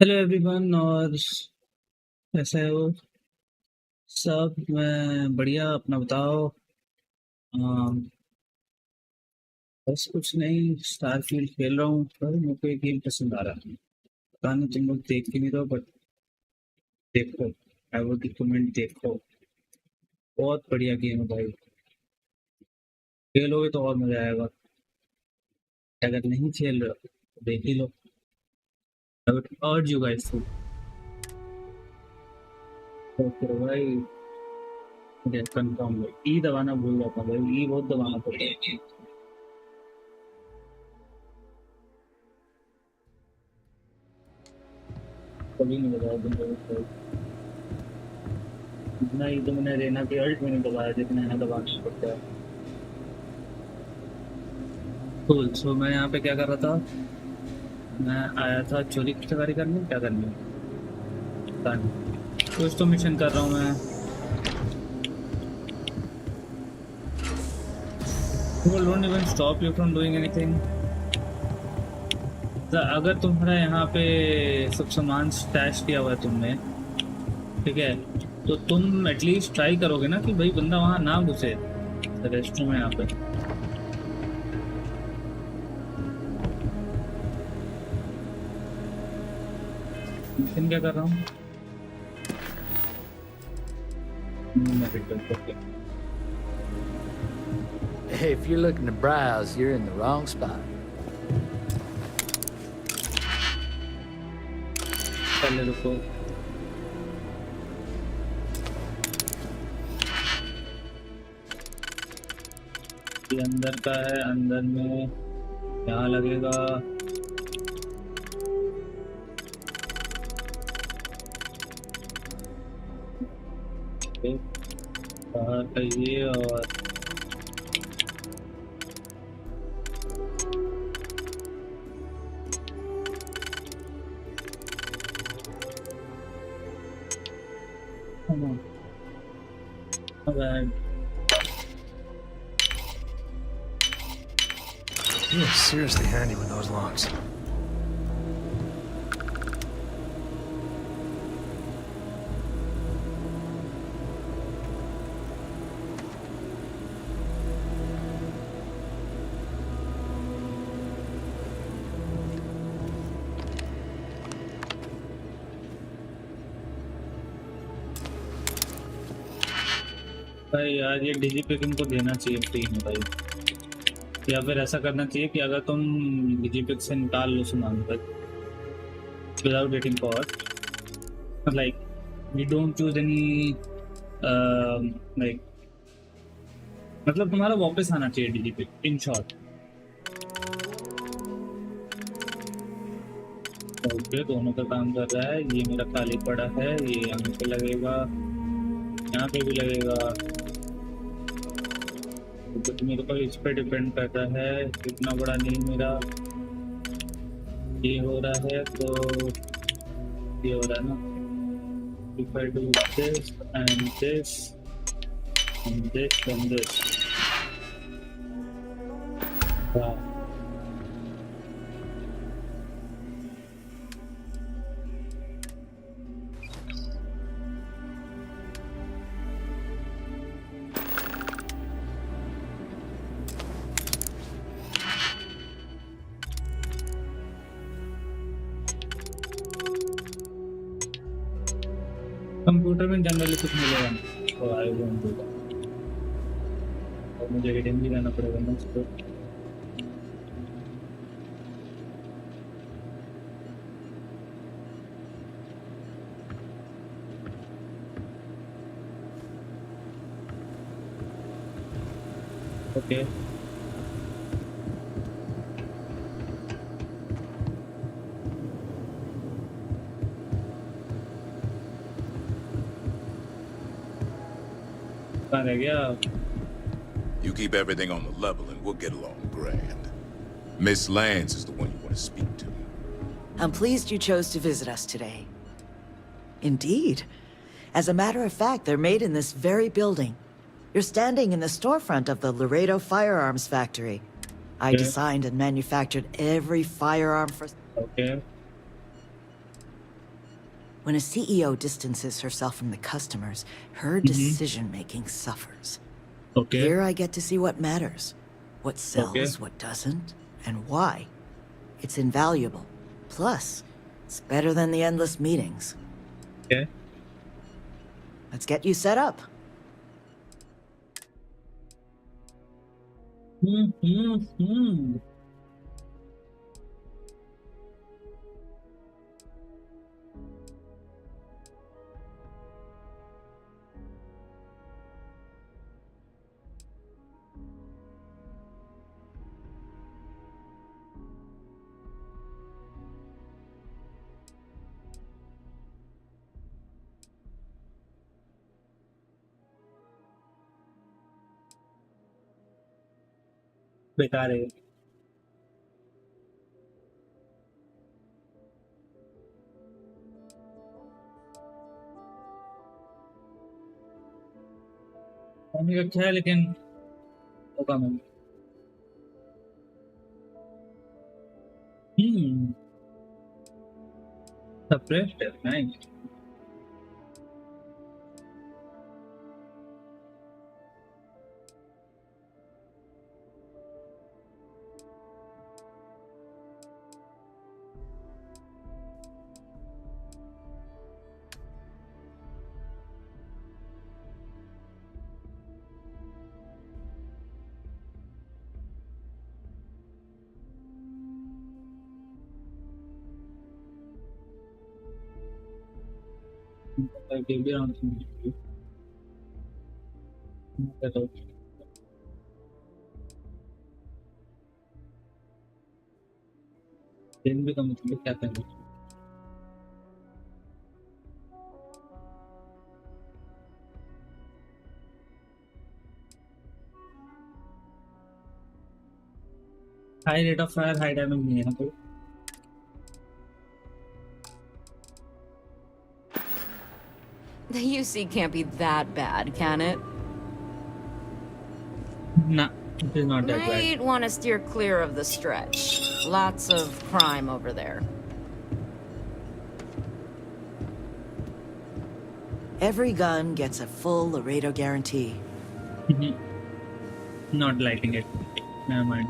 Hello everyone. और कैसे हो सब? मैं बढ़िया, अपना बताओ। अम, बस कुछ नहीं, स्टारफील्ड खेल रहा हूँ। पर मेरे को एक गेम पसंद आ रहा है। पता नहीं तुम लोग देख के नहीं रहो, बट देखो, आई वुड रिकमेंड, देखो। बहुत बढ़िया गेम है भाई। खेलोगे तो और मजा आएगा। अगर नहीं खेल रहे हो तो देख ही लो। I would urge you guys to करो भाई। कंफर्म भाई, ई दबाना भूल जाता हूँ भाई, ई बहुत दबाना पड़ता है। कभी नहीं बताया तुम लोगों को। इतना ही तो मैंने रेना की अल्ट में नहीं दबाया जितना यहाँ दबाना पड़ता है। कूल। सो मैं यहाँ पे क्या कर रहा था? मैं आया था चोरी की चकारी करने, क्या करने पता नहीं। कुछ तो मिशन कर रहा हूँ मैं। Don't even stop you from doing anything. अगर तुम्हारा यहाँ पे सब सामान स्टैश किया हुआ है तुमने, ठीक है, तो तुम एटलीस्ट ट्राई करोगे ना कि भाई बंदा वहाँ ना घुसे। रेस्ट रूम है यहाँ पे। मिशन क्या कर रहा हूँ मैं? Okay. Hey, if you're looking to browse, you're in the wrong spot. पहले रुको। ये अंदर का है, अंदर में यहाँ लगेगा। बाहर का ये, और You are seriously handy with those locks. भाई यार, ये डिजी पिक इनको देना चाहिए फ्री में भाई। या फिर ऐसा करना चाहिए कि अगर तुम डिजी पिक से निकाल लो सामान तक without getting cost, like we don't choose any, like मतलब तुम्हारा वापस आना चाहिए डिजी पिक, इन शॉर्ट। ओके, दोनों का काम कर रहा है। ये मेरा खाली पड़ा है, ये यहाँ पे लगेगा, यहाँ पे भी लगेगा। तो मेरे को इस पे डिपेंड करता है, इतना बड़ा नहीं मेरा। ये हो रहा है तो ये हो रहा है ना। If I do this and this and this and this, wow. Computer में जनरली कुछ मिलेगा नहीं, तो आई वोंट डू दैट। और मुझे हिडन भी रहना पड़ेगा ना उसको। ओके, कहाँ रह गया? You keep everything on the level and we'll get along grand. Miss Lance is the one you want to speak to. I'm pleased you chose to visit us today. Indeed. As a matter of fact, they're made in this very building. You're standing in the storefront of the Laredo firearms factory. I designed and manufactured every firearm for... Okay. When a CEO distances herself from the customers, her decision-making suffers. Okay. Here I get to see what matters, what sells, Okay. what doesn't, and why. It's invaluable. Plus, it's better than the endless meetings. Okay. Let's get you set up. बेकार है पानी अच्छा है लेकिन होगा नहीं suppressed है nice give me on दिन भी कम मतलब क्या करें high rate of fire high damage नहीं है कोई The UC can't be that bad, can it? Nah, it is not that bad. Might want to steer clear of the stretch. Lots of crime over there. Every gun gets a full Laredo guarantee. Not liking it. Never mind.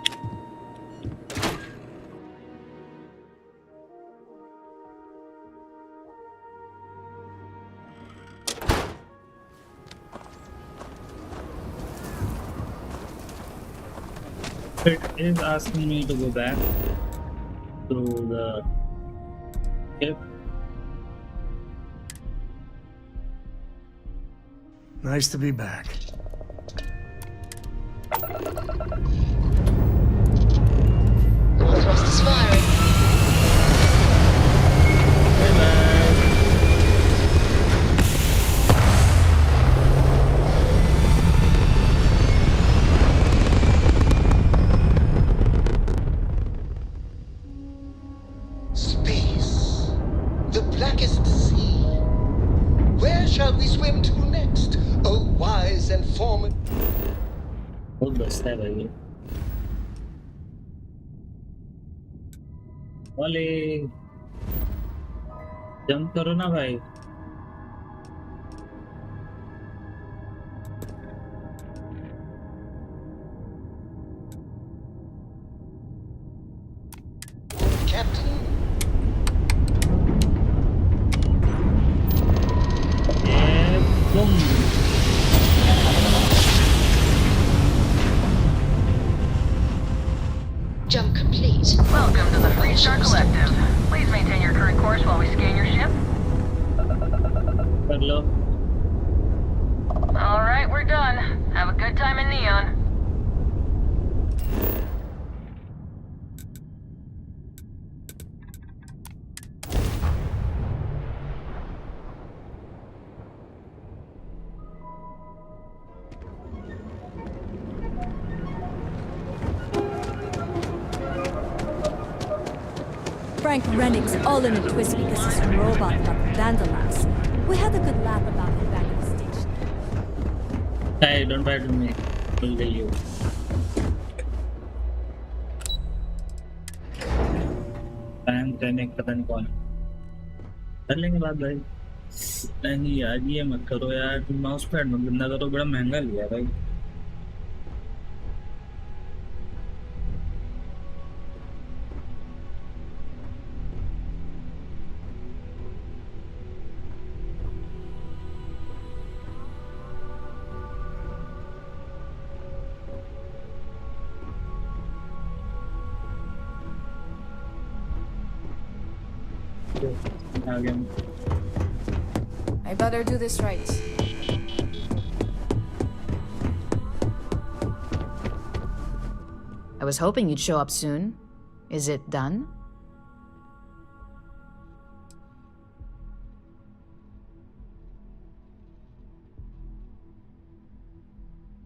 It is asking me to go back to the ship. Nice to be back. Thrust is firing. Space. The blackest sea. Where shall we swim to next? Oh, wise and formidable. बहुत बचता है भाई ओले jump करो ना भाई Captain, ये boom Jump complete. Welcome to the Free Star Collective. Please maintain your current course while we scan your ship. कर लो Alright, we're done. Have a good time in Neon. Frank Rennick's all in a twist because his robot got vandalized. We had a good laugh about it back at the station. hey don't bite me will kill you Frank Rennick पता नहीं कौन कर लेंगे बात भाई। नहीं यार ये मत करो यार, तुम माउस पैड मत गंदा करो, बड़ा महंगा लिया भाई। आ गया। I better do this right. I was hoping you'd show up soon. Is it done?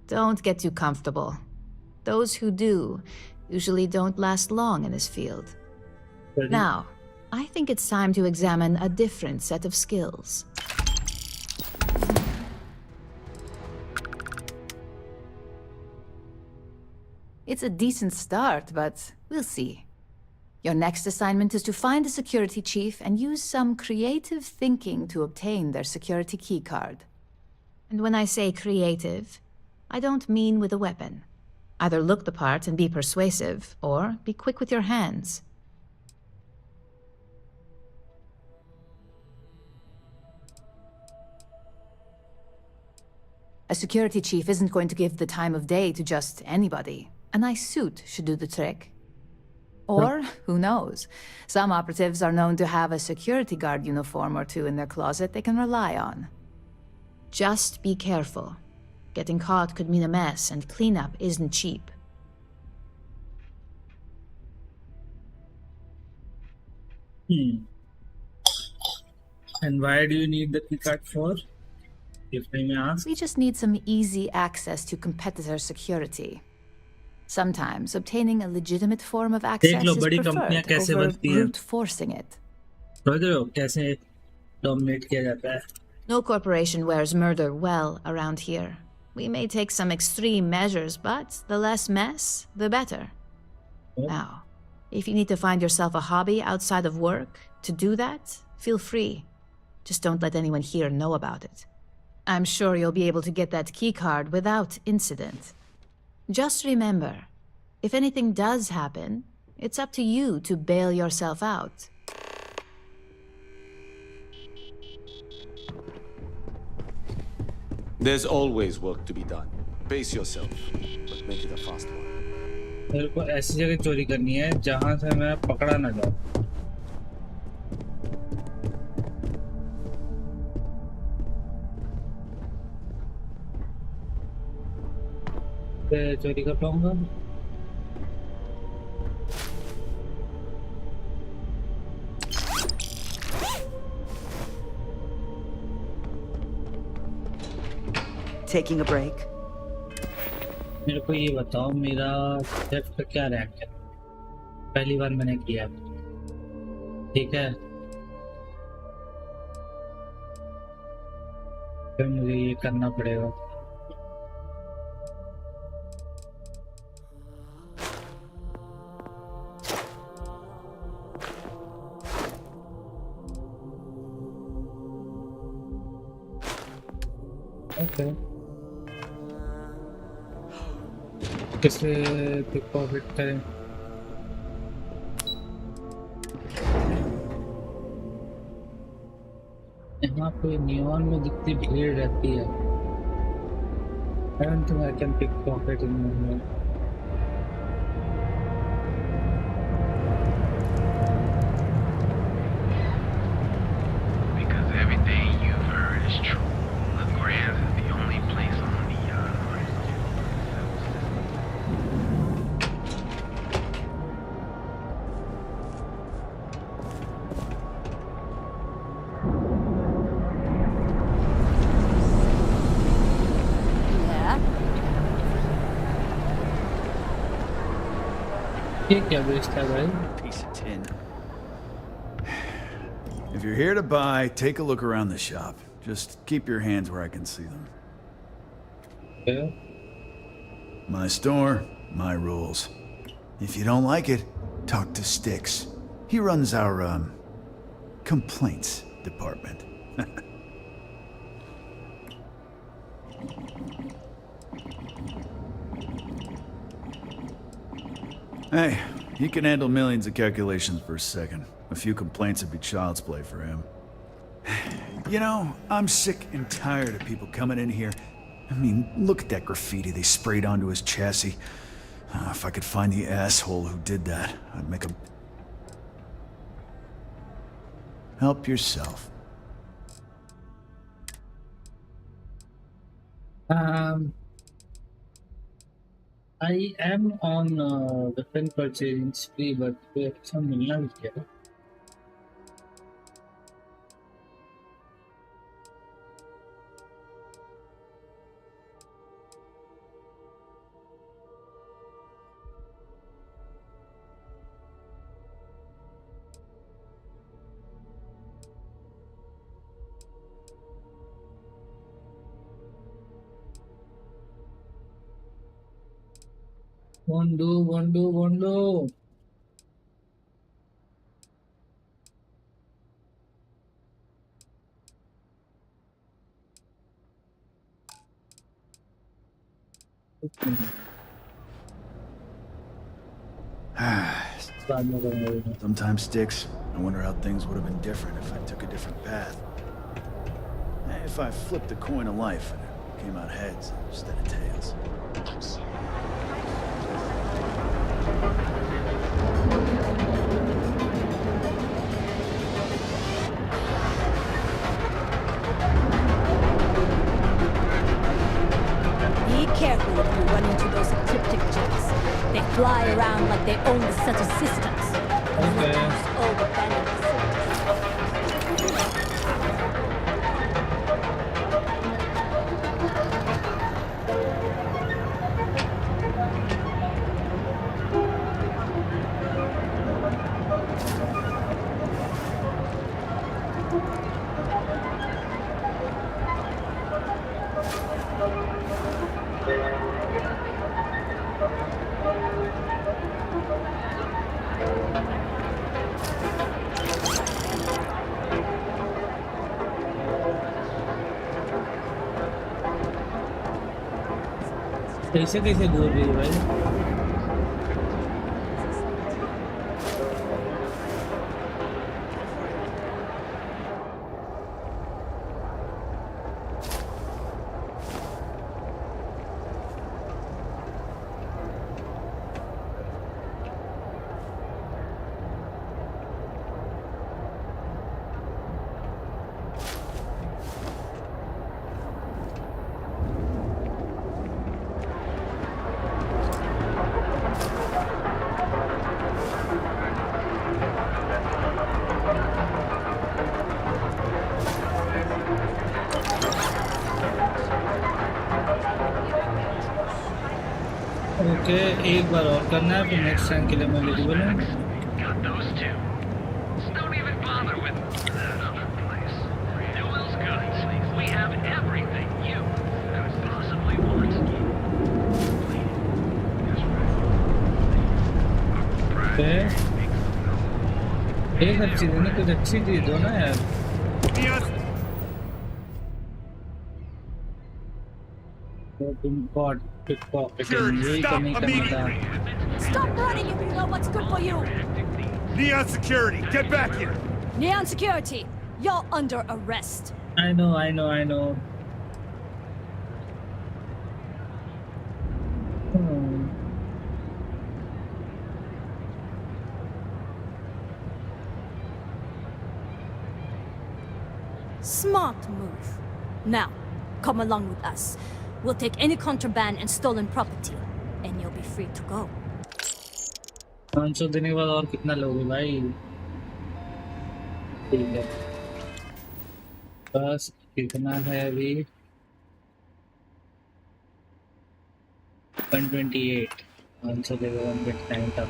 Don't get too comfortable. Those who do usually don't last long in this field. Now, I think it's time to examine a different set of skills. It's a decent start, but we'll see. Your next assignment is to find a security chief and use some creative thinking to obtain their security keycard. And when I say creative, I don't mean with a weapon. Either look the part and be persuasive, or be quick with your hands. A security chief isn't going to give the time of day to just anybody. A nice suit should do the trick. Or, who knows, some operatives are known to have a security guard uniform or two in their closet they can rely on. Just be careful. Getting caught could mean a mess, and cleanup isn't cheap. And why do you need the keycard for? If I may ask. We just need some easy access to competitor security. Sometimes obtaining a legitimate form of access is preferred over brute forcing it. No corporation wears murder well around here. We may take some extreme measures, but the less mess, the better. Now, if you need to find yourself a hobby outside of work, to do that, feel free. Just don't let anyone here know about it. I'm sure you'll be able to get that keycard without incident. Just remember, if anything does happen, it's up to you to bail yourself out. There's always work to be done. Pace yourself, but make it a fast one. मेरे को ऐसी जगह चोरी करनी है जहां से मैं पकड़ा ना जाऊं। चोरी कर पाऊंगा? Taking a break? मेरे को ये बताओ मेरा थेफ्ट का क्या रैंक है? पहली बार मैंने किया, ठीक है? फिर मुझे ये करना पड़ेगा। Okay. कैसे पिक पॉकेट करें? यहाँ पे नियॉन में जितनी भीड़ रहती है, I don't think I can pick pocket in here. Because everything you've heard is true. Grand is the only place on the Piece of tin. If you're here to buy, take a look around the shop. Just keep your hands where I can see them. Yeah. My store, my rules. If you don't like it, talk to Styx. He runs our, complaints department. Hey, he can handle millions of calculations per second. A few complaints would be child's play for him. You know, I'm sick and tired of people coming in here. I mean, look at that graffiti they sprayed onto his chassis. If I could find the asshole who did that, I'd make him... Help yourself. I am on different purchasing spree, but we have some millions here. Wando. Sometimes sticks. I wonder how things would have been different if I took a different path. If I flipped the coin of life and it came out heads instead of tails. Be careful if you run into those ecliptic jets. They fly around like they own the set of systems. Okay. All the bandits. कैसे बोल रही है भाई okay एक बार और करना है फिर नेक्स्ट टाइम के लिए मैं एलिजिबल हूँ Got those two. So don't even bother with that other place. Newell's goods. We have everything you could possibly want. Okay एक अच्छी चीज़ ना कुछ अच्छी चीज़ दो ना यार तो तुम कॉट pickpocketing यही करने का Stop running if you know what's good for you! Neon Security, get back here! Neon Security, you're under arrest. I know. Smart move. Now, come along with us. We'll take any contraband and stolen property, and you'll be free to go. 500 देने के बाद और कितना लोगे भाई ठीक है बस कितना है अभी 128 500 देगा 129 तक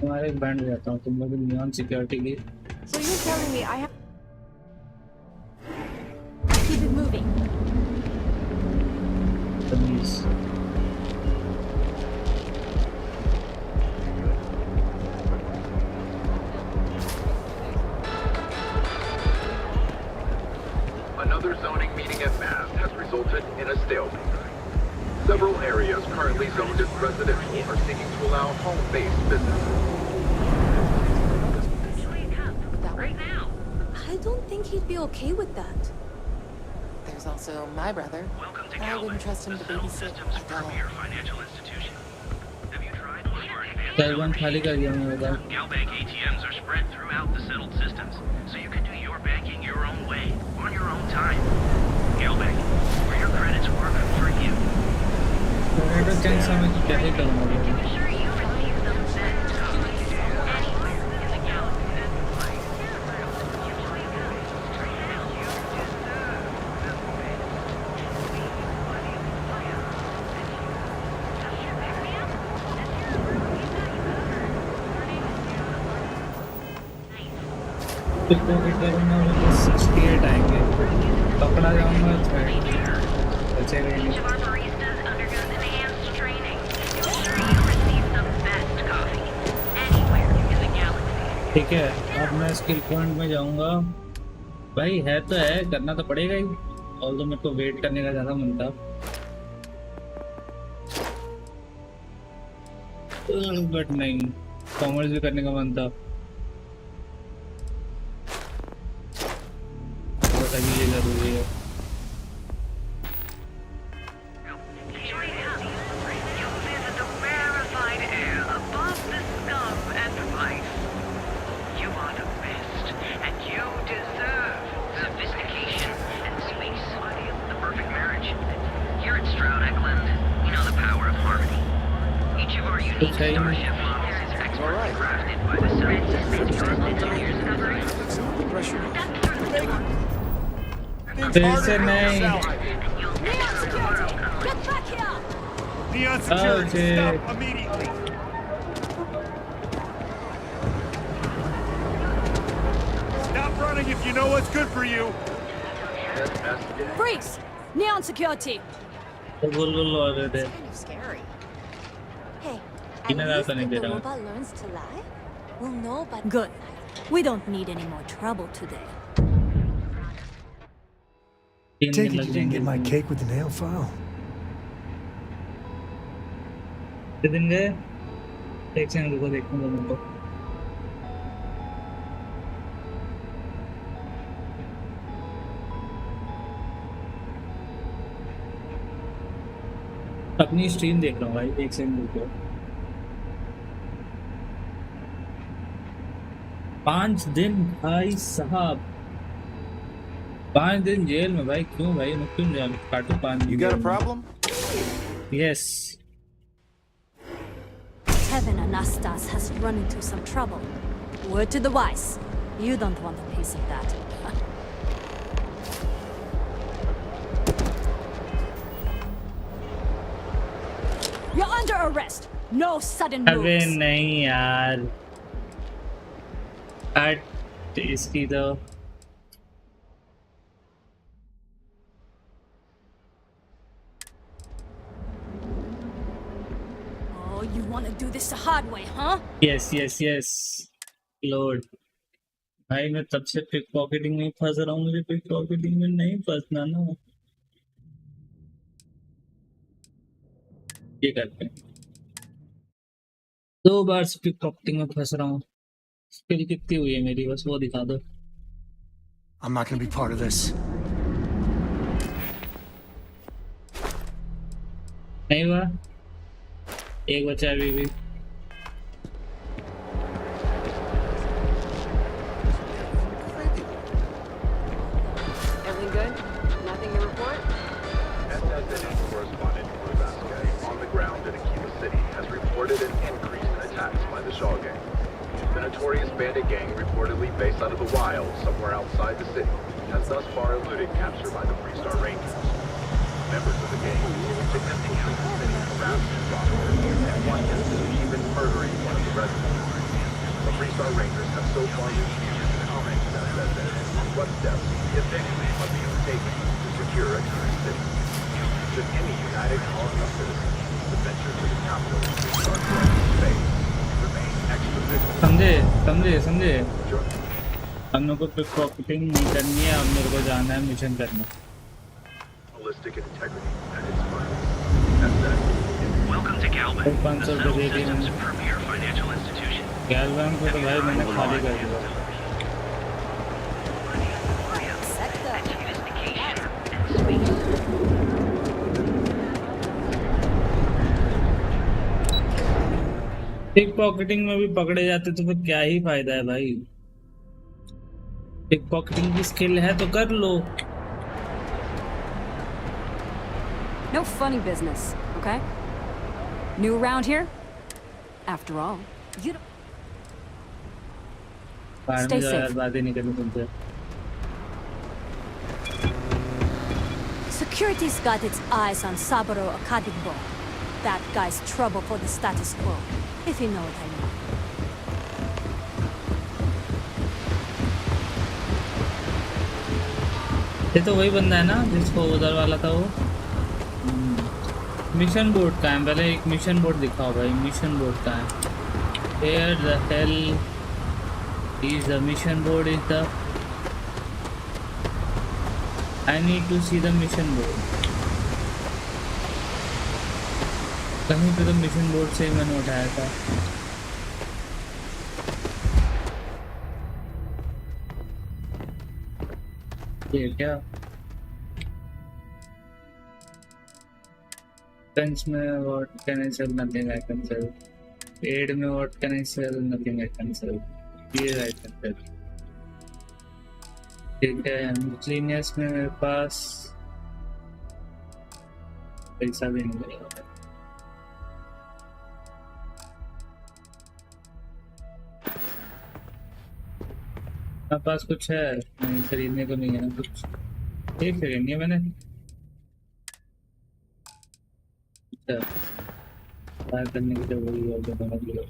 तुम्हारे बैंड जाता हूँ तुम लोग नियॉन सिक्योरिटी की So you're telling me I have Keep it moving. Please. in a stalemate. Several areas currently zoned as residential are seeking to allow home-based businesses. Right now. I don't think he'd be okay with that. There's also my brother. Welcome to I Galvin, wouldn't trust him to the Settled babysit Systems at all. premier financial institution. Have you tried one of our advanced Galvan खाली कर दिया मैंने बताया Galbank ATMs are spread throughout the Settled Systems, so you can do your banking your own way, on your own time. Galbank, where your credits work for you. तो क्या समझ क्या ही करूँगा Sure you receive them sent anywhere in the galaxy. फिर तो करूँगा मुझे 68 आएंगे पकड़ा जाऊँगा बचेगा ही नहीं ठीक है अब मैं स्किल पॉइंट में जाऊँगा भाई है तो है करना तो पड़ेगा ही ऑल्दो मेरे को वेट करने का ज़्यादा मन था बट नहीं कॉमर्स भी करने का मन था अभी ये जरूरी है कुछ है ही नहीं फिर से नहीं Neon security, stop immediately. Stop running if you know what's good for you. Freeze! Neon security! बुलबुल आ रहे थे Kind of scary. Hey, इन्हें ज़्यादा नहीं दे the रहा robot learns to lie, we'll know by the Good. We don't need any more trouble today. 3 Take दिन it लग you didn't get my जाएंगे cake with the nail file. कितने दिन गए एक सेकंड रुको देखने दो मेरे को अपनी स्ट्रीम देख रहा हूँ भाई एक सेकंड रुको 5 दिन भाई साहब 5 दिन जेल में भाई क्यों भाई मैं क्यों जा काटू 5 दिन You got a problem? Yes Heaven Anastas has run into some trouble. Word to the wise. You don't want a piece of that. You're under arrest. No sudden अबे moves. नहीं यार हट इसकी तो Oh, you want to do this the hard way, huh? Yes yes yes Lord भाई मैं तब से पिक पॉकेटिंग में फंस रहा हूँ मुझे पिक पॉकेटिंग में नहीं फंसना ना ये करते हैं 2 बार से पिक पॉकेटिंग में फंस रहा हूँ स्किल कितनी हुई है मेरी बस वो दिखा दो I'm not gonna be part of this. नहीं हुआ एक बचा अभी भी Everything good? Nothing to report? SSNE correspondent Velocity² on the ground in Ingame City has reported an increase in attacks by the Shaw Gang. The notorious bandit gang, reportedly based out of the wild somewhere outside the city, has thus far eluded capture by the 3-star Rangers. Members of the gang use significantly the city harassing robbers, and one instance even murdering one of the residents. The 3-star Rangers have so far refused to comment to SSNE on what steps, if any, are being taken to secure a current city. Should any United Colony citizens the venture to the capital of 3-star space, remain extra vigilant. समझे हम लोग को pick pocketing नहीं करनी है अब मेरे को जाना है मिशन करना journalistic integrity at its finest. And then, Welcome to Galbank, और 500 the रुपये दे Settle दिए Systems मैंने। premier financial institution. गैलवैन को तो भाई मैंने खाली कर दिया। पिक पॉकेटिंग में भी पकड़े जाते तो फिर क्या ही फायदा है भाई। पिक पॉकेटिंग की स्किल है तो कर लो। No funny business, okay? New around here? After all, you don't... Stay safe. बातें नहीं करनी तुमसे। Security's got its eyes on Saburo Akadimbo. That guy's trouble for the status quo, if you know what I mean. ये तो वही बंदा है ना जिसको उधर वाला था वो। मिशन बोर्ड का है, पहले एक मिशन बोर्ड दिखाओ भाई। मिशन बोर्ड का है। Where the hell is the mission board? Is the I need to see the mission board. कहीं पे तो मिशन बोर्ड से ही मैंने उठाया था। ये क्या Defense में what can I sell? Nothing I can sell. Aid में what can I sell? Nothing I can sell. Here I can sell. ठीक है। Miscellaneous में मेरे पास पैसा भी नहीं लगेगा। मेरे पास कुछ है नहीं, खरीदने को नहीं है ना कुछ। एक खरीदनी है मैंने। बात करने की तो वही है जो बना लिया।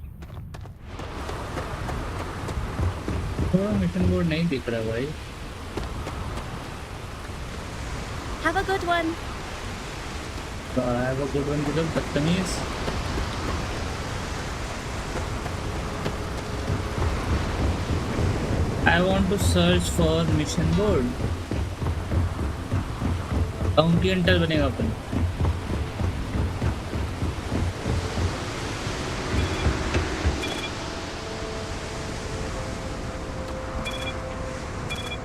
तो मिशन बोर्ड नहीं दिख रहा भाई। Have a good one. Have a good one मतलब बदतमीज। I want to search for mission board. County enter बनेगा अपन।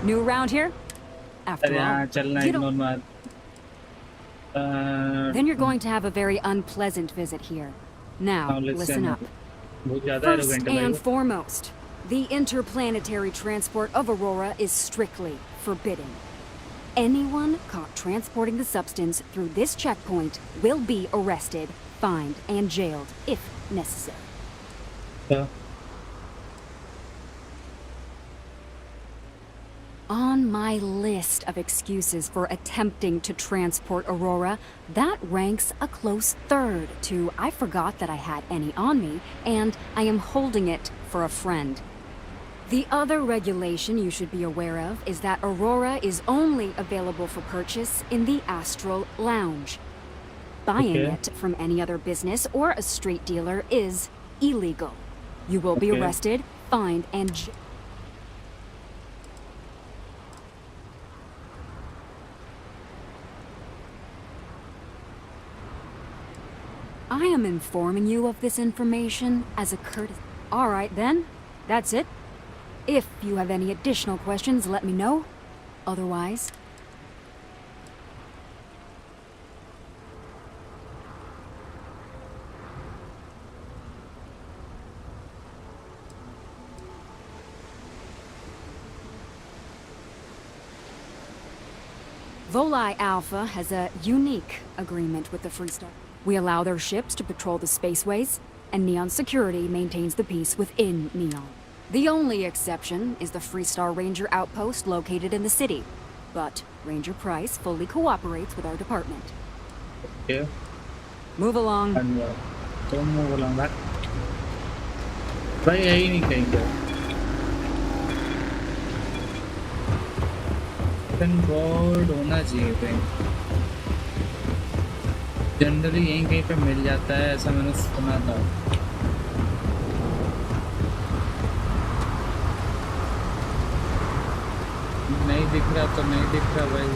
New around here? After all, चलना you don't... इग्नोर मत। Then you're going to have a very unpleasant visit here. Now, listen up. बहुत ज़्यादा First arrogant है भाई and वो। foremost, the interplanetary transport of Aurora is strictly forbidden. Anyone caught transporting the substance through this checkpoint will be arrested, fined, and jailed if necessary. क्या? On my list of excuses for attempting to transport Aurora, that ranks a close third to I forgot that I had any on me, and I am holding it for a friend. The other regulation you should be aware of is that Aurora is only available for purchase in the Astral Lounge. Buying it from any other business or a street dealer is illegal. You will be arrested, fined, and I am informing you of this information as a courtesy. All right, then. That's it. If you have any additional questions, let me know. Otherwise... Volii Alpha has a unique agreement with the Freestar. We allow their ships to patrol the spaceways, and Neon Security maintains the peace within Neon. The only exception is the Freestar Ranger outpost located in the city. But Ranger Price fully cooperates with our department. Okay. Move along. Don't move along that. भाई है ही नहीं कहीं पे। Board होना चाहिए कहीं। Generally यहीं कहीं पे मिल जाता है, ऐसा मैंने सुना था। नहीं दिख रहा तो नहीं दिख रहा भाई।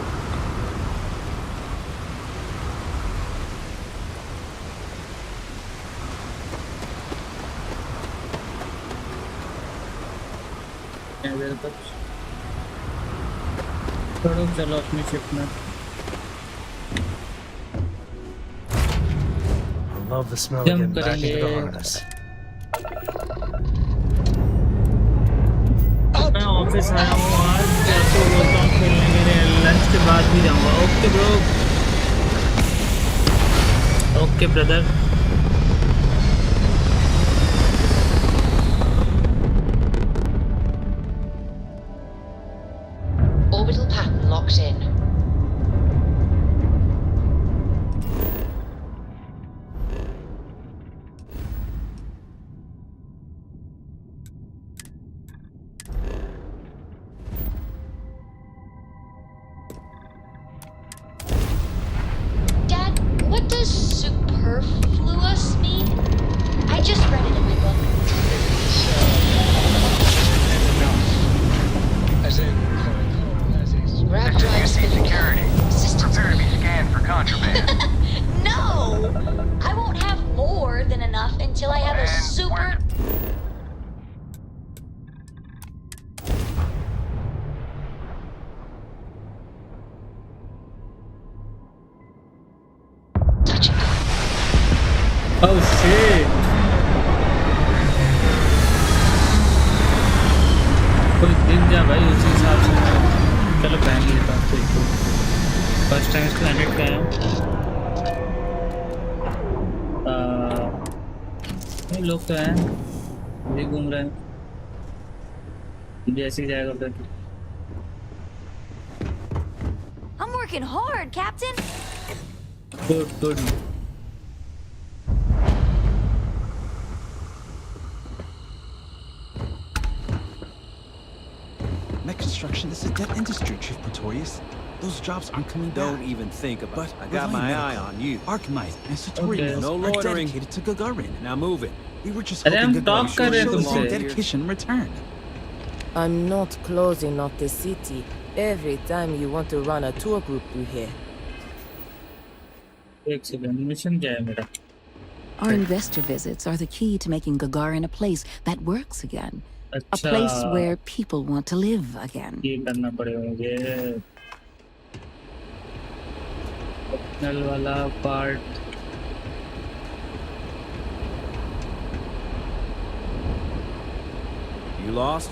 इधर तक छोड़ो, चलो अपनी शिप में। I love the smell of getting back into the harness. मैं ऑफिस आया हूँ आज, तो बोलता हूँ खेलने के लिए, लंच के बाद भी जाऊँगा। Okay bro, okay brother. Orbital pattern locked in. Dad, what does superfluous mean? I just read it in my book. As in, Grab This is drives UC Security. Systems Prepare to be scanned for contraband. No! I won't have more than enough until I have a super... Oh shit! कोई दिन जा भाई, उसी हिसाब से मैं चलो पहन लेता हूँ। कोई फर्स्ट टाइम इस प्लैनेट पे आया हूँ। ये लोग तो हैं, ये घूम रहे हैं, जैसे ही जाएगा फिर। I'm working hard, Captain. Good good. Mech construction is a dead industry, Chief Pretorius. Those jobs aren't coming back. Don't even think about it. I got my eye on you. Archmite and Sartorius No are loitering. dedicated to Gagarin. Now move it. We were just अरे hoping हम talk कर रहे हैं Gagarin would show तुमसे। some dedication in return. I'm not closing off the city every time you want to run a tour group through here. एक second, mission क्या है मेरा? Our investor visits are the key to making Gagarin a place that works again. A अच्छा, place where people want to live again. ये करना पड़ेगा मुझे। नल वाला part. You lost?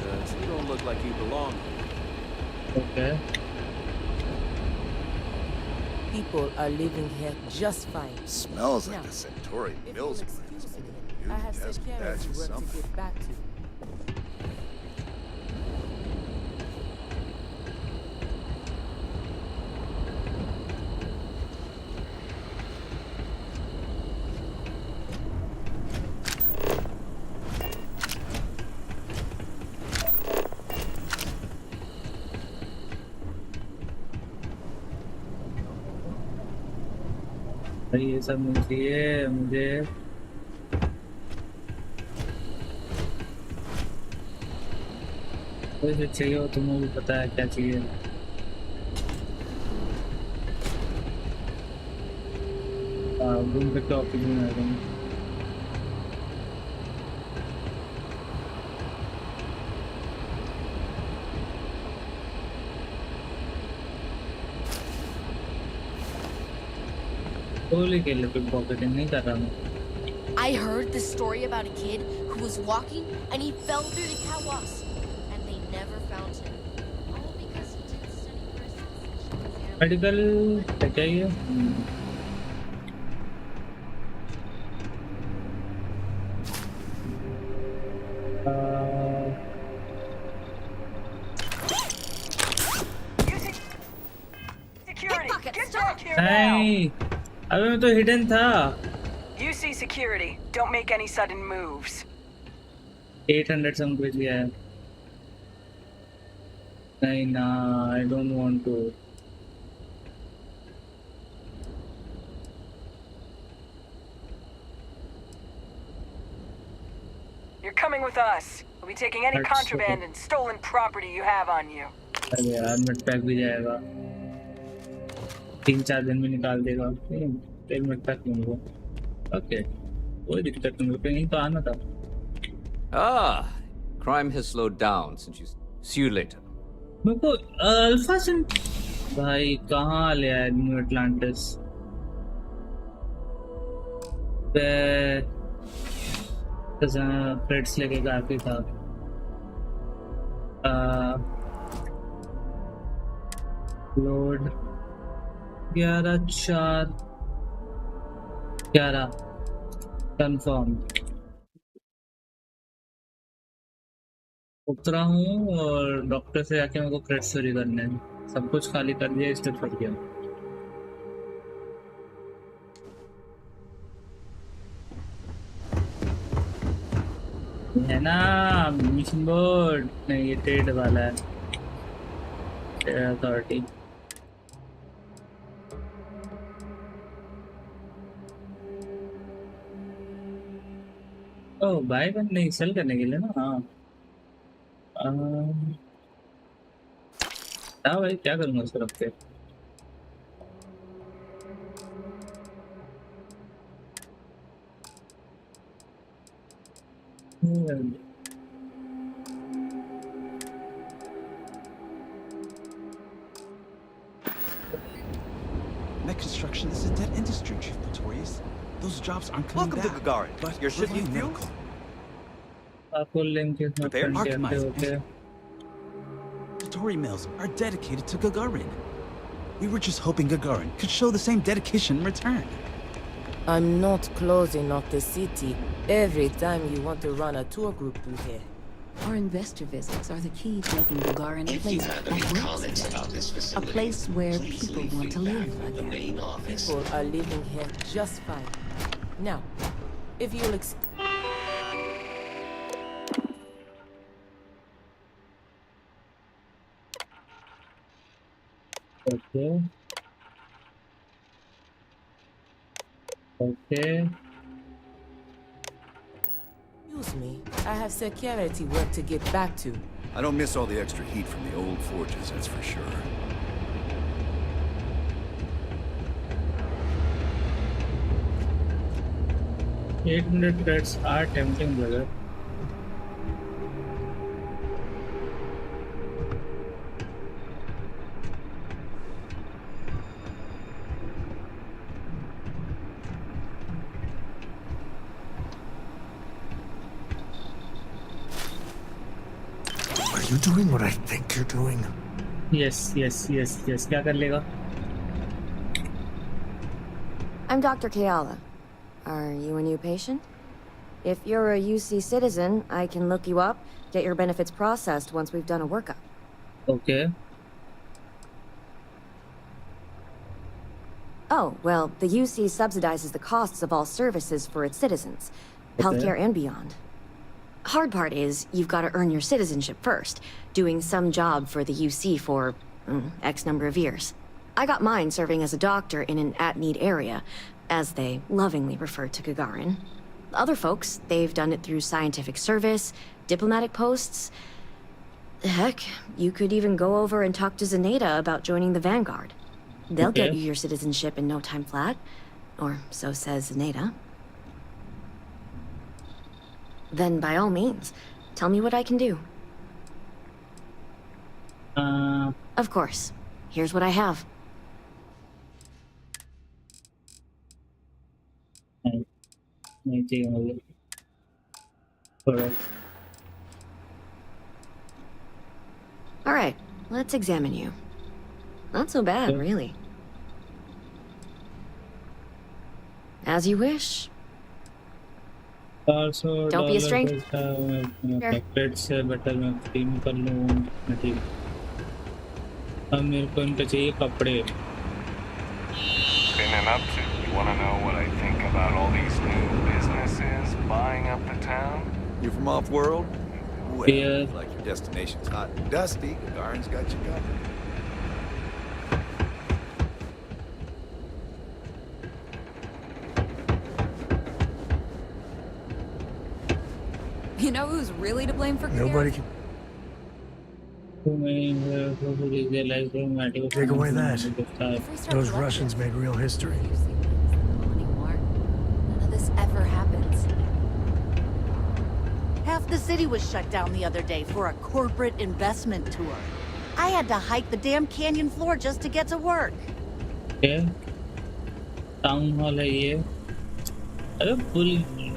Because you don't look like you belong here. Okay. People are living here just fine. Smells like Now, the Centauri if Mills you'll plant. excuse me, You I have test security badges work to somewhere. get back to. भाई ये सब मिल चाहिए मुझे। कोई भी चाहिए हो, तुम्हें भी पता है क्या चाहिए। घूम के टॉपिक में आ गए। गोली के लिए पिक पॉकेटिंग नहीं कर रहा मैं। I heard this story about a kid who was walking and he fell through the catwalks, and they never found him. All because he didn't study first. Medical क्या ये? नहीं, अबे मैं तो हिडन था। UC Security, don't make any sudden moves. 800 सम कुछ लिया है। नहीं ना, I don't want to. You're coming with us. We'll be taking any That's contraband okay. and stolen property you have on you. अरे यार मिड पैक भी जाएगा, 3-4 दिन में निकाल देगा। फिर मिड पैक लूंगा। ओके, कोई दिक्कत नहीं, कहीं तो आना था। Ah, Crime has slowed down since you... See you later. मेरे को अल्फा सिन भाई कहाँ ले आया न्यू अटलांटिस पे फ्रेड्स लेके काफी था लोड 11/4 कंफर्म उतरा हूँ और डॉक्टर से जाके मेरे को क्रेडिट चोरी करने हैं सब कुछ खाली कर दिया इसलिए फट गया है ना मिशन बोर्ड नहीं ये ट्रेड वाला है अथॉरिटी ओ बाय वन नहीं सेल करने के लिए ना हाँ भाई क्या करूँगा उसको रख के Net construction is a dead industry, Chief Pretorius. Those jobs aren't coming back. Welcome to Gagarin. But Your ship needs fuel? Prepare optimize. Pretori mills are dedicated to Gagarin. We were just hoping Gagarin could show the same dedication in return. I'm not closing off the city every time you want to run a tour group through here. Our investor visits are the key to making Gagarin a place that works. A place where people want to live again. People are living here just fine. Now, if you'll Okay. Excuse me, I have security work to get back to. I don't miss all the extra heat from the old forges, that's for sure. $800 credits are tempting, brother. Are you doing what I think you're doing? Yes. क्या कर लेगा? I'm Dr. Keala. Are you a new patient? If you're a UC citizen, I can look you up, get your benefits processed once we've done a workup. Okay. Oh, well, the UC subsidizes the costs of all services for its citizens, healthcare and beyond. Hard part is, you've got to earn your citizenship first, doing some job for the UC for X number of years. I got mine serving as a doctor in an at-need area, as they lovingly refer to Gagarin. Other folks, they've done it through scientific service, diplomatic posts. Heck, you could even go over and talk to Zenaida about joining the Vanguard. They'll get you your citizenship in no time flat, or so says Zenaida. Then by all means, tell me what I can do. Of course. Here's what I have. All right, let's examine you. Not so bad, really. As you wish. Don't be a stranger. मेरे को इनका चाहिए कपड़े. Spinning up to. You want to know what I think about all these new businesses buying up the town? You from off-world? Well, Yeah. like your destination's hot and dusty, Gagarin's got you covered. You know who's really to blame for Nobody can take away that. Those Russians made real history. None of this ever happens. Half the city was shut down the other day for a corporate investment tour. I had to hike the damn canyon floor just to get to work. Okay. Town hall है ये. अरे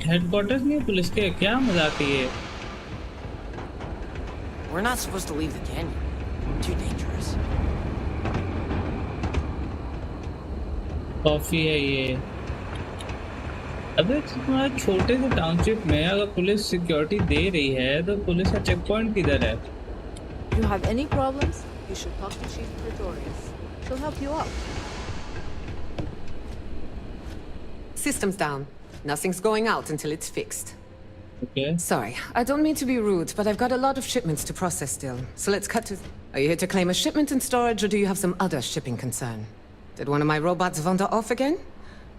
headquarters नहीं police के, क्या मजाक है ये? We're not supposed to leave the canyon. Too dangerous. Coffee है ये. अबे तुम्हारे छोटे से टाउनशिप में अगर पुलिस सिक्योरिटी दे रही है तो पुलिस का चेक पॉइंट किधर है? You have any problems? You should talk to Chief Pretorius. She'll help you out. System's down. Nothing's going out until it's fixed. Okay. Sorry, I don't mean to be rude, but I've got a lot of shipments to process still. So let's cut to... Are you here to claim a shipment in storage, or do you have some other shipping concern? Did one of my robots wander off again?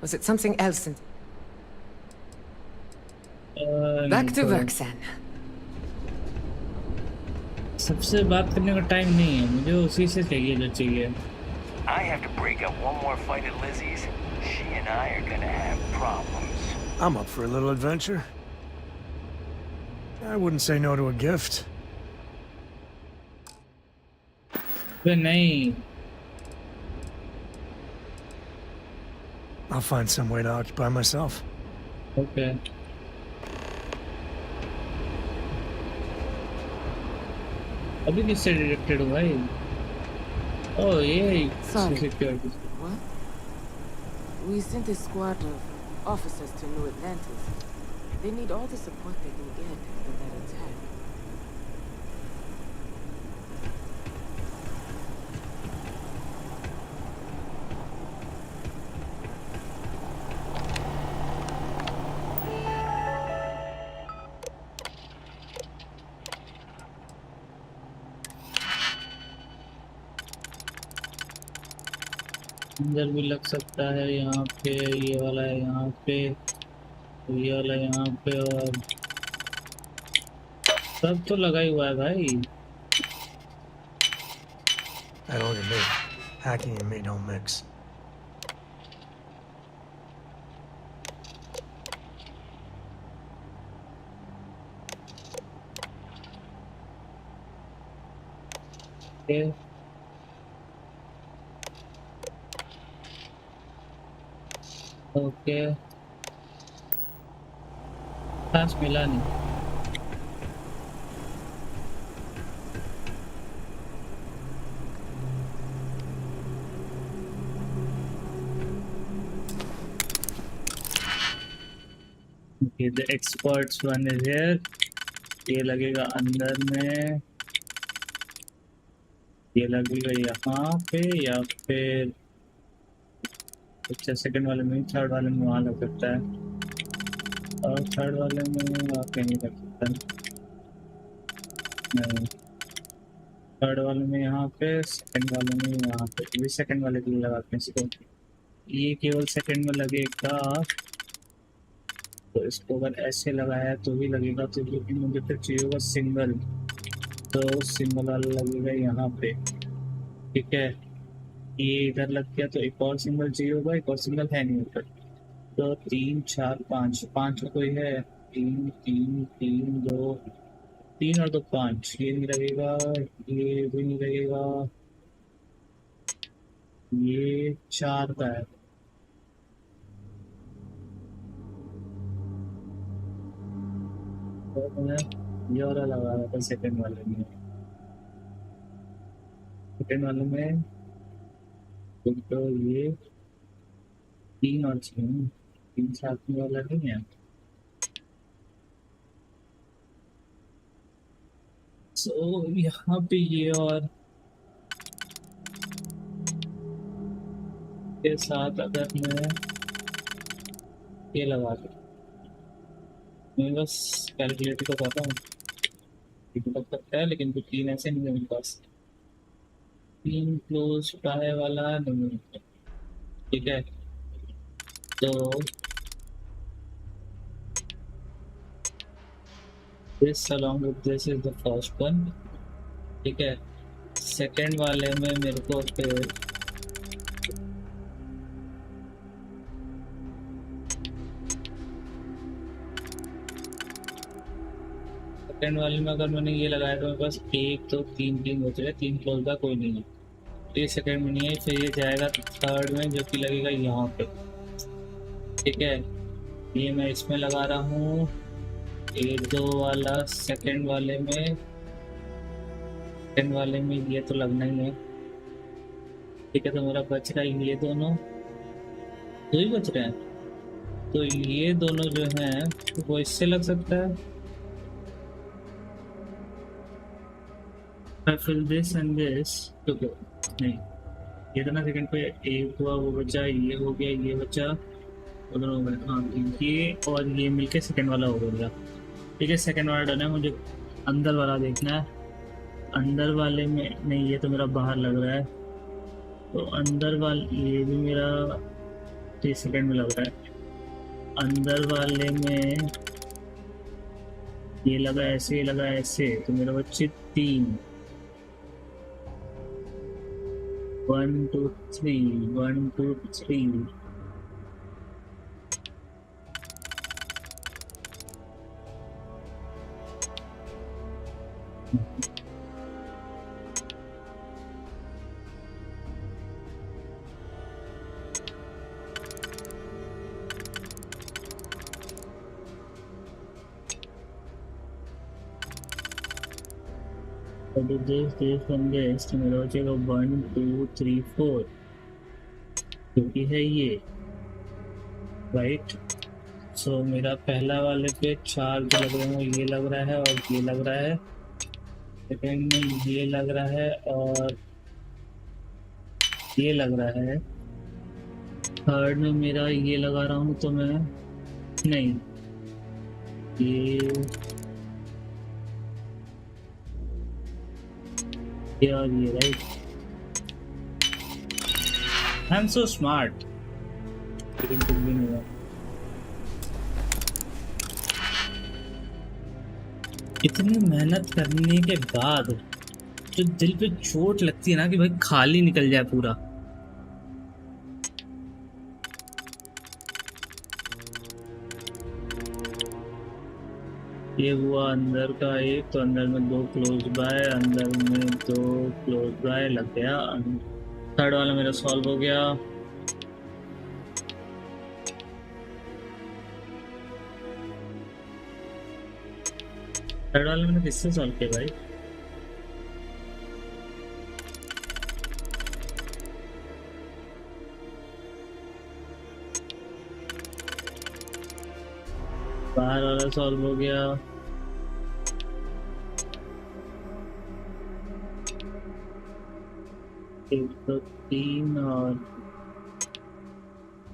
Was it something else? Back to work, San. सबसे बात करने का time नहीं है, मुझे उसी से चाहिए जो चाहिए. I have to break up one more fight at Lizzie's. She and I are gonna have problems. I'm up for a little adventure. I wouldn't say no to a gift. वे नहीं. I'll find some way to occupy myself. Okay. अभी किससे detected हुआ है? Oh, yeah. Security. What? We sent a squad of officers to New Atlantis. They need all the support they can get after that attack. अंदर भी लग सकता है यहाँ पे. ये वाला है यहाँ पे, ये वाला यहाँ पे, और सब तो लगा ही हुआ है भाई. Hey, look at me. Hacking and me don't mix. Okay. Okay. Pass मिला नहीं. Okay, the experts one is here. ये लगेगा अंदर में, ये लगेगा यहाँ पे, या फिर अच्छा सेकंड वाले में, थर्ड वाले में वहाँ लग सकता है, और थर्ड वाले में आप कहीं लग सकता है. नहीं, थर्ड वाले में यहाँ पे, सेकंड वाले में यहाँ पे. ये सेकंड वाले के लिए लगाते हैं इसको. ये केवल सेकंड में लगेगा, तो इसको अगर ऐसे लगाया तो भी लगेगा. तो लेकिन मुझे फिर चाहिए होगा सिंगल, तो सिंगल वाला लगेगा यहाँ पे. ठीक है, ये इधर लग गया तो एक और सिंगल चाहिए होगा. एक और सिंगल है नहीं ऊपर. तो 3 4 5 5 कोई है. 3 3 3 2 3 और 2 5. ये नहीं लगेगा, ये भी नहीं लगेगा, ये 4 का है. तो मैं ये वाला लगा रहा था सेकंड वाले में. सेकंड वाले में तो ये 3 और 6, 3 साथ में वाला नहीं है. सो यहाँ पे ये और के साथ अगर मैं ये लगा दूँ, मैं बस कैलकुलेटर को पता हूँ लग सकता है, लेकिन कुछ 3 ऐसे नहीं है मेरे पास. 3 क्लोज टाई वाला नहीं. ठीक है, तो this along with this is the first one. ठीक है, सेकंड वाले में मेरे को फिर सेकंड वाले में अगर मैंने ये लगाया तो मेरे पास एक तो तीन बच रहे, तीन क्लोज का कोई नहीं है, ये सेकंड में नहीं है, फिर ये जाएगा थर्ड में जो कि लगेगा यहाँ पे। ठीक है, ये मैं इसमें लगा रहा हूँ, ये दो वाला सेकंड वाले में ये तो लगना ही है। ठीक है, तो मेरा बच रहा है ये दोनों, दो ही बच रहे हैं, तो ये दोनों जो हैं वो इससे लग सकता है। I fill this and this, तो नहीं, ये तो ना सेकंड पे एक हुआ, वो बचा, ये हो गया, ये बचा, उधर हो गया। हाँ, ये और ये मिलके सेकंड वाला हो गया। ठीक है, सेकंड वाला डन है, मुझे अंदर वाला देखना है। अंदर वाले में नहीं, ये तो मेरा बाहर लग रहा है, तो अंदर वाले ये भी मेरा 3 सेकंड में लग रहा है। अंदर वाले में ये लगा ऐसे, ये लगा ऐसे, तो मेरा बच्चे 3, 1 2 3 1 2 3। this from this, तो मेरा बचेगा 1 2 3 4, क्योंकि है ये राइट। सो मेरा पहला वाले पे 4 जो लग रहे हैं, ये लग रहा है और ये लग रहा है। सेकंड में ये लग रहा है और ये लग रहा है। थर्ड में मेरा ये लगा रहा हूँ, तो मैं नहीं, ये और ये right. I am so smart. लेकिन कुछ भी नहीं हुआ। इतनी मेहनत करने के बाद जो दिल पे चोट लगती है ना कि भाई खाली निकल जाए पूरा। ये हुआ अंदर का एक, तो अंदर में 2 क्लोज बाय, अंदर में 2 क्लोज बाय लग गया। थर्ड वाला मेरा सॉल्व हो गया। थर्ड वाला मैंने किससे सॉल्व किया भाई? बाहर वाला सॉल्व हो गया। एक तो 3 और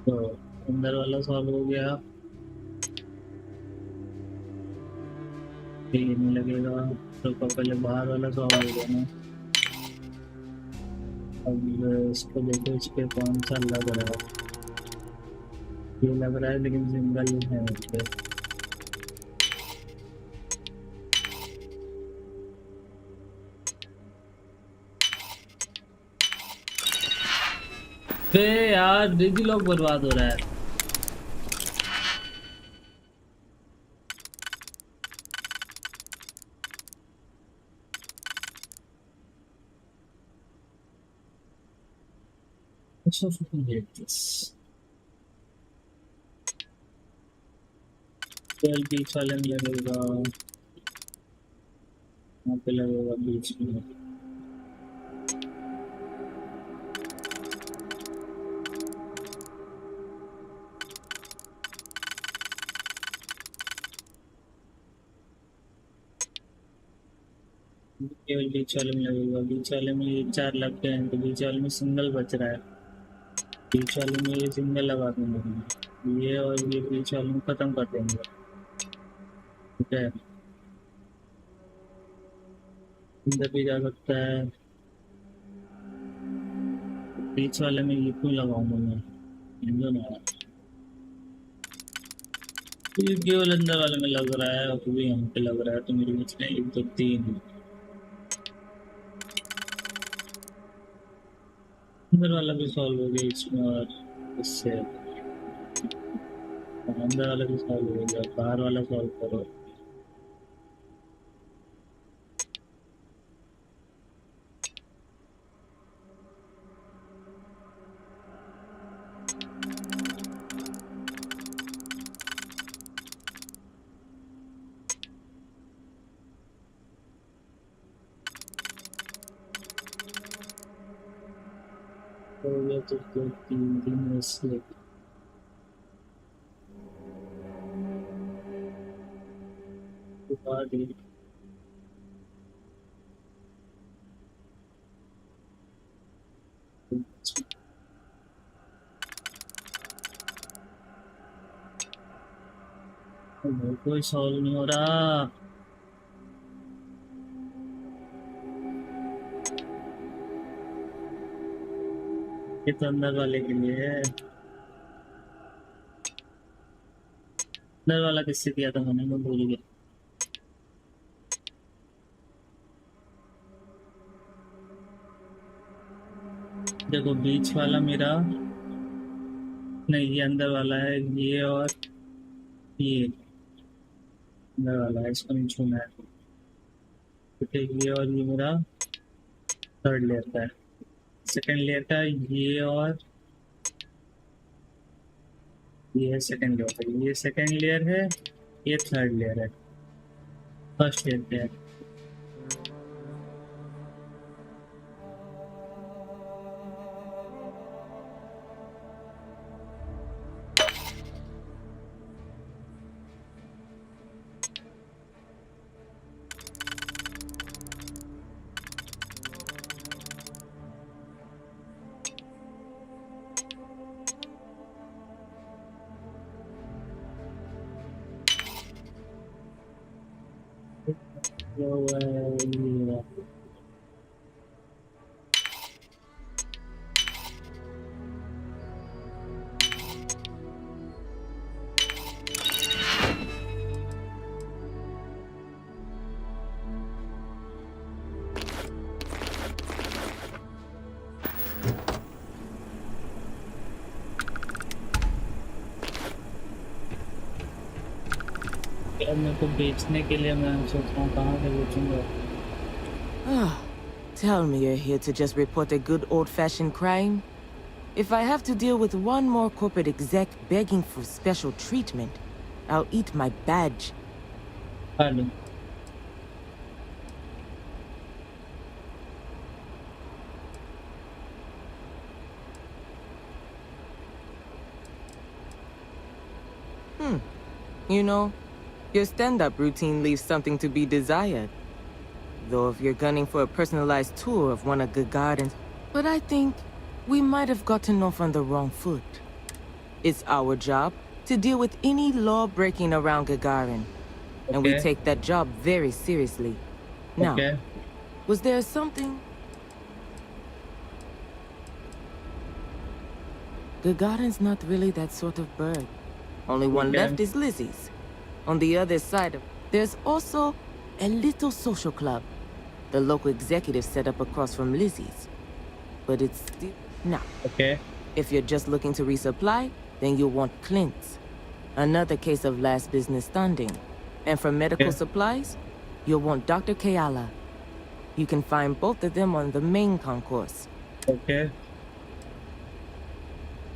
2, अंदर वाला सॉल्व हो गया। ये नहीं लगेगा, तो पहले बाहर वाला सॉल्व हो गया ना। अब इसको देखो, इस पे कौन सा लग रहा है? ये लग रहा है लेकिन सिंगल है इस पे। बे यार डिजी लॉक बर्बाद हो रहा है। So fucking hate this. Well, बीच वाले में लगेगा, यहाँ पे लगेगा बीच में। केवल बीच वाले में लगेगा। बीच वाले में ये 4 लग गए हैं, तो बीच वाले में सिंगल बच रहा है। बीच वाले में ये सिंगल लगा देंगे, ये और ये बीच वाले में खत्म कर देंगे। ठीक है, इधर भी जा सकता है। बीच वाले में ये क्यों लगाऊंगा मैं? ये केवल अंदर वाले में लग रहा है और भी यहाँ पे लग रहा है, तो मेरे बीच में 1 2 3 अंदर वाला भी सॉल्व हो गया इसमें, और इससे अंदर वाला भी सॉल्व हो गया। बाहर वाला सॉल्व करो। हो गया तो 2-3 दिन से बाद ही कोई सॉल्व नहीं हो रहा। ये तो अंदर वाले के लिए है। अंदर वाला किससे किया था मैंने, मैं भूल गया। देखो बीच वाला मेरा नहीं, ये अंदर वाला है, ये और ये अंदर वाला है, इसको नहीं छूना है। ठीक, ये और ये मेरा थर्ड लेयर का है। सेकंड लेयर का ये और ये है सेकंड लेयर का। ये सेकंड लेयर है, ये थर्ड लेयर है, फर्स्ट लेयर पे है। मेरे को बेचने के लिए मैं सोच रहा हूँ कहाँ से बेचूंगा। Tell me you're here to just report a good old-fashioned crime? If I have to deal with one more corporate exec begging for special treatment, I'll eat my badge. Pardon. You know, your stand-up routine leaves something to be desired. Though if you're gunning for a personalized tour of one of Gagarin's... But I think we might have gotten off on the wrong foot. It's our job to deal with any law breaking around Gagarin. Okay. And we take that job very seriously. Now, was there something... Gagarin's not really that sort of bird. Only one left is Lizzie's. On the other side of... There's also a little social club the local executive set up across from Lizzie's. But it's still... Now, if you're just looking to resupply, then you'll want Clint's. Another case of last business standing. And for medical supplies, you'll want Dr. Kayala. You can find both of them on the main concourse.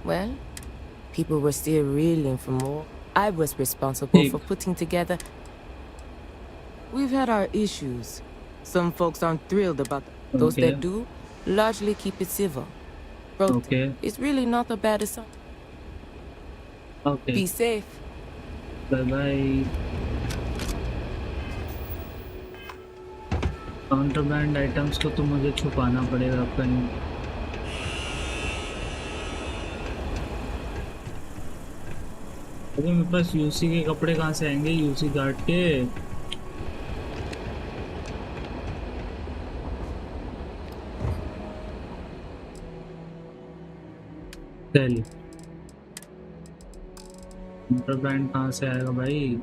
Well, people were still reeling for more. I was responsible for putting together... We've had our issues. Some folks aren't thrilled about those that do, largely keep it civil. It's really not a bad assumption. Be safe. Bye-bye. Contraband items को तो मुझे छुपाना पड़ेगा कहीं. अभी मेरे पास UC के कपड़े कहाँ से आएंगे? यूसी गार्ड के. चलिए. कंट्राबैंड कहाँ से आएगा भाई?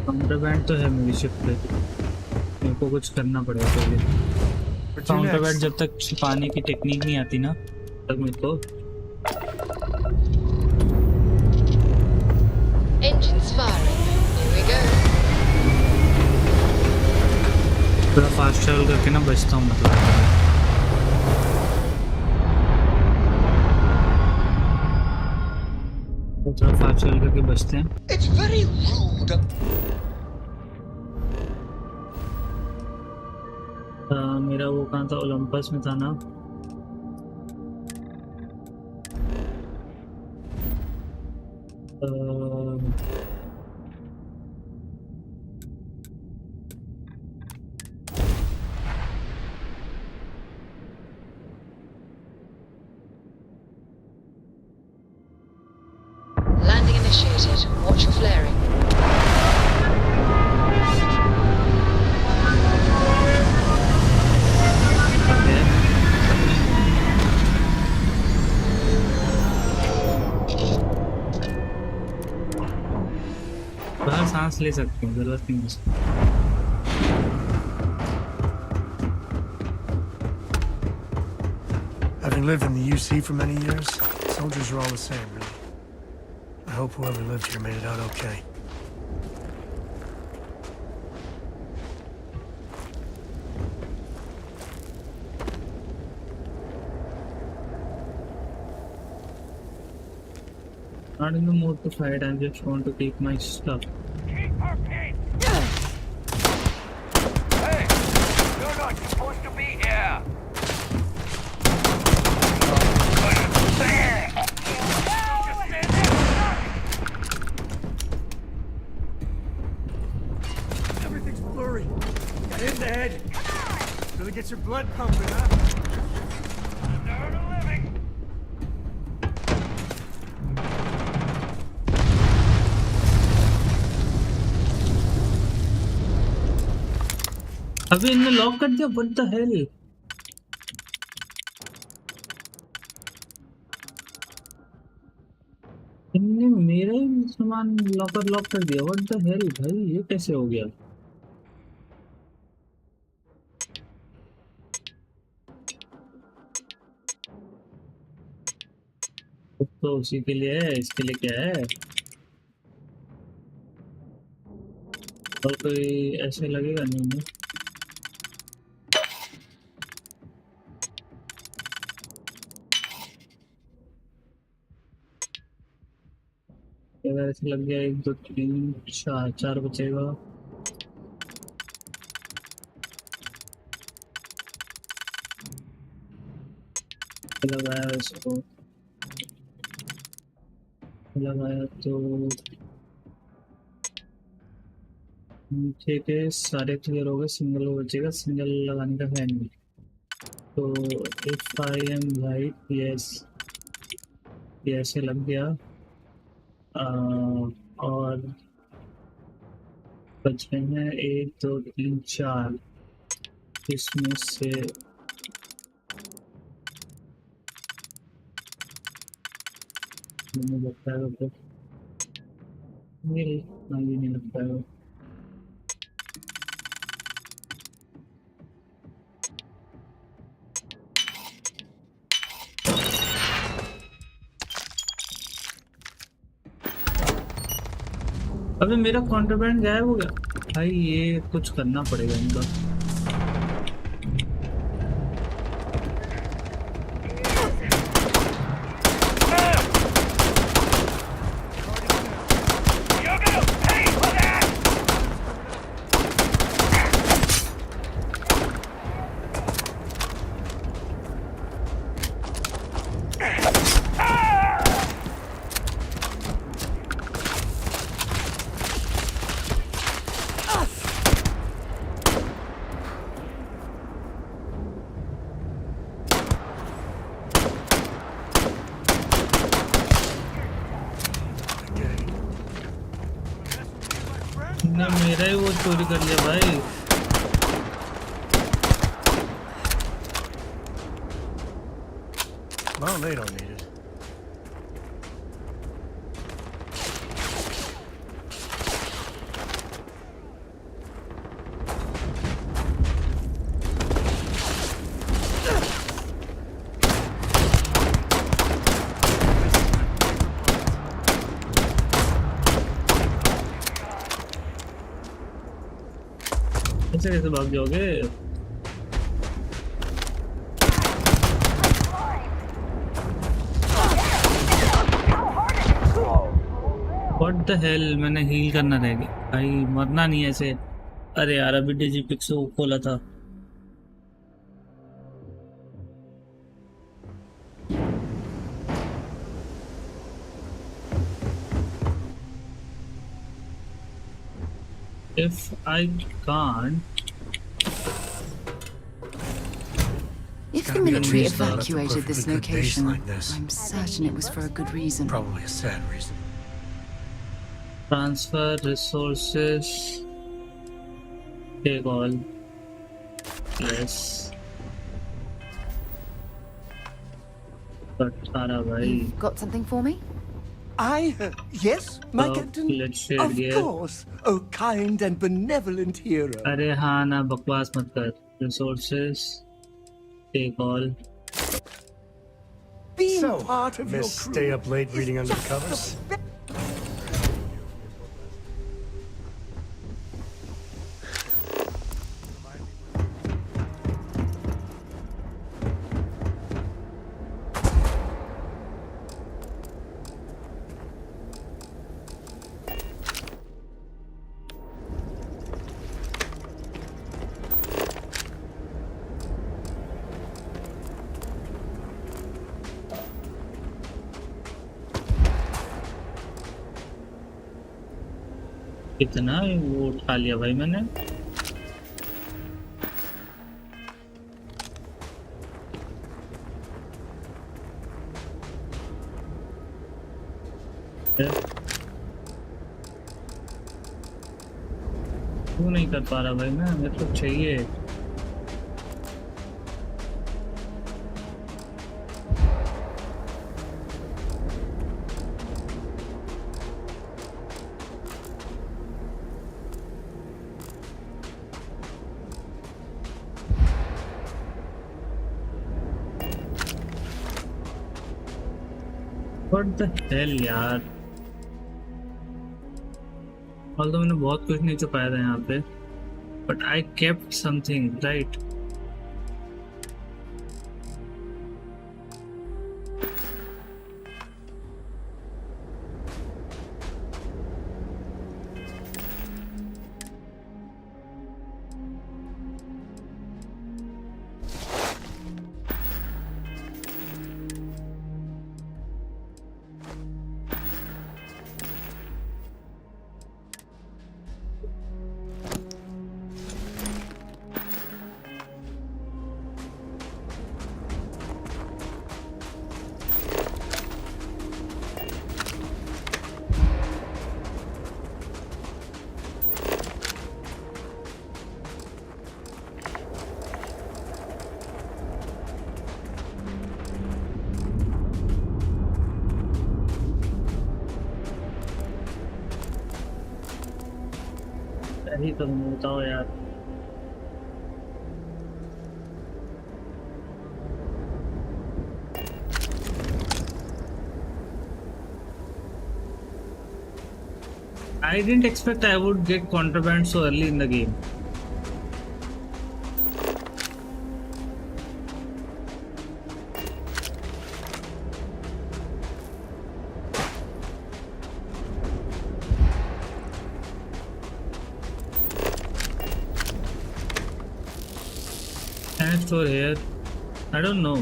कंट्राबैंड तो है मेरी शिप पे, मेरे को कुछ करना पड़ेगा पहले. काउंटरबैट जब तक छुपाने की टेक्निक नहीं आती ना, तब मेरे को Engines firing. Here we go. थोड़ा फास्ट ट्रैवल करके ना बचता हूँ मतलब थोड़ा फास्ट ट्रैवल करके बचते हैं It's very rude. मेरा वो कहाँ था ओलंपस में था ना Landing initiated. Watch your flaring. बाहर सांस ले सकते हैं जरूरत नहीं है Having lived in the UC for many years, soldiers are all the same, really. I hope whoever lived here made it out okay. Not in the mood to fight, I just want to keep my stuff. Keep her peace! Hey! You're not supposed to be here! Everything's blurry. Got hit in the head. Really gets your blood pumping, huh? Never the living! अभी इनने lock कर दिया what the hell इनने मेरा ही सामान lock कर दिया what the hell भाई ये कैसे हो गया तो उसी के लिए है इसके लिए क्या है और कोई ऐसे लगेगा नहीं अगर ऐसे लग गया 1 2 3 4 बचेगा लगाया इसको लगाया तो नीचे के सारे क्लियर हो गए सिंगल बचेगा सिंगल लगाने का है नहीं तो if I am right yes ये ऐसे लग गया और बच गए हैं 1 2 3 4 इसमें से मुझे लगता है तो ये नहीं लगता है अबे मेरा कॉन्ट्रैबैंड गायब हो गया भाई ये कुछ करना पड़ेगा इनका ना मेरा ही वो चोरी कर लिया भाई Well, they don't need it. ऐसे कैसे भाग जाओगे? What the hell? मैंने हील करना रह गया भाई, मरना नहीं ऐसे। अरे यार अभी डिजिपिक्स खोला था। If I can't, If the military evacuated this location, I'm certain it was for a good reason. Probably a sad reason. transfer resources, take all. Yes. But Tara bhai. Got something for me? Yes, my captain. Let's share Of here. course, oh kind and benevolent hero. अरे हाँ ना बकवास मत कर। Resources, take all. Being part of your Miss, crew stay up late is reading under the just covers? the कितना वो उठा लिया भाई मैंने। क्यों नहीं कर पा रहा भाई मैं? मेरे को चाहिए। What the hell यार? Although मैंने बहुत कुछ नहीं छुपाया था यहाँ पे, but I kept something, right? सही तो बताओ यार। I didn't expect I would get contraband so early in the game. Can I store here? I don't know.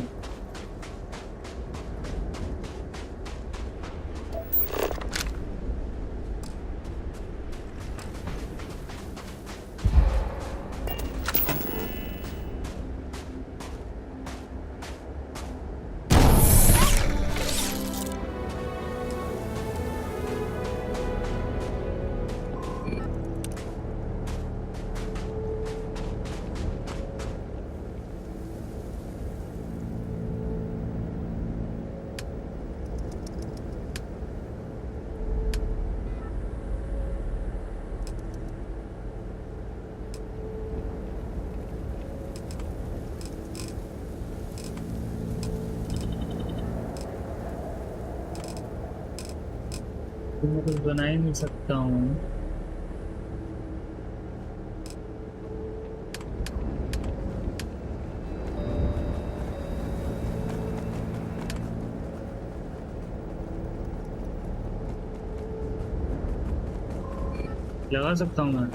मैं कुछ बना ही नहीं सकता हूँ। लगा सकता हूँ मैं?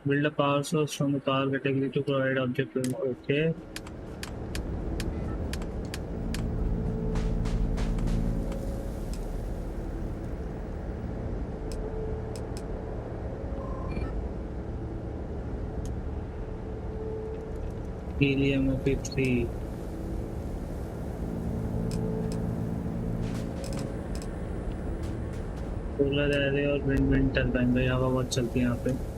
Build a power source from the power category to provide object. Okay. Helium OP3. Solar array और विंड टर्बाइन भाई हवा बहुत चलती है यहाँ पे।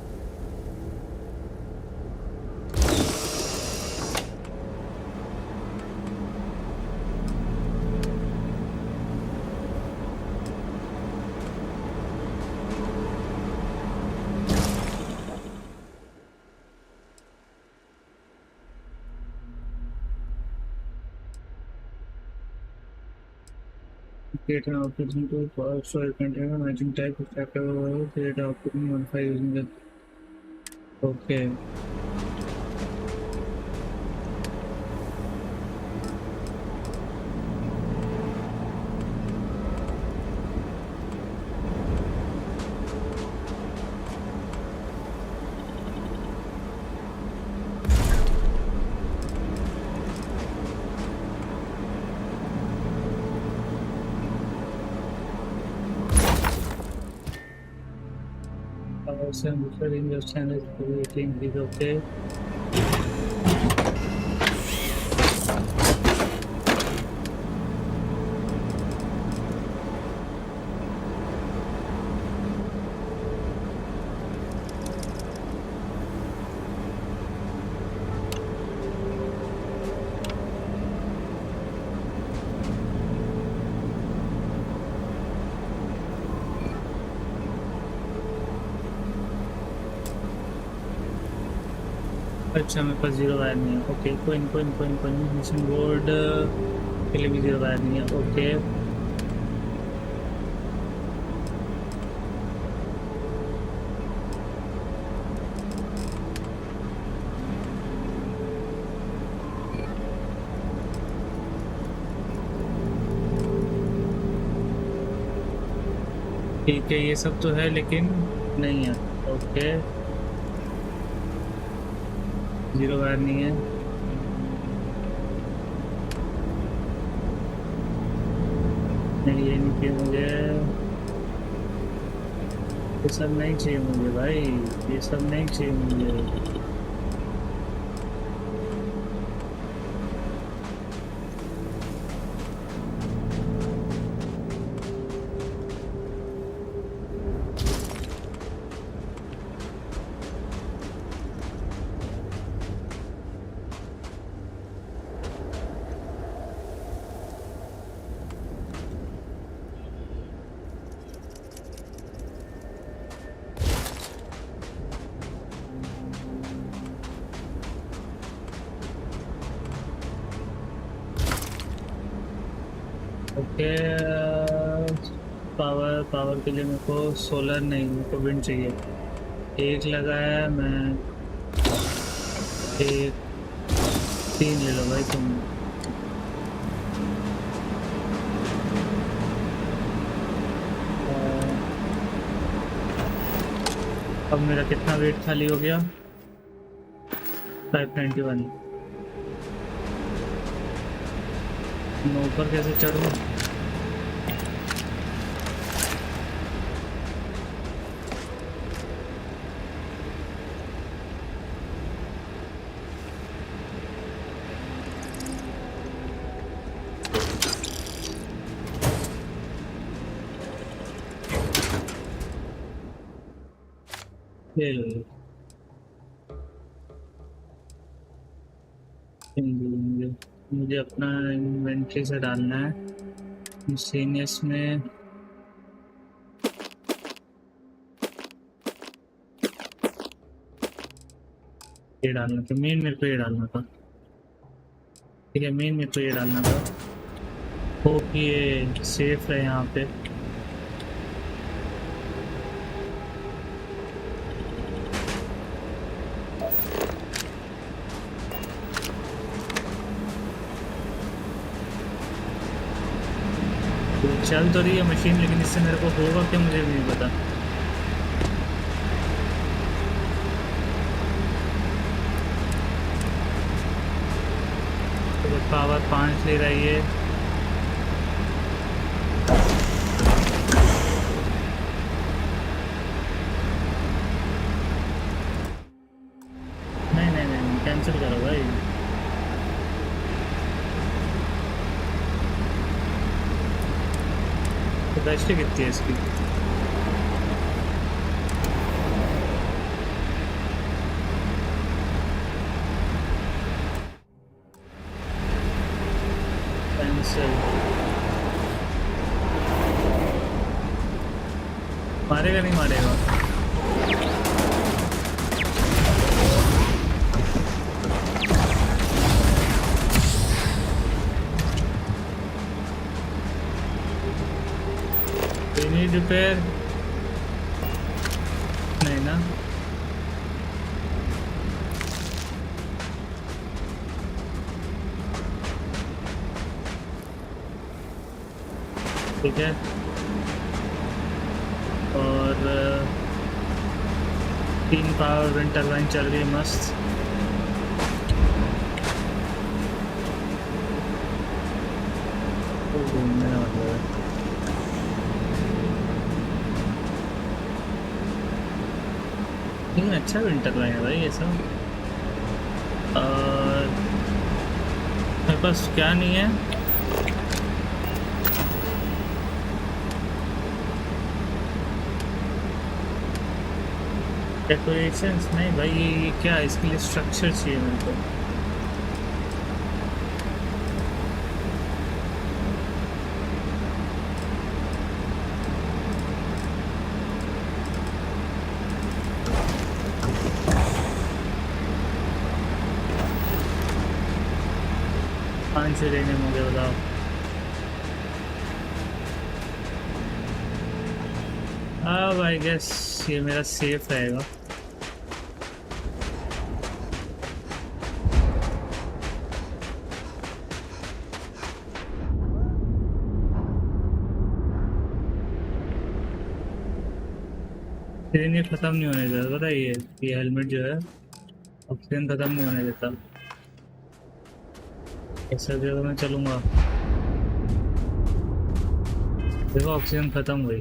Create an output into a power source container matching type of factor. Create an output and modify using the. Okay. And referring your channel to rating is okay. अच्छा मेरे पास जीरो वायर नहीं है। ओके कोई mission board के लिए भी zero wire नहीं है। ओके ठीक है ये सब तो है लेकिन नहीं है। ओके जीरो वायर नहीं है। नहीं ये नहीं चाहिए मुझे, ये सब नहीं चाहिए मुझे भाई, ये सब नहीं चाहिए मुझे। पावर के लिए मेरे को सोलर नहीं, मेरे को विंड चाहिए। एक लगाया मैं, एक 3 ले लो भाई तुम। अब मेरा कितना वेट खाली हो गया? 591। मैं ऊपर कैसे चढ़ूँ? मुझे अपना इन्वेंट्री से डालना है मिसलेनियस में। ये डालना था मेन, मेरे को ये डालना था। ठीक है मेन मेरे को ये डालना था। होप ये सेफ है यहाँ पे। चल तो रही है मशीन, लेकिन इससे मेरे को होगा क्या मुझे भी नहीं पता। तो पावर 5 ले रही है। नहीं नहीं नहीं कैंसिल करो भाई। तो बैटरी कितनी है इसकी? मारेगा नहीं मारेगा? नीड रिपेयर नहीं ना? ठीक है। और 3 पावर विंड टरबाइन चल रही है मस्त। अच्छा विंड टरबाइन है भाई ऐसा। और मेरे पास क्या नहीं है, डेकोरेशंस नहीं भाई। ये क्या है? इसके लिए स्ट्रक्चर चाहिए मेरे को। पाँच से लेने होंगे बताओ। अब आई गेस ये मेरा सेफ रहेगा। लेकिन ये खत्म नहीं होने देता, पता है ये हेलमेट जो है ऑक्सीजन खत्म नहीं होने देता। ऐसा जगह मैं चलूँगा, देखो ऑक्सीजन खत्म हुई,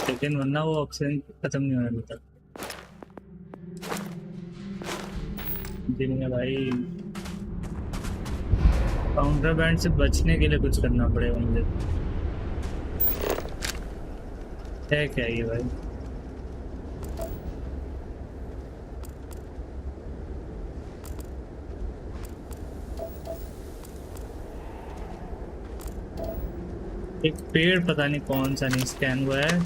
लेकिन वरना वो ऑक्सीजन खत्म नहीं होने देता। दिन में भाई काउंटर बैंड से बचने के लिए कुछ करना पड़ेगा मुझे। है क्या ये भाई? एक पेड़ पता नहीं कौन सा नहीं स्कैन हुआ है,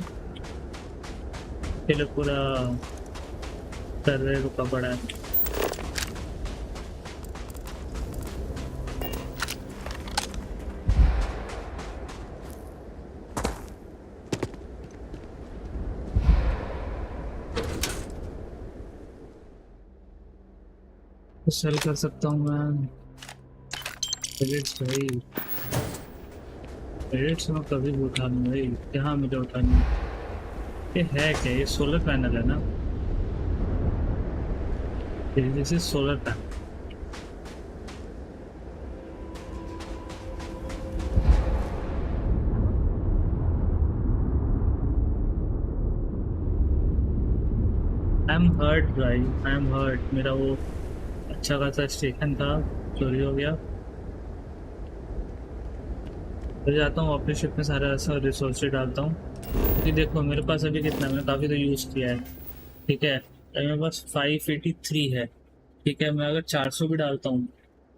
चलो पूरा सर्वे रुका पड़ा है। सेल कर सकता हूँ मैं भाई। एडिट्स में कभी भी उठा लूँ भाई, यहाँ मुझे उठानी। ये है क्या? ये सोलर पैनल है ना? This is solar panel. I am hurt भाई, आई एम हर्ट। मेरा वो अच्छा खासा स्टेशन था, चोरी हो गया। तो जाता हूँ अपने शिप में सारा ऐसा रिसोर्सेज डालता हूँ, क्योंकि देखो मेरे पास अभी कितना, मैंने काफ़ी तो यूज़ किया है। ठीक है, अभी मेरे पास 583 है। ठीक है, मैं अगर 400 भी डालता हूँ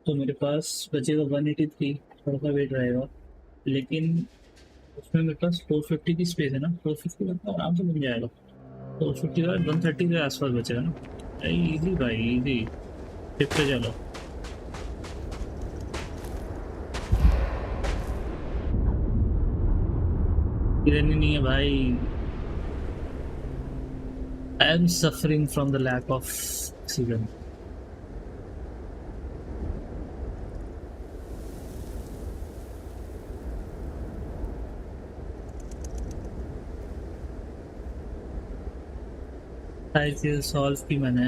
तो मेरे पास बचेगा 183, थोड़ा सा वेट रहेगा। लेकिन उसमें मेरे पास 450 की स्पेस है ना, 450 लगता आराम से बन जाएगा। 450 के बाद 130 के आसपास बचेगा ना। ईजी भाई ईजी, शिप पे चलो। इधर नहीं है भाई। I am suffering from the lack of oxygen. सारी चीज़ सॉल्व की मैंने।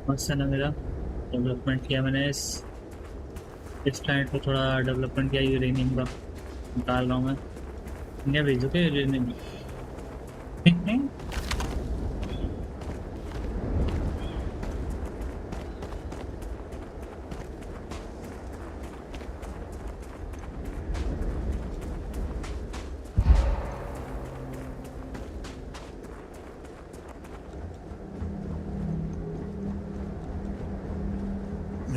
मस्त है ना मेरा डेवलपमेंट किया मैंने इस क्लाइंट को थोड़ा डेवलपमेंट किया यूरेनियम का निकाल रहा हूँ मैं। इंडिया भेजो क्या uranium?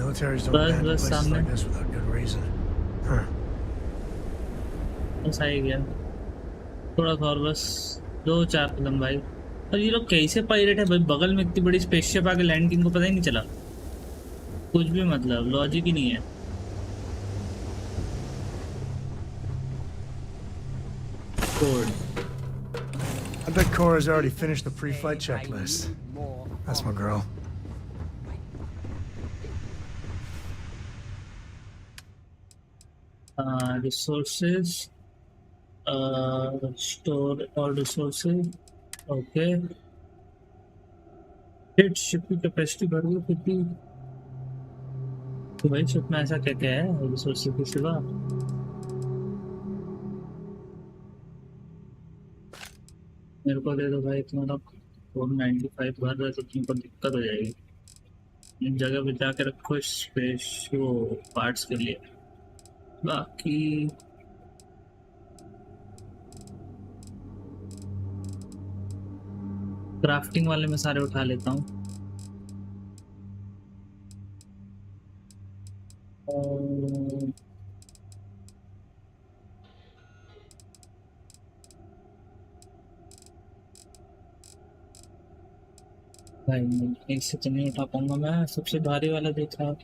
Militaries don't abandon places like this without good reason. Huh. बस आ ही गया थोड़ा सा और बस 2-4 कदम भाई। और ये लोग कैसे पायरेट है भाई? बगल में इतनी बड़ी स्पेसशिप आके लैंड की इनको पता ही नहीं चला। कुछ भी मतलब लॉजिक ही नहीं है। Code. I bet Cora's already finished the pre-flight checklist. That's my girl. Resources. Store all resources. Okay. Hit ship की कैपेसिटी बढ़ गई कितनी? तो भाई शिप में ऐसा क्या क्या है रिसोर्सेज के सिवा? मेरे को दे दो भाई इतना। 495 भर रहा है तो तुमको दिक्कत हो जाएगी। इन जगह पे जाके रखो स्पेस वो पार्ट्स के लिए। बाकी क्राफ्टिंग वाले मैं सारे उठा लेता हूँ। भाई एक से तो नहीं उठा पाऊंगा मैं। सबसे भारी वाला जो था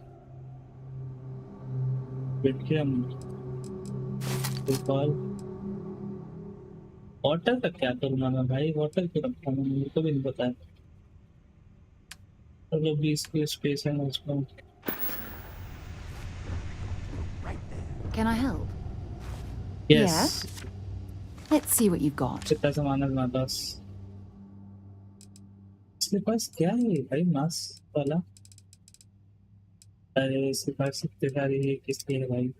वाटर का क्या करूँगा मैं भाई? वाटर क्यों रखा मैंने? मेरे को भी नहीं पता है। चलो 20 की स्पेस है उसमें। Can I help? Yes. Yeah? Let's see what you've got. कितना सामान है तुम्हारे पास? इसके पास क्या है भाई? मास्क वाला? अरे इसके पास इतने सारी है किसके है भाई?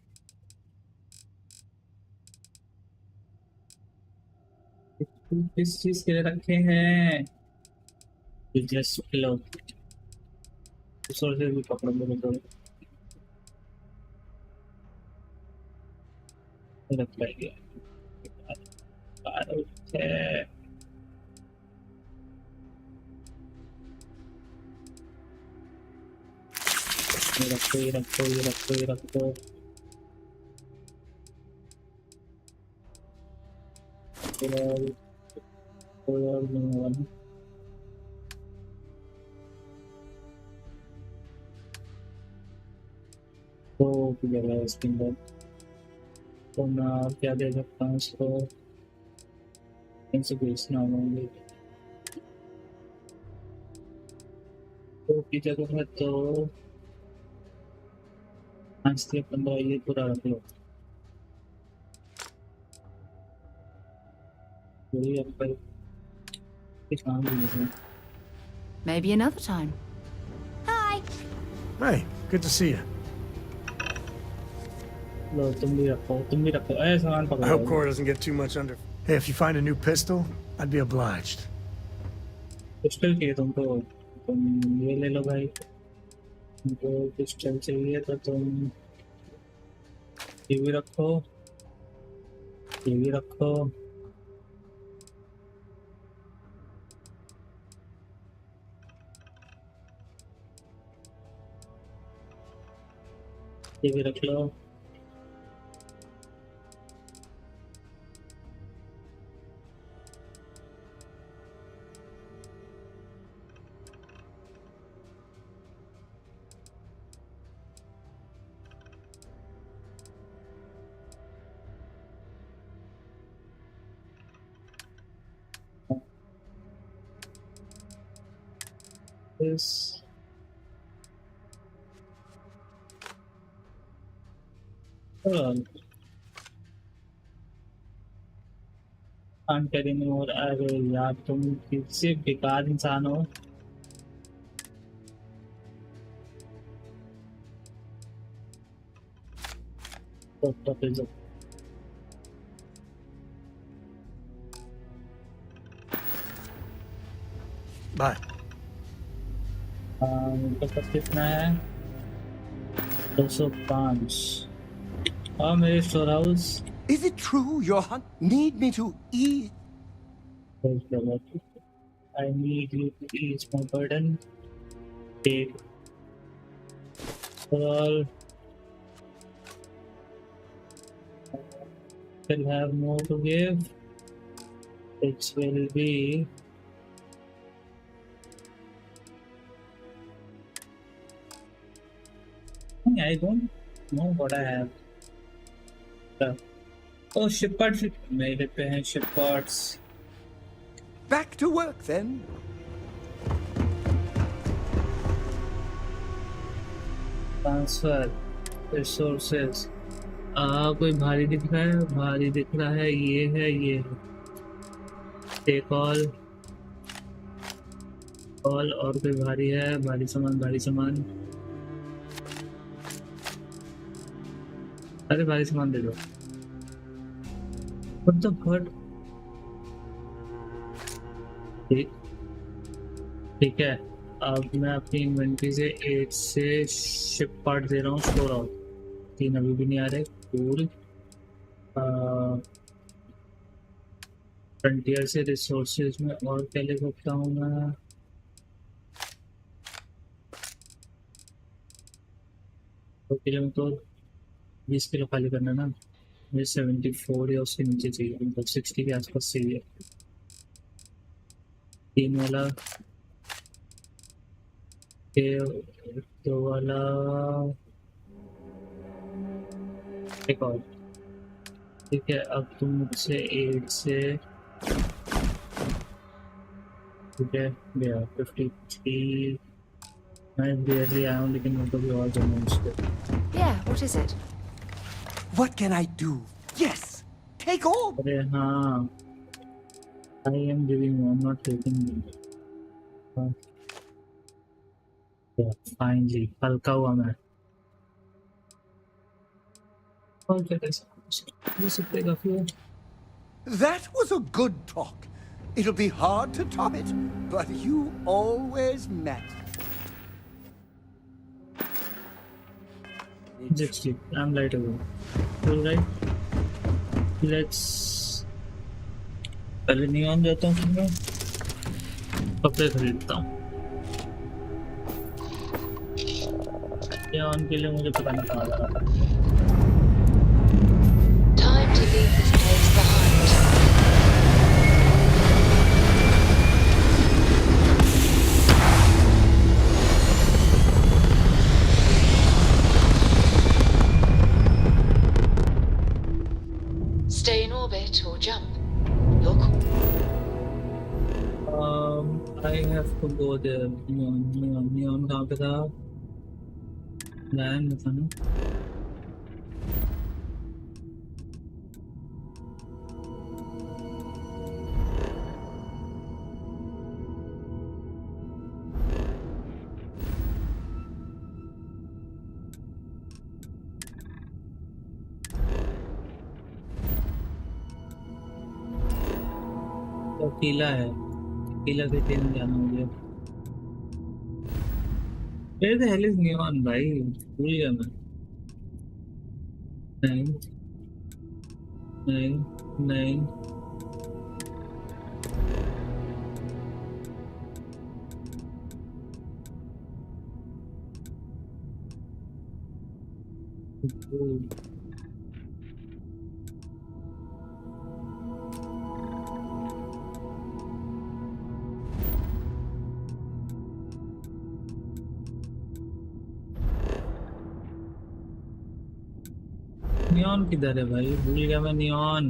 किस चीज के लिए रखे हैं? जस्ट लो रिसोर्सेज भी पकड़ लो थोड़े। रख पाएंगे ये रखो ये रखो ये रखो ये रखो। तो जगह है इसके अंदर तो मैं क्या दे सकता हूँ इसको? इनसे बेचना होंगे तो की जगह है तो 5 से 15 ये पूरा रख लो। वही अब काम भी है। Maybe another time. Hi. Hey, good to see you. लो तुम भी रखो ऐ सामान पकड़ो। I hope Cora doesn't get too much under. Hey, if you find a new pistol, I'd be obliged. Pistol चाहिए तुमको? तुम ये ले लो भाई। तुमको पिस्टल चाहिए तो तुम ये भी रखो ये भी रखो। ये भी रख लो। This कांट कैरी मोर। अरे यार तुम किससे बेकार इंसान हो। तो Bye. तो सब कितना है? 205। और मेरे store house. Is it true your hunt need me to eat? I need you to ease my burden. Take all. Will have more to give. It will be. I don't know what I have. Oh, ship parts. मेरे पे हैं ship parts. Back to work then. Transfer resources. कोई भारी दिख रहा है? भारी दिख रहा है, ये है, ये है। Take all और कोई भारी है? भारी सामान। अरे भारी सामान दे दो। What the fuck? ठीक है। अब मैं अपनी इन्वेंटरी से 8 से शिप पार्ट दे रहा हूँ स्टोर आउट। 3 अभी भी नहीं आ रहे। कूल। फ्रंटियर से रिसोर्सेज में और क्या ले सकता हूँ मैं? तो किलो में तो 20 किलो खाली करना ना। मुझे 74 या उसके नीचे चाहिए, मतलब 60 के आसपास चाहिए। 3 वाला, 2 वाला, एक और। ठीक है, अब तुम मुझसे 8 से ठीक है गया 53। मैं देरली आया हूँ लेकिन मैं तो भी और जमा उसको। Yeah, what is it? What can I do? Yes, take all. अरे हाँ, I am giving you, I'm not taking you. Finally, हल्का हुआ मैं। और क्या कर सकते काफी है। That was a good talk. It'll be hard to top it, but you always matter. 60. I'm light away. All right. Let's. पहले नियॉन जाता हूँ, मैं कपड़े खरीदता हूँ। नियॉन के लिए मुझे पता नहीं कहाँ जाना था। Time to leave this place behind. Stay in orbit or jump. You're cool. I have to go there. Neon कहाँ पे था? Lian में था ना? तो किला है, किला के दिन जाना मुझे। Where the hell is Neon भाई? भूल गया मैं। नहीं। नियॉन किधर है भाई? भूल गया मैं नियॉन।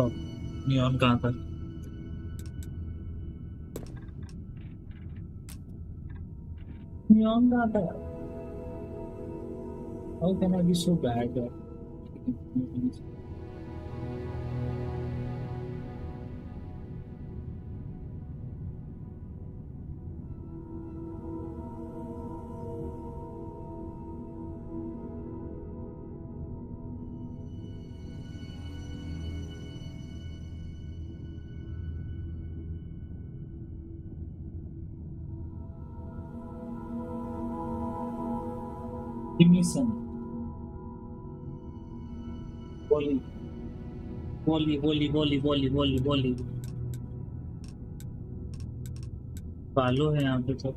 नियॉन कहाँ था? नियॉन कहाँ था? How can I be so bad? Give me some. Volley. पालो है यहाँ पे तो।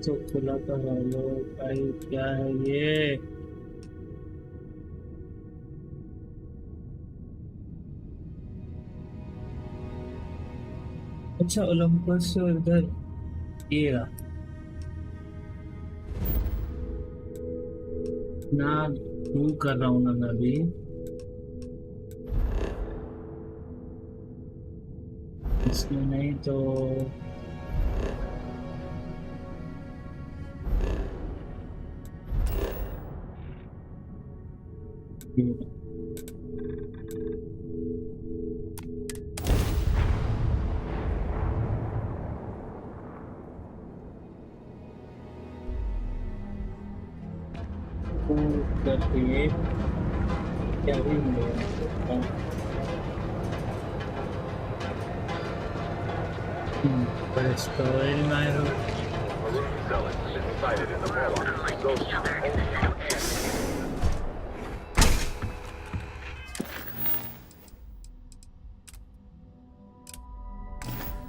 तो खुला तो हेलो भाई, क्या है ये? अच्छा, ओलंपस से इधर ये रहा ना। मूव कर रहा हूँ ना मैं अभी। इसमें नहीं तो करके क्या भी मिलेगा। But it's story matter.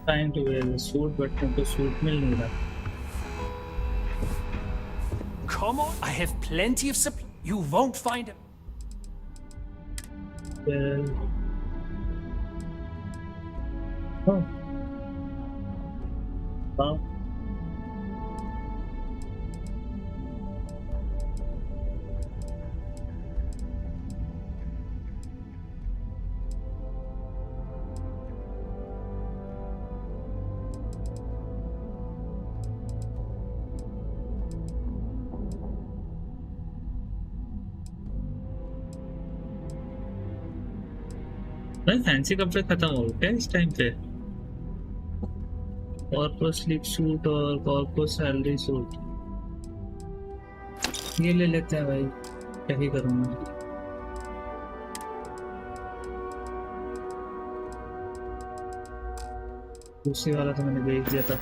Trying to wear the suit, but मुझको सूट मिल नहीं रहा। Come on, I have plenty of supply. You won't find him. Oh. Wow. भाई फैंसी कपड़े खत्म हो गए इस टाइम पे। कॉर्पोरेट स्लीप सूट और कॉर्पोरेट सैलरी सूट ये ले लेते हैं भाई, क्या ही करूँगा। दूसरी वाला तो मैंने देख दिया था।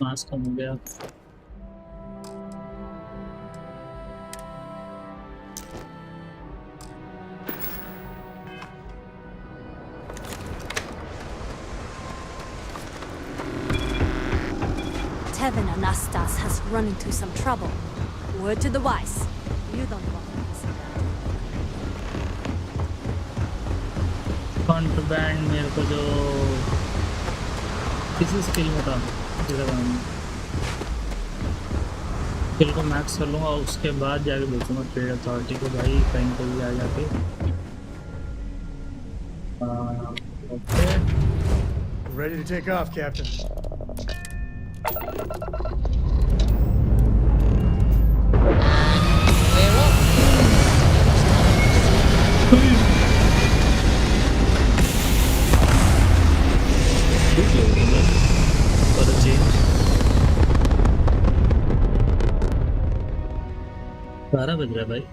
मास्क कम हो गया। Tevin Anastas has run into some trouble. Word to the wise. You don't want to listen to that. कॉन्ट्रबैंड मेरे को जो किसी स्किल में था स्किल को मैक्स कर लूँगा, उसके बाद जाके देखूँगा ट्रेड अथॉरिटी को भाई कहीं पर भी आ जाके। Okay. Ready to take off, Captain. 12 बज रहा है भाई।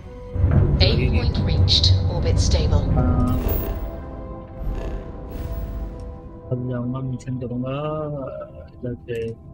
8 point reached. Orbit stable. अब जाऊंगा, मिशन करूंगा इधर से।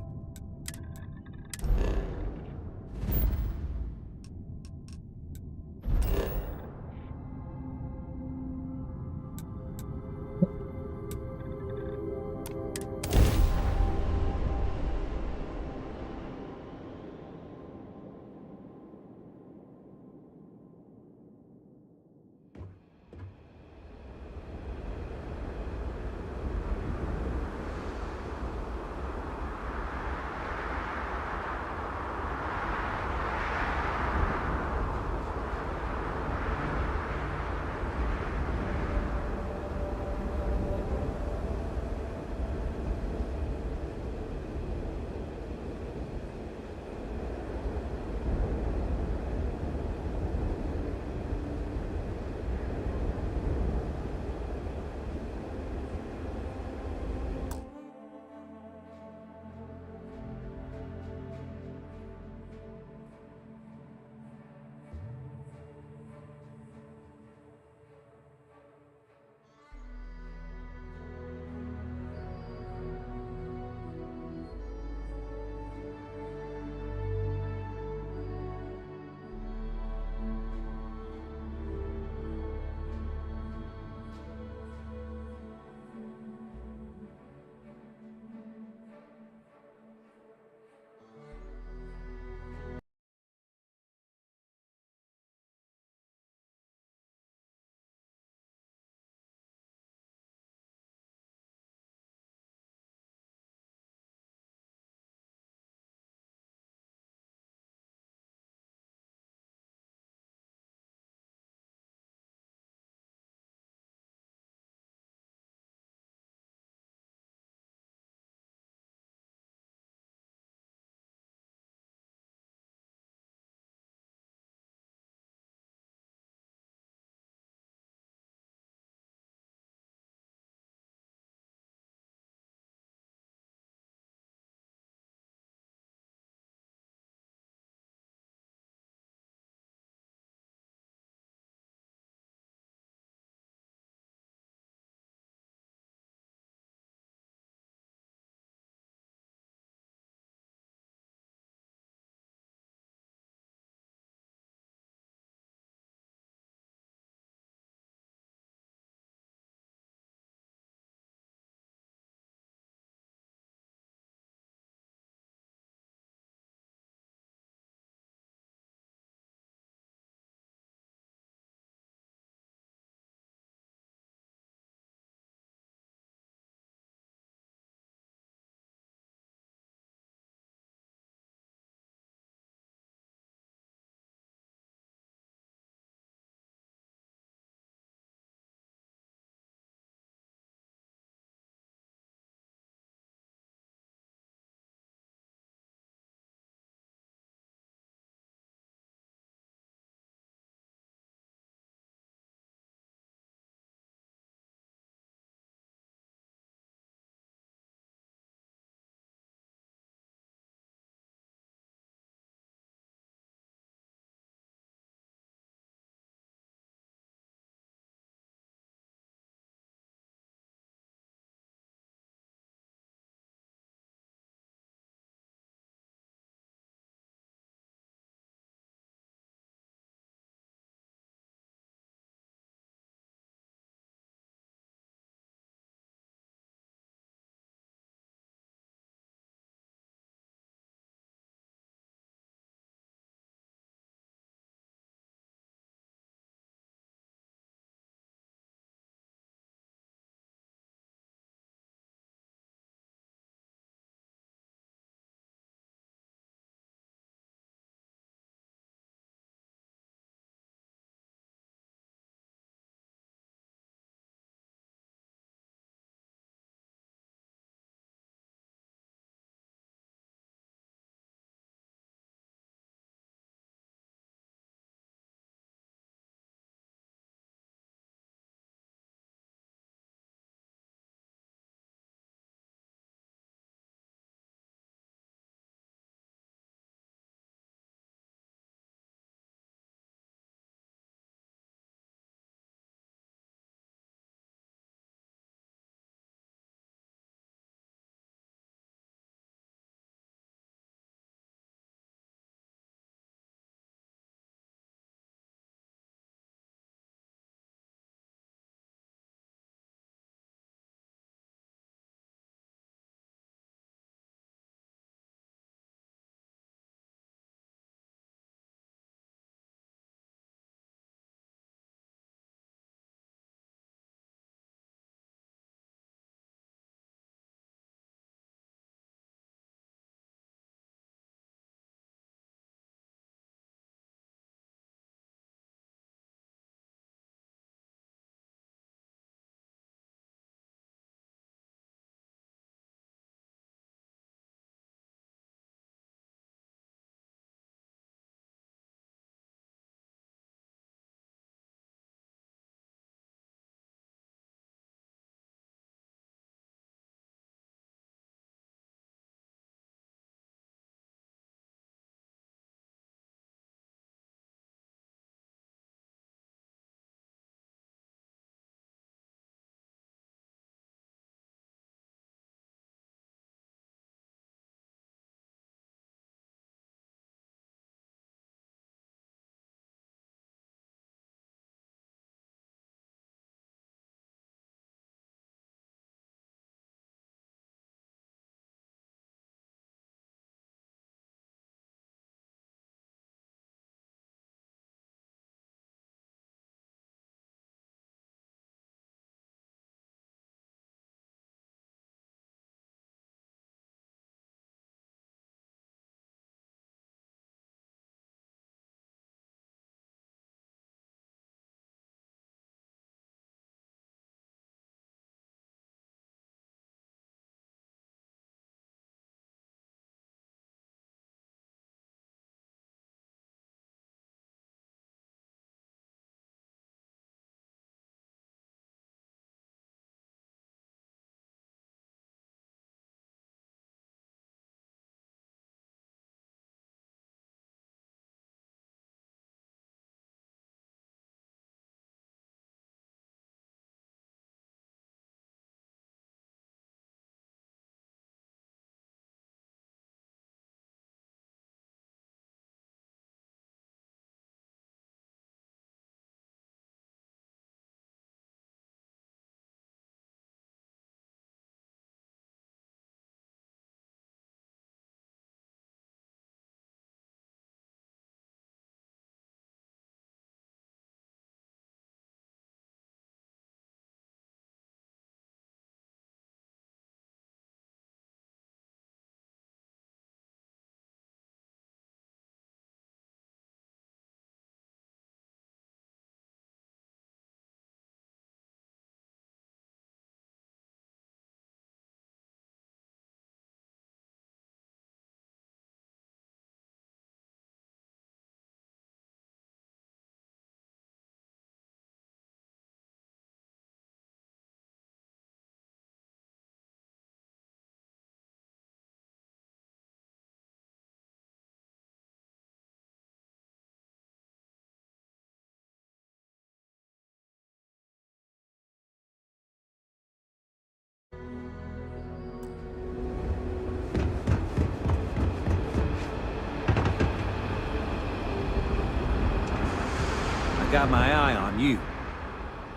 I've got my eye on you.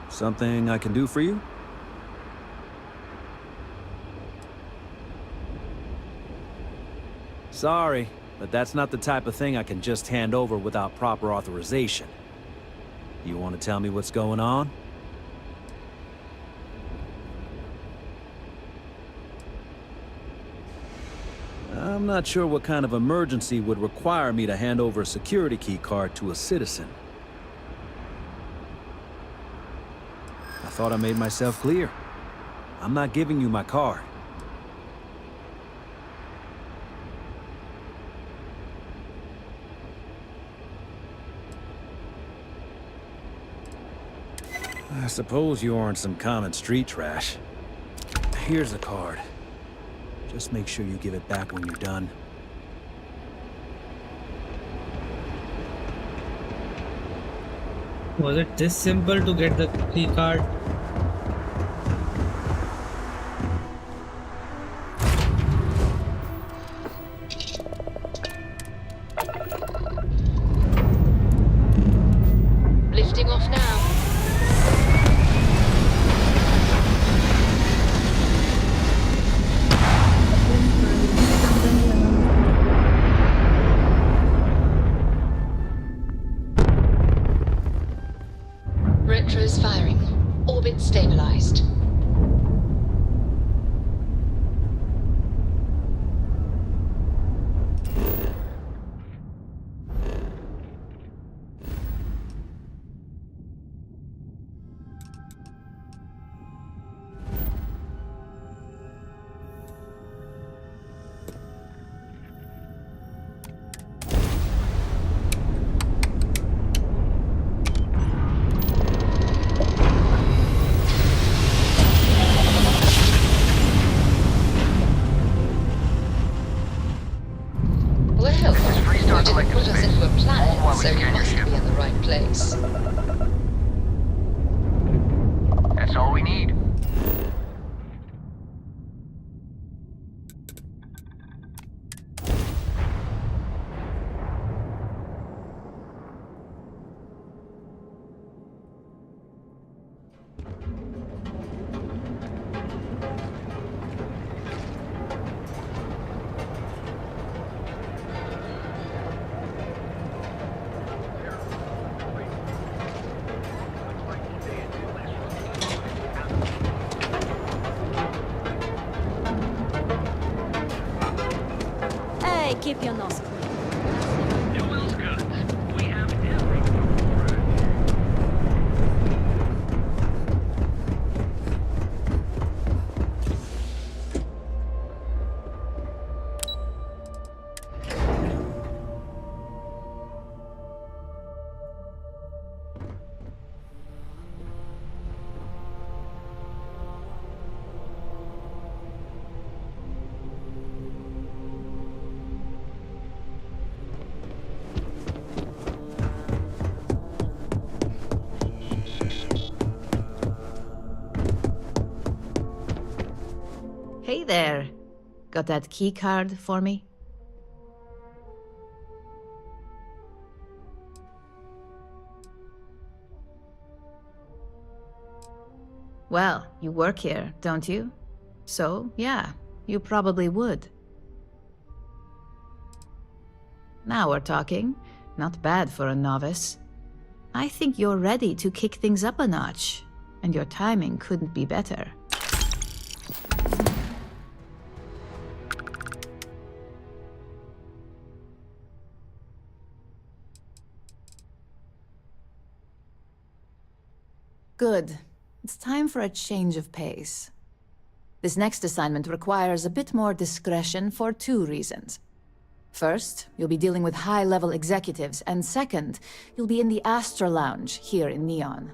Something I can do for you? Sorry, but that's not the type of thing I can just hand over without proper authorization. You want to tell me what's going on? I'm not sure what kind of emergency would require me to hand over a security key card to a citizen. I thought I made myself clear. I'm not giving you my card. I suppose you aren't some common street trash. Here's a card. Just make sure you give it back when you're done. Was it this simple to get the key card? Lifting off now. Retros firing. Orbit stabilized. That's all we need. Keep your nose clean. New Will's goods. We have everything. Hey there. Got that key card for me? Well, you work here, don't you? So, yeah, you probably would. Now we're talking. Not bad for a novice. I think you're ready to kick things up a notch, and your timing couldn't be better. Good. It's time for a change of pace. This next assignment requires a bit more discretion for 2 reasons. First, you'll be dealing with high-level executives, and second, you'll be in the Astra Lounge here in Neon.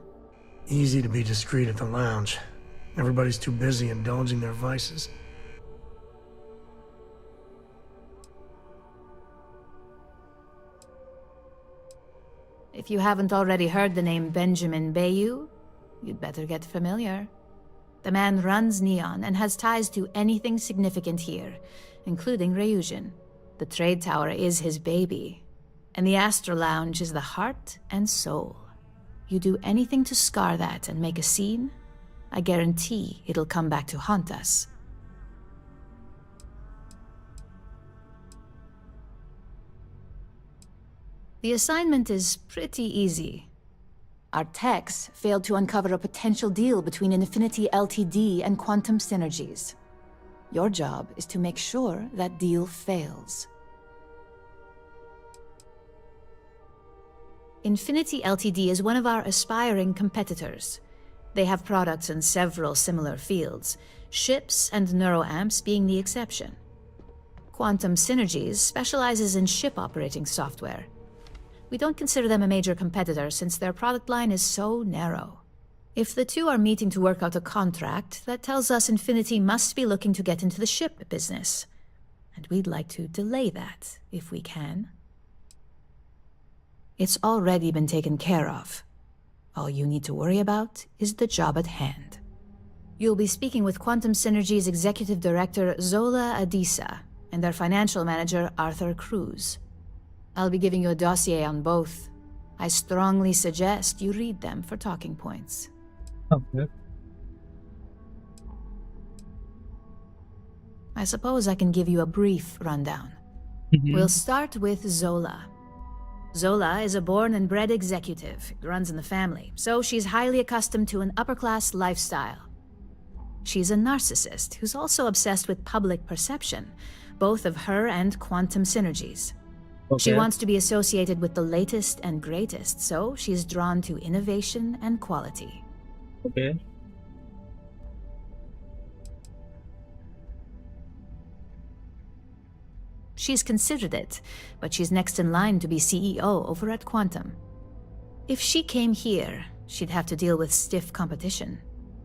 Easy to be discreet at the lounge. Everybody's too busy indulging their vices. If you haven't already heard the name Benjamin Bayou, you'd better get familiar. The man runs Neon and has ties to anything significant here, including Ryujin. The trade tower is his baby, and the Astra Lounge is the heart and soul. You do anything to scar that and make a scene, I guarantee it'll come back to haunt us. The assignment is pretty easy. Our techs failed to uncover a potential deal between Infinity Ltd. And Quantum Synergies. Your job is to make sure that deal fails. Infinity Ltd. Is one of our aspiring competitors. They have products in several similar fields, ships and neuroamps being the exception. Quantum Synergies specializes in ship operating software. We don't consider them a major competitor since their product line is so narrow. If the two are meeting to work out a contract, that tells us Infinity must be looking to get into the ship business. And we'd like to delay that, if we can. It's already been taken care of. All you need to worry about is the job at hand. You'll be speaking with Quantum Synergy's Executive Director Zola Adisa and their Financial Manager Arthur Cruz. I'll be giving you a dossier on both. I strongly suggest you read them for talking points. Okay. I suppose I can give you a brief rundown. We'll start with Zola. Zola is a born and bred executive. It runs in the family, so she's highly accustomed to an upper-class lifestyle. She's a narcissist who's also obsessed with public perception, both of her and Quantum Synergies. She wants to be associated with the latest and greatest, so she's drawn to innovation and quality. Okay. She's considered it, but she's next in line to be CEO over at Quantum. If she came here, she'd have to deal with stiff competition.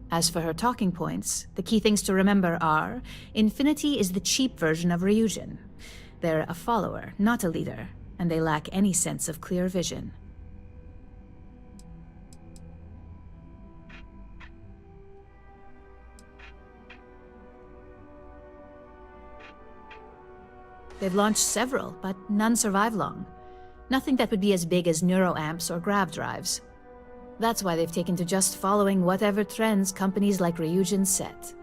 As for her talking points, the key things to remember are, Infinity is the cheap version of Ryujin. They're a follower, not a leader, and they lack any sense of clear vision. They've launched several, but none survive long. Nothing that would be as big as neuroamps or grav drives. That's why they've taken to just following whatever trends companies like Ryujin set.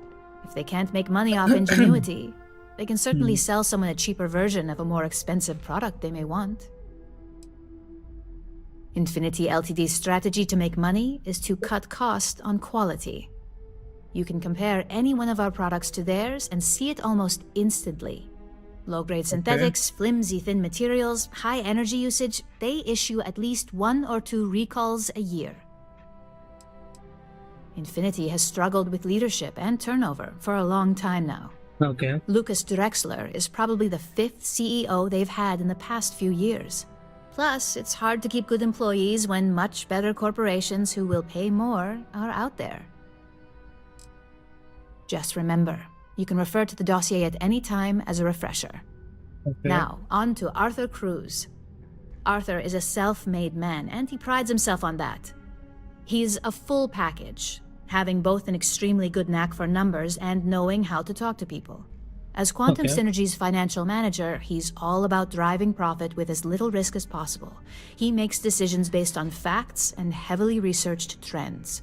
If they can't make money off ingenuity, they can certainly sell someone a cheaper version of a more expensive product they may want. Infinity Ltd's strategy to make money is to cut cost on quality. You can compare any one of our products to theirs and see it almost instantly. Low-grade synthetics, flimsy thin materials, high energy usage, they issue at least 1 or 2 recalls a year. Infinity has struggled with leadership and turnover for a long time now. Okay. Lucas Drexler is probably the 5th CEO they've had in the past few years. Plus, it's hard to keep good employees when much better corporations who will pay more are out there. Just remember, you can refer to the dossier at any time as a refresher. Okay. Now, on to Arthur Cruz. Arthur is a self-made man, and he prides himself on that. He's a full package, having both an extremely good knack for numbers and knowing how to talk to people. As Quantum Synergy's financial manager, he's all about driving profit with as little risk as possible. He makes decisions based on facts and heavily researched trends.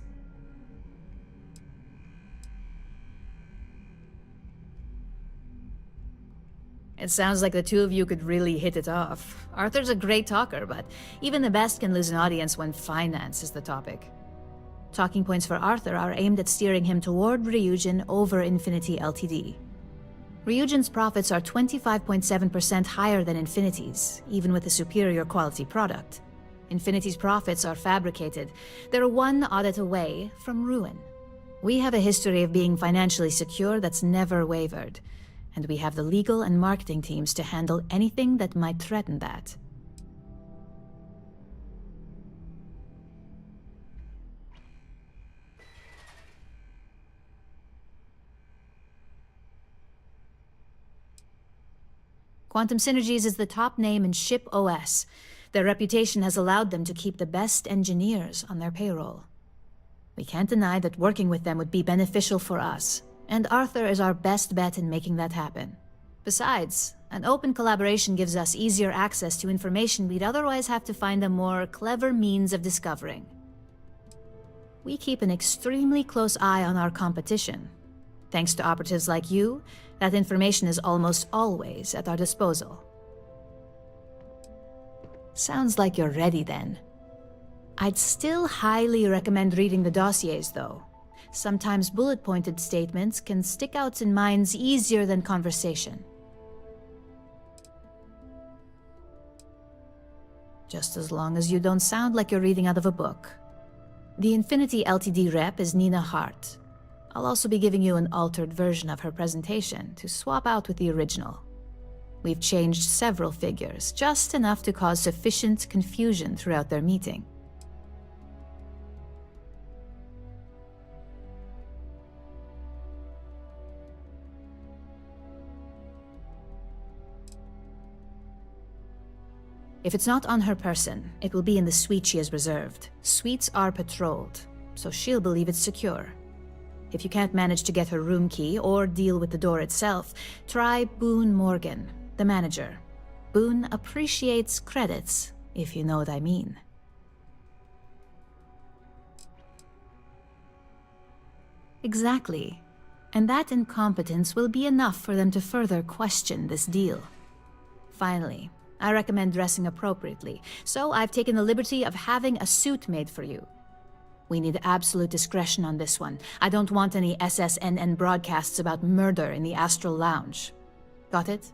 It sounds like the two of you could really hit it off. Arthur's a great talker, but even the best can lose an audience when finance is the topic. Talking points for Arthur are aimed at steering him toward Ryujin over Infinity Ltd. Ryujin's profits are 25.7% higher than Infinity's, even with a superior quality product. Infinity's profits are fabricated. They're one audit away from ruin. We have a history of being financially secure that's never wavered, and we have the legal and marketing teams to handle anything that might threaten that. Quantum Synergies is the top name in ship OS. Their reputation has allowed them to keep the best engineers on their payroll. We can't deny that working with them would be beneficial for us, and Arthur is our best bet in making that happen. Besides, an open collaboration gives us easier access to information we'd otherwise have to find a more clever means of discovering. we keep an extremely close eye on our competition. Thanks to operatives like you, that information is almost always at our disposal. Sounds like you're ready then. I'd still highly recommend reading the dossiers, though. Sometimes bullet-pointed statements can stick out in minds easier than conversation. Just as long as you don't sound like you're reading out of a book. The Infinity Ltd rep is Nina Hart. I'll also be giving you an altered version of her presentation to swap out with the original. We've changed several figures, just enough to cause sufficient confusion throughout their meeting. If it's not on her person, it will be in the suite she has reserved. Suites are patrolled, so she'll believe it's secure. If you can't manage to get her room key or deal with the door itself, try Boone Morgan, the manager. Boone appreciates credits, if you know what I mean. Exactly. And that incompetence will be enough for them to further question this deal. Finally, I recommend dressing appropriately, so I've taken the liberty of having a suit made for you. We need absolute discretion on this one. I don't want any SSNN broadcasts about murder in the Astral Lounge. Got it?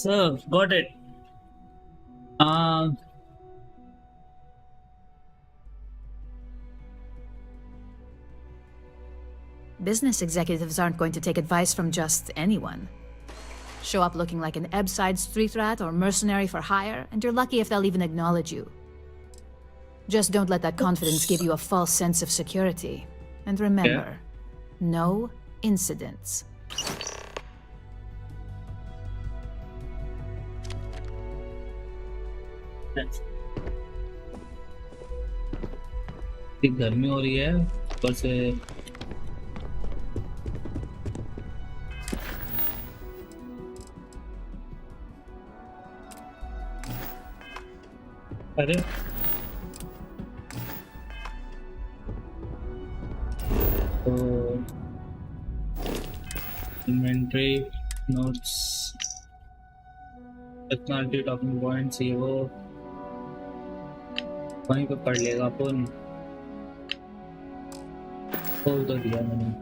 So, got it. Business executives aren't going to take advice from just anyone. Show up looking like an Ebbside street rat or mercenary for hire, and you're lucky if they'll even acknowledge you. Just don't let that confidence give you a false sense of security. And remember, no incidents. गर्मी हो रही है ऊपर से अरे तो inventory notes technology talking points ये वो वहीं पे पढ़ लेगा अपन खोल तो दिया मैंने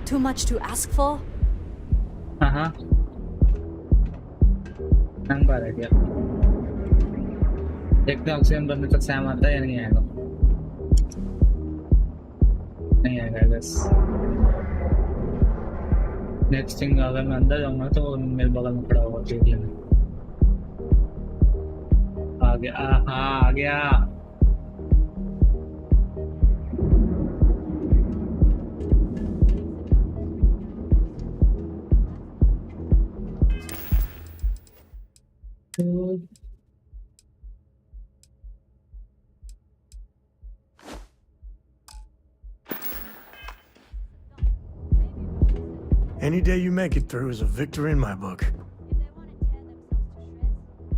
Too much to ask for? नंग बार है क्या देखते हैं ऑक्सीजन बनने तक सैम आता है या नहीं आएगा नहीं आएगा बस नेक्स्ट थिंग अगर मैं अंदर जाऊंगा तो मेरे बगल में खड़ा होगा देख लेना आ गया हाँ आ गया Any day you make it through is a victory in my book.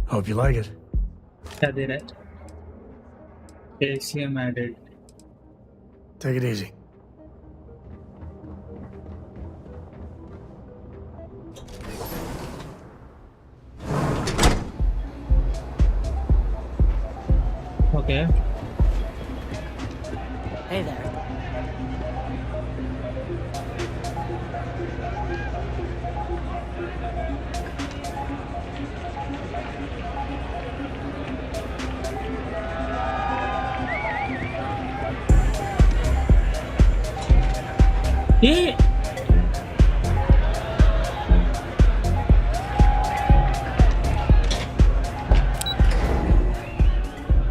Hope you like it. क्या दे रहा है? ACM added. Take it easy. Okay. Hey there. ये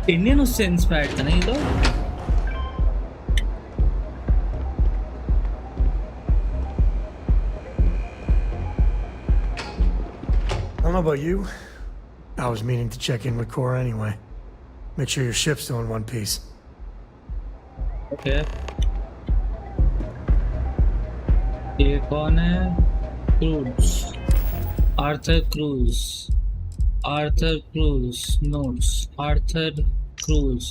इंडियन उससे इंस्पायर्ड था नहीं तो I don't know about you. I was meaning to check in with Cora anyway. Make sure your ship's still in one piece. Okay. ये कौन है? Cruise, Arthur cruise, Arthur cruise notes, Arthur cruise.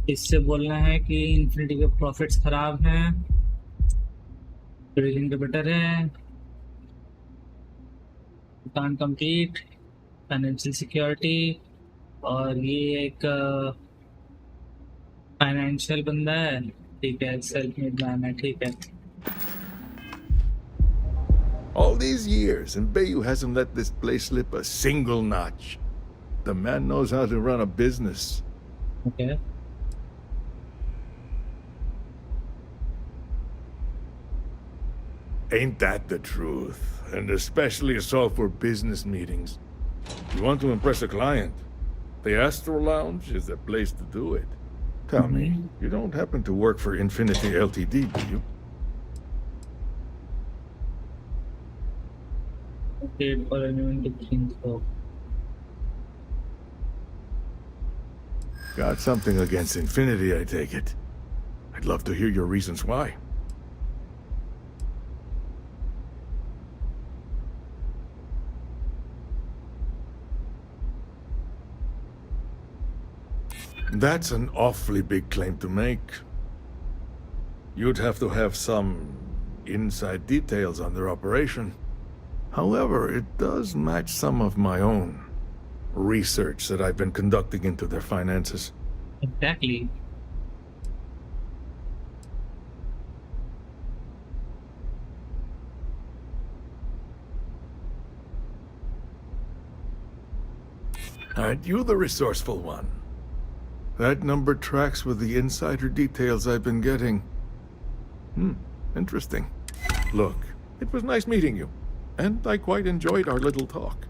इससे बोलना है कि infinity के profits खराब हैं, ड्रिलिंग के बेटर है, कान कंप्लीट, फाइनेंशियल सिक्योरिटी, और ये एक फाइनेंशियल बंदा है, ठीक है, सेल्फ मेड मैन है, ठीक है। All these years, and Bayou hasn't let this place slip a single notch. The man knows how to run a business. Okay. Ain't that the truth? And especially so for business meetings. You want to impress a client? The Astro Lounge is the place to do it. Tell me, you don't happen to work for Infinity Ltd, do you? Paid for anyone to think so. Got something against Infinity, I take it. I'd love to hear your reasons why. That's an awfully big claim to make. You'd have to have some inside details on their operation. However, it does match some of my own research that I've been conducting into their finances. Exactly. Aren't you the resourceful one? That number tracks with the insider details I've been getting. Interesting. Look, it was nice meeting you. And I quite enjoyed our little talk.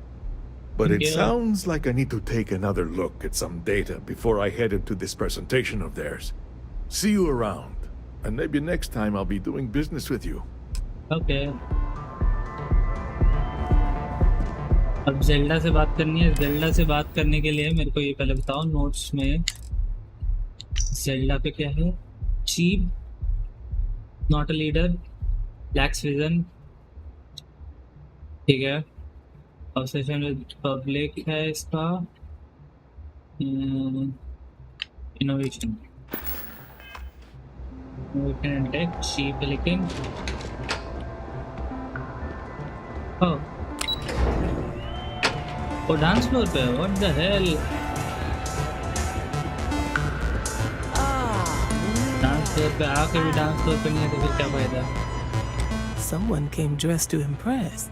But it sounds like I need to take another look at some data before I head into this presentation of theirs. See you around. And maybe next time I'll be doing business with you. Okay. अब Zelda से बात करनी है। Zelda से बात करने के लिए मेरे को ये पहले बताओ नोट्स में ज़ेल्डा पे क्या है? Cheap, not a leader, lacks vision, ठीक है। ऑब्सेशन विद पब्लिक है इसका, इनोवेशन एंड टेक, चीप लेकिन वो डांस फ्लोर पे है। What the hell? Dance floor पे आके भी डांस फ्लोर पे नहीं है तो फिर क्या फायदा? Someone came dressed to impress.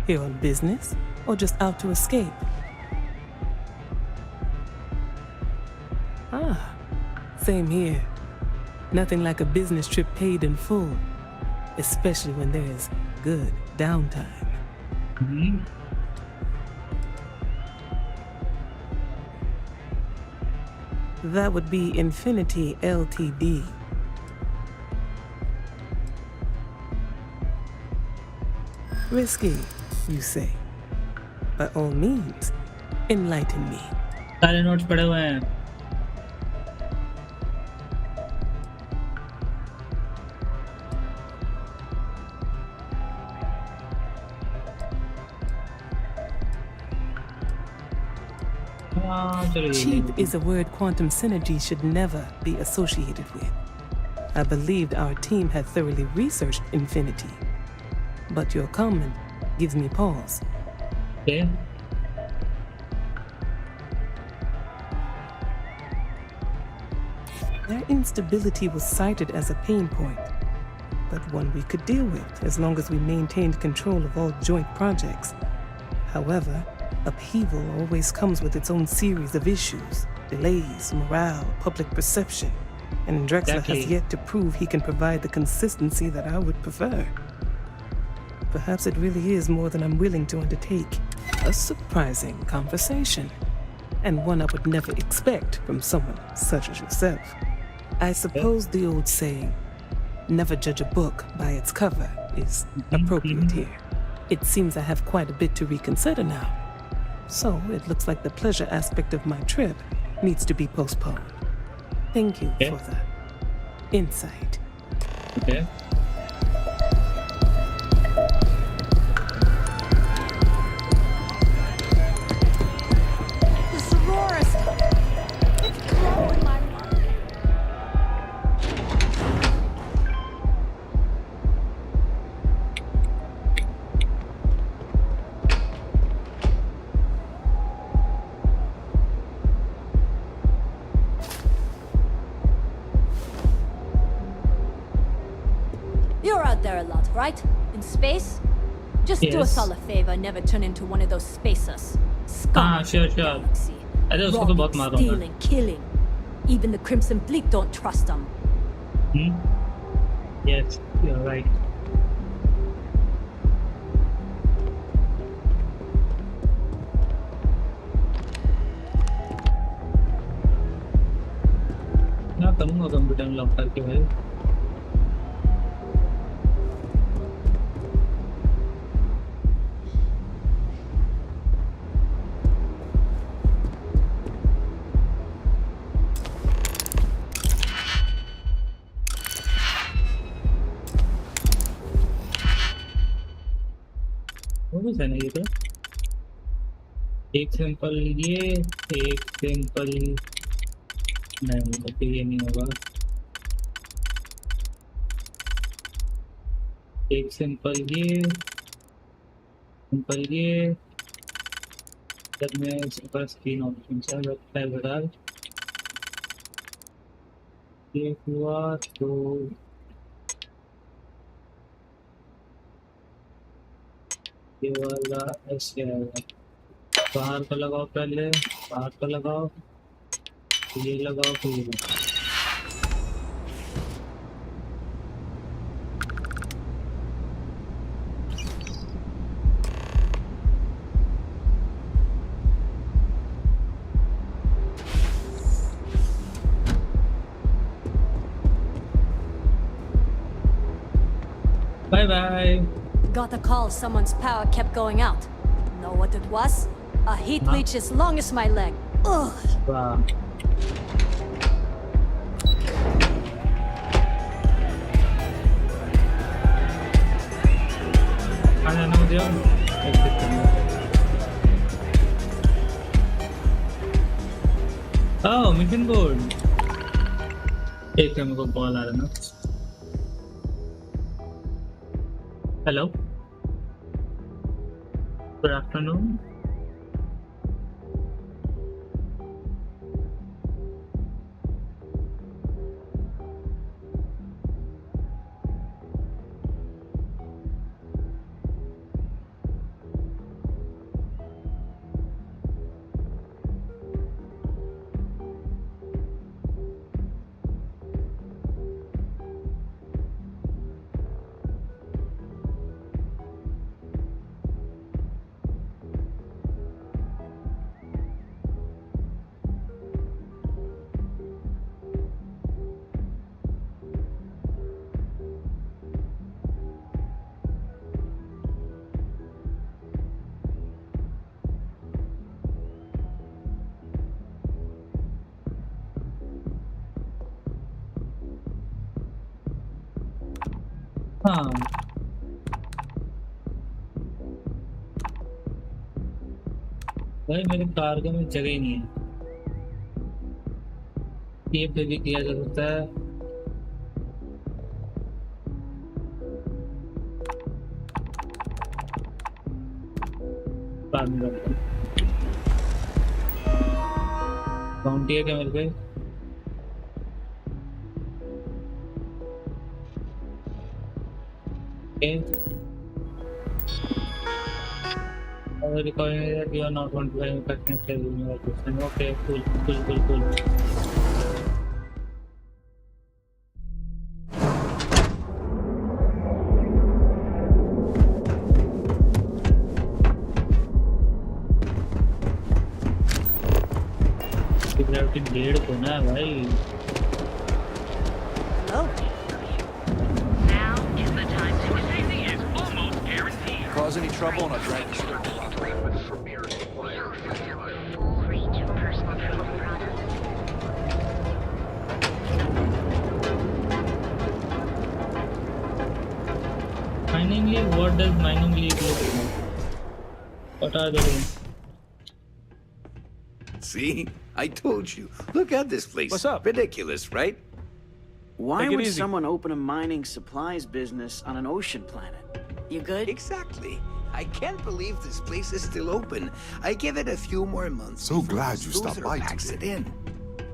Here on business or just out to escape? Ah, same here. Nothing like a business trip paid in full, especially when there's good downtime. That would be Infinity Ltd. Risky, you say? By all means, enlighten me. सारे notes पड़े हुए हैं। Cheap is a word quantum synergy should never be associated with. I believed our team had thoroughly researched Infinity, but your comment gives me pause. Okay. Their instability was cited as a pain point, but one we could deal with as long as we maintained control of all joint projects. However, upheaval always comes with its own series of issues: delays, morale, public perception, and Drexler has yet to prove he can provide the consistency that I would prefer. Perhaps it really is more than I'm willing to undertake. A surprising conversation, and one I would never expect from someone such as yourself. I suppose the old saying, never judge a book by its cover, is appropriate here. It seems I have quite a bit to reconsider now. So it looks like the pleasure aspect of my trip needs to be postponed. Thank you for that insight. Okay. You're out there a lot, right? In space? Just do us all a favor and never turn into one of those spacers. Scum. Sure. Robbing, stealing, killing. Even the Crimson Fleet don't trust them. Yes, you're right. ना करूँगा computer में lock करके भाई. है ना ये तो एक सिंपल ये एक सिंपल नहीं तो ये नहीं होगा. एक सिंपल ये जब मैं इसके पास स्क्रीन ऑप्शन से लगता है बता ये हुआ तो ये वाला ऐसे आएगा. बाहर का लगाओ, पहले बाहर का लगाओ, ये लगाओ, फिर ये लगाओ. Bye bye. Got a call someone's power kept going out. Know what it was? A heat leech as long as my leg. Ugh. Wow. Oh, mission board. एक मेरे को कॉल आ रहा है ना. Hello. Good afternoon. हाँ भाई मेरे cargo में जगह ही नहीं है. ये भी किया जा सकता है. बाउंटी है क्या मेरे पे? Okay. Recording that you are not going to have infection. Okay, cool. Gravity 1.5 को ना भाई. Now is the time to safety is almost guaranteed. Cause any trouble and I'll drag you straight to Mining league? What does mining league look like? What are they doing? See? I told you. Look at this place. What's up? Ridiculous, right? Why Take it would easy. someone open a mining supplies business on an ocean planet? You good? Exactly. I can't believe this place is still open. I give it a few more months. So glad you stopped by packs it today. in.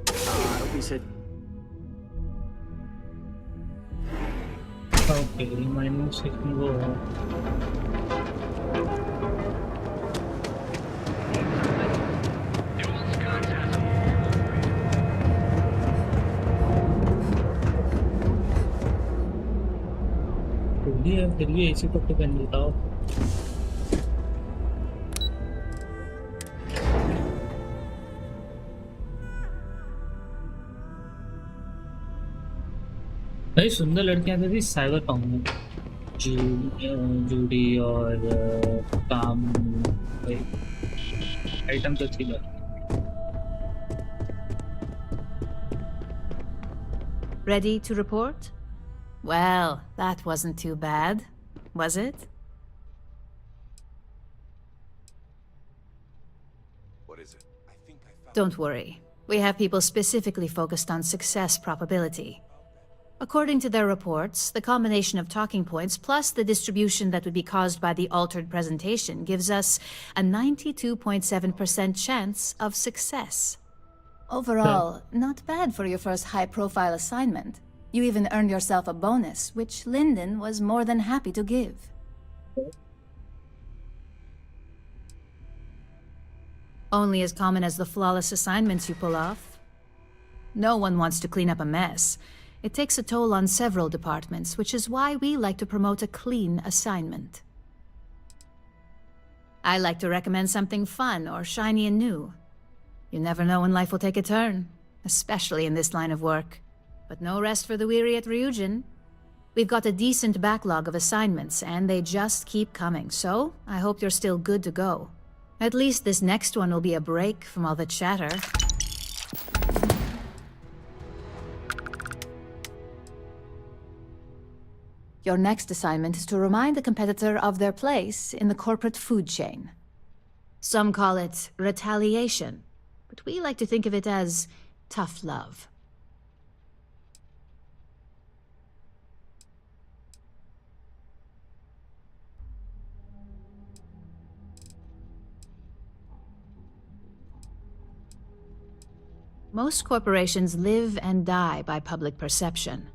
I hope he said. Okay, mining section go. फिर भी ऐसी तो पहन लेता हो. भाई सुंदर लड़कियां थी साइबर पाऊंग में जूडी और काम आइटम तो थी. Ready to report? Well, that wasn't too bad, was it? What is it? I think I found. Don't worry. We have people specifically focused on success probability. According to their reports, the combination of talking points plus the distribution that would be caused by the altered presentation gives us a 92.7% chance of success. Overall, not bad for your first high-profile assignment. You even earned yourself a bonus, which Lyndon was more than happy to give. Only as common as the flawless assignments you pull off. No one wants to clean up a mess. It takes a toll on several departments, which is why we like to promote a clean assignment. I like to recommend something fun or shiny and new. You never know when life will take a turn, especially in this line of work. But no rest for the weary at Ryujin. We've got a decent backlog of assignments, and they just keep coming, so I hope you're still good to go. At least this next one will be a break from all the chatter. Your next assignment is to remind the competitor of their place in the corporate food chain. Some call it retaliation, but we like to think of it as tough love. Most corporations live and die by public perception.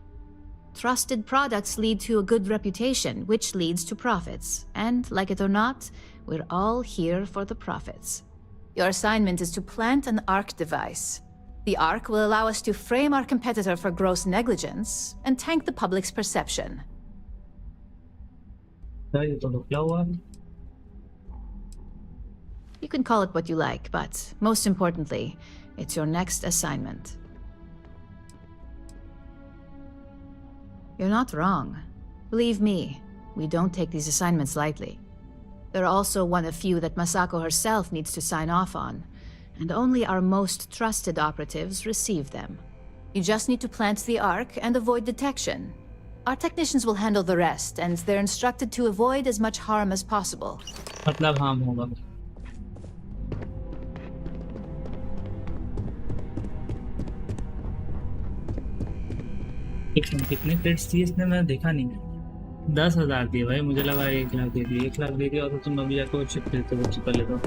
Trusted products lead to a good reputation, which leads to profits. And, like it or not, we're all here for the profits. Your assignment is to plant an ARC device. The ARC will allow us to frame our competitor for gross negligence and tank the public's perception. You can call it what you like, but most importantly, it's your next assignment. You're not wrong. Believe me, we don't take these assignments lightly. They're also one of few that Masako herself needs to sign off on, and only our most trusted operatives receive them. You just need to plant the ARC and avoid detection. Our technicians will handle the rest, and they're instructed to avoid as much harm as possible. मतलब harm होगा. कितने credits दिए इसने मैं देखा नहीं. 10,000 दिए भाई. मुझे लगा 1 लाख दे दिए. 1 लाख दे दिया और तो तुम अभी जाकर चिप लेते हो. चिप ले दो.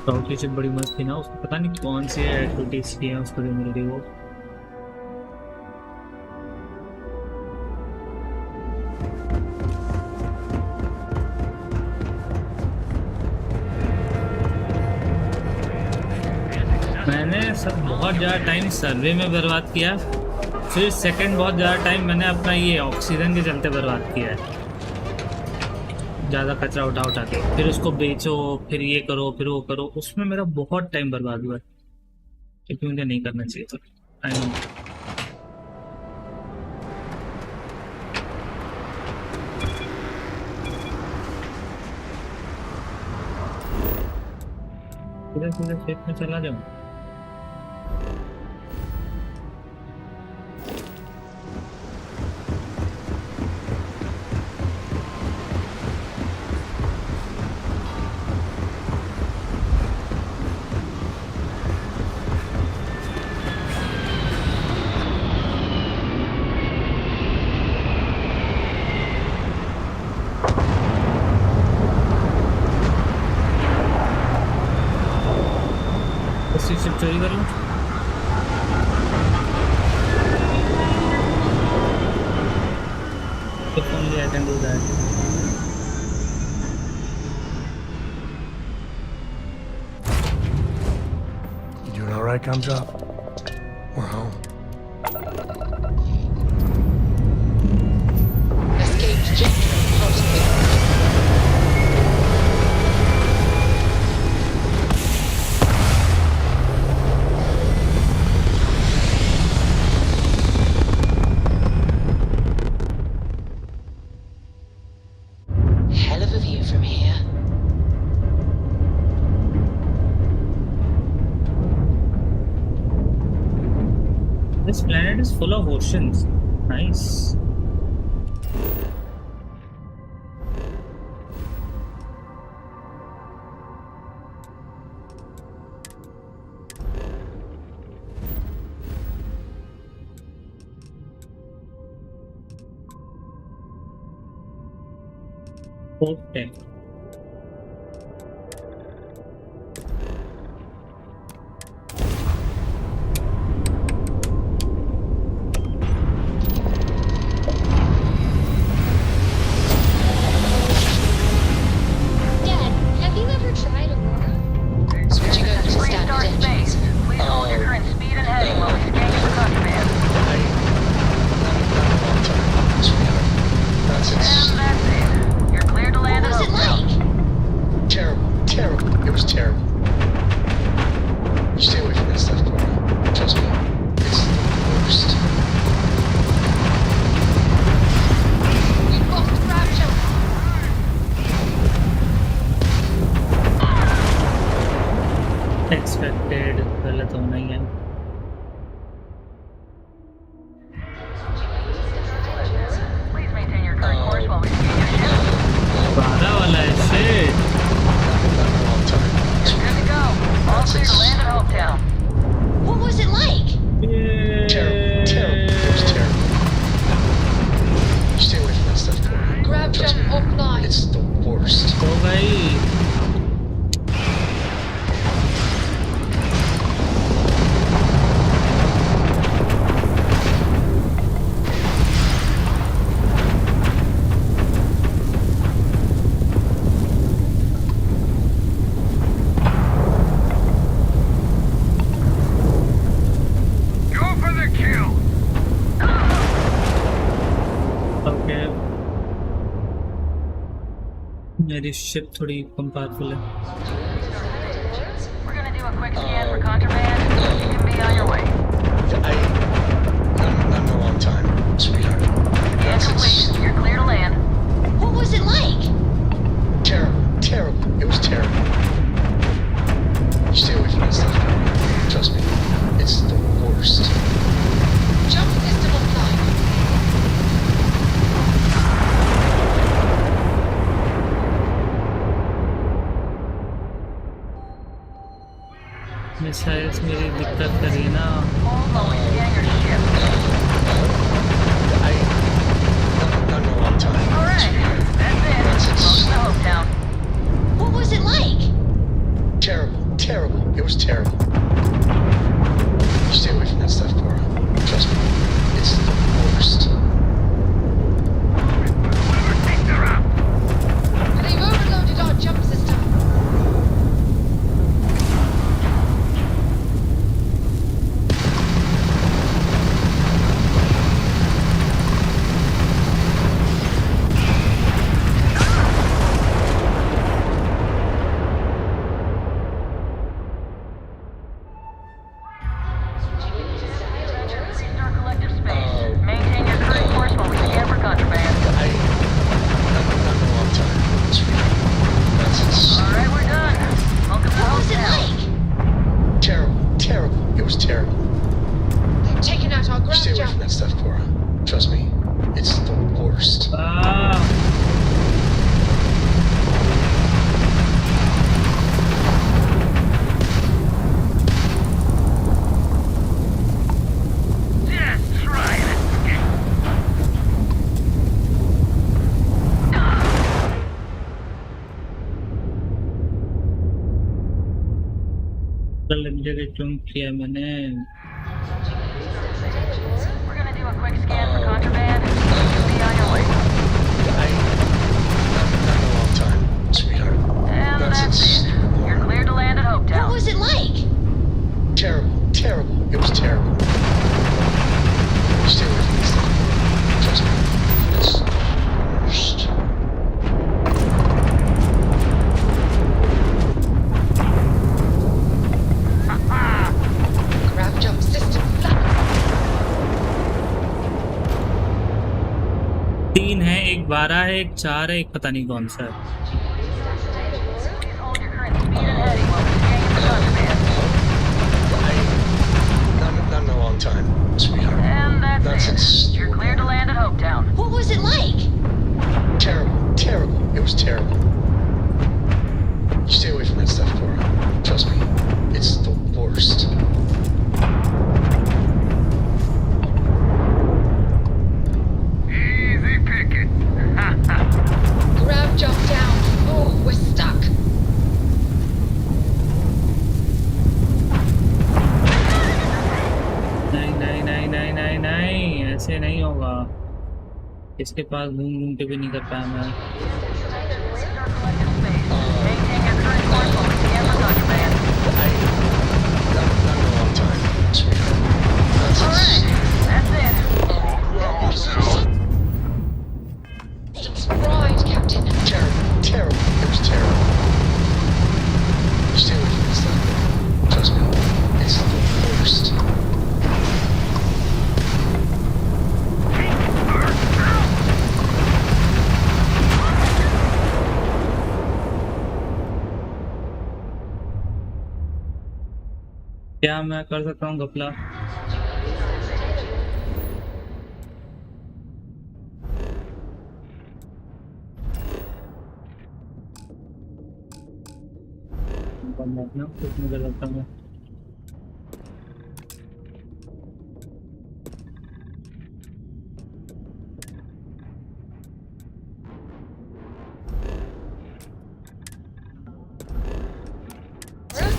तो चिप बड़ी मस्त थी ना. उसको पता नहीं कौन सी एक्टिविटीज की है उसको जो मिल रही वो. मैंने सब बहुत ज़्यादा टाइम सर्वे में बर्बाद किया, फिर सेकंड बहुत ज़्यादा टाइम मैंने अपना ये ऑक्सीजन के चलते बर्बाद किया है, ज़्यादा कचरा उठा के, फिर उसको बेचो, फिर ये करो, फिर वो करो, उसमें मेरा बहुत टाइम बर्बाद हुआ है, क्योंकि मुझे नहीं करना चाहिए था। I know. पूरे खेत में चला जाऊँ। चोरी कर लो। If only I can do that. You doing all right, Gumdrop? We're home. Escape trajectory crossed. This planet is full of oceans. Nice. Okay. Expected, गलत होना ही है। बारह वाला है shit. What was it like? Terrible. It was terrible. You stay away from that stuff, Cora. Grab them up now. It's the worst. तो भाई मेरी ship थोड़ी कम पावरफुल है। We're gonna do a quick scan for contraband. You can be on your way. Not in a long time, sweetheart. Scan complete. You're clear to land. What was it like? Terrible. It was terrible. You stay away from that stuff, Cora. Trust me. It's the worst. Jump system applied. Missiles मेरी दिक्कत करी ना। Not in a long time. All right, that's it. Close to Hopetown. What was it like? Terrible. It was terrible. You stay away from that stuff, Cora. Trust me. It's the worst. They've overloaded our jump system. Limited चुन किया मैंने We're gonna do a quick scan for contraband. You'll be on your way. Not in a long time, sweetheart. And that's it. You're clear to land at Hopetown. What was it like? Terrible, terrible. It was terrible. Stay away from this stuff. Trust me. It's the worst. Grab jump system flat. 3 है, एक 12 है, एक 4 है, एक पता नहीं कौन सा है। Hold your current speed and heading while we scan for contraband. Not in a long time, sweetheart. And that's it. Nonsense. You're clear to land at Hopetown. What was it like? Terrible, terrible. It was terrible. You stay away from that stuff, Cora. Trust me. It's the worst. Easy picking. Grab jump down. Oh, we're stuck. नहीं नहीं नहीं नहीं नहीं नहीं, ऐसे नहीं होगा। इसके पास घूम घूम के भी नहीं कर पाया मैं। Maintain your current course while we scan for contraband. Not in a long time, sweetheart. Nonsense. That's it. It's right, Captain. Terrible, terrible. It was terrible. Stay away from this stuff. Trust me. It's the worst. क्या मैं कर सकता हूँ घपला? कुछ नहीं कर सकता मैं।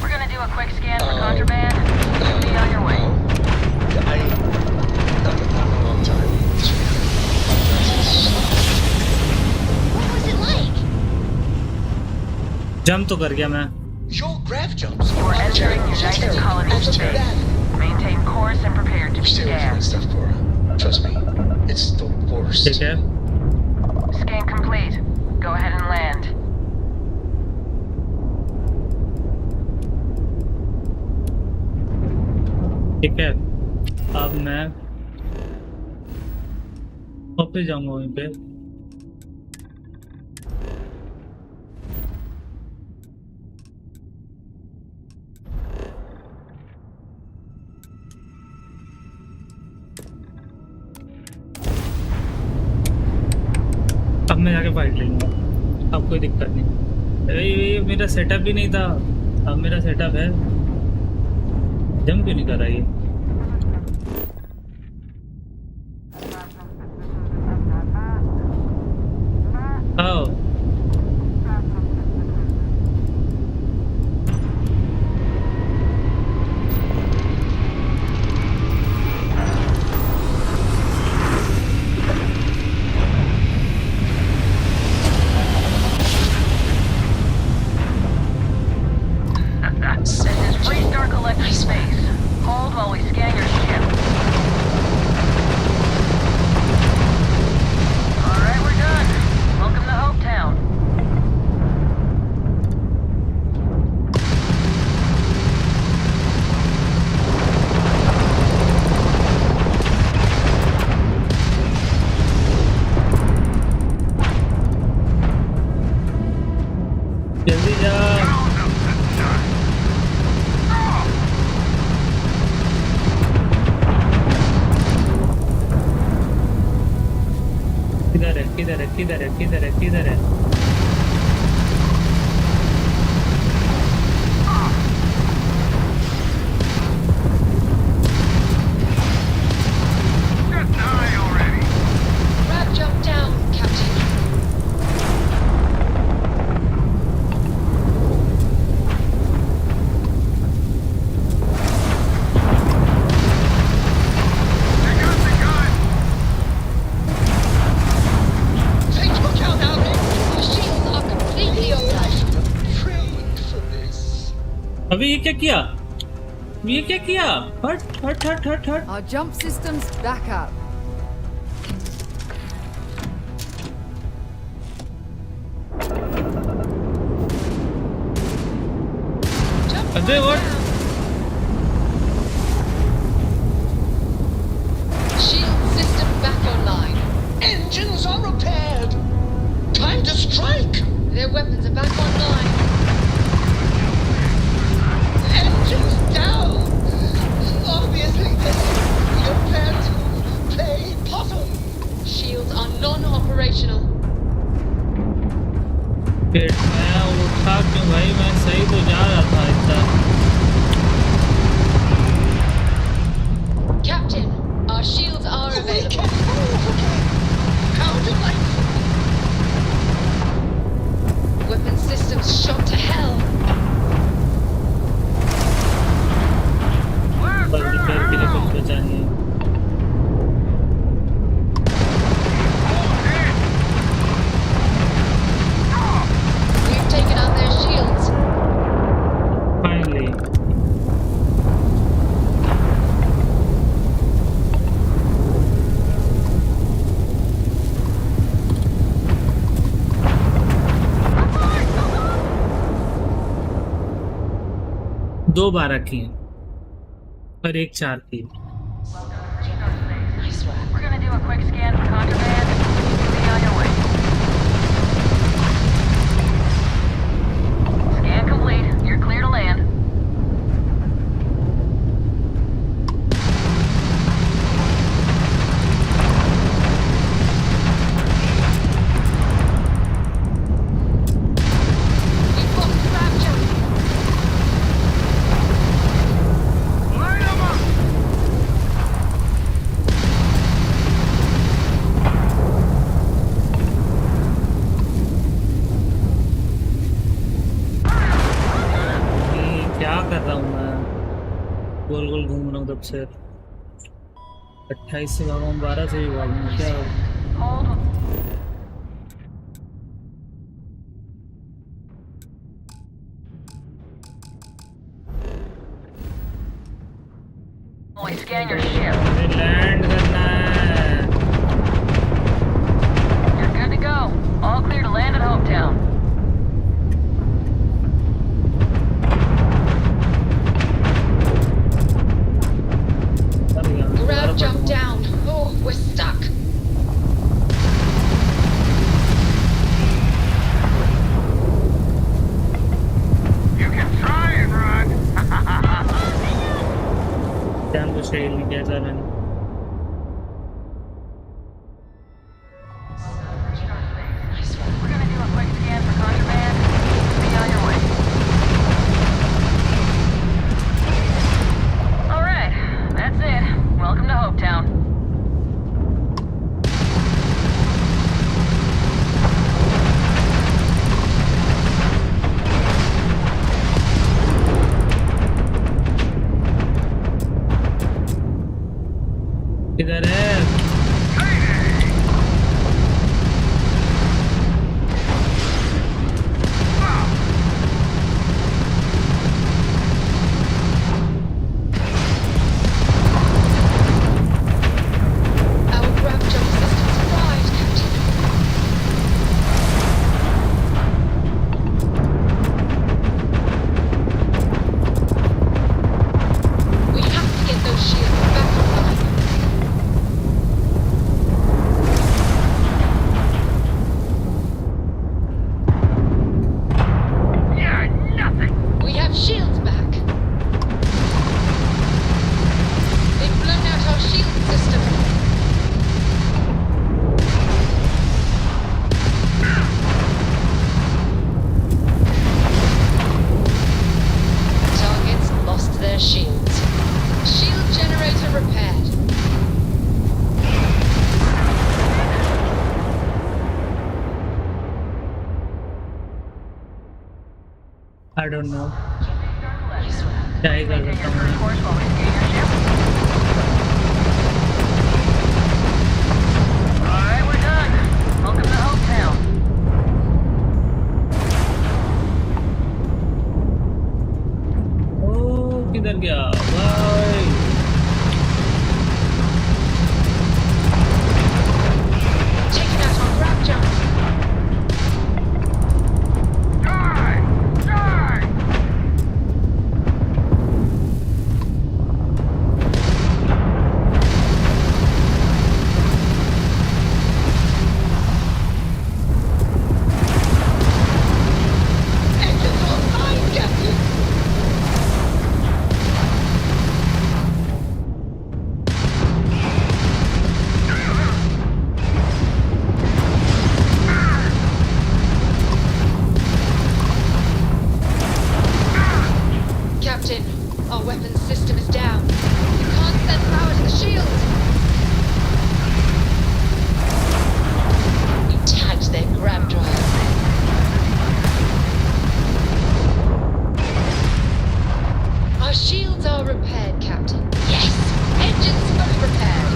We're gonna do a quick scan for contraband. You'll be on your way. Not in a long time, sweetheart. What was it like? Jump तो कर गया मैं। Your grav jumps You're are entering terrible. United Terrible. Colony After space. that, Maintain course and prepare to be stay away from that scanned. stuff, Cora. Trust me. It's the worst. ठीक है। Scan complete. Go ahead and land. ठीक है, अब मैं वापस जाऊंगा वहीं पे। अब मैं जाके फाइट लूंगा, अब कोई दिक्कत नहीं। अरे ये मेरा सेटअप भी नहीं था, अब मेरा सेटअप है। जंप क्यों नहीं कर रहा ये? आओ This is Restart Collective Space. Hold while we scan your ship. Alright, we're done. Welcome to Hopetown. जल्दी जा। किधर है किधर है किधर है किधर है किधर है? Just die already. Grab jump down, Captain. अबे ये क्या किया? ये क्या किया? हट हट हट हट हट। Our jump system's back up. अबे what? Shield system back online. Engines are repaired. Time to strike. Their weapons are back online. Engines down. Obviously, you plan to play possum. Shields are non-operational. फिर मैं उठा क्यों भाई? मैं सही तो जा रहा था इतना। Captain, our shields are available. How delightful. Weapon systems shot to hell. बस रिपेयर के लिए कुछ बचा नहीं है। We've taken out their shields. Finally. दो बार रखी हैं और एक 4 की। We're gonna do a quick scan for contraband. Be on your way. Scan complete. You're clear to land. We've got the rapture. Line 'em up! क्या कर रहा हूँ मैं? गोल गोल घूम रहा हूँ तब से। 28 से भागूँ, 12 से भी भागूँ, क्या? Hold. Only scan your ship. Land करना है। You're good to go. All clear to land at Hometown. Grab jump down. Oh, we're stuck. You can try and run. ध्यान को सही नहीं किया था मैंने। We're gonna do a quick scan for contraband. Be on your way. All right, that's it. Welcome to Hopetown. किधर है? Our grab jump systems arrived, Captain. We have to get those shields back online. Yeah, nothing. We have shields back. They've blown out our shield system. Targets lost their shields. Shield generator repaired. I don't know. क्या ही कर सकता हूँ मैं? Course while we scan your ship. All right, we're done. Welcome to Hopetown. लग गया भाई। Taking out on grab jump. Captain, our weapons system is down. You can't send power to the shield. We tagged their grab drive. Our shields are repaired, Captain. Yes! Engines fully repaired.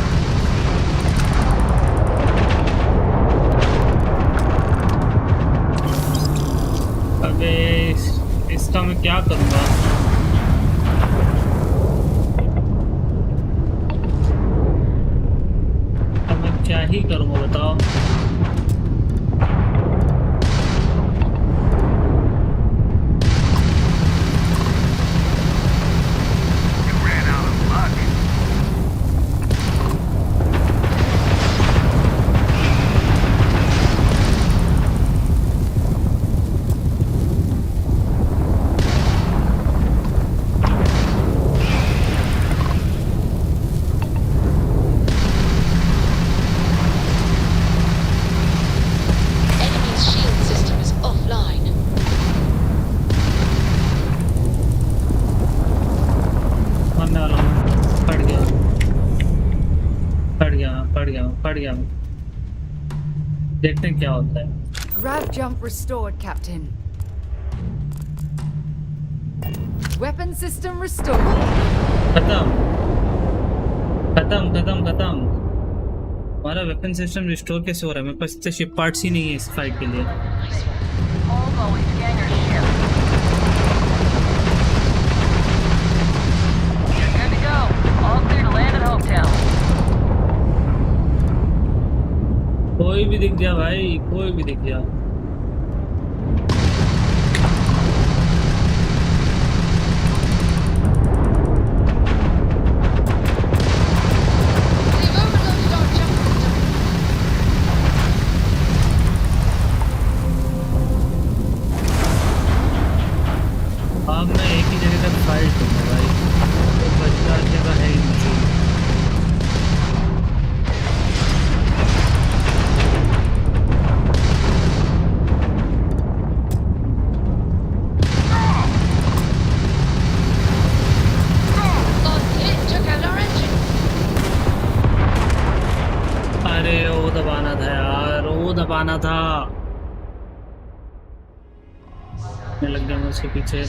अबे इसका मैं क्या करूँगा? अब मैं क्या ही करूँगा बताओ? पड़ गया। देखते हैं क्या होता है। Grab jump restored, Captain. Weapon system restored. खत्म। हमारा वेपन सिस्टम रिस्टोर कैसे हो रहा है? मेरे पास इतने शिप पार्ट्स ही नहीं है इस फाइट के लिए। कोई भी दिख गया भाई, कोई भी दिख गया। अब मैं एक ही जगह तक फाइट करूँगा भाई, तो बचना जगह है ही नहीं। अरे वो दबाना था यार, वो दबाना था। लग गया मैं उसके पीछे।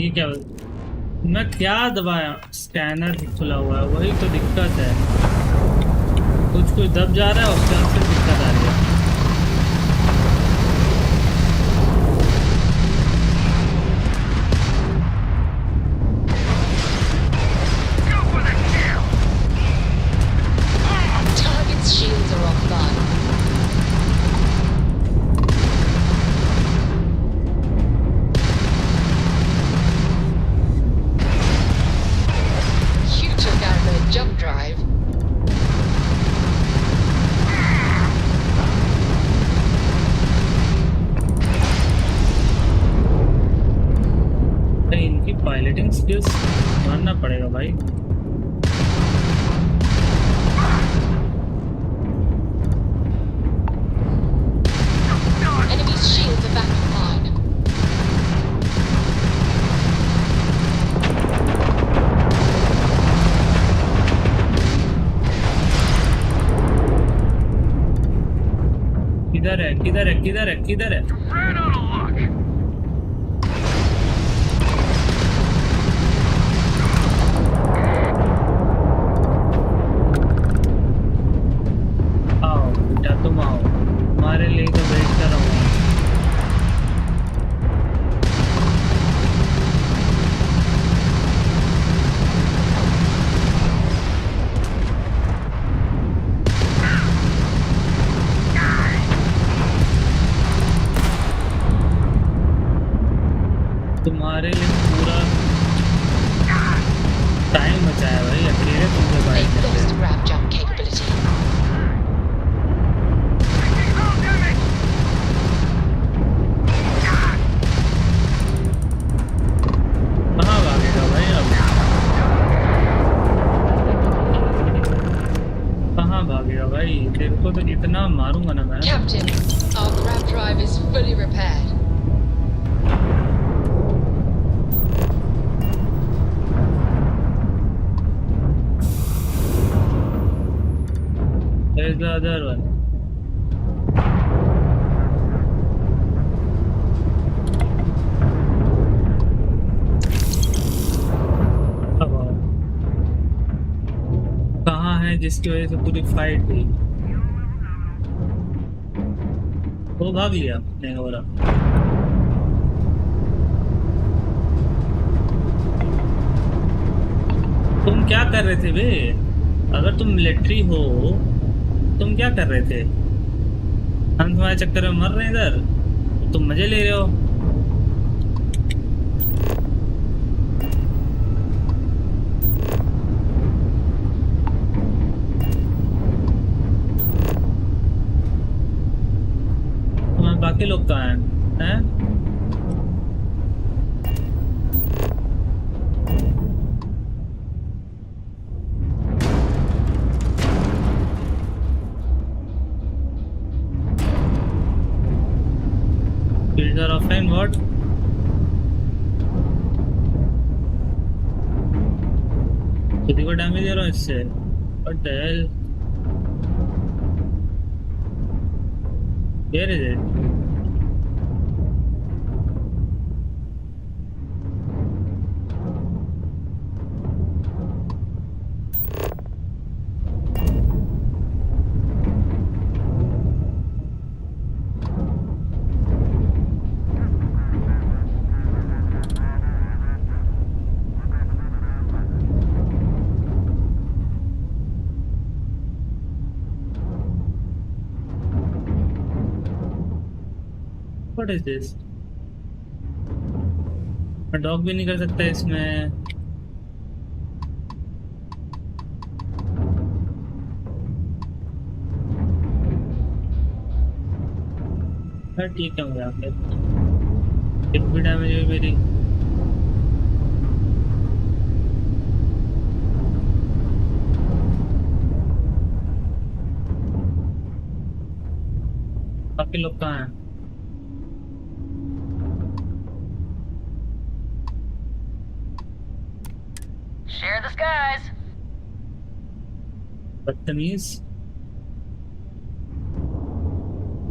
ठीक है, मैं क्या दबाया? स्कैनर खुला हुआ है, वही तो दिक्कत है। कुछ दब जा रहा है, उसके बाद से दिक्कत आ रही है। G.Skillz मारना पड़ेगा भाई। Enemy's shields are back online. किधर है किधर है किधर है किधर है? आओ बेटा तुम आओ, तुम्हारे लिए तो वेट कर रहा हूँ। तुम्हारे लिए पूरा टाइम बचाया भाई, अकेले तुमसे बाइक They've करते lost grab jump capability. कहाँ भागेगा भाई अब? कहाँ भागेगा भाई? तेरे को तो इतना मारूंगा ना मैं। Captain, our grab drive is fully repaired. There's the other one. अब आओ। कहाँ है जिसकी वजह से पूरी फाइट हुई? वो भाग लिया? नहीं हो रहा। तुम क्या कर रहे थे बे? अगर तुम मिलिट्री हो तुम क्या कर रहे थे? हम तुम्हारे चक्कर में मर रहे हैं इधर, तुम मजे ले रहे हो। तुम्हारे बाकी लोग कहाँ हैं? Shields are offline, what? किसी को डैमेज दे रहा हूँ इससे? What the hell? Where is it? What is this? मैं डॉग भी नहीं कर सकता इसमें। ठीक है मुझे आपने एक भी डैमेज हुई मेरी। बाकी लोग कहाँ हैं? Share the skies. बदतमीज।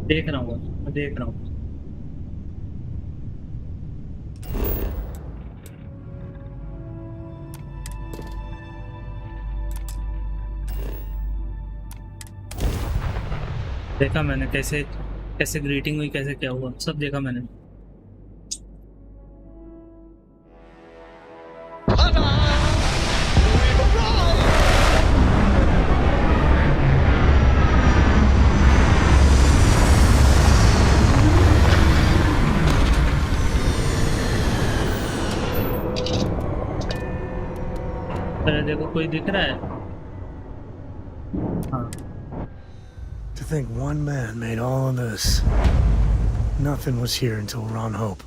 देख रहा हूँ मैं देख रहा हूँ। देखा मैंने कैसे कैसे ग्रीटिंग हुई, कैसे क्या हुआ, सब देखा मैंने। देखो कोई दिख रहा है? हाँ। To think one man made all of this. Nothing was here until we're on Hope.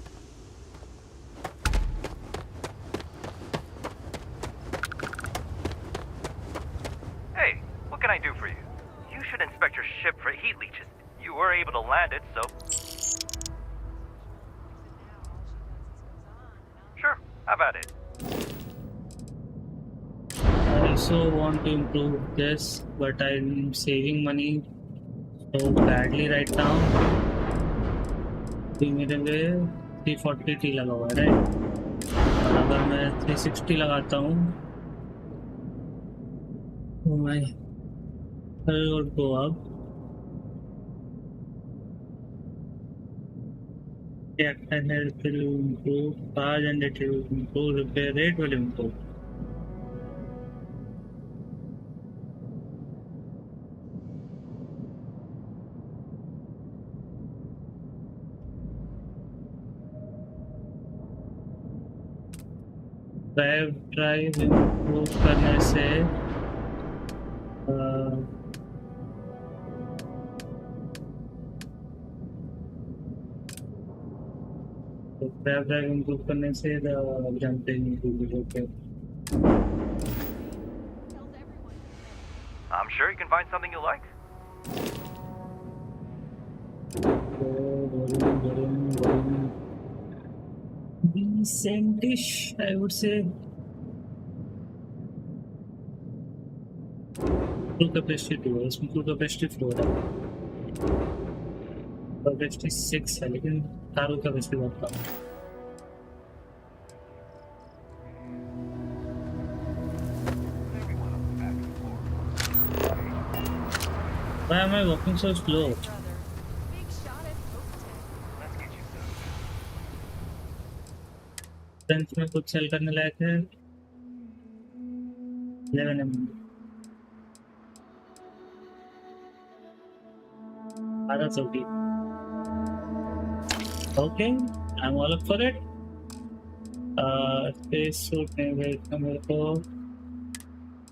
you were able to land it, so... Sure, have at it. I also want to improve this, but I'm saving money so badly right now. तो मेरे लिए 340T लगा हुआ है, right? और अगर मैं 360 लगाता हूँ तो मैं will go up. Captain health will improve, charge and it will improve, repair rate will improve. Drive improve करने से ड्राइव इम्प्रूव करने से जंपिंग इम्प्रूव होते हैं. I'm sure you can find something you like. Decentish, I would say. Full capacity 2 है, इसमें full capacity 4 है. Capacity 6 है, लेकिन तारों का capacity बहुत कम है. Why am I walking so slow? Friends में कुछ सेल करने लायक है 11 mm. आधा चौकी. Okay, I am all up for it. Space suit में मेरे को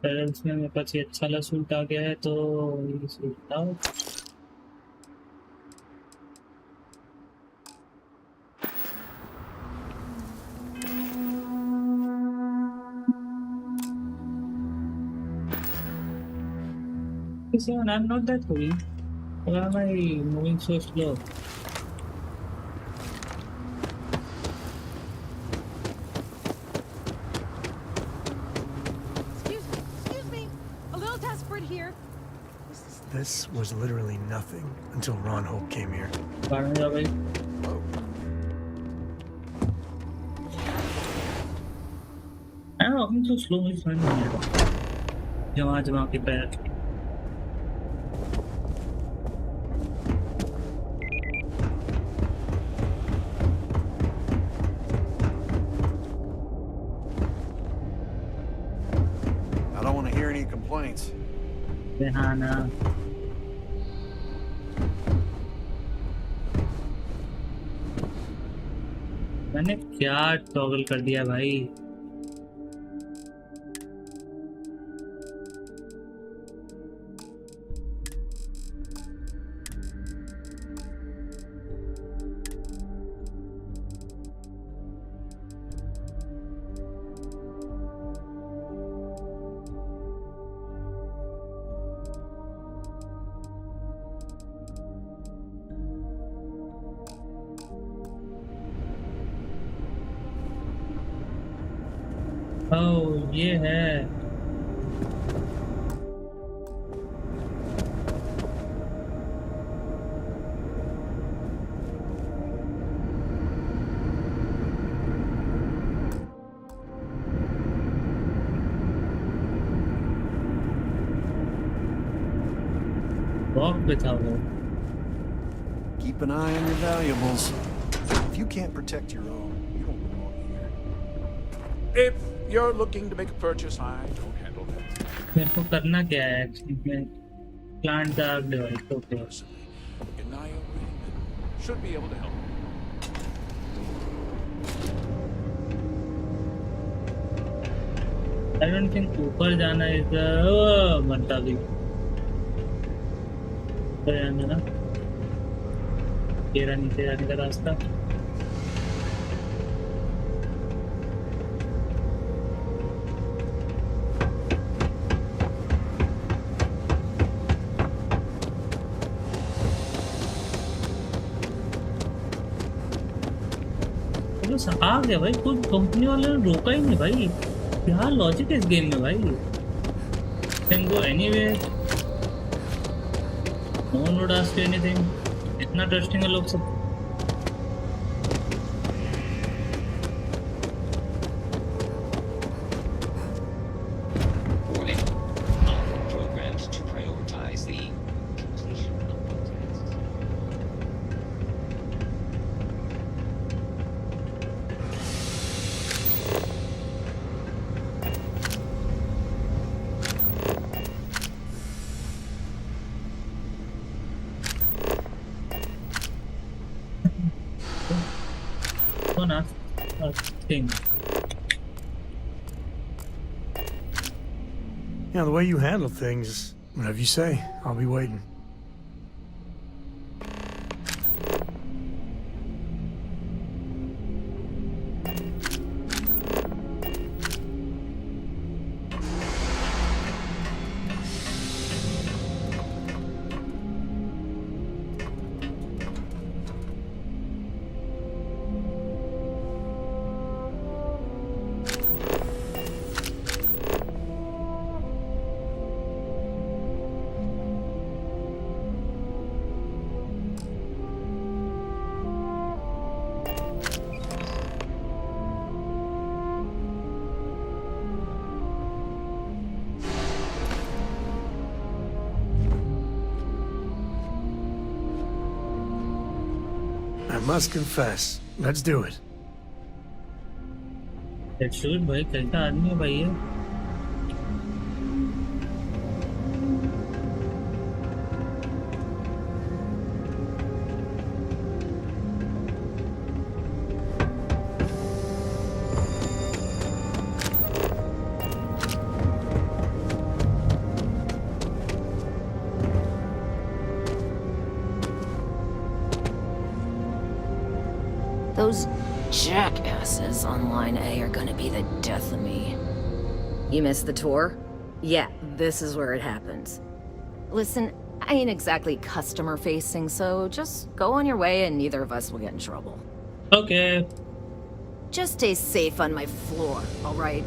पैरल्स में मेरे पास ये अच्छा वाला सूट आ गया है, तो ये सूट था. I'm not that heavy. Why am I moving so slow? Excuse me. A little desperate here. This was literally nothing until Ron Hope came here. I'm walking so slow. It's fine. जमा के पैर. हाँ ना. मैंने क्या toggle कर दिया भाई. ये है. वॉक पे था वो. Keep an eye on your valuables. If you can't protect your own, you don't belong here. If you're looking to make a purchase, I don't handle that. मेरे को करना क्या है actually? Plant the device. Okay. Should be able to help. I don't think ऊपर जाना is मतलब ऊपर जाना ना. तेरा नीचे जाने का रास्ता. बस आ गया भाई, कोई कंपनी वाले ने रोका ही नहीं भाई। क्या लॉजिक है इस गेम में भाई? Can go anywhere, no one would ask anything. इतना ट्रस्टिंग है लोग सब। Yeah, the way you handle things, whatever you say, I'll be waiting. I must confess. Let's do it. Let's do it भाई, कैसा आदमी है भाई ये? Those jackasses on Line A are gonna be the death of me. You missed the tour? Yeah, this is where it happens. Listen, I ain't exactly customer facing, so just go on your way and neither of us will get in trouble. Okay. Just stay safe on my floor, alright?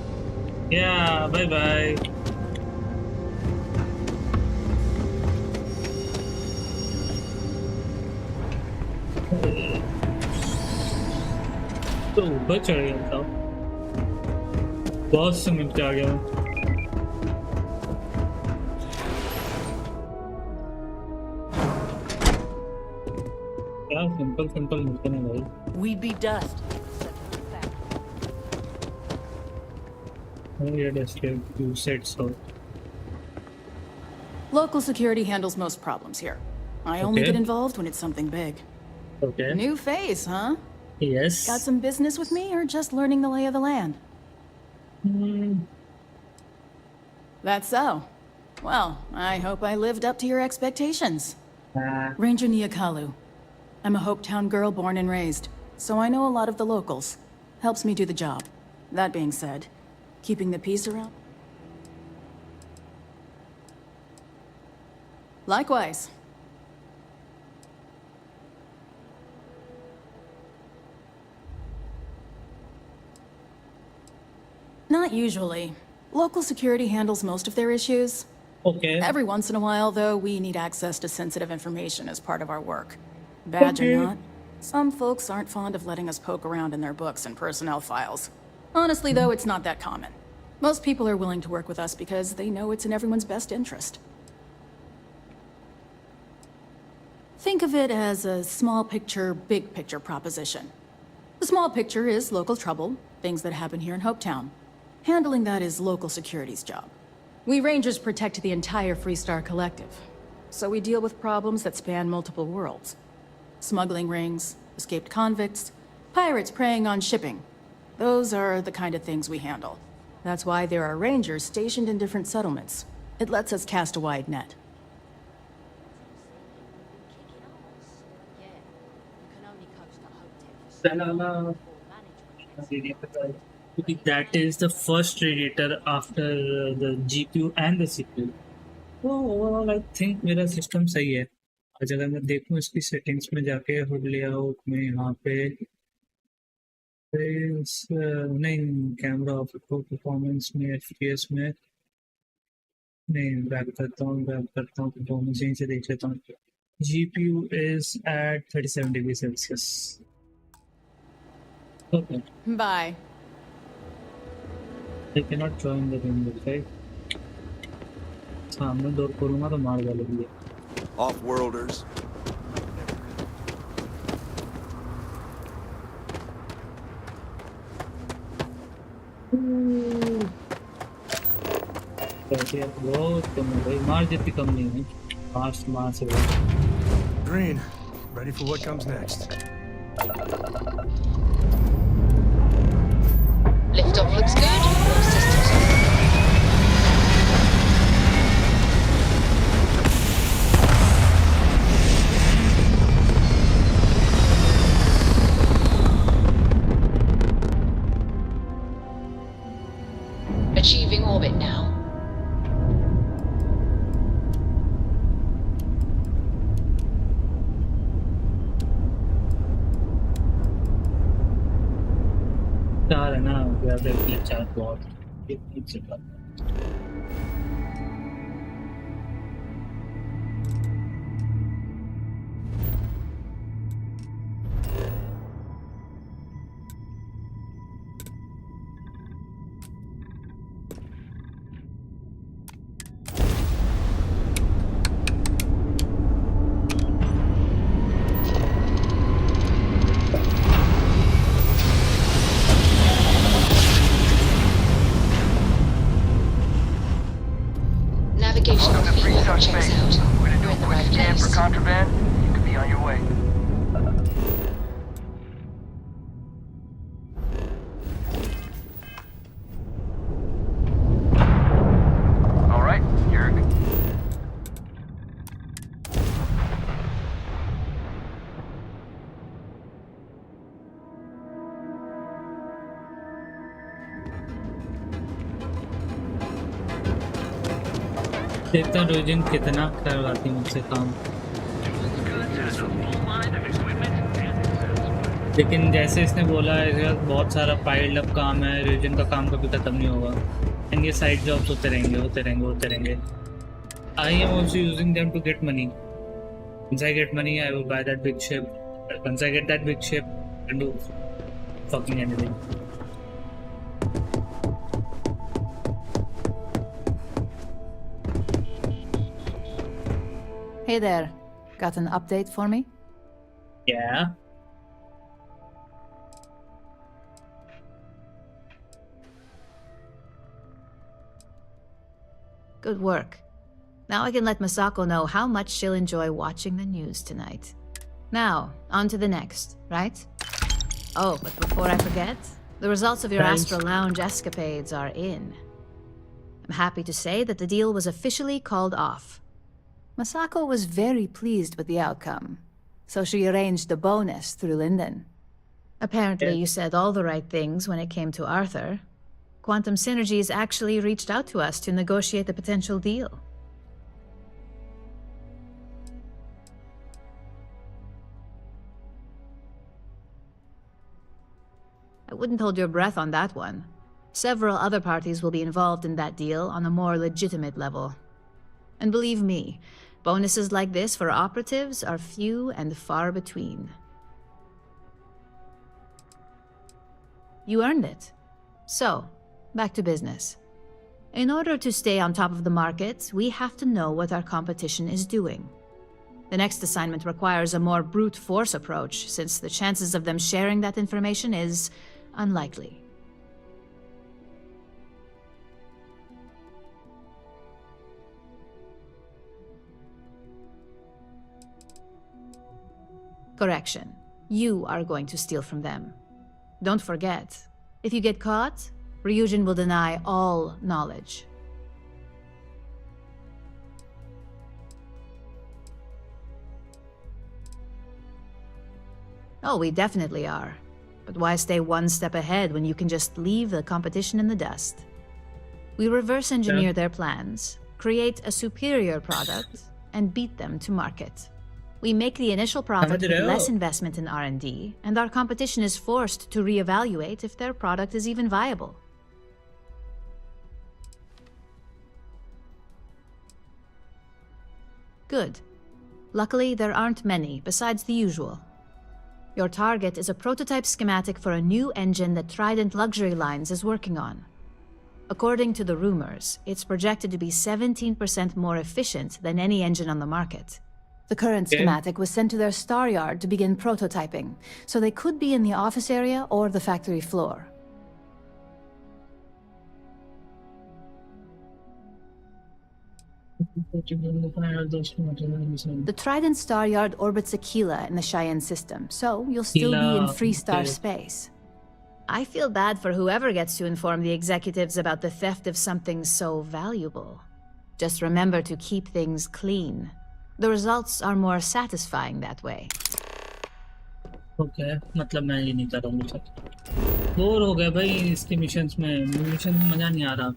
Yeah, bye-bye. तो ऊपर चढ़ गया था, बहुत से minute आ गया। क्या simple simple मिलते हैं भाई। We'd be dust. You said so. Local security handles most problems here. I only get involved when it's something big. Okay. New face, huh? Yes. Got some business with me or just learning the lay of the land? That's so. Well, I hope I lived up to your expectations. Ranger Niakalu. I'm a Hopetown girl born and raised, so I know a lot of the locals. Helps me do the job. That being said, keeping the peace around? Likewise. Not usually. Local security handles most of their issues. Okay. Every once in a while, though, we need access to sensitive information as part of our work. Badge or not, some folks aren't fond of letting us poke around in their books and personnel files. Honestly, though, it's not that common. Most people are willing to work with us because they know it's in everyone's best interest. Think of it as a small picture, big picture proposition. The small picture is local trouble, things that happen here in Hopetown. Handling that is local security's job. We Rangers protect the entire Freestar Collective, so we deal with problems that span multiple worlds. Smuggling rings, escaped convicts, pirates preying on shipping. Those are the kind of things we handle. That's why there are Rangers stationed in different settlements. It lets us cast a wide net. That is the first radiator after the GPU and the CPU. तो overall I think मेरा system सही है। आज अगर मैं देखूं इसकी settings में जाके हुड लेआउट में यहाँ पे नहीं कैमरा आपको परफॉर्मेंस में FPS में नहीं बैक करता हूँ परफॉर्मेंस यहीं से देख लेता हूँ GPU is at 37 degrees Celsius. Okay. Bye. I cannot join the room, right? सामने डोर खोलूंगा तो मार डालेंगे. Off-worlders. बहुत कम है भाई मार जितनी कम नहीं है मार से Green, ready for what comes next. Liftoff looks good. Your systems are achieving orbit now. चार है ना चार बहुत एक से contraband, you could be on your way. All right, you're... देखता हूँ रोजिन कितना करवाती है मुझसे काम लेकिन जैसे इसने बोला है बहुत सारा पाइल्ड अप काम है रीजन का काम कभी खत्म नहीं होगा एंड ये साइड जॉब्स होते रहेंगे I am also using them to get money once I get money I will buy that big ship once I get that big ship I can do fucking anything Hey there, got an update for me? Yeah. Good work. Now I can let Masako know how much she'll enjoy watching the news tonight. Now, on to the next, right? Oh, but before I forget, the results of your Astral Lounge escapades are in. I'm happy to say that the deal was officially called off. Masako was very pleased with the outcome, so she arranged a bonus through Linden. Apparently you said all the right things when it came to Arthur. Quantum Synergies actually reached out to us to negotiate the potential deal. I wouldn't hold your breath on that one. Several other parties will be involved in that deal on a more legitimate level. And believe me, bonuses like this for operatives are few and far between. You earned it. So, back to business. In order to stay on top of the market, we have to know what our competition is doing. The next assignment requires a more brute force approach, since the chances of them sharing that information is unlikely. Correction. You are going to steal from them. Don't forget, if you get caught, Ryujin will deny all knowledge. Oh, we definitely are. But why stay one step ahead when you can just leave the competition in the dust? We reverse engineer their plans, create a superior product, and beat them to market. We make the initial profit समझ with रहे less हो? investment in R&D, and our competition is forced to reevaluate if their product is even viable. Good. Luckily, there aren't many, besides the usual. Your target is a prototype schematic for a new engine that Trident Luxury Lines is working on. According to the rumors, it's projected to be 17% more efficient than any engine on the market. The current schematic was sent to their star yard to begin prototyping, so they could be in the office area or the factory floor. The Trident star yard orbits Aquila in the Cheyenne system, so you'll still be in free star space. I feel bad for whoever gets to inform the executives about the theft of something so valuable. Just remember to keep things clean. The results are more satisfying that way. Okay, मतलब मैं ये नहीं कर रहा हूँ sir. Bore हो गया भाई इसके मिशंस में मजा नहीं आ रहा.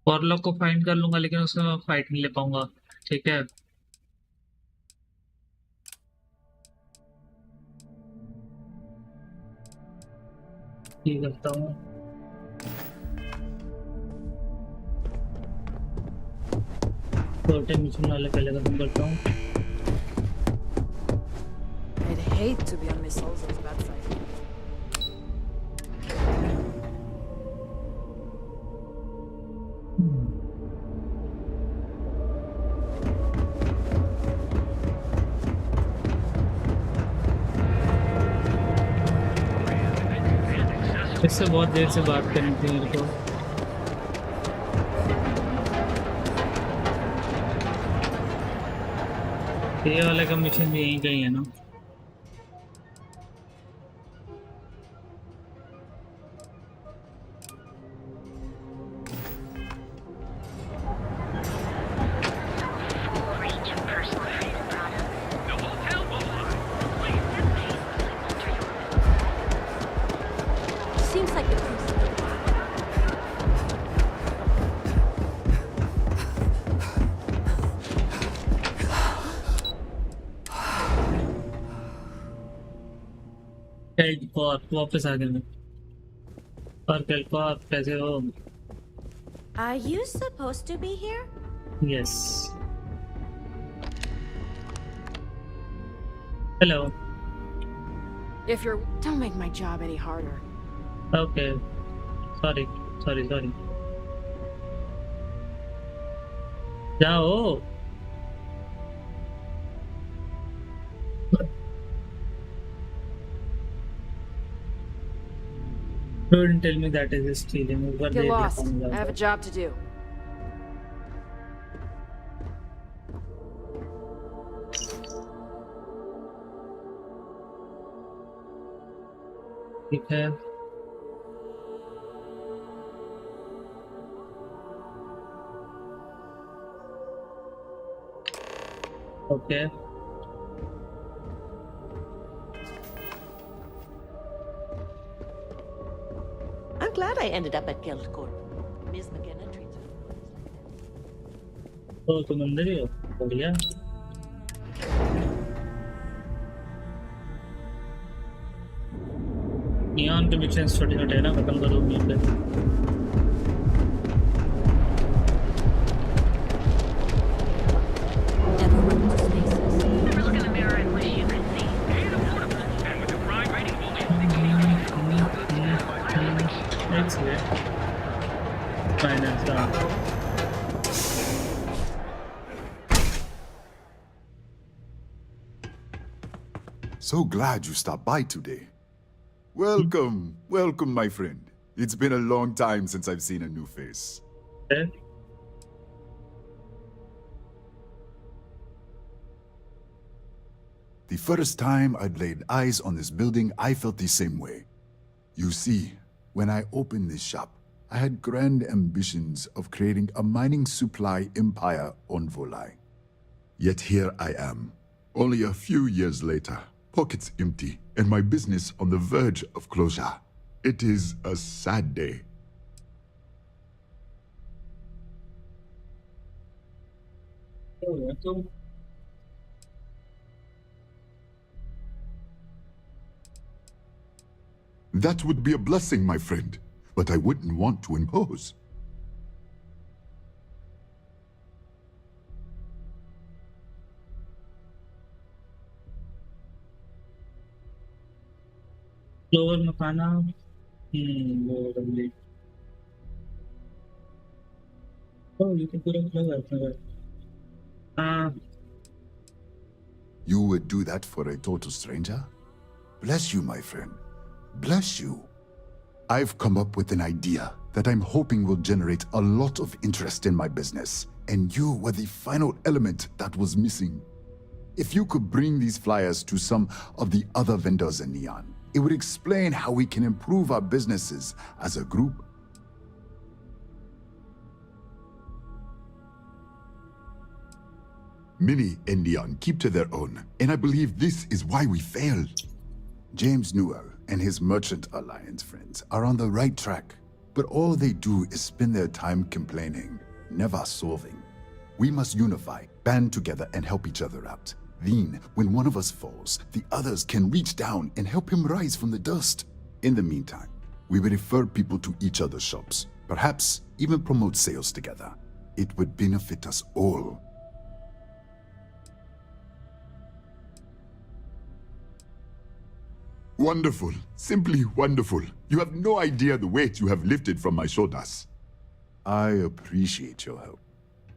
वॉरलॉक को फाइंड कर लूंगा लेकिन उसमें मैं फाइट नहीं ले पाऊंगा. ठीक है. ये करता हूँ. छोटे मिशन वाले पहले खत्म करता हूँ. I'd hate to be on missiles on the bad side. इससे बहुत देर से बात करनी थी मेरे को. ये वाले का मिशन भी यहीं कहीं है ना. Seems like the वापस आ गए. और कैल्को आप कैसे हो? Are you supposed to be here? Yes. Hello. If you're... Don't make my job any harder. Okay. Sorry. जाओ. Don't tell me that is stealing. Get lost. I have a job to do. ठीक है. Okay. I'm glad I ended up at Guildcorp. Ms. McKenna treats her. तो तुम अंदर ही हो. बढ़िया. Neon के missions छोटे-छोटे है ना, खत्म करो उम्मीद है. Finance down. So glad you stopped by today. Welcome, my friend. It's been a long time since I've seen a new face. The first time I'd laid eyes on this building, I felt the same way. You see, when I opened this shop, I had grand ambitions of creating a mining supply empire on Volai. Yet here I am, only a few years later, pockets empty, and my business on the verge of closure. It is a sad day. That would be a blessing, my friend, but I wouldn't want to impose. Floor में खाना वो रंगली ये तो पूरा floor है हाँ You would do that for a total stranger? Bless you, my friend. Bless you. I've come up with an idea that I'm hoping will generate a lot of interest in my business, and you were the final element that was missing. If you could bring these flyers to some of the other vendors in Lian, it would explain how we can improve our businesses as a group. Many in Lian keep to their own, and I believe this is why we failed. James Newell and his Merchant Alliance friends are on the right track, but all they do is spend their time complaining, never solving. We must unify, band together, and help each other out. Then, when one of us falls, the others can reach down and help him rise from the dust. In the meantime, we will refer people to each other's shops, perhaps even promote sales together. It would benefit us all. Wonderful. Simply wonderful. You have no idea the weight you have lifted from my shoulders. I appreciate your help.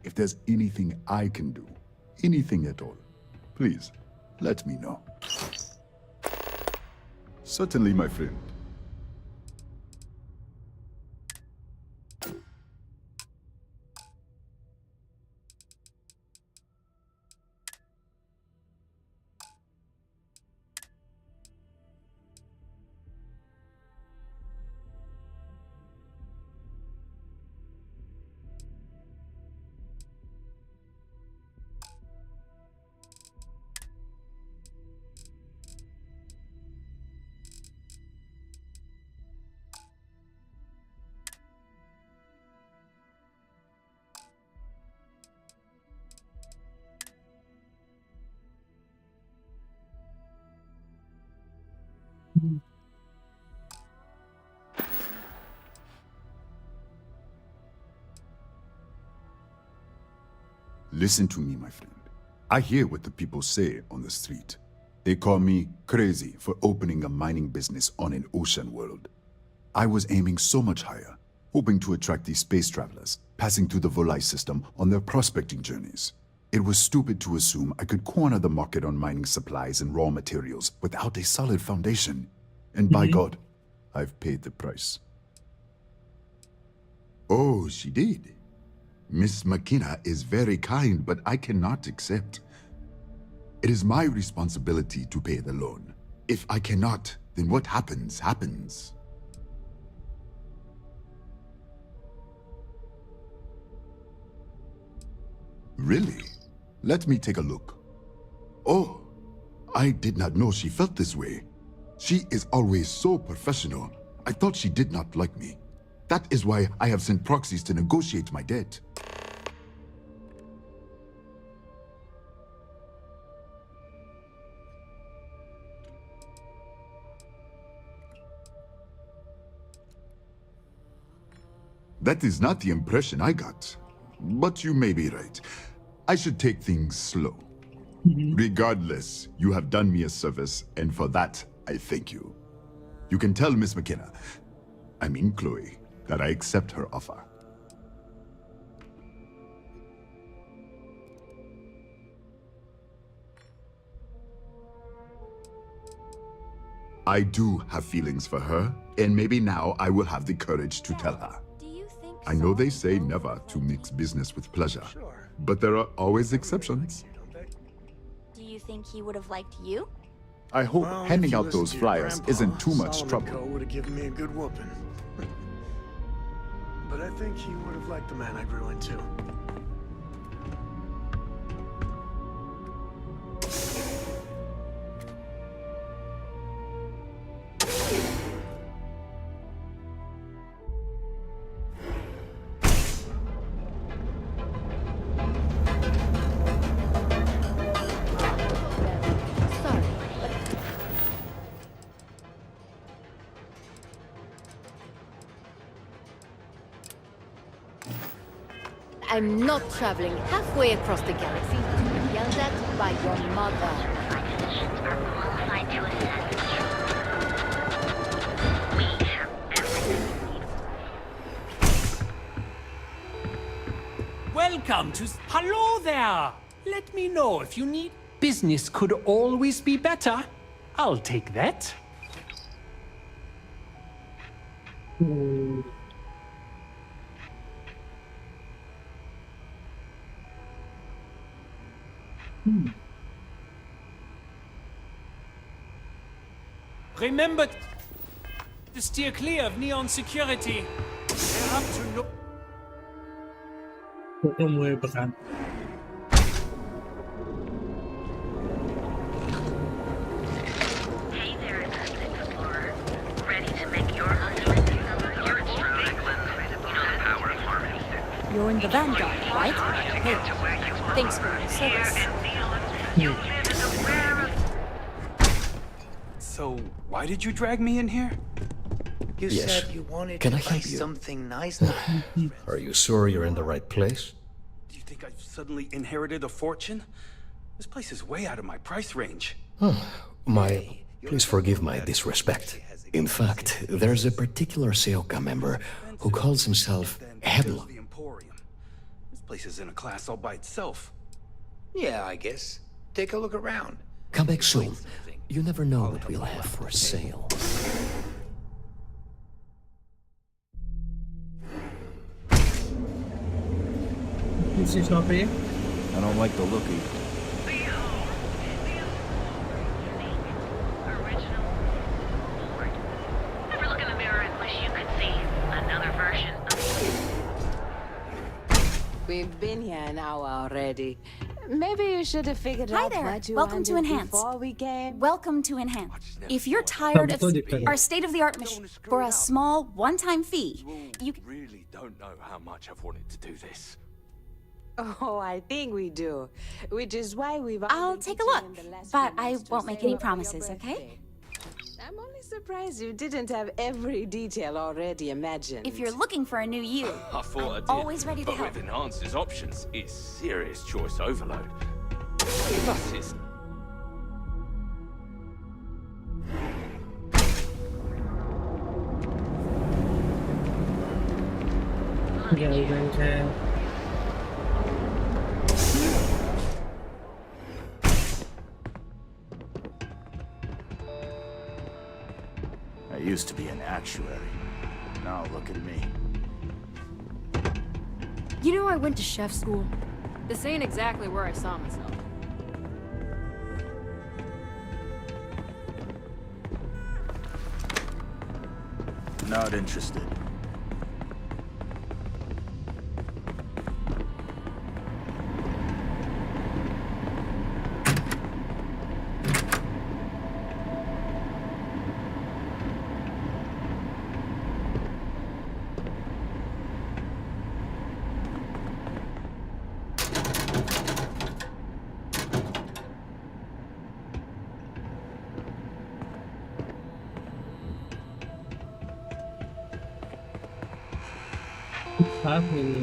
If there's anything I can do, anything at all, please, let me know. Certainly, my friend. Listen to me, my friend. I hear what the people say on the street. They call me crazy for opening a mining business on an ocean world. I was aiming so much higher, hoping to attract these space travelers, passing through the Volai system on their prospecting journeys. It was stupid to assume I could corner the market on mining supplies and raw materials without a solid foundation. And by God, I've paid the price. Oh, she did. Miss McKenna is very kind, but I cannot accept. It is my responsibility to pay the loan. If I cannot, then what happens, happens. Really? Let me take a look. Oh, I did not know she felt this way. She is always so professional. I thought she did not like me. That is why I have sent proxies to negotiate my debt. That is not the impression I got. But you may be right. I should take things slow. Regardless, you have done me a service, and for that, I thank you. You can tell Miss McKenna, I mean Chloe, that I accept her offer. I do have feelings for her, and maybe now I will have the courage to tell her. I know they say never to mix business with pleasure, but there are always exceptions. Do you think he would have liked you? I hope handing out those flyers isn't too much trouble. would have given me a good whooping. But I think he would have liked the man I grew into. I'm not traveling halfway across the galaxy to be yelled at by your mother. My decisions are qualified to assess. We have everything we need. Welcome to... Hello there! Let me know if you need... Business could always be better. I'll take that. Remember to steer clear of neon security. They're up to no... Hey there, Investment Explorer. Ready to make your husband your instrument? You know the power of harmony. You're in the Vanguard, right? Hey, thanks for your service. So, why did you drag me in here? You said you wanted Can to I buy help you? something nice. Are you sure you're in the right place? Do you think I've suddenly inherited a fortune? This place is way out of my price range. Please forgive my disrespect. In fact, there's a particular Seoka member who calls himself Hebla. This place is in a class all by itself. Yeah, I guess. Take a look around. Come back soon. You never know what we'll have for sale. I don't like the look of you. Ever look in the mirror and wish you could see another version of We've been here an hour already. Maybe you should have figured out what you Welcome to wanted Enhance. before we came. Welcome to Enhance. If you're tired of our state-of-the-art mission for a small one-time fee, you really don't know how much I've wanted to do this. Oh, I think we do. Which is why we've... I'll take a look, but I won't make any promises, okay? I'm only surprised you didn't have every detail already imagined. If you're looking for a new you, I thought I did. always ready to but help. with Enhance's options, it's serious choice overload. Plus, it's... I used to be an actuary. Now look at me. You know I went to chef school. This ain't exactly where I saw myself. Not interested.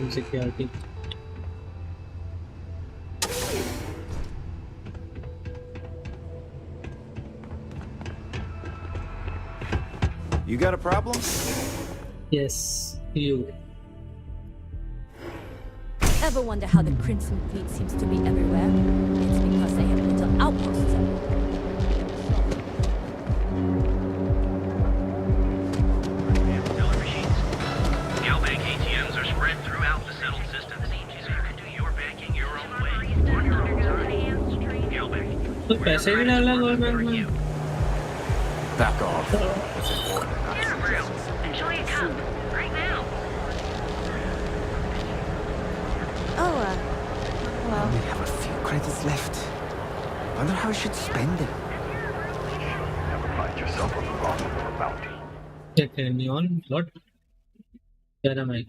Security. You got a problem? Yes, you. Ever wonder how the Crimson Fleet seems to be everywhere? It's because they have little outposts everywhere. Galbank ATMs are spread throughout the settled systems. So you can do your banking your own way. On your own time. Galbank. तो पैसे भी डाला government में. Back off. It's important. Yeah, bro. Enjoy a cup. Right now. Oh, well... We have a few credits left. Wonder how I should spend them. Never find yourself on the bottom of a bounty. Check neon. What? Where am I?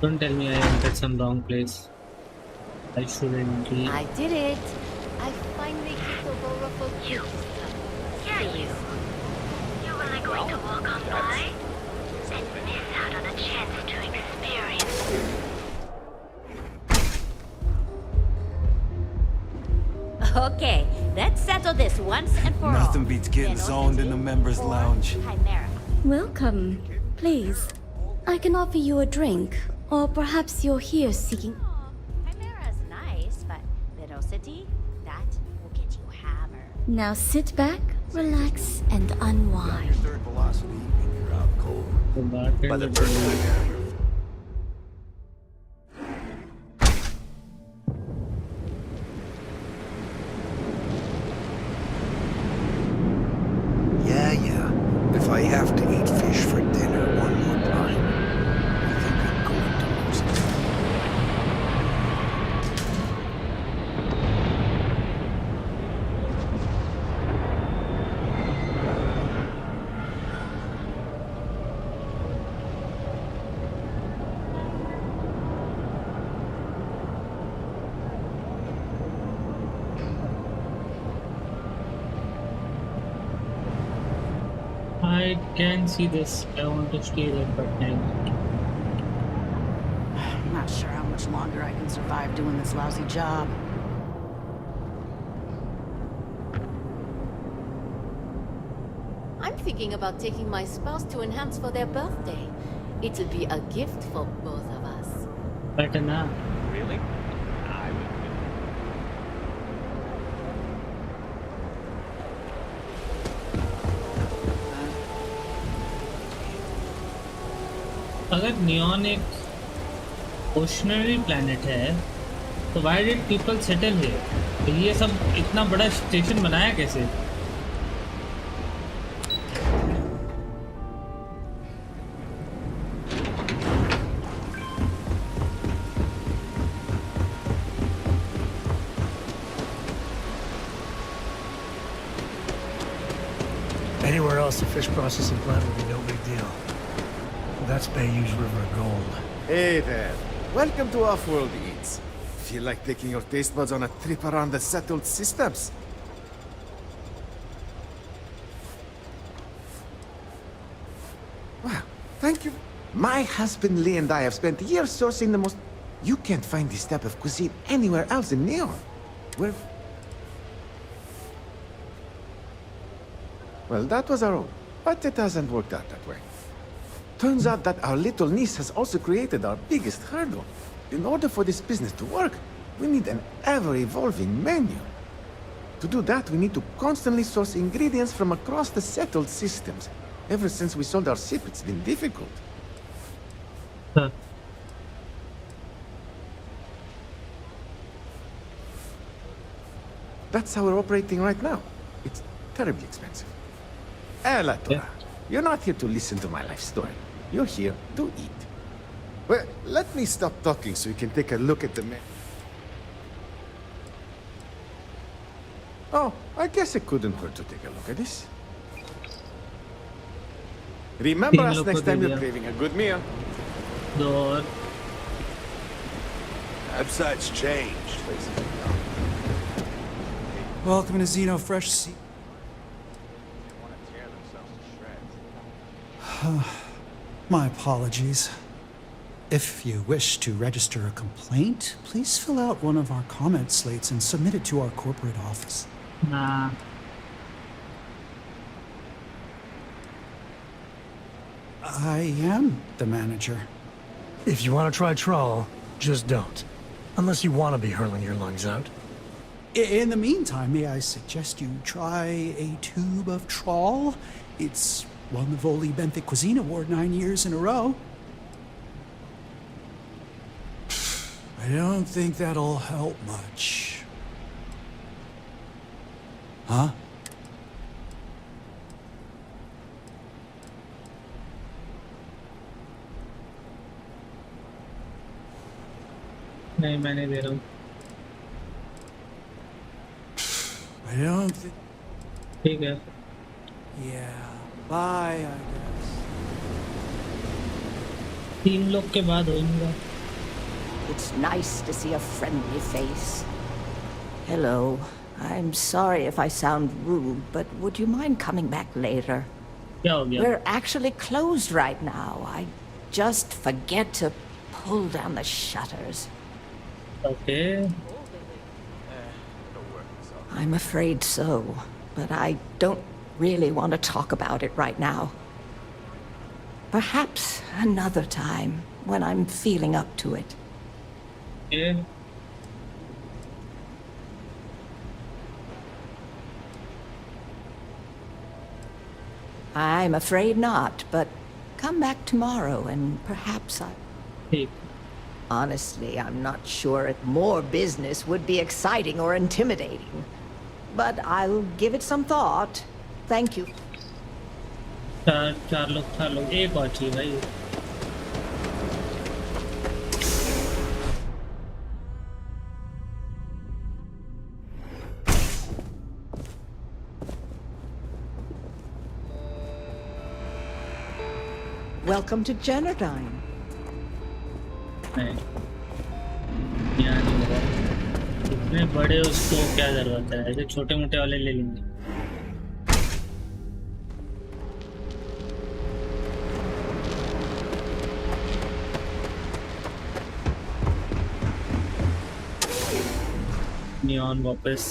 Don't tell me I entered some wrong place. I shouldn't be. I did it. I finally kicked over ruffled You. Yeah, you. You're really going to walk on by? And miss out on a chance to experience Okay, let's settle this once and for all. Nothing beats getting zoned in the members' lounge. Chimera. Welcome. Please, I can offer you a drink, or perhaps you're here seeking. Chimera's nice, but Velocity, that will get you hammered. Now sit back, relax, and unwind. Third velocity, and you're out cold. By the third time. Yeah. If I have to eat fish for dinner one more time, I think I'm going to lose it. I can see this. I want to stay there for time. I'm not sure how much longer I can survive doing this lousy job. I'm thinking about taking my spouse to enhance for their birthday. It'll be a gift for both of us. Better now. Really? I would. अगर neon एक ओशनरी planet है तो why did people settle here? तो ये सब इतना बड़ा station बनाया कैसे? Anywhere else, a fish processing plant would be no big deal. That's Bayou's River of Gold. Hey there. Welcome to Off-World Eats. Feel like taking your taste buds on a trip around the settled systems? Wow, thank you. My husband Lian and I have spent years sourcing the most... You can't find this type of cuisine anywhere else in Neon. Where... Well, that was our own, but it hasn't worked out that way. Turns out that our little niece has also created our biggest hurdle. In order for this business to work, we need an ever-evolving menu. To do that, we need to constantly source ingredients from across the settled systems. Ever since we sold our ship, it's been difficult. Huh. That's how we're operating right now. It's terribly expensive. Elatora, you're not here to listen to my life story. You're here to eat. Well, let me stop talking so you can take a look at the menu. Oh, I guess it couldn't hurt to take a look at this. Remember us next time you're craving a good meal. Door. Website's changed. Welcome to Xeno Fresh Sea. My apologies. If you wish to register a complaint, please fill out one of our comment slates and submit it to our corporate office. Nah. I am the manager. If you want to try trawl, just don't. Unless you want to be hurling your lungs out. In the meantime, may I suggest you try a tube of trawl? It's won the Voli Benthic Cuisine Award 9 years in a row. I don't think that'll help much. Huh? नहीं मैंने दे रहा हूँ. I don't think... ठीक है. Yeah. Bye, I guess. 3 लोग के बाद होगा. It's nice to see a friendly face. Hello. I'm sorry if I sound rude, but would you mind coming back later? Yeah. We're actually closed right now. I just forget to pull down the shutters. Okay. I'm afraid so, but I don't really want to talk about it right now. Perhaps another time, when I'm feeling up to it. Yeah. I'm afraid not, but come back tomorrow and perhaps I... Hey. Honestly, I'm not sure if more business would be exciting or intimidating. But I'll give it some thought. Thank you. चार लोग एक बात ही भाई. Welcome to Generdyne. नहीं. यहाँ नहीं होगा. इतने बड़े उसको क्या जरूरत है? ऐसे छोटे मोटे वाले ले लेंगे. नियॉन वापस.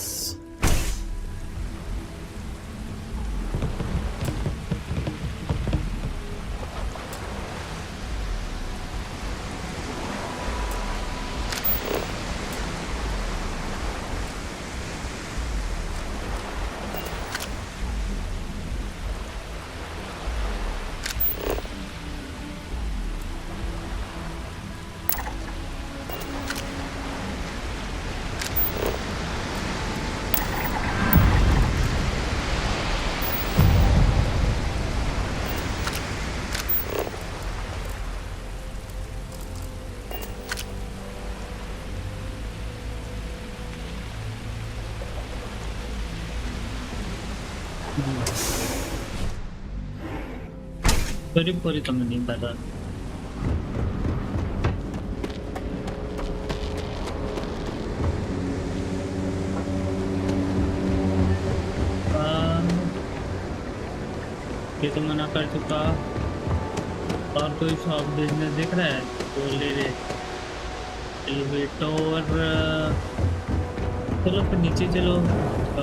Puri temen nih pada. ये तो मना कर चुका. और कोई शॉप बिजनेस दिख रहा है तो ले ले. एलिवेटर. चलो फिर नीचे चलो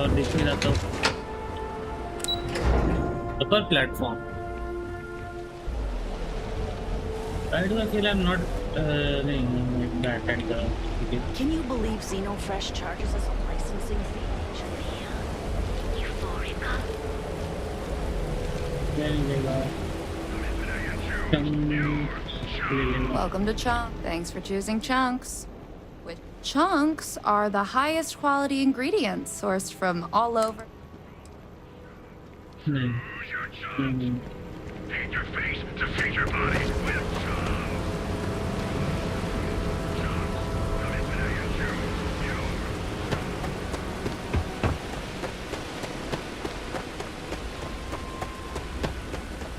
और देख ही रहा था. अपर platform. Why do I feel I'm not back at the... Can you believe Xenofresh charges us a licensing fee? Euphorica. Welcome to Chunk. Thanks for choosing Chunks. With Chunks are the highest quality ingredients sourced from all over. Paint your face to feed your body with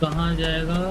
कहाँ जाएगा?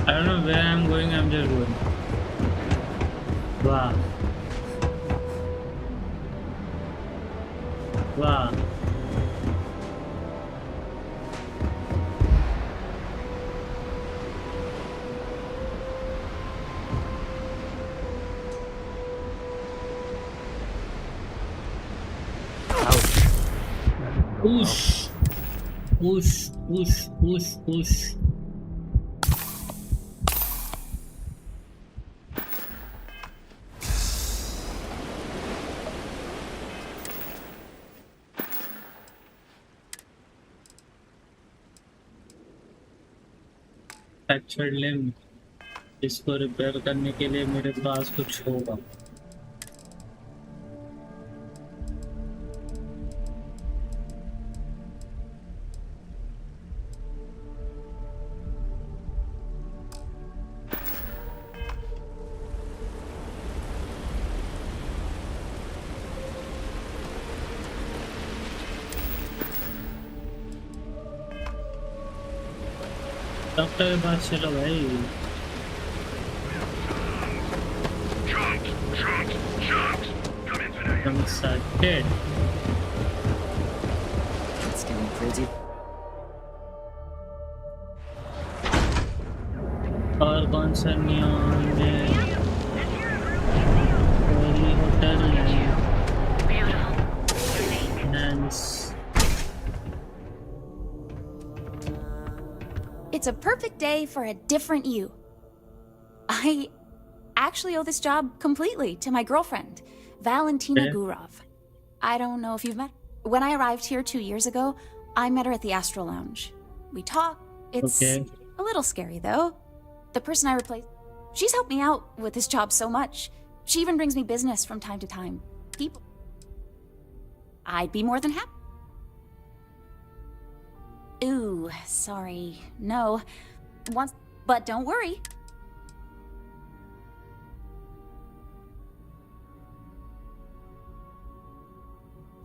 I don't know where I'm going, I'm just going. Wow. Wow. Push. Push, push, push, push. Fractured limb. इसको repair करने के लिए मेरे पास कुछ होगा. Doctor के पास चलो भाई। I'm excited. It's getting crazy. और कौन सा नियॉन है? होटल है। Nice. It's a perfect day for a different you. I actually owe this job completely to my girlfriend, Valentina Gurov. I don't know if you've met her. When I arrived here 2 years ago, I met her at the Astro Lounge. We talked. It's a little scary, though. The person I replaced, she's helped me out with this job so much. She even brings me business from time to time. People. I'd be more than happy. Ooh, sorry. No. Once, but don't worry.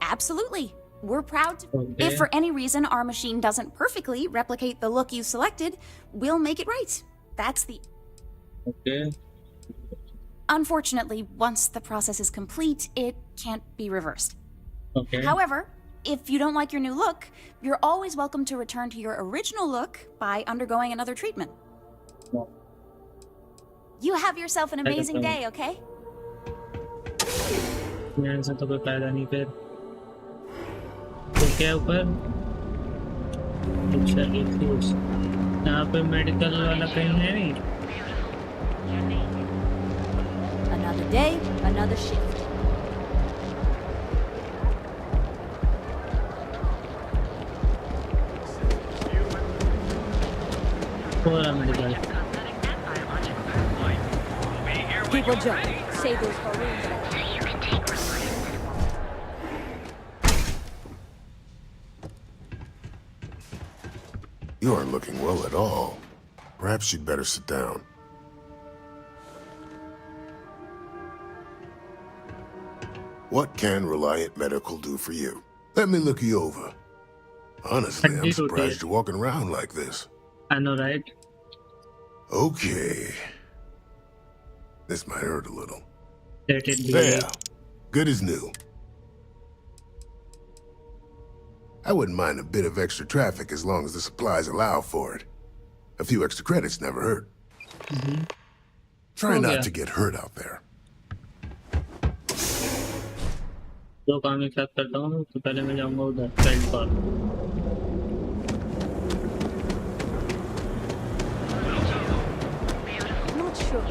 Absolutely. We're proud to. If for any reason our machine doesn't perfectly replicate the look you selected, we'll make it right. That's the. Okay. Unfortunately, once the process is complete, it can't be reversed. Okay. However, if you don't like your new look, you're always welcome to return to your original look by undergoing another treatment. Wow. You have yourself an amazing day, okay? मेरे से तो कोई फायदा नहीं फिर। तो क्या ऊपर? अच्छा GeForce। यहाँ पे मेडिकल वाला कहीं है नहीं? Another day, another shift. पूरा medical. People jump. Say those balloons. You aren't looking well at all. Perhaps you'd better sit down. What can Reliant Medical do for you? Let me look you over. Honestly, I'm surprised you're walking around like this. I know, right? Okay. This might hurt a little. Let it be. There. Good as new. I wouldn't mind a bit of extra traffic as long as the supplies allow for it. A few extra credits never hurt. Try not to get hurt out there. दो काम एक साथ करता हूँ तो पहले मैं जाऊँगा उधर साइड पर। Not sure.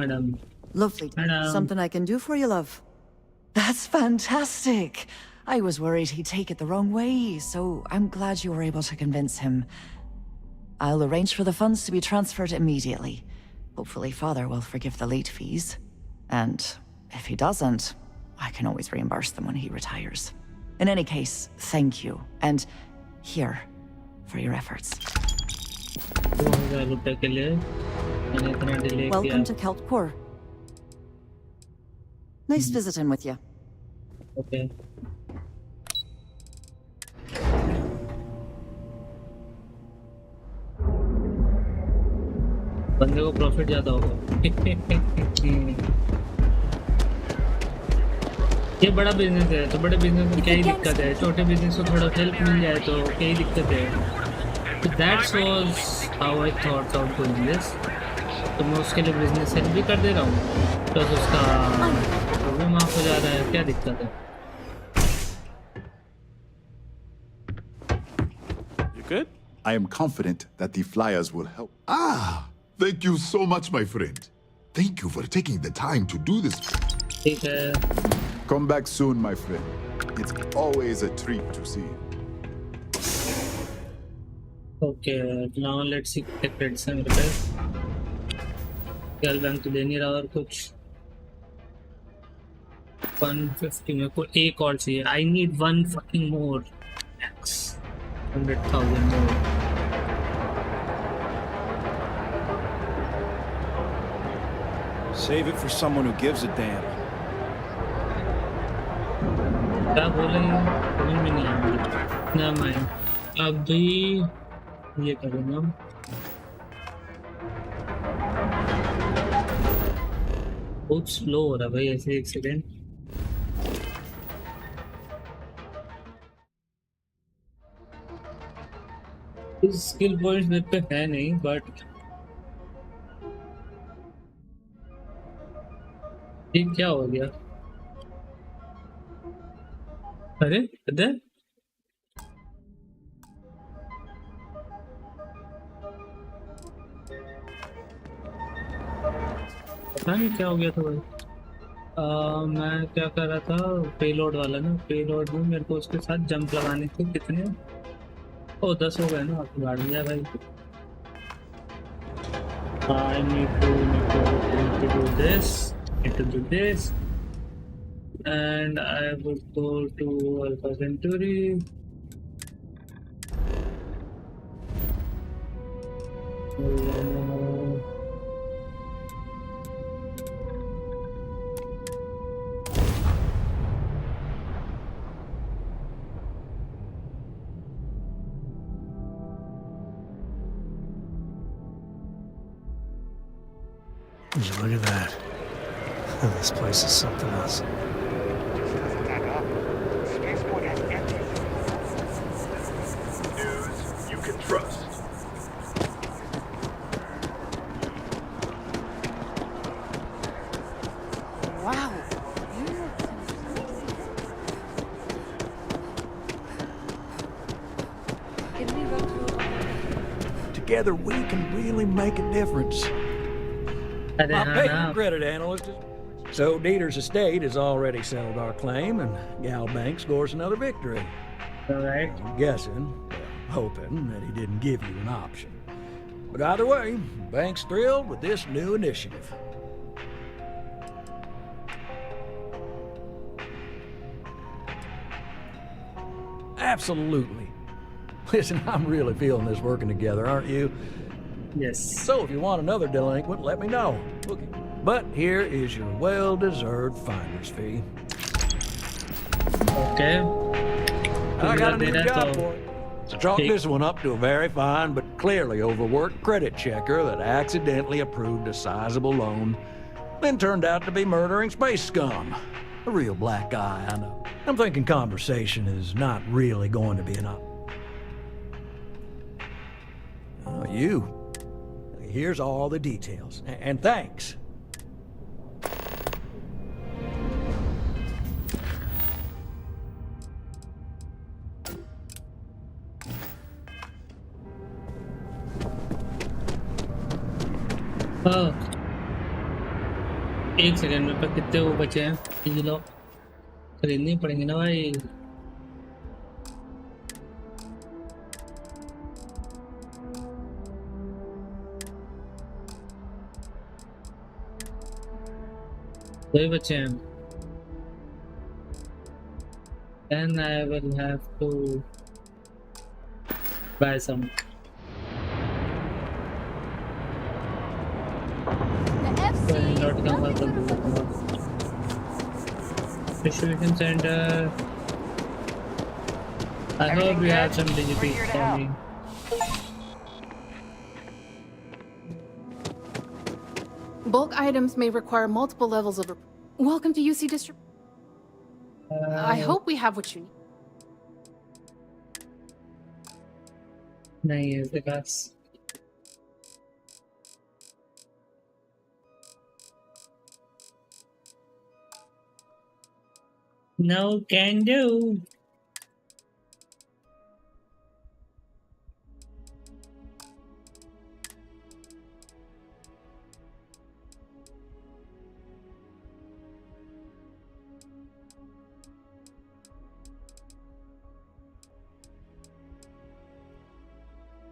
Madam. Lovely. Madam. Something I can do for you, love? That's fantastic. I was worried he'd take it the wrong way, so I'm glad you were able to convince him. I'll arrange for the funds to be transferred immediately. Hopefully Father will forgive the late fees. And if he doesn't, I can always reimburse them when he retires. In any case, thank you. And here, for your efforts. Welcome to Keltpur. Nice visiting with you. Okay. बंदे को profit ज्यादा होगा। ये बड़ा business है तो बड़े business में क्या ही दिक्कत है, छोटे बिजनेस को थोड़ा हेल्प मिल जाए तो क्या ही दिक्कत है। So that was how I thought of doing this. तो मैं उसके लिए बिजनेस हेल्प भी कर दे रहा हूँ प्लस उसका वो भी माफ हो जा रहा है, क्या दिक्कत है। You good? I am confident that the flyers will help. Ah, thank you so much, my friend. Thank you for taking the time to do this. ठीक है। Come back soon, my friend. It's always a treat to see you. Okay, now let's see the credits and repairs. क्या bank तो दे नहीं रहा और कुछ 150 मेरे को एक और चाहिए। I need one fucking more. 100,000 more. Save it for someone who gives a damn. क्या बोले समझ में नहीं आ रही ना मैं अभी ये करूँगा बहुत स्लो हो रहा है भाई ऐसे एक सेकेंड स्किल पॉइंट्स मेरे पे है नहीं बट ये क्या हो गया अरे इधर पता नहीं क्या हो गया था भाई मैं क्या कर रहा था पेलोड वाला ना पेलोड में मेरे को उसके साथ जंप लगाने थे कितने ओ 10 हो गए ना आपको गाड़ दिया भाई I need to do this and I would go to Alpha Centauri Look at that. This place is something else. News you can trust. Wow. Together we can really make a difference. My payment credit analyst is... So Dieter's estate has already settled our claim, and Gal Bank scores another victory. Alright. I'm guessing, hoping, that he didn't give you an option. But either way, Bank's thrilled with this new initiative. Absolutely. Listen, I'm really feeling this working together, aren't you? Yes. So if you want another delinquent, let me know. Okay. But here is your well-deserved finder's fee. Okay. I got a new job for it. So chalk this one up to a very fine but clearly overworked credit checker that accidentally approved a sizable loan, then turned out to be murdering space scum. A real black eye, I know. I'm thinking conversation is not really going to be an option. Oh, you. Here's all the details. And thanks. एक second में पर कितने वो बचे हैं ये लो खरीदनी पड़ेंगे ना भाई दो बच्चे हैं then I will have to buy some distribution center. I hope we have some DGP for me. Bulk items may require multiple levels of... Welcome to UC District. I hope we have what you need. नहीं है इसके पास No can do.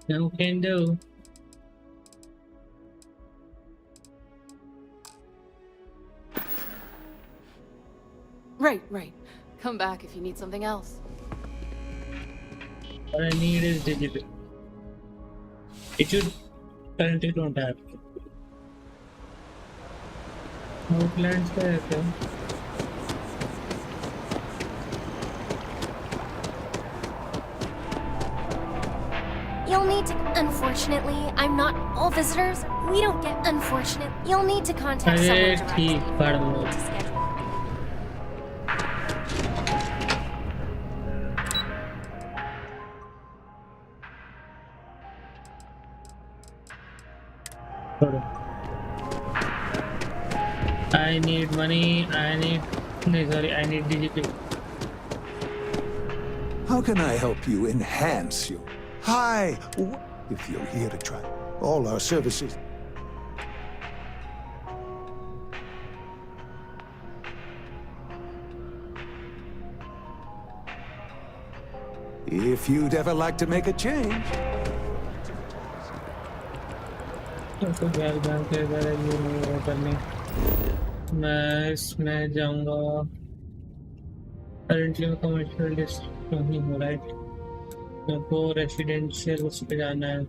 No can do. Right. Come back if you need something else. What I need is digital. It should currently don't have. Outlands पे रहते हैं। You'll need to. Unfortunately, I'm not all visitors. We don't get. Unfortunate. You'll need to contact someone अरे directly. ठीक पढ़ो। To schedule. I need money. I need DGP. How can I help you enhance your... Hi! If you're here to try all our services... If you'd ever like to make a change... मैं इसमें जाऊंगा। Currently मैं commercial district नहीं हो रहा है, मेरे को रेसिडेंशियल उस पे जाना है।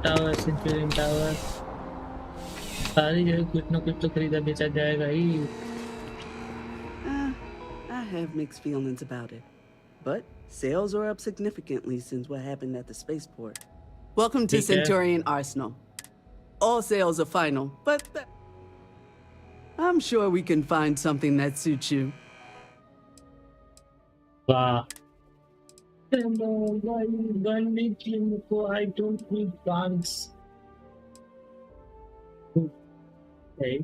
टावर, सेंचुरियन टावर, सारी जगह कुछ ना कुछ तो खरीदा बेचा जाएगा ही। I have mixed feelings about it, but sales are up significantly since what happened at the spaceport. Welcome to Centurion Arsenal. All sales are final, but I'm sure we can find something that suits you. Wow. I don't need guns. Okay.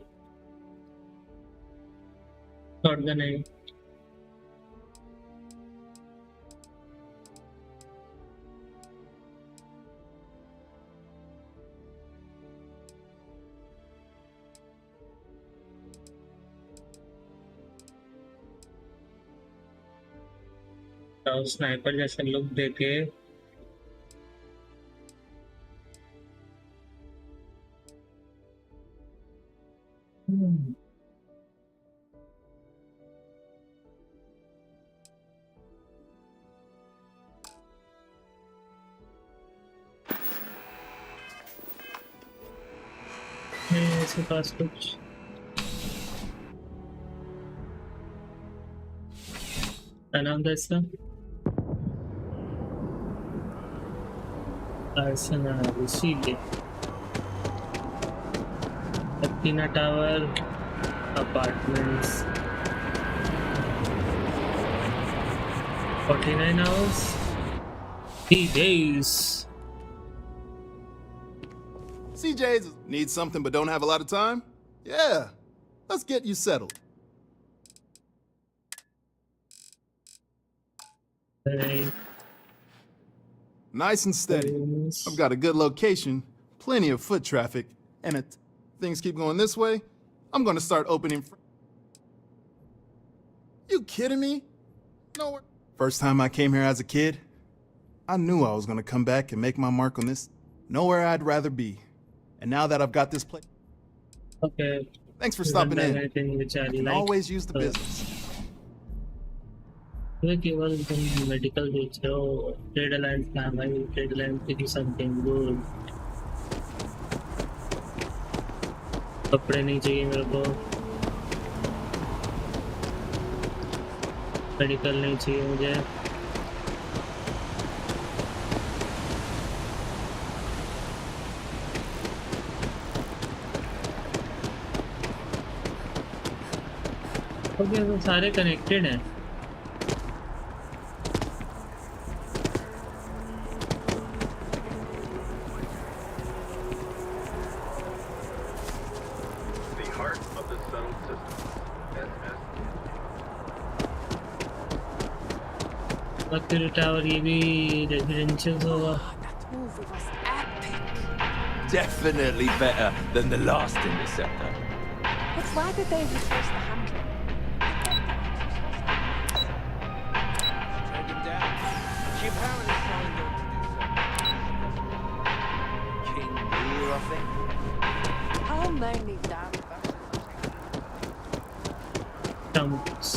Shotgun है। Sniper जैसा look देके इसके पास कुछ क्या नाम था इसका? Arsenal, इसीलिए Athena Tower Apartments 49 hours 3 days. CJ's need something but don't have a lot of time? Yeah, let's get you settled. Hey. Nice and steady. I've got a good location, plenty of foot traffic, and if things keep going this way, I'm gonna start opening. You kidding me? No. First time I came here as a kid, I knew I was gonna come back and make my mark on this. Nowhere I'd rather be. And now that I've got this place. Okay. Thanks for stopping in. I can always use the business. केवल तुम medical बेच रहे हो, trade alliance का है भाई, trade alliance की something good. कपड़े नहीं चाहिए मेरे को, मेडिकल नहीं चाहिए मुझे। ओके, तो सारे कनेक्टेड हैं। The heart of the settled system. बत्ती टावर ये भी रेजिडेंशियल होगा. Movie was epic. Definitely better than the last interceptor. But why did they replace the handle? Take him down. She apparently signed on to do something. King Lear, I think. How many damn Chunks.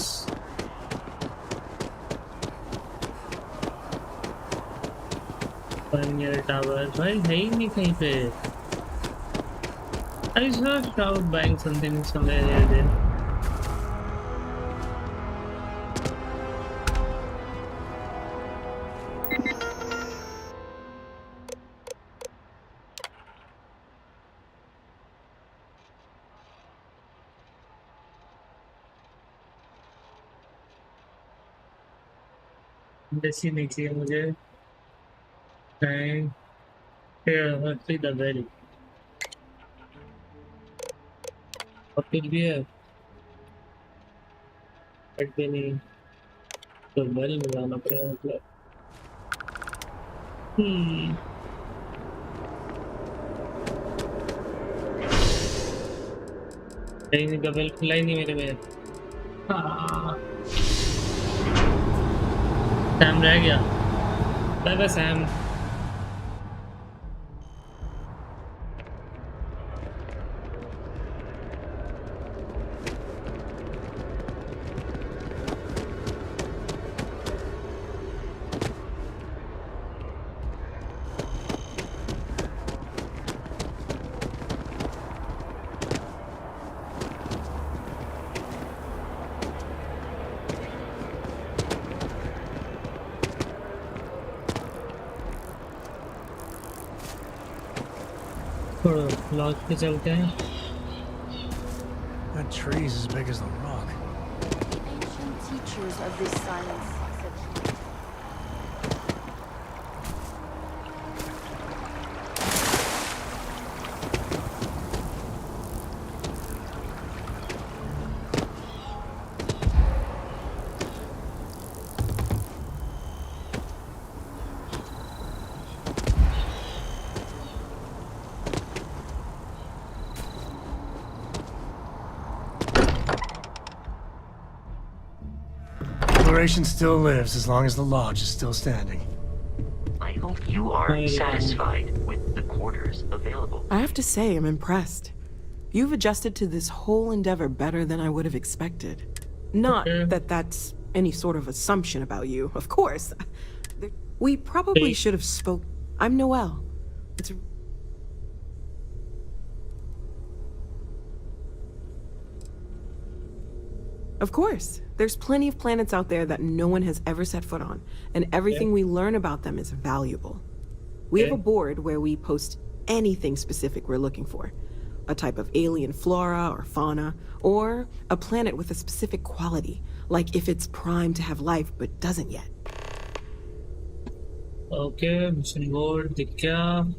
Pioneer Tower. भाई है ही नहीं कहीं पे. I saw Cloud buying something somewhere there. जैसी नहीं चाहिए मुझे. नहीं. Here, see the very. और फिर भी है. बट भी नहीं. तो वेल मिलाना पड़ेगा मतलब. नहीं का वेल खुला ही नहीं मेरे में. हाँ. सैम रह गया. Bye by Sam. लॉज पे चलते हैं. That tree's as big as the rock. ancient teachers of this science said Exploration still lives as long as the lodge is still standing. I hope you are satisfied with the quarters available. I have to say, I'm impressed. You've adjusted to this whole endeavor better than I would have expected. Not that that's any sort of assumption about you, of course. We probably should have spoke. I'm Noelle. It's... Of course. There's plenty of planets out there that no one has ever set foot on, and everything we learn about them is valuable. We have a board where we post anything specific we're looking for. A type of alien flora or fauna, or a planet with a specific quality, like if it's primed to have life but doesn't yet. Okay, mission board, दिख गया.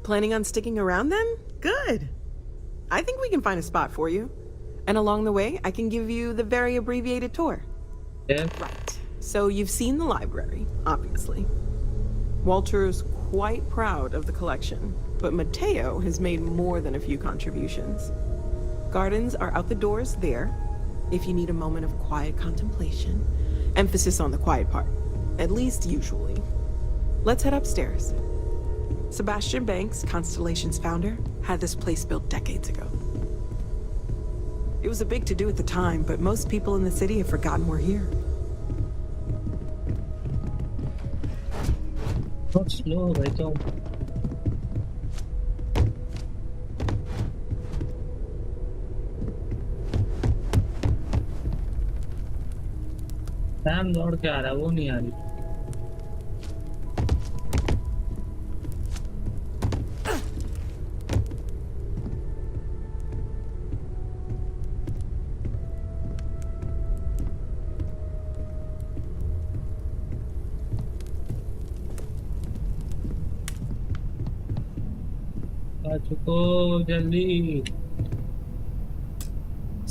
Planning on sticking around then? Good. I think we can find a spot for you. And along the way, I can give you the very abbreviated tour. Yeah. Right. So you've seen the library, obviously. Walter's quite proud of the collection, but Mateo has made more than a few contributions. Gardens are out the doors there, if you need a moment of quiet contemplation. Emphasis on the quiet part, at least usually. Let's head upstairs. Sebastian Banks, Constellation's founder, had this place built decades ago. It was a big to-do at the time, but most people in the city have forgotten we're here. Not slow, I don't. Sam दौड़ के आ रहा है, वो नहीं आ रही.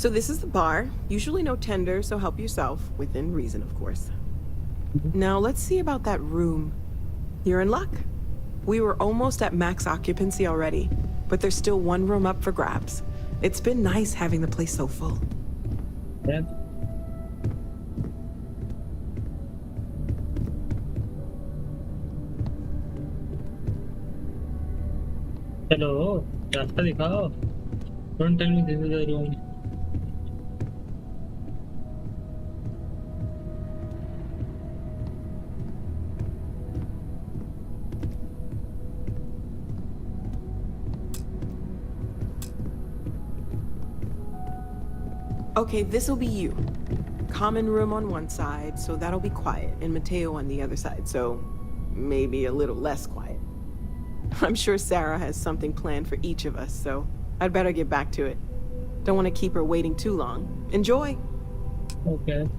So this is the bar. Usually no tender, so help yourself. Within reason, of course. Now let's see about that room. You're in luck. We were almost at max occupancy already, but there's still one room up for grabs. It's been nice having the place so full. Yeah. Hello, रास्ता दिखाओ. Don't tell me this is the room. Okay, this'll be you. Common room on one side, so that'll be quiet, and Mateo on the other side, so maybe a little less quiet. I'm sure Sarah has something planned for each of us, so I'd better get back to it. Don't want to keep her waiting too long. Enjoy! Okay.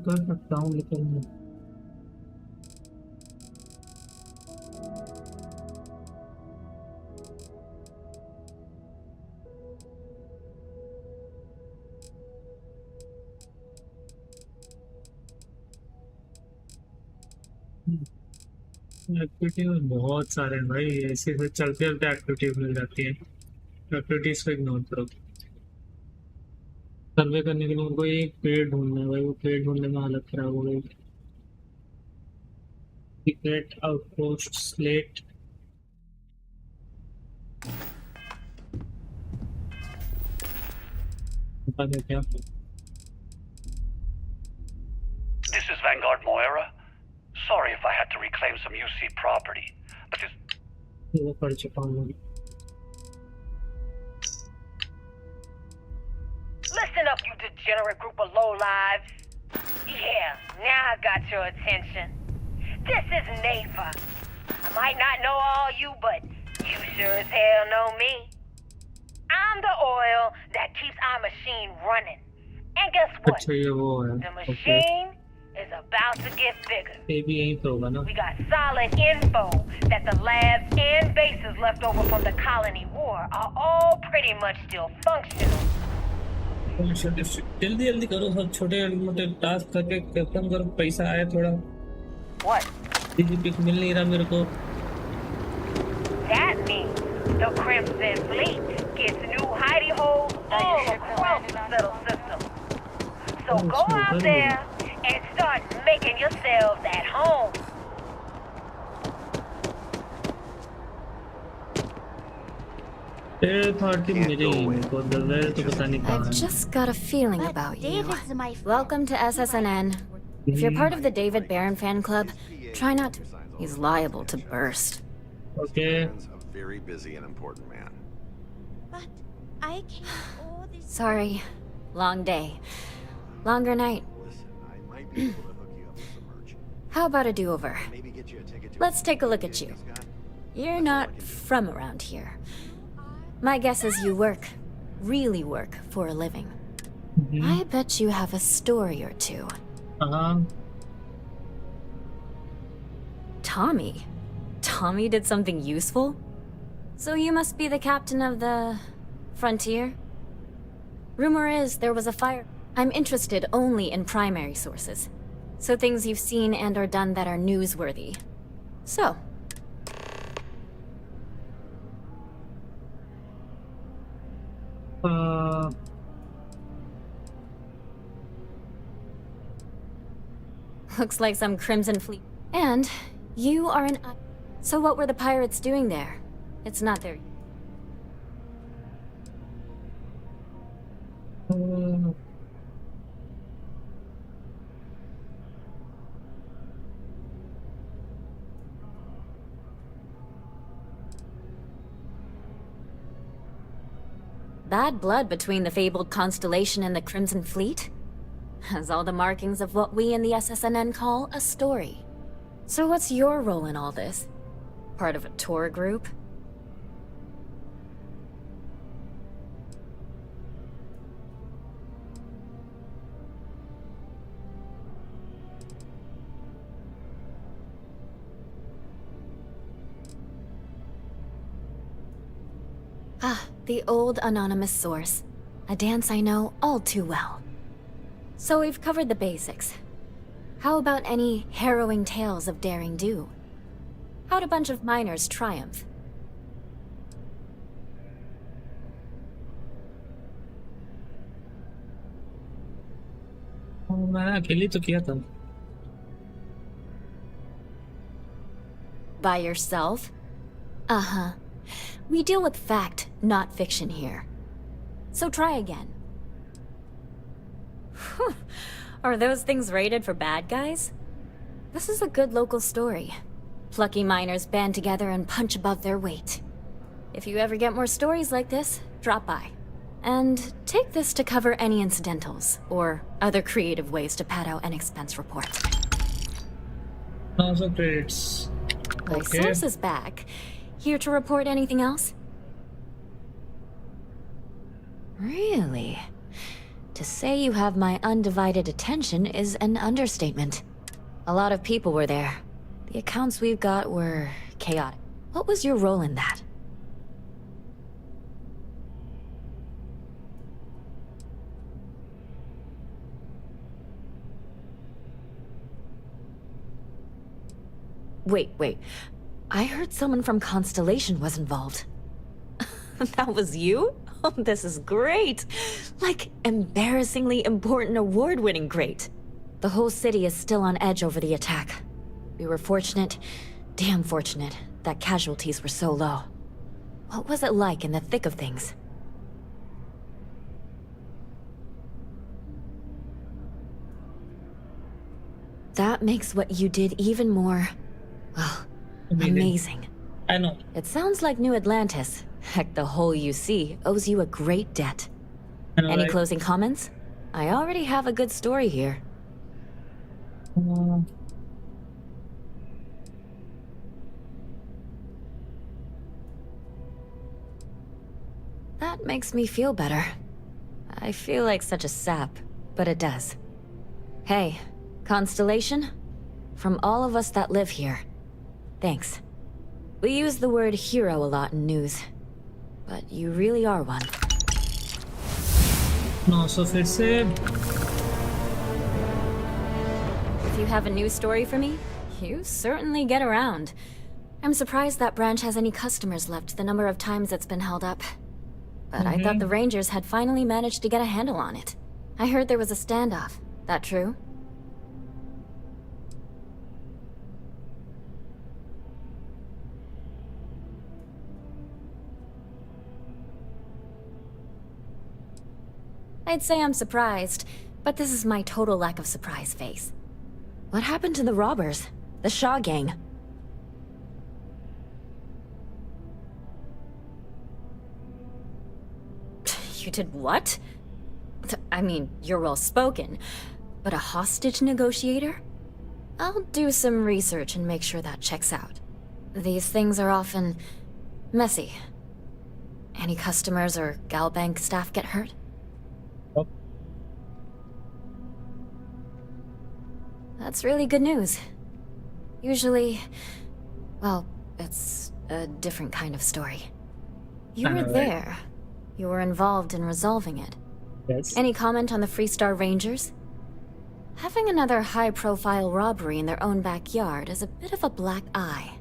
कर सकता हूँ लेकिन activity में बहुत सारे हैं भाई. ऐसे से चलते चलते एक्टिविटी मिल जाती है. एक्टिविटीज को इग्नोर करो. सर्वे करने के लिए उनको एक पेड़ ढूंढना है भाई. वो पेड़ ढूंढने में हालत खराब हो गई. Secret outpost slate. पता नहीं क्या. This is Vanguard Moira. Sorry if I had to reclaim some UC property, but this... वो पढ़ चुका हूँ. Listen up, you degenerate group of lowlives. Yeah, now I got your attention. This is Nafa. I might not know all you, but you sure as hell know me. I'm the oil that keeps our machine running. And guess what? The machine is about to get bigger. We got solid info that the labs and bases left over from the colony war are all pretty much still functional. जल्दी जल्दी करो. सब छोटे मोटे task करके खत्म करो. पैसा आया थोड़ा. What? डीजीपी मिल नहीं रहा मेरे को. That means the Crimson Fleet gets new hidey holes all across the settled system. So go out there and start making yourselves at home. I've just got a feeling about you. Welcome to SSNN. If you're part of the David Barron fan club, try not to. He's liable to burst. Okay. A very busy and important man. But I can't. Sorry. Long day. Longer night. How about a do-over? Let's take a look at you. You're not from around here. My guess is you work, really work, for a living. I bet you have a story or two. Tommy? Tommy did something useful? So you must be the captain of the... Frontier? Rumor is there was a fire. I'm interested only in primary sources. So things you've seen and or done that are newsworthy. So... Looks like some Crimson Fleet. And you are an... So what were the pirates doing there? It's not their... Bad blood between the fabled Constellation and the Crimson Fleet? Has all the markings of what we in the SSNN call a story. So what's your role in all this? Part of a tour group? Ah, the old anonymous source. A dance I know all too well. So we've covered the basics. How about any harrowing tales of daring do? How'd a bunch of miners triumph? मैंने अकेले तो किया था. By yourself? Uh-huh. We deal with fact, not fiction here. So try again. Whew. Are those things rated for bad guys? This is a good local story. Plucky miners band together and punch above their weight. If you ever get more stories like this, drop by. And take this to cover any incidentals, or other creative ways to pad out an expense report. Also credits. My source is back. Here to report anything else? Really? To say you have my undivided attention is an understatement. A lot of people were there. The accounts we've got were chaotic. What was your role in that? Wait. I heard someone from Constellation was involved. That was you? Oh, this is great. Like, embarrassingly important award-winning great. The whole city is still on edge over the attack. We were fortunate, damn fortunate, that casualties were so low. What was it like in the thick of things? That makes what you did even more, well, amazing. I know. It sounds like New Atlantis, heck, the whole UC, owes you a great debt. Any closing comments? I already have a good story here. That makes me feel better. I feel like such a sap, but it does. Hey, Constellation? From all of us that live here, thanks. We use the word hero a lot in news, but you really are one. No, so फिर से. If you have a news story for me, you certainly get around. I'm surprised that branch has any customers left, the number of times it's been held up. But I thought the Rangers had finally managed to get a handle on it. I heard there was a standoff. That true? I'd say I'm surprised, but this is my total lack of surprise face. What happened to the robbers? The Shaw gang? You did what? I mean, you're well spoken, but a hostage negotiator? I'll do some research and make sure that checks out. These things are often messy. Any customers or Galbank staff get hurt? That's really good news. Usually, well, it's a different kind of story. You were there. You were involved in resolving it. Yes. Any comment on the Freestar Rangers? Having another high-profile robbery in their own backyard is a bit of a black eye.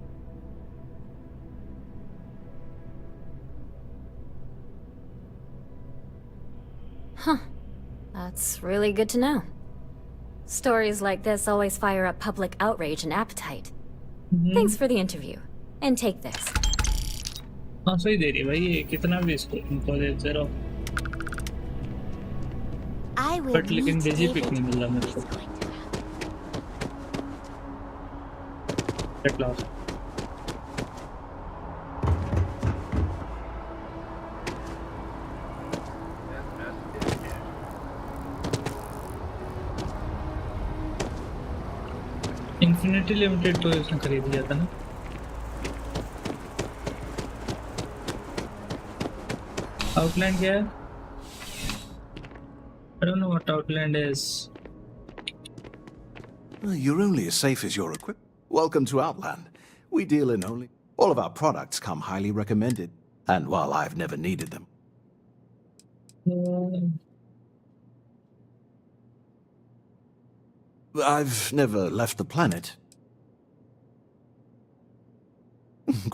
Huh. That's really good to know. Stories like this always fire up public outrage and appetite. Thanks for the interview. And take this. हाँ सही दे रही है भाई ये कितना भी इसको इनको दे रहा हूँ बट लेकिन डेजी पिक नहीं मिल रहा मेरे को गेट लॉस्ट इन्फिनिटी लिमिटेड तो इसने खरीद लिया था ना। आउटलैंड क्या है? I don't know what Outland is. You're only as safe as your equipment. Welcome to Outland. We deal in only... All of our products come highly recommended. And while I've never needed them... I've never left the planet.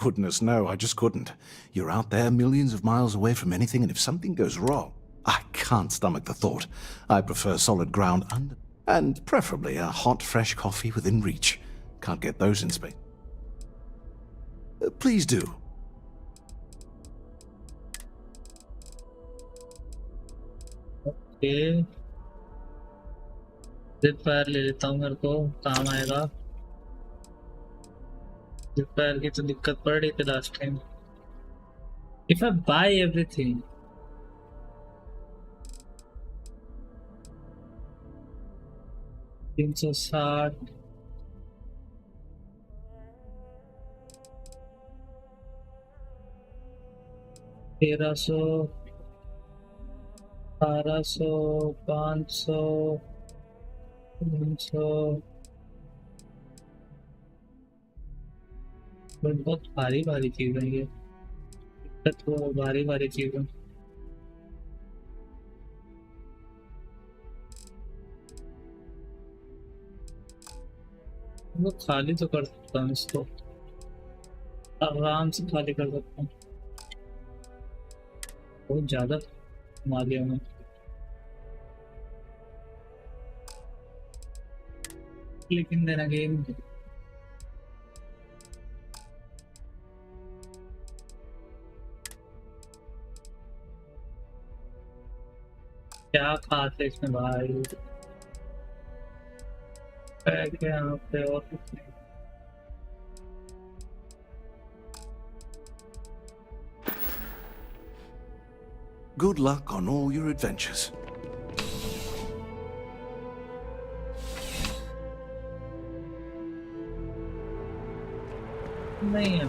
Goodness, no, I just couldn't. You're out there millions of miles away from anything, and if something goes wrong, I can't stomach the thought. I prefer solid ground under... And preferably a hot, fresh coffee within reach. Can't get those in space. Please do. Okay. Zip fire ले लेता हूँ, मेरे को काम आएगा। Zip fire की तो दिक्कत पड़ रही थी last time. If I buy everything, $360, $1300, $1800, $500, $300, बहुत भारी भारी चीज़ है ये। दिक्कत वो भारी भारी चीज़ है। वो खाली तो कर सकता हूँ, इसको आराम से खाली कर सकता हूँ। बहुत ज़्यादा कमा लिया मैं। लेकिन देना गेम क्या खाते इसमें भाई, क्या यहाँ पे और कुछ नहीं। Good luck on all your adventures. नहीं है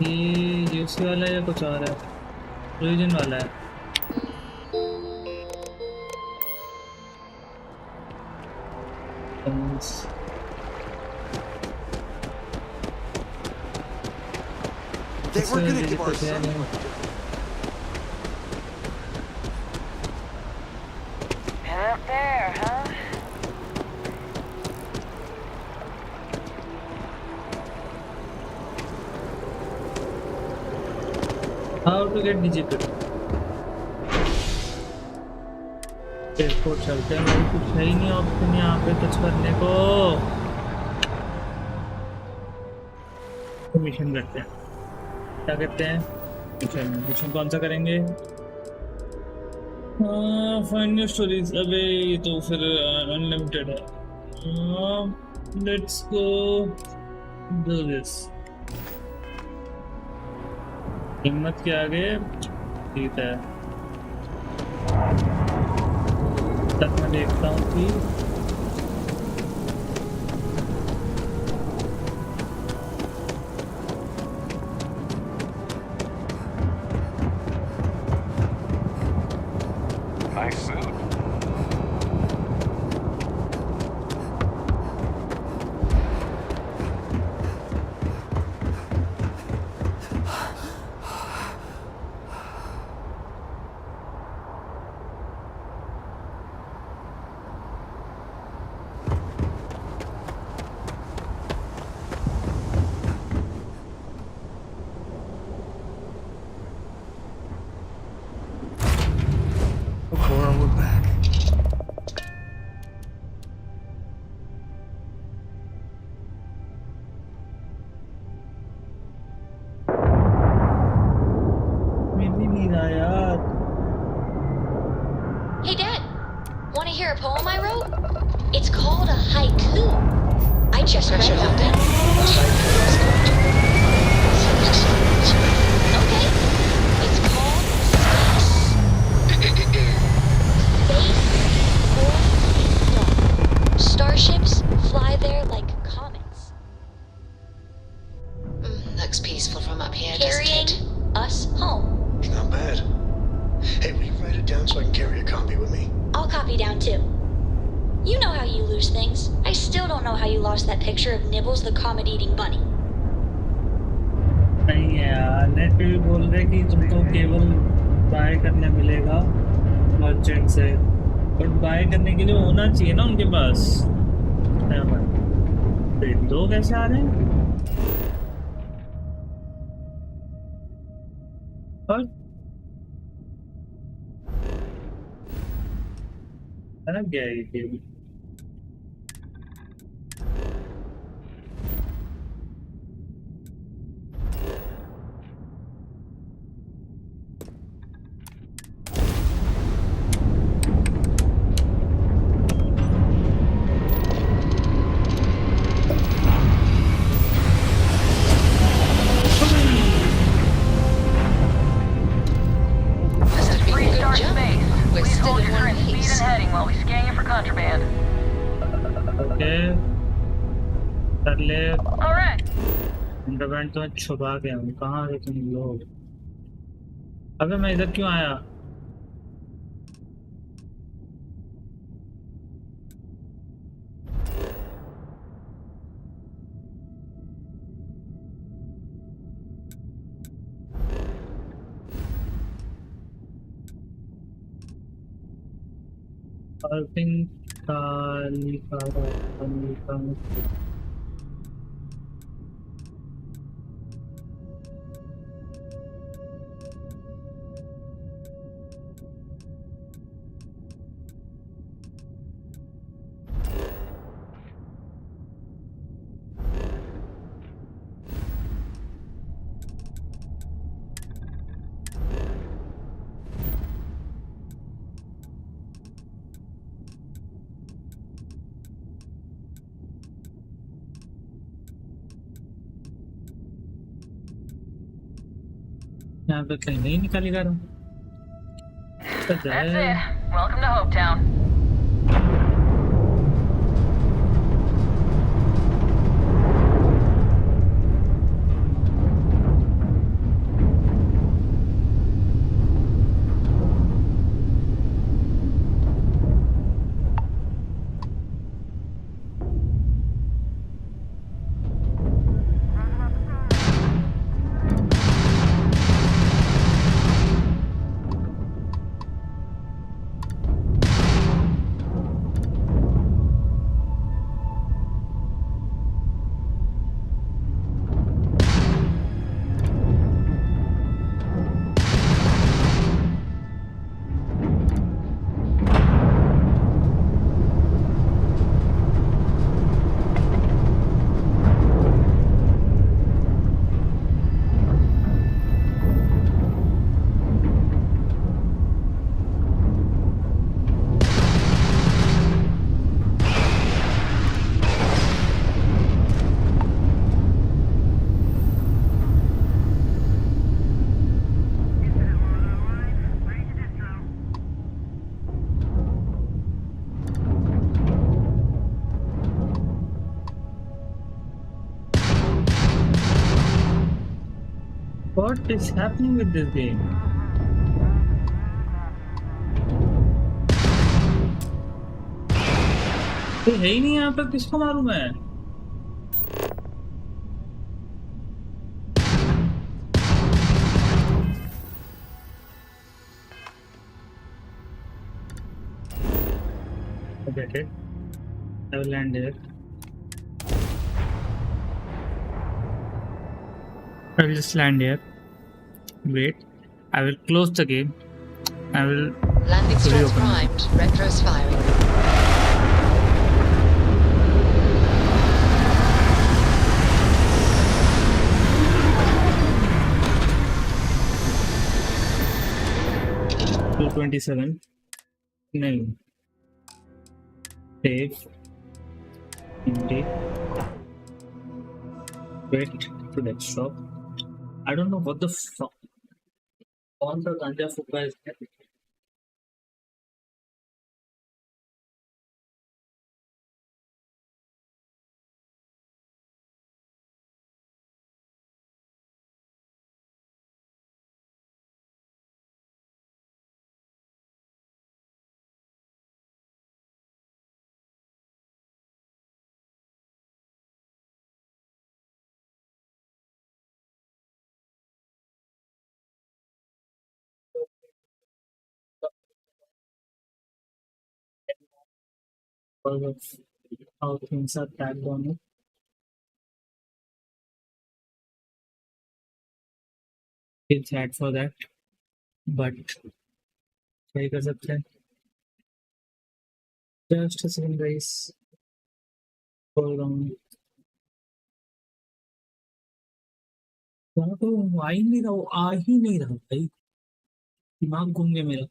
ये यूसी वाला है या कुछ और है? रीजन वाला है। They were gonna give our son... Up there, huh? How to get digital? Airport चलते हैं, मेरे कुछ है ही नहीं ऑप्शन यहाँ पे कुछ करने को। मिशन करते हैं, क्या कहते हैं? मिशन कौन सा करेंगे? Find new stories. अबे ये तो फिर अनलिमिटेड है। Let's go do this. हिम्मत के आगे जीत है। तक मैं देखता हूँ कि nice suit. Hey, Dad. Want to hear a poem I wrote? It's called a haiku. I just read about it. Okay. It's called Space. Space for Peace. you lost that picture of Nibbles the comet-eating bunny. नहीं है यार, net पे भी बोल रहे कि तुमको केवल बाय करने मिलेगा मर्चेंट से, बट बाय करने के लिए होना चाहिए ना उनके पास। दो कैसे आ रहे हैं? और क्या है ये? तो छुपा के हम कहाँ से तुम लोग? अबे मैं इधर क्यों आया? यहाँ पे कहीं नहीं निकालेगा रहा। That's it. Welcome to Hopetown. What is happening with this game? कोई है ही नहीं यहाँ पर, किसको मालूम है? I get it. I will land here. I will just land here. Wait. I will close the game. I will landing strats primed. Retros firing. $227. No. Save. Empty. Wait to desktop. I don't know what the fuck. कौन सा गांजा फूका है इसमें? because of how things are tagged on it. It's sad for that, but क्या कर सकते हैं? Just a second, guys. Hold on. यहाँ तो आ ही नहीं रहा भाई, दिमाग घूम गया मेरा.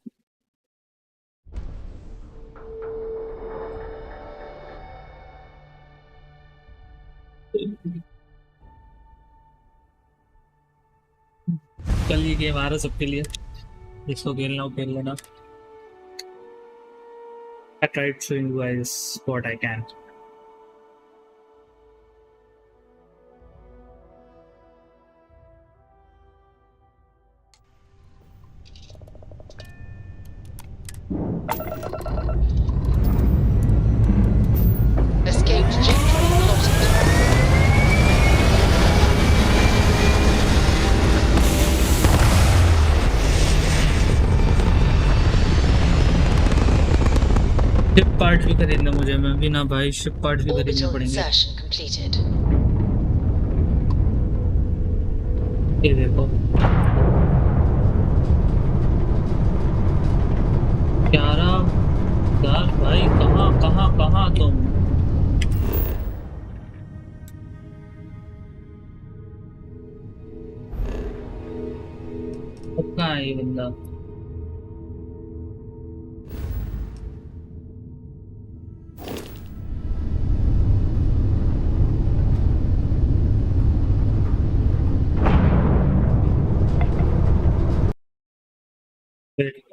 कल ये गेम आ रहा सबके लिए, जिसको खेलना हो खेल लेना. I tried showing you guys what I can. Escaped gently plotted. Ship part भी खरीदना मुझे, मैं भी ना भाई, शिप पार्ट भी खरीदने Orbital पड़ेंगे. insertion completed. ये देखो यारा यार भाई, कहाँ तुम? कहाँ है ये बंदा?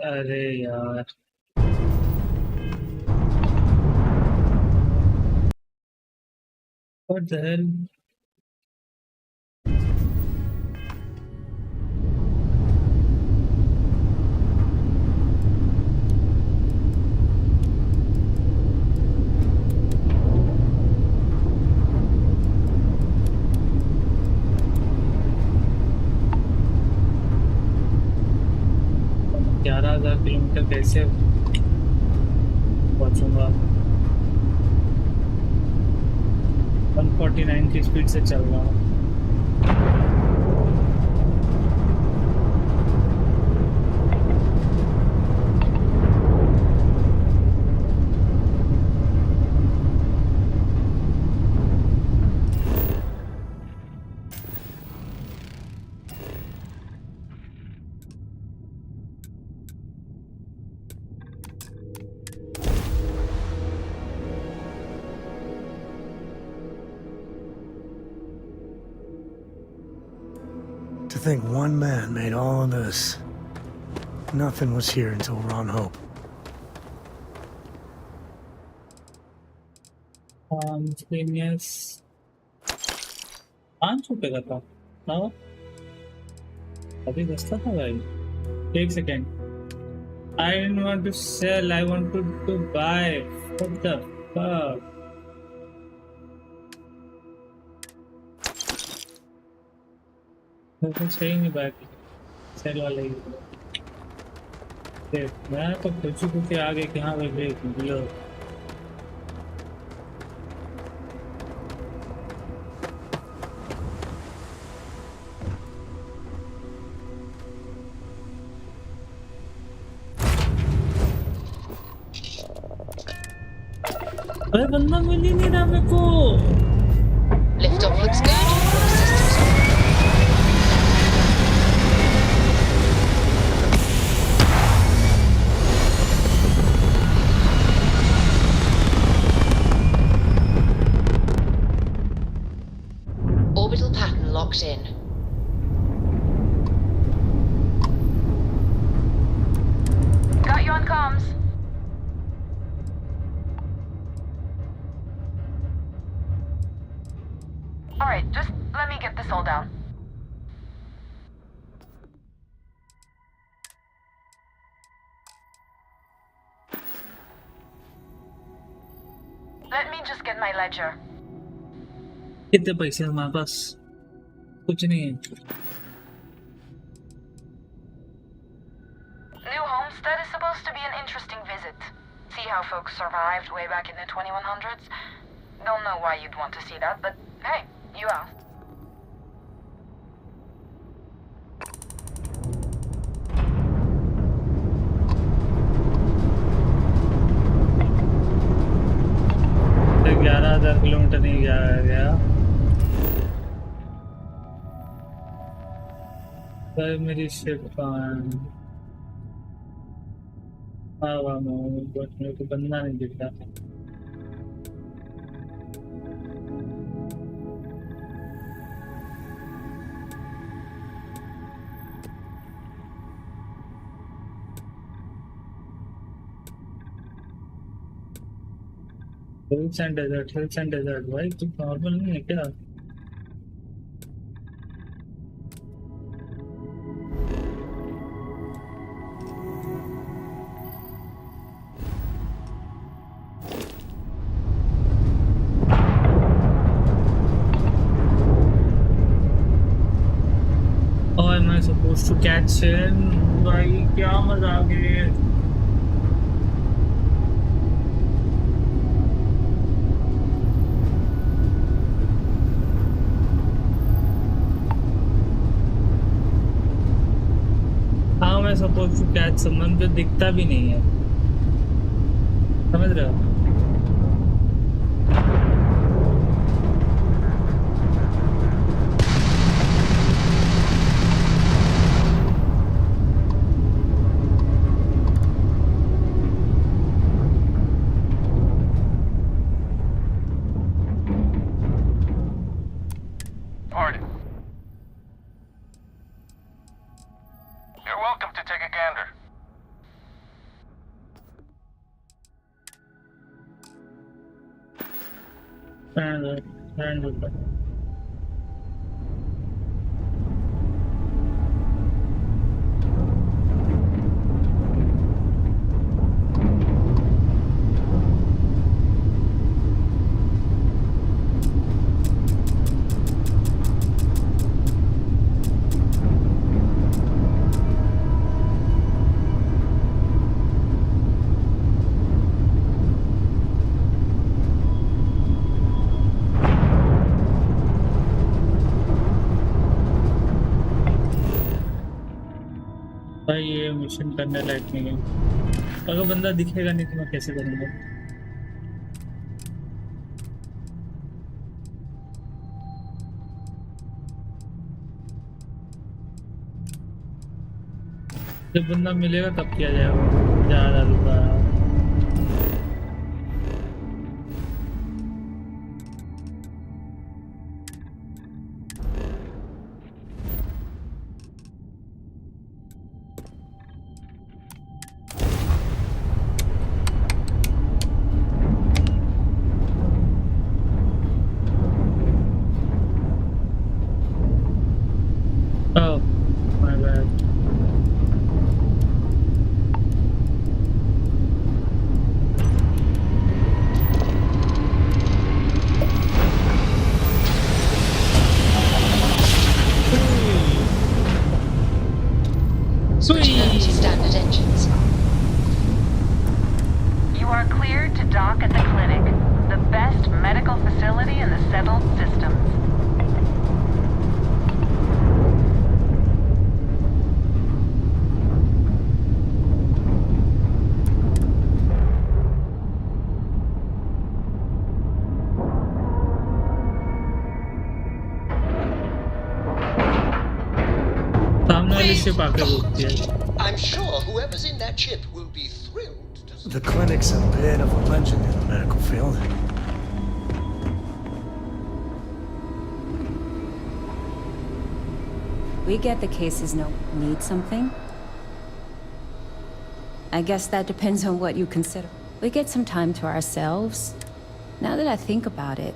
अरे यार, what the hell? किलोमीटर कैसे पहुंचूंगा? 149 की स्पीड से चल रहा हूँ. To think one man made all of this. Nothing was here until we're on Hope. Genius. ₹5 का था ना? अभी सस्ता था भाई. एक second. I didn't want to sell. I wanted to buy. What the fuck? सही नहीं बात. सेल वाले ही मैं तो खुशी आ गए कि हाँ भाई लो. अरे बंदा मिल ही नहीं रहा मेरे को. Liftoff looks good. Systems on. Orbital pattern locked in. Got you on comms. Alright, just let me get this all down. Let me just get my ledger. कितने पैसे हमारे पास? कुछ नहीं है. New homestead is supposed to be an interesting visit. See how folks survived way back in the 2100s? Don't know why you'd want to see that, but hey, you asked. तो 11,000 kilometre नहीं गया भाई मेरी ship कहाँ मेरे को बंदा नहीं दिख रहा हिल्स एंड डेजर्ट भाई तू नॉर्मल नहीं है क्या Oh, am I supposed to catch him? भाई क्या मजाक है How am I supposed to catch someone जो दिखता भी नहीं है समझ रहे हो Pardon. You're welcome to take a gander. भाई ये मिशन करने लायक नहीं है अगर बंदा दिखेगा नहीं तो मैं कैसे करूँगा जब बंदा मिलेगा तब किया जाएगा ज़्यादा लूँगा Oh, my bad. Switching over to standard engines. You are cleared to dock at the clinic, the best medical facility in the settled systems. I'm sure whoever's in that ship will be thrilled to see. The clinic's a bit of a legend in the medical field. We get the cases need something. I guess that depends on what you consider. We get some time to ourselves. Now that I think about it,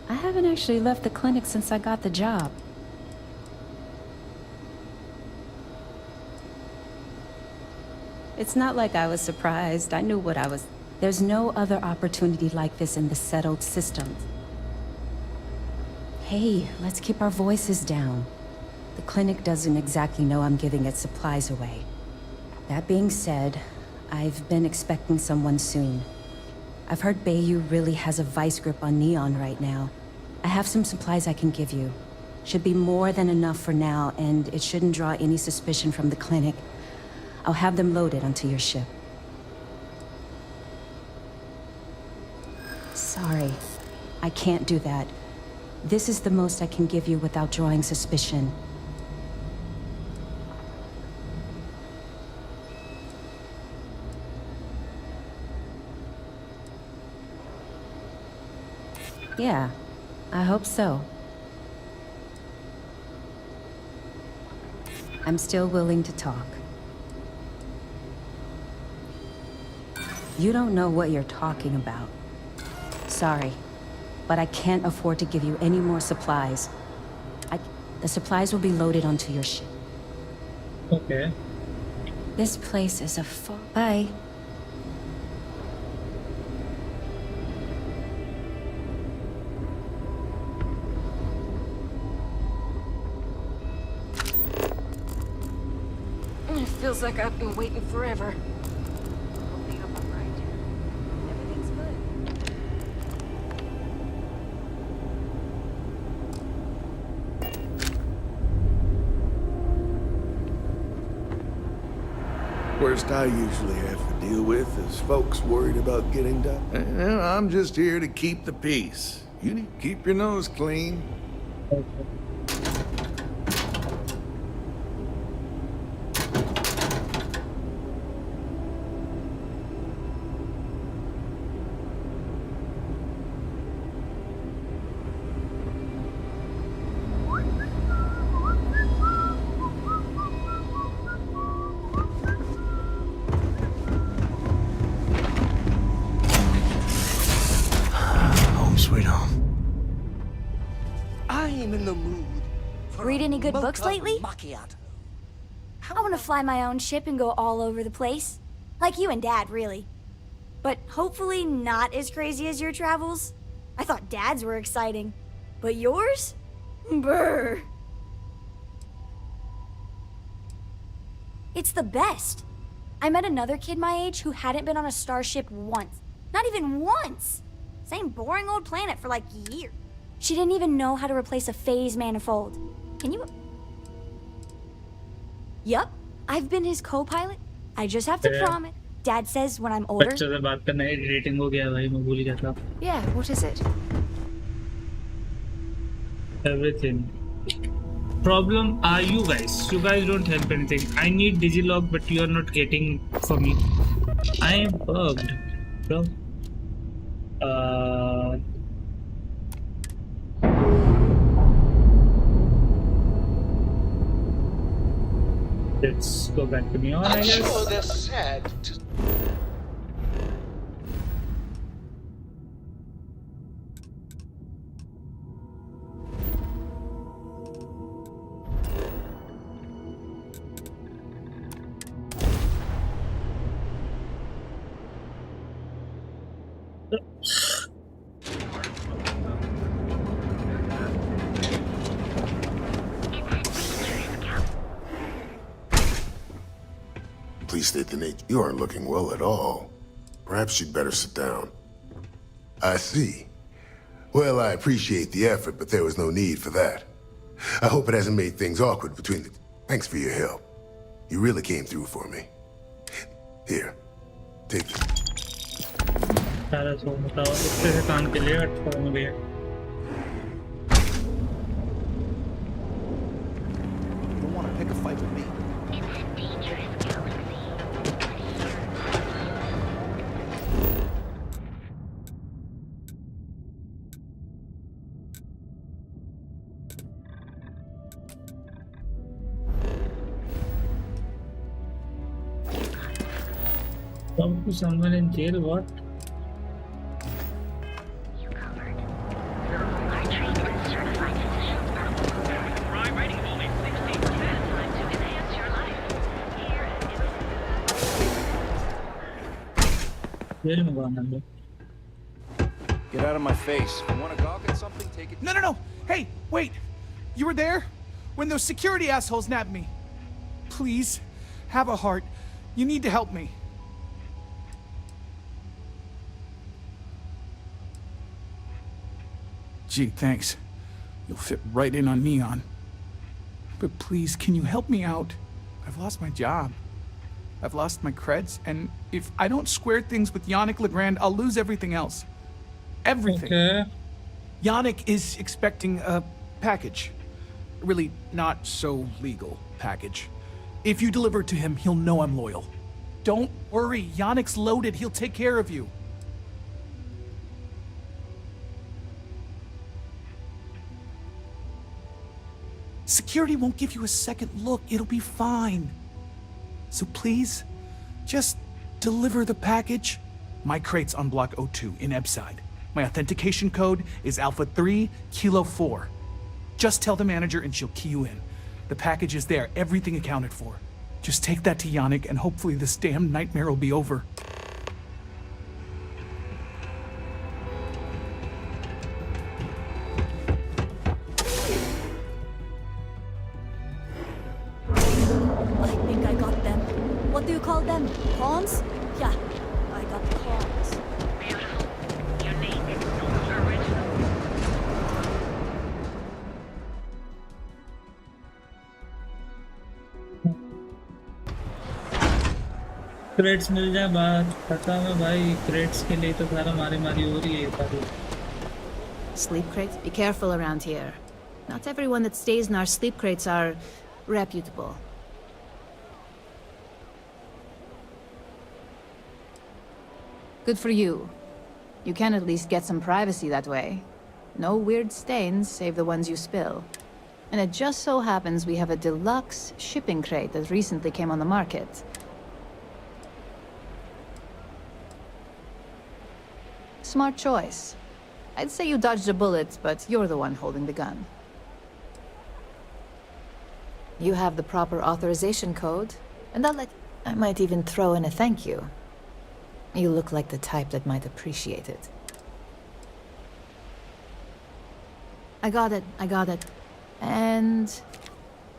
I haven't actually left the clinic since I got the job. It's not like I was surprised. I knew what I was... There's no other opportunity like this in the settled systems. Hey, let's keep our voices down. The clinic doesn't exactly know I'm giving its supplies away. That being said, I've been expecting someone soon. I've heard Bayou really has a vice grip on Neon right now. I have some supplies I can give you. Should be more than enough for now, and it shouldn't draw any suspicion from the clinic. I'll have them loaded onto your ship. Sorry, I can't do that. This is the most I can give you without drawing suspicion. Yeah, I hope so. I'm still willing to talk. You don't know what you're talking about. Sorry, but I can't afford to give you any more supplies. The supplies will be loaded onto your ship. Okay. This place is a Bye. It feels like I've been waiting forever. Everything's good. Worst I usually have to deal with is folks worried about getting done. And I'm just here to keep the peace. You need to keep your nose clean. Read any good books lately? I want to fly my own ship and go all over the place. Like you and Dad, really. But hopefully not as crazy as your travels. I thought Dad's were exciting. But yours? Brr. It's the best. I met another kid my age who hadn't been on a starship once. Not even once. Same boring old planet for like years. She didn't even know how to replace a phase manifold. Can you? Yup, I've been his co-pilot. I just have to promise. Dad says when I'm older. बच्चों से बात करना irritating हो गया भाई, मैं भूल गया था. Yeah, what is it? Everything. Problem are you guys. You guys don't help anything. I need Digilog, but you are not getting for me. I am bugged, bro. Let's go back to Neon, I guess. I'm sure they're sad to... Please state the nature. You aren't looking well at all. Perhaps you'd better sit down. I see. Well, I appreciate the effort, but there was no need for that. I hope it hasn't made things awkward between the... Thanks for your help. You really came through for me. Here, take this. Don't want to pick a fight with me. Talk to someone in jail, what? You covered. Our trained and certified physicians are crime rating of only 60% time to enhance your life. Here Get out of my face. If you want to gawk at something, take it. No. Hey, wait. You were there when those security assholes nabbed me. Please, have a heart. You need to help me. Gee, thanks. You'll fit right in on Neon. But please, can you help me out? I've lost my job. I've lost my creds, and if I don't square things with Yannick Legrand, I'll lose everything else. Everything. Okay. Yannick is expecting a package. A really not so legal package. If you deliver it to him, he'll know I'm loyal. Don't worry, Yannick's loaded. He'll take care of you. Security won't give you a second look. It'll be fine. So please, just deliver the package. My crate's on Block 02 in Ebside. My authentication code is Alpha 3 Kilo 4. Just tell the manager and she'll key you in. The package is there, everything accounted for. Just take that to Yannick and hopefully this damn nightmare will be over. I think I got them. What do you call them? Pawns? Yeah, I got pawns. Beautiful. Unique. Original. Crates मिल जाए बात पता है भाई crates के लिए तो सारा मारी मारी हो रही है सारी Sleep crates? Be careful around here. Not everyone that stays in our sleep crates are reputable. Good for you. You can at least get some privacy that way. No weird stains, save the ones you spill. And it just so happens we have a deluxe shipping crate that recently came on the market. Smart choice. I'd say you dodged a bullet, but you're the one holding the gun. You have the proper authorization code, and I might even throw in a thank you. You look like the type that might appreciate it. I got it. And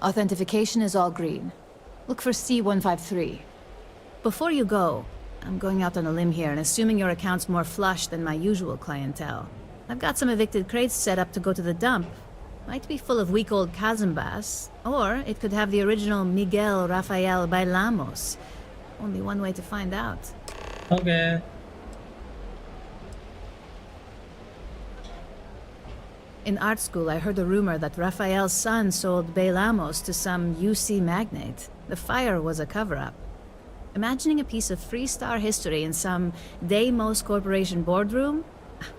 authentication is all green. Look for C153. Before you go, I'm going out on a limb here and assuming your account's more flush than my usual clientele. I've got some evicted crates set up to go to the dump. Might be full of week-old Kazambas, or it could have the original Miguel Rafael Bailamos. Only one way to find out. Okay. In art school, I heard a rumor that Rafael's son sold Bailamos to some UC magnate. The fire was a cover-up. Imagining a piece of Freestar history in some Deimos Corporation boardroom?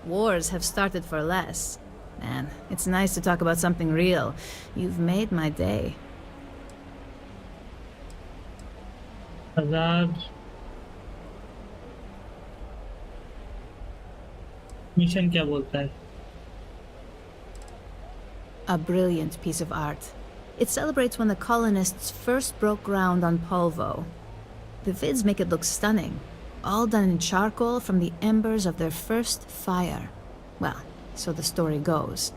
Wars have started for less. Man, it's nice to talk about something real. You've made my day. Azad. Mission क्या बोलता है? A brilliant piece of art. It celebrates when the colonists first broke ground on Polvo. The vids make it look stunning, all done in charcoal from the embers of their first fire. Well, so the story goes.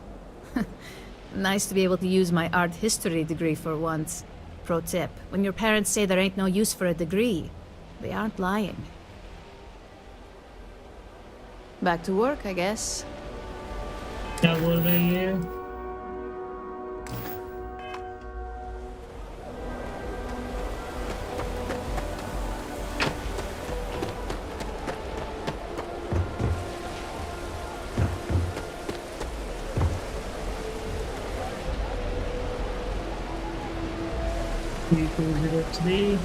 Nice to be able to use my art history degree for once. Pro tip, when your parents say there ain't no use for a degree, they aren't lying. Back to work, I guess. क्या बोल रही है? Three.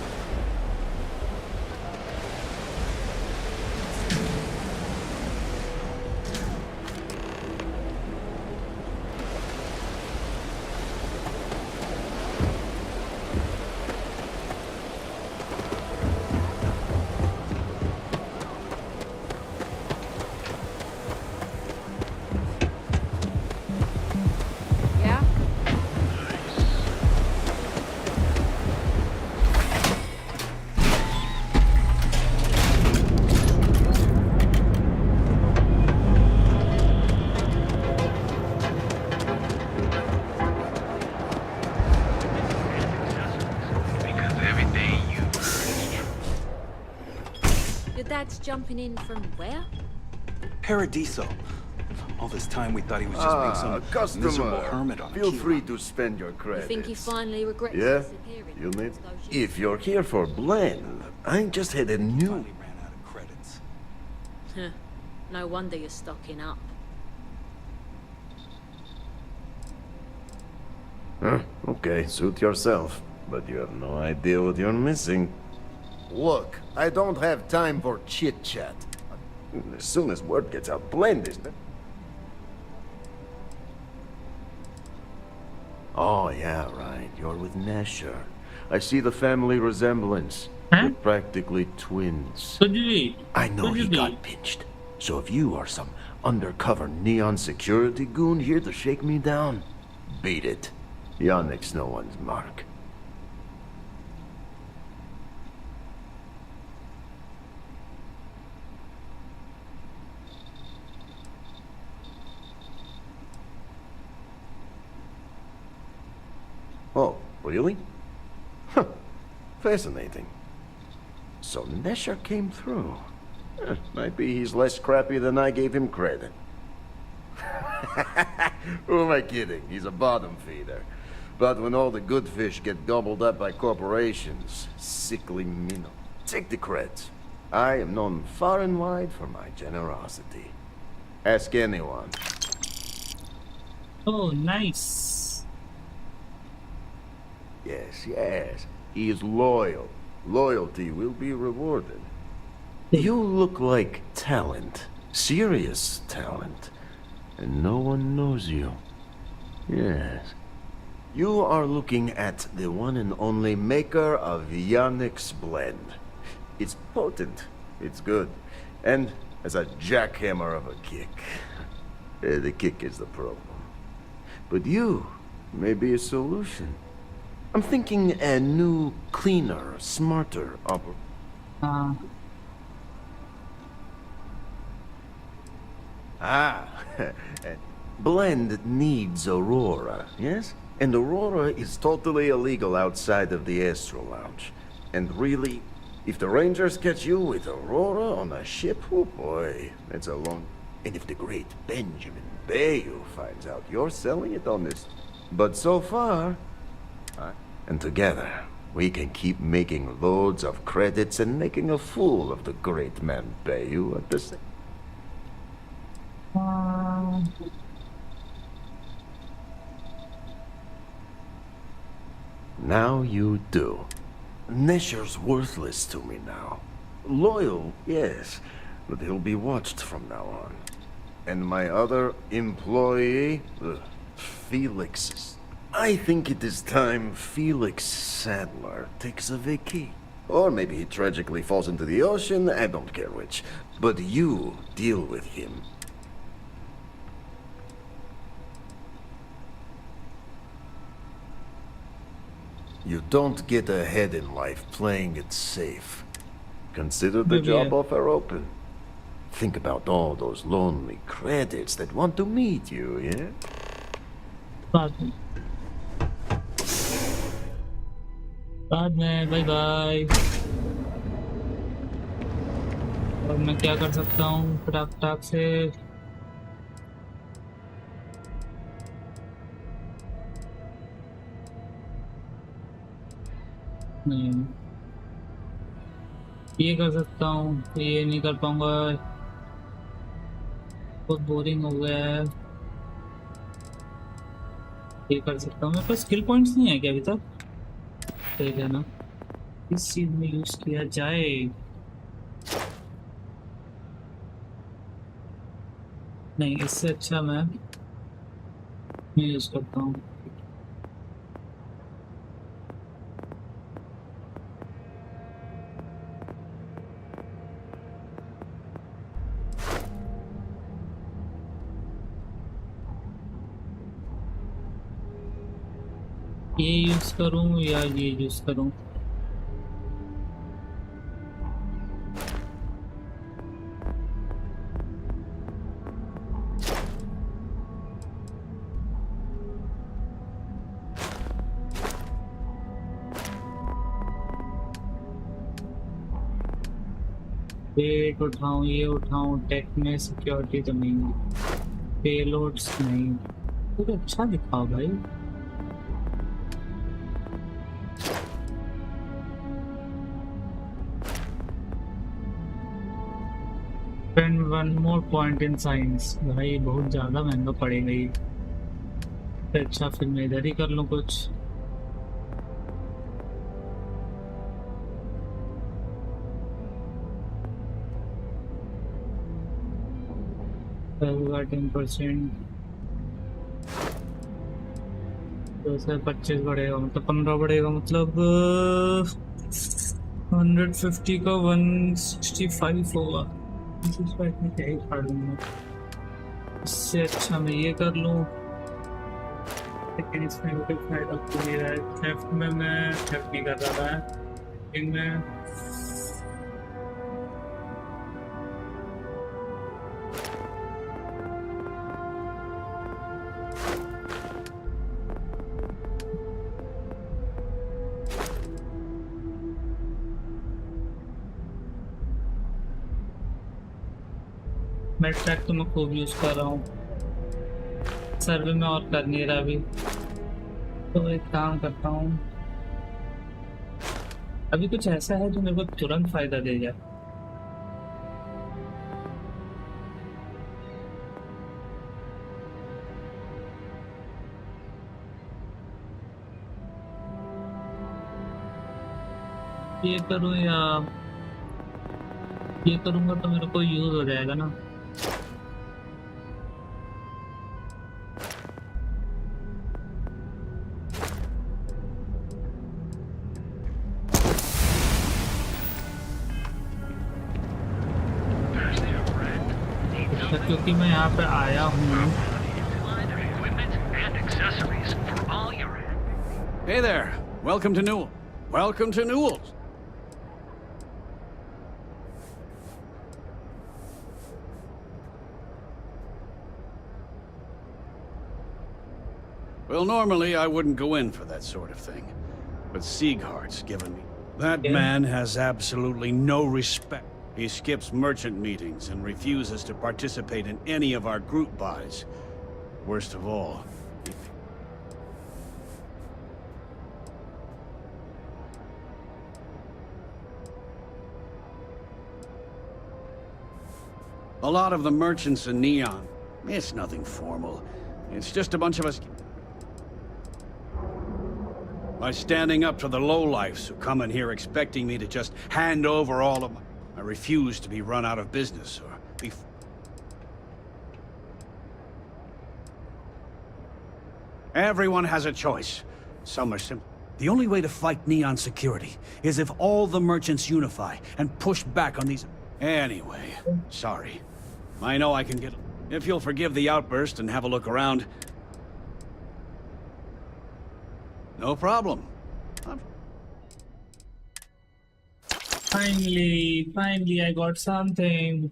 Jumping in from where? Paradiso. All this time we thought he was just being some miserable hermit on a Feel key free line. to spend your You credits. think he finally regrets Yeah? disappearing? You mean? If you're here for blend, I just had a new... Huh. No wonder you're stocking up. Huh? Okay, suit yourself. But you have no idea what you're missing. Look, I don't have time for chit-chat. As soon as word gets out, blend is... Oh, yeah, right. You're with Nesher. I see the family resemblance. You're practically twins. I know he got pinched. So if you are some undercover neon security goon here to shake me down, beat it. Yannick's no one's mark. Oh, really? Huh. Fascinating. So Nesher came through. Might be he's less crappy than I gave him credit. Who am I kidding? He's a bottom feeder. But when all the good fish get gobbled up by corporations, sickly minnow. Take the creds. I am known far and wide for my generosity. Ask anyone. Oh, nice. Yes, yes. He is loyal. Loyalty will be rewarded. You look like talent. Serious talent. And no one knows you. Yes. You are looking at the one and only maker of Yannick's blend. It's potent. It's good. And has a jackhammer of a kick. The kick is the problem. But you may be a solution. I'm thinking a new, cleaner, smarter blend needs Aurora, yes? And Aurora is totally illegal outside of the Astro Lounge. And really, if the Rangers catch you with Aurora on a ship, oh boy, that's a long... And if the great Benjamin Bayou finds out you're selling it on this... But so far... And together, we can keep making loads of credits and making a fool of the great man Bayou at the same... Now you do. Nesher's worthless to me now. Loyal, yes, but he'll be watched from now on. And my other employee, Felix. I think it is time Felix Sadler takes a vacay. Or maybe he tragically falls into the ocean, I don't care which. But you deal with him. You don't get ahead in life playing it safe. Consider the job offer open. Think about all those lonely credits that want to meet you, yeah? बाद में bye bye. और मैं क्या कर सकता हूँ फटाक से? नहीं, ये कर सकता हूँ, ये नहीं कर पाऊंगा, बहुत बोरिंग हो गया है। ये कर सकता हूँ, मेरे पास स्किल पॉइंट्स नहीं है क्या अभी तक? ठीक है ना, इस चीज में यूज किया जाए। नहीं, इससे अच्छा मैं यूज करता हूँ। ये यूज करूं या ये यूज करूं? वेट उठाऊं, ये उठाऊं, टेक में सिक्योरिटी तो नहीं है। पेलोड्स नहीं तो अच्छा दिखाओ भाई। Spend one more point in science। भाई बहुत ज़्यादा महंगा पड़ेगा ये। अच्छा फिर मैं इधर ही कर लूँ कुछ। होगा 10%। तो सर 25 बढ़ेगा मतलब 15 बढ़ेगा मतलब 150 का 165 होगा। 165 में क्या ही फाड़ दूंगा। इससे अच्छा मैं ये कर लूँ, लेकिन इसमें कोई फायदा तो नहीं रहा है। थेफ्ट में मैं थेफ्ट नहीं कर रहा था, लेकिन मैं ट्रैक तो मैं खूब यूज कर रहा हूँ, सर्वे में और कर नहीं रहा अभी। तो एक काम करता हूँ, अभी कुछ ऐसा है जो मेरे को तुरंत फायदा दे जाए। ये करूँ या ये करूँगा तो मेरे को यूज हो जाएगा ना। क्योंकि मैं यहाँ पे आया हूँ। Hey there, welcome to Newell. Welcome to Newell's. Well, normally I wouldn't go in for that sort of thing, but Sieghart's given me. That man has absolutely no respect. He skips merchant meetings and refuses to participate in any of our group buys. Worst of all, a lot of the merchants in Neon, it's nothing formal. It's just a bunch of us by standing up to the lowlifes who come in here expecting me to just hand over all of my... I refuse to be run out of business or be... Everyone has a choice. Some are simple. The only way to fight Neon security is if all the merchants unify and push back on these... Anyway, sorry. I know I can get... If you'll forgive the outburst and have a look around... No problem. Finally, I got something.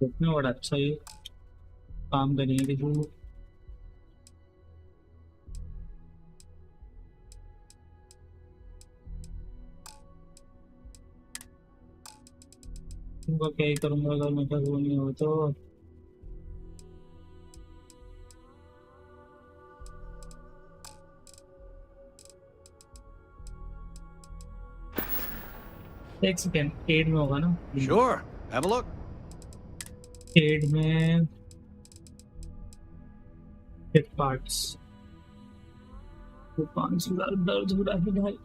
देखने बड़ा अच्छा ये काम करेंगे जो क्या ही करूँगा अगर मेरे पास वो नहीं हो तो। एक सेकेंड, एड में होगा ना? Sure, have a look. Ad में हिट पार्ट्स तो 5000 दर्द हो रहा है भाई।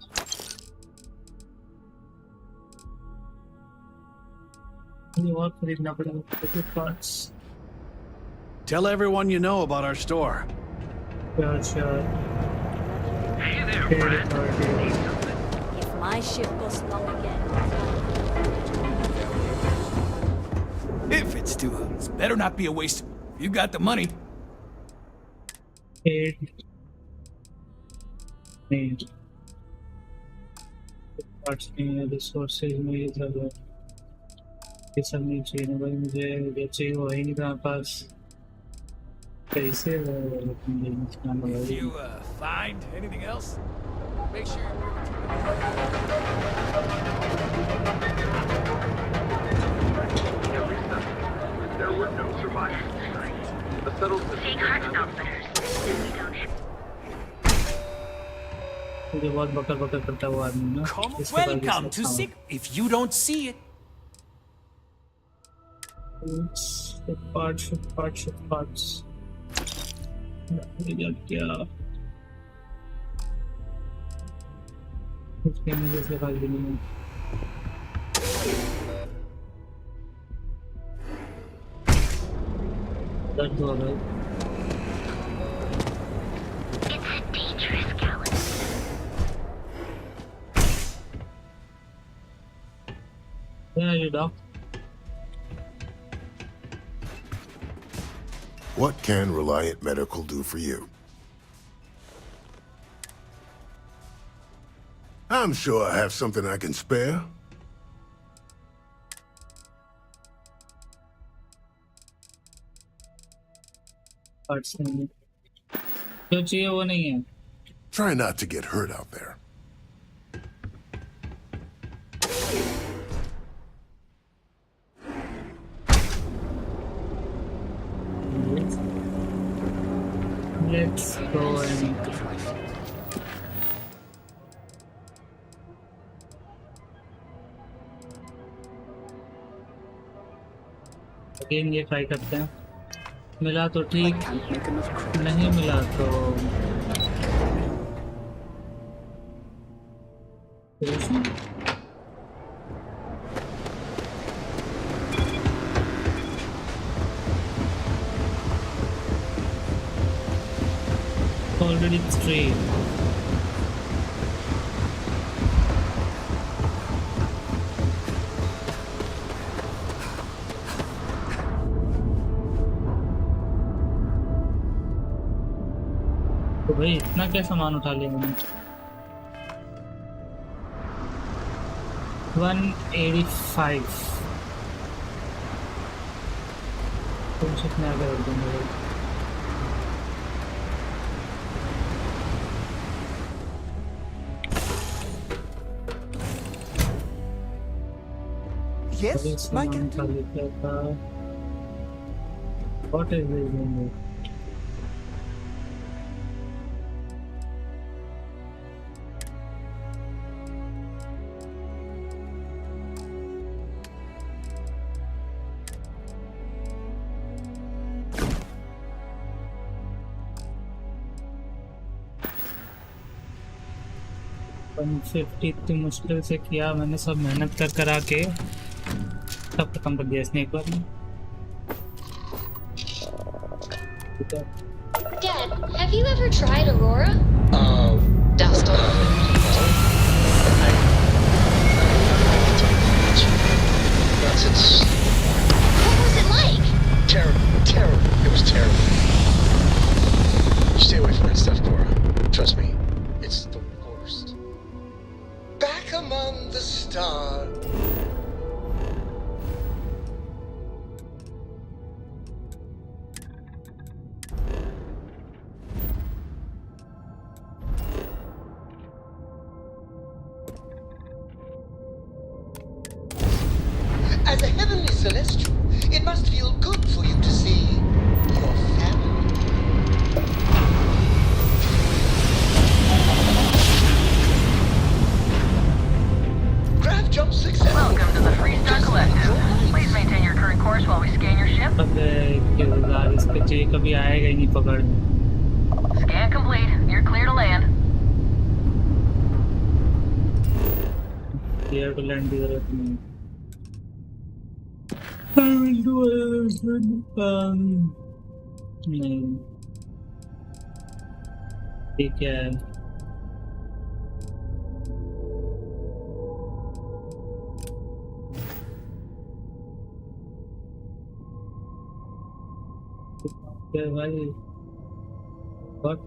ये और खरीदना पड़ेगा hit parts. Tell everyone you know about our store. Sure. Hey there, friend. If my ship goes long again. If it's 2 hours, better not be a waste. You got the money. 8 parts में resources में ये सब नहीं चाहिए ना भाई मुझे। ये चाहिए वो है नहीं मेरे पास। कैसे You find anything else? Make sure you're There were no survivors tonight. The settled Take heart outfitters. We don't have मुझे बहुत बकर बकर करता हुआ आदमी ना इसके बाद ये Welcome सब to खाऊं। Sick. If you don't see it, Parts. ये क्या इसके मुझे से फाइल भी नहीं है दर्द हो रहा है It's a dangerous galaxy. Yeah, you doc. What can Reliant Medical do for you? I'm sure I have something I can spare. Parts नहीं है जो चाहिए वो नहीं है Try not to get hurt out there. Let's go and again ये try करते हैं मिला तो ठीक नहीं मिला तो already straight. तो भाई इतना क्या सामान उठा लिया मैंने 185 तुम कितने आगे रख दूंगा भाई yes, my captain. What is this in $150 इतनी मुश्किल से किया मैंने सब मेहनत कर करा के सब खत्म कर दिया इसने एक बार में Dad, have you ever tried Aurora? Dust off. What was it like? Terrible. It was terrible. Stay away from that stuff, Cora. Trust me. It's the worst. Back among the stars. As a heavenly celestial, it must feel good for you to see your family. Craft jump success. Welcome to the Freestar Collective. Please maintain your current course while we scan your ship. इसके चाहिए कभी आएगा ही नहीं पकड़ Scan complete. You're clear to land. Clear to land की जरूरत नहीं I will do it. नहीं ठीक है क्या भाई what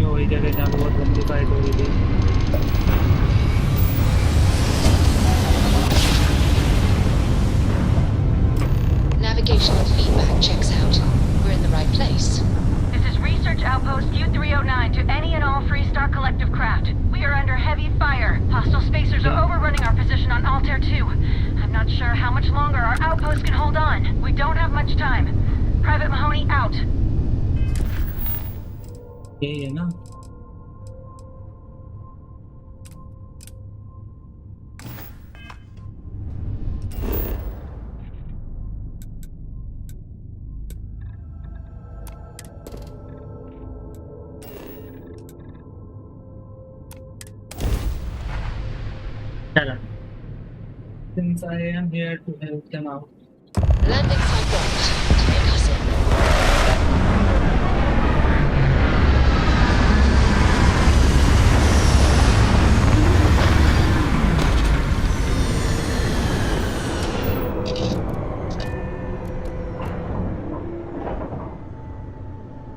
में वही जगह जहाँ बहुत लंबी फाइट हो रही थी। Navigational feedback checks out. We're in the right place. This is Research Outpost Q309 to any and all Freestar Collective craft. We are under heavy fire. Hostile spacers are overrunning our position on Altair 2. I'm not sure how much longer our outpost can hold on. We don't have much time. Private Mahoney out. यही है ना? Since I am here to help them out. Landing site bombs. Take us in.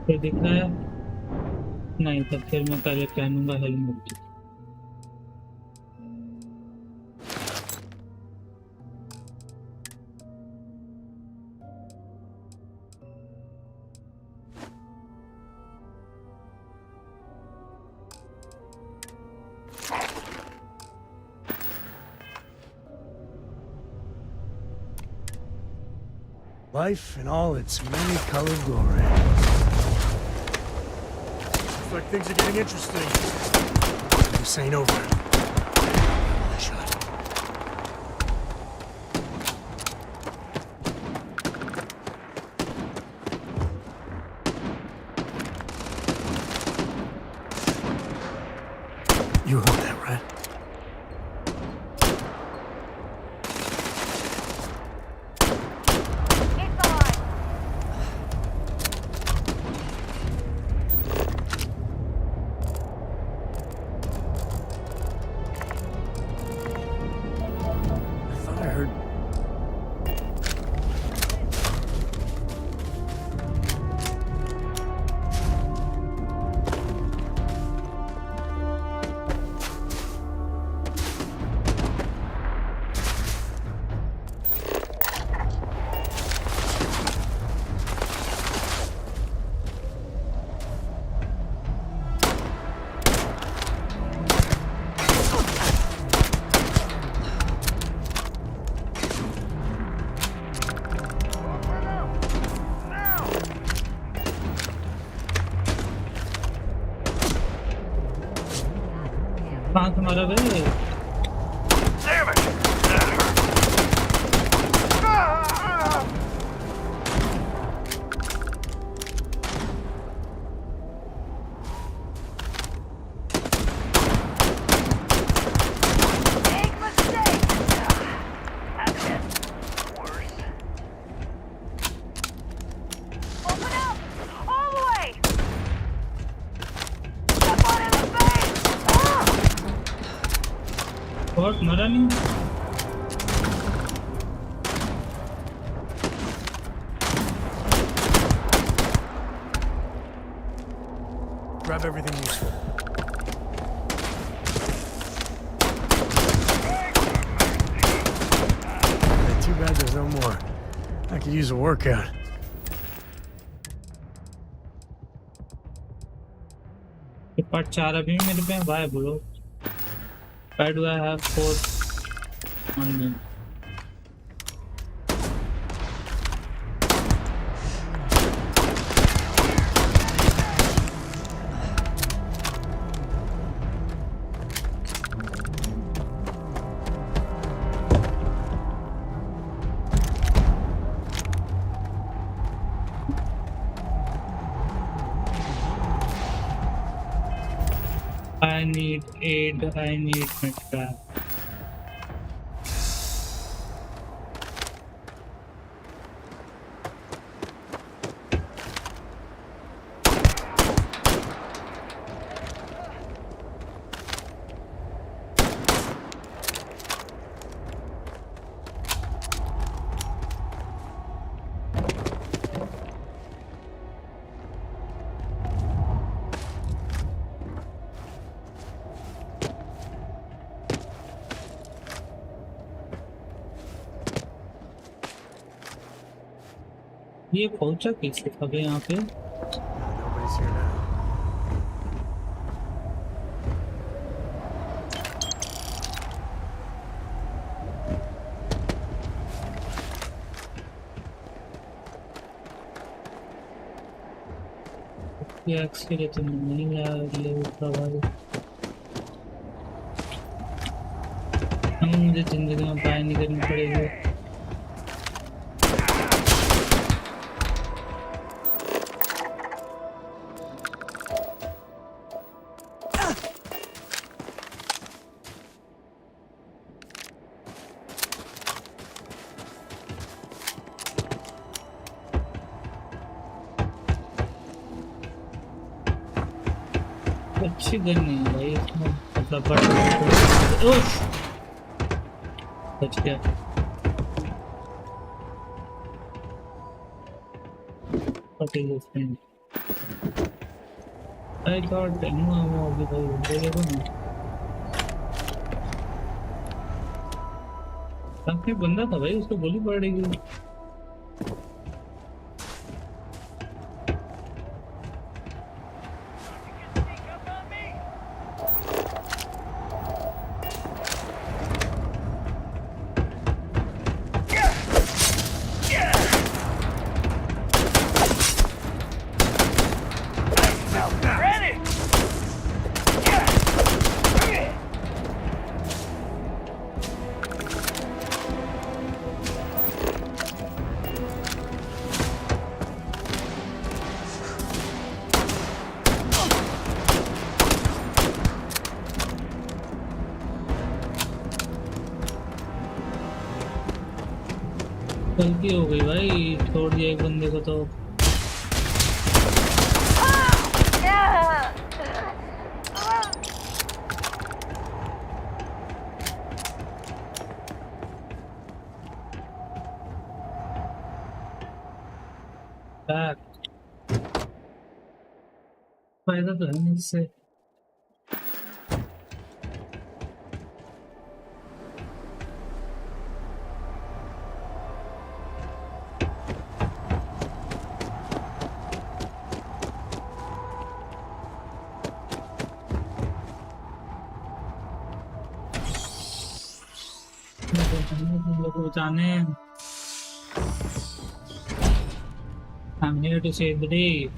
ये दिख रहा है? नहीं, तब फिर मैं पहले पहनूंगा helmet. Life in all its many-colored glory. Looks like things are getting interesting. This ain't over. Shot. You heard that, right? कहाँ से मारा बे? और मरा नहीं? Grab everything useful. Too bad there's no more. I could use a workout. Part 4 अभी मेरे पे Y bro. Why do I have 4 on me? I need aid, I need medicine. ये पहुंचा कैसे अबे यहाँ पे? Nobody's here now. ये के लिए तो नहीं आ रही है मुझे जिंदगी में बाहर नहीं करनी पड़ेगी। अच्छी गन नहीं है भाई इसमें, मतलब बच गया। I thought अभी भाई देखो ना सामने बंदा था भाई, उसको गोली पड़ रही थी। गलती हो गई भाई, छोड़ दिया एक बंदे को तो। फायदा तो है इससे। I'm here to save the day.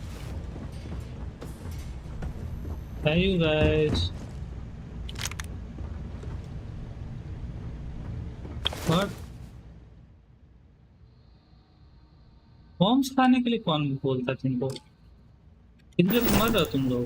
Hi you guys. What? Bombs खाने के लिए कौन बोलता तुमको? किधर मर रहे हो तुम लोग?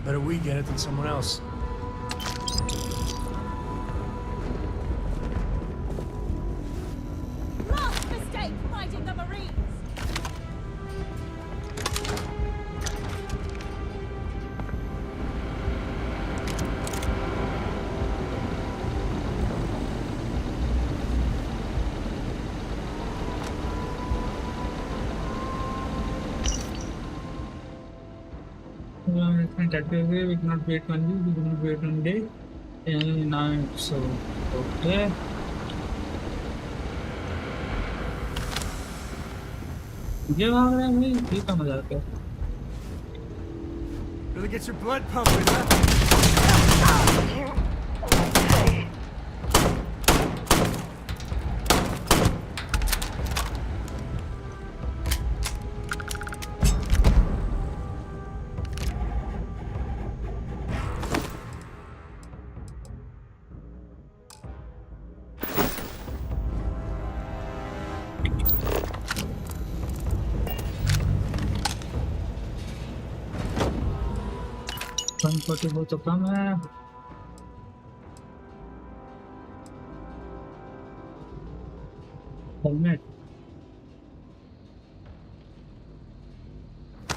Better we get it than someone else. Last mistake fighting the Marines! We cannot wait on you, we cannot wait on day and night, so okay. ये भाग रहा है भाई, ये का मजाक है। Really get your blood pumping, huh? Comfortable तो कम है हेलमेट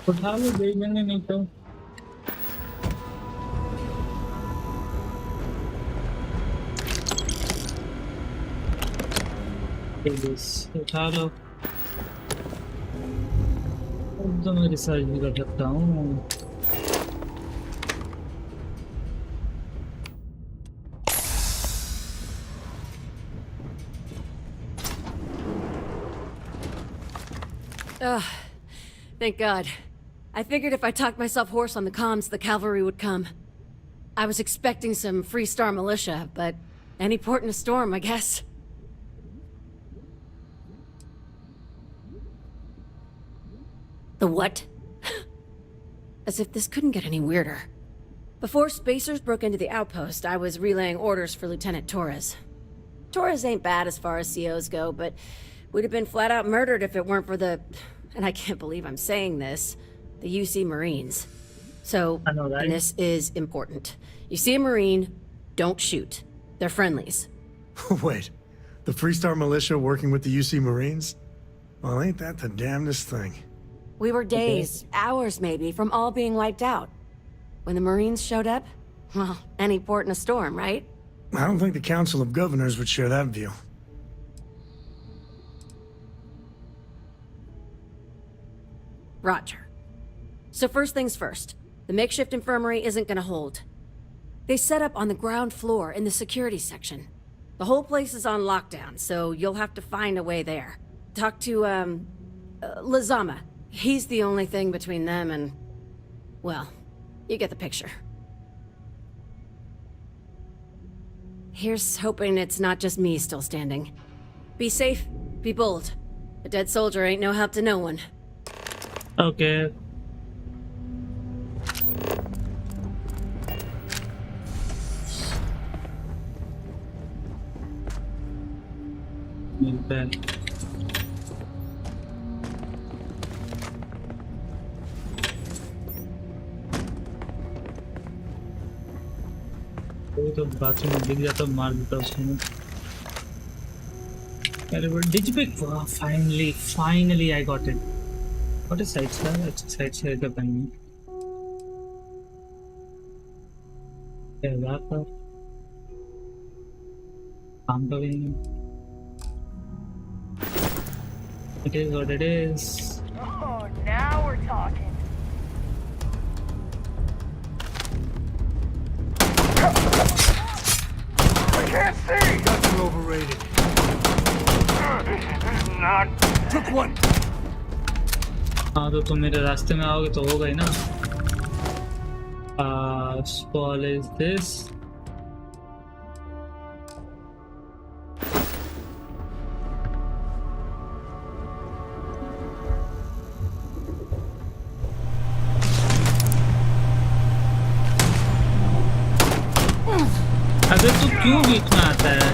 उठा लो देखेंगे नहीं तो उठा लो अब तो मैं रिसर्च भी कर सकता हूँ Thank God. I figured if I talked myself hoarse on the comms, the cavalry would come. I was expecting some Free Star militia, but any port in a storm, I guess. The what? As if this couldn't get any weirder. Before Spacers broke into the outpost, I was relaying orders for Lieutenant Torres. Torres ain't bad as far as COs go, but we'd have been flat out murdered if it weren't for the... And I can't believe I'm saying this. The UC Marines. So, and this is important. You see a Marine, don't shoot. They're friendlies. Wait, the Freestar Militia working with the UC Marines? Well, ain't that the damnedest thing? We were days, hours maybe, from all being wiped out. When the Marines showed up, well, any port in a storm, right? I don't think the Council of Governors would share that view. Roger. So first things first, the makeshift infirmary isn't gonna hold. They set up on the ground floor in the security section. The whole place is on lockdown, so you'll have to find a way there. Talk to, Lazama. He's the only thing between them and... well, you get the picture. Here's hoping it's not just me still standing. Be safe, be bold. A dead soldier ain't no help to no one. Okay. मिलते हैं कोई तो bathroom में दिख जाता मार देता उसको अरे वो डिजिपिक finally I got it. What is side share? Side share का पेन क्या बात है काम तो भी नहीं It is what it is. Oh, now we're talking. I can't see! Guns are overrated. Not. Took one. हाँ तो तुम मेरे रास्ते में आओगे तो होगा ही ना Spall is this अगर तू क्यों बीच में आता है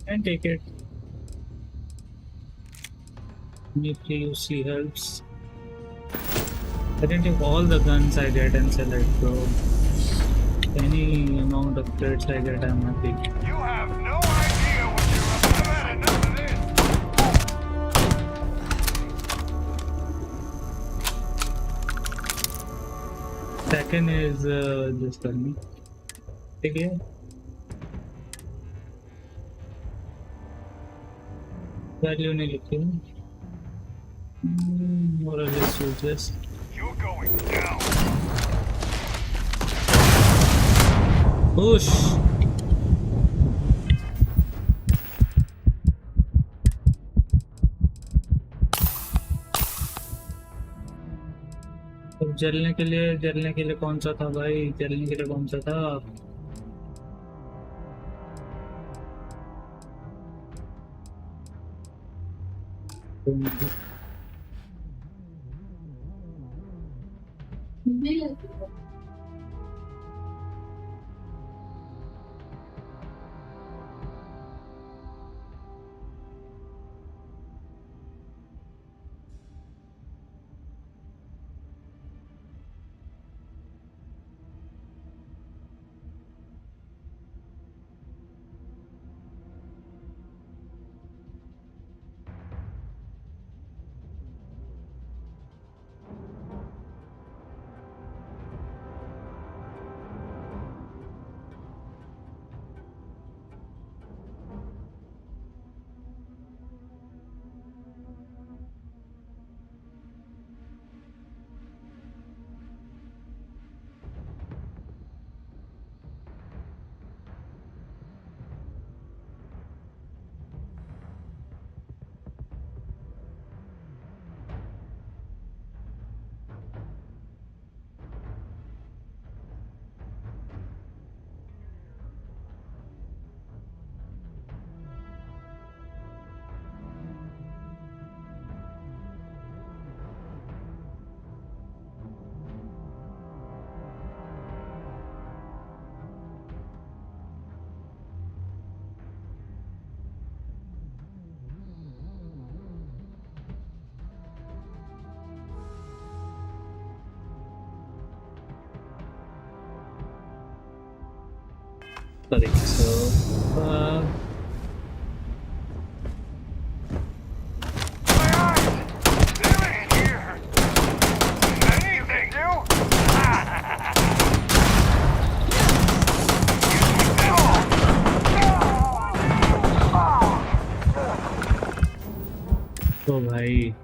And take it. Me UC helps. I can take all the guns I get and sell it, bro. Any amount of crates I get, I'm happy. You have no idea what you're up to. I've had enough of this. Second is this gun. Take it. Value नहीं लिखी है. More or less useless. You're going down. Push. अब जलने के लिए कौन सा था भाई? जलने के लिए कौन सा था? Correct. So, तो भाई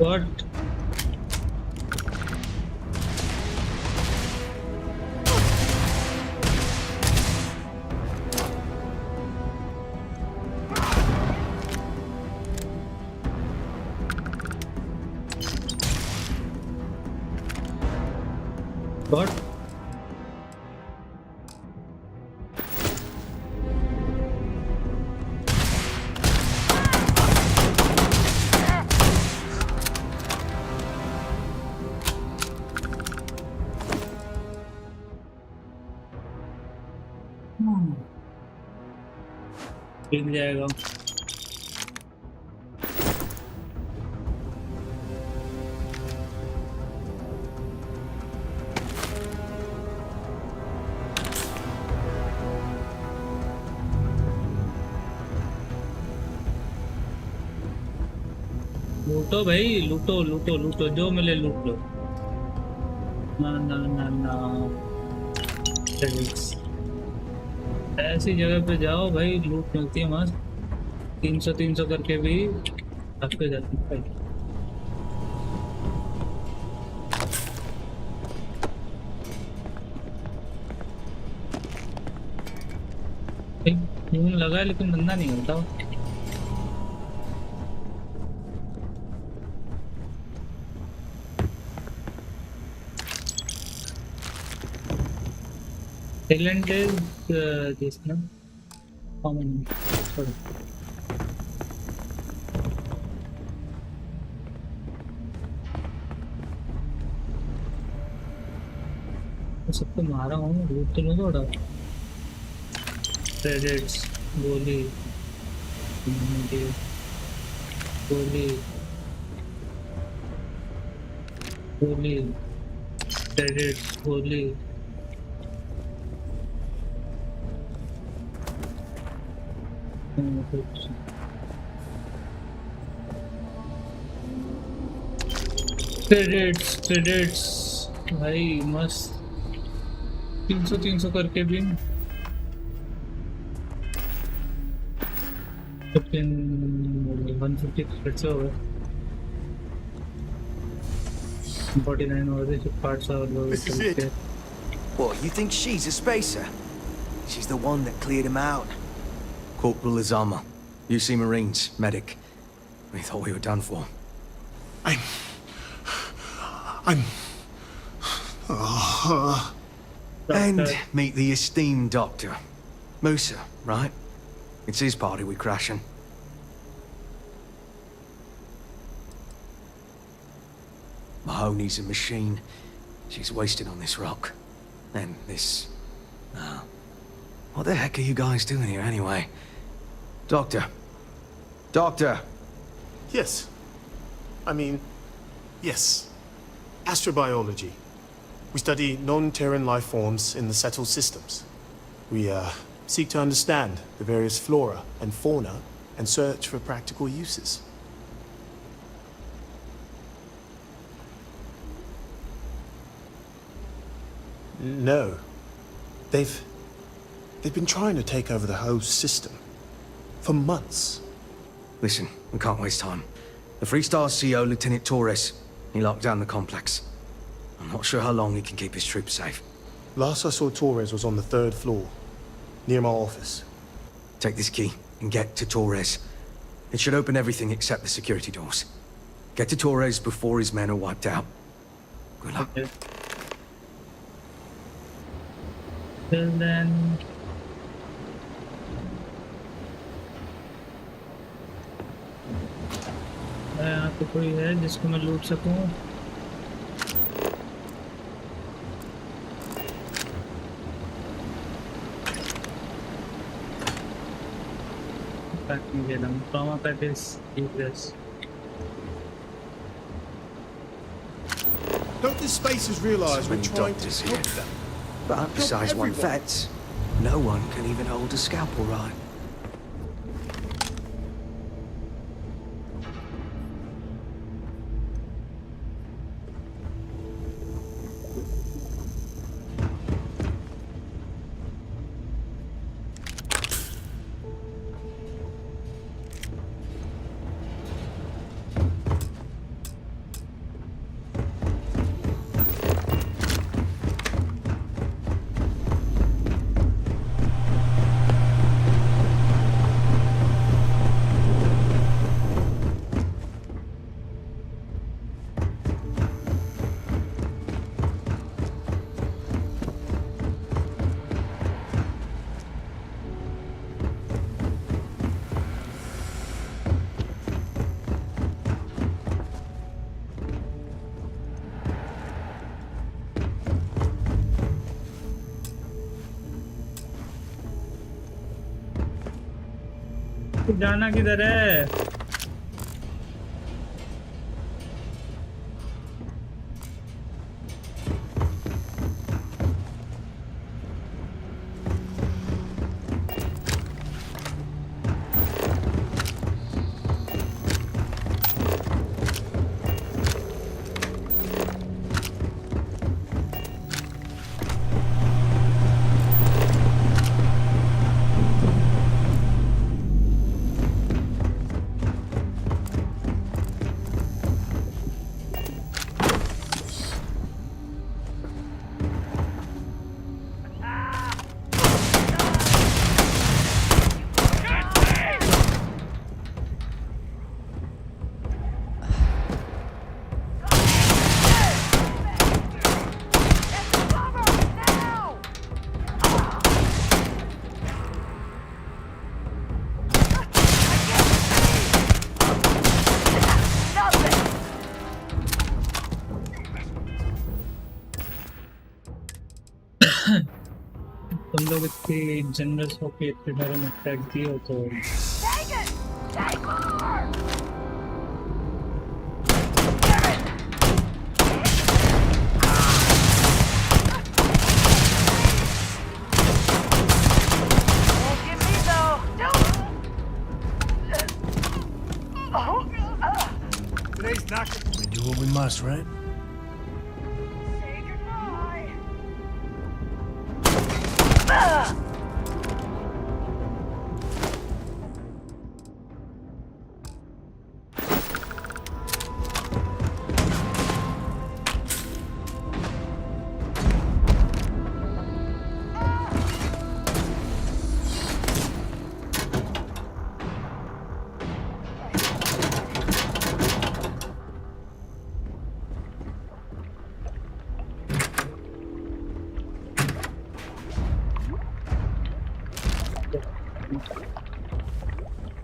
what? What? मिल जाएगा लूटो भाई, लूटो लूटो लूटो, जो मिले लूट लो। ना ना ना ना, ऐसी जगह पे जाओ भाई, लूट मिलती है मस्त। 300 करके भी आपके जाती है भाई। खून लगा है लेकिन बंदा नहीं होता। Talent is this no common. Sorry. सबको मारा हूँ, लूट तो नहीं थोड़ा। Credits, गोली, गोली, गोली, credits, गोली। क्रेडिट्स भाई मस्त। 300 करके भी 150 क्रेडिट्स हो गए। 49 हो गए, 5 और This is it. What, you think she's a spacer? She's the one that cleared him out. Corporal Izama, UC Marines, medic. We thought we were done for. And meet the esteemed doctor. Musa, right? It's his party we're crashing. Mahoney's a machine. She's wasted on this rock. And this... what the heck are you guys doing here anyway? Doctor. Doctor! Yes. Yes. Astrobiology. We study non-Terran life forms in the settled systems. We, seek to understand the various flora and fauna and search for practical uses. No. They've been trying to take over the whole system. For months. Listen, we can't waste time. The Freestar's CO, Lieutenant Torres, he locked down the complex. I'm not sure how long he can keep his troops safe. Last I saw Torres was on the 3rd floor, near my office. Take this key and get to Torres. It should open everything except the security doors. Get to Torres before his men are wiped out. Good luck. Okay. Till then... यहाँ पे कोई है जिसको मैं लूट सकूं? Packing get them. Trauma pack is useless. Don't the spacers realize we're trying to help them? But besides one vet, no one can even hold a scalpel right. जाना किधर है? लोग इतने जनरस होके इतने सारे टैग दिए हो तो Take it! Take more! Today's not. We do what we must, right?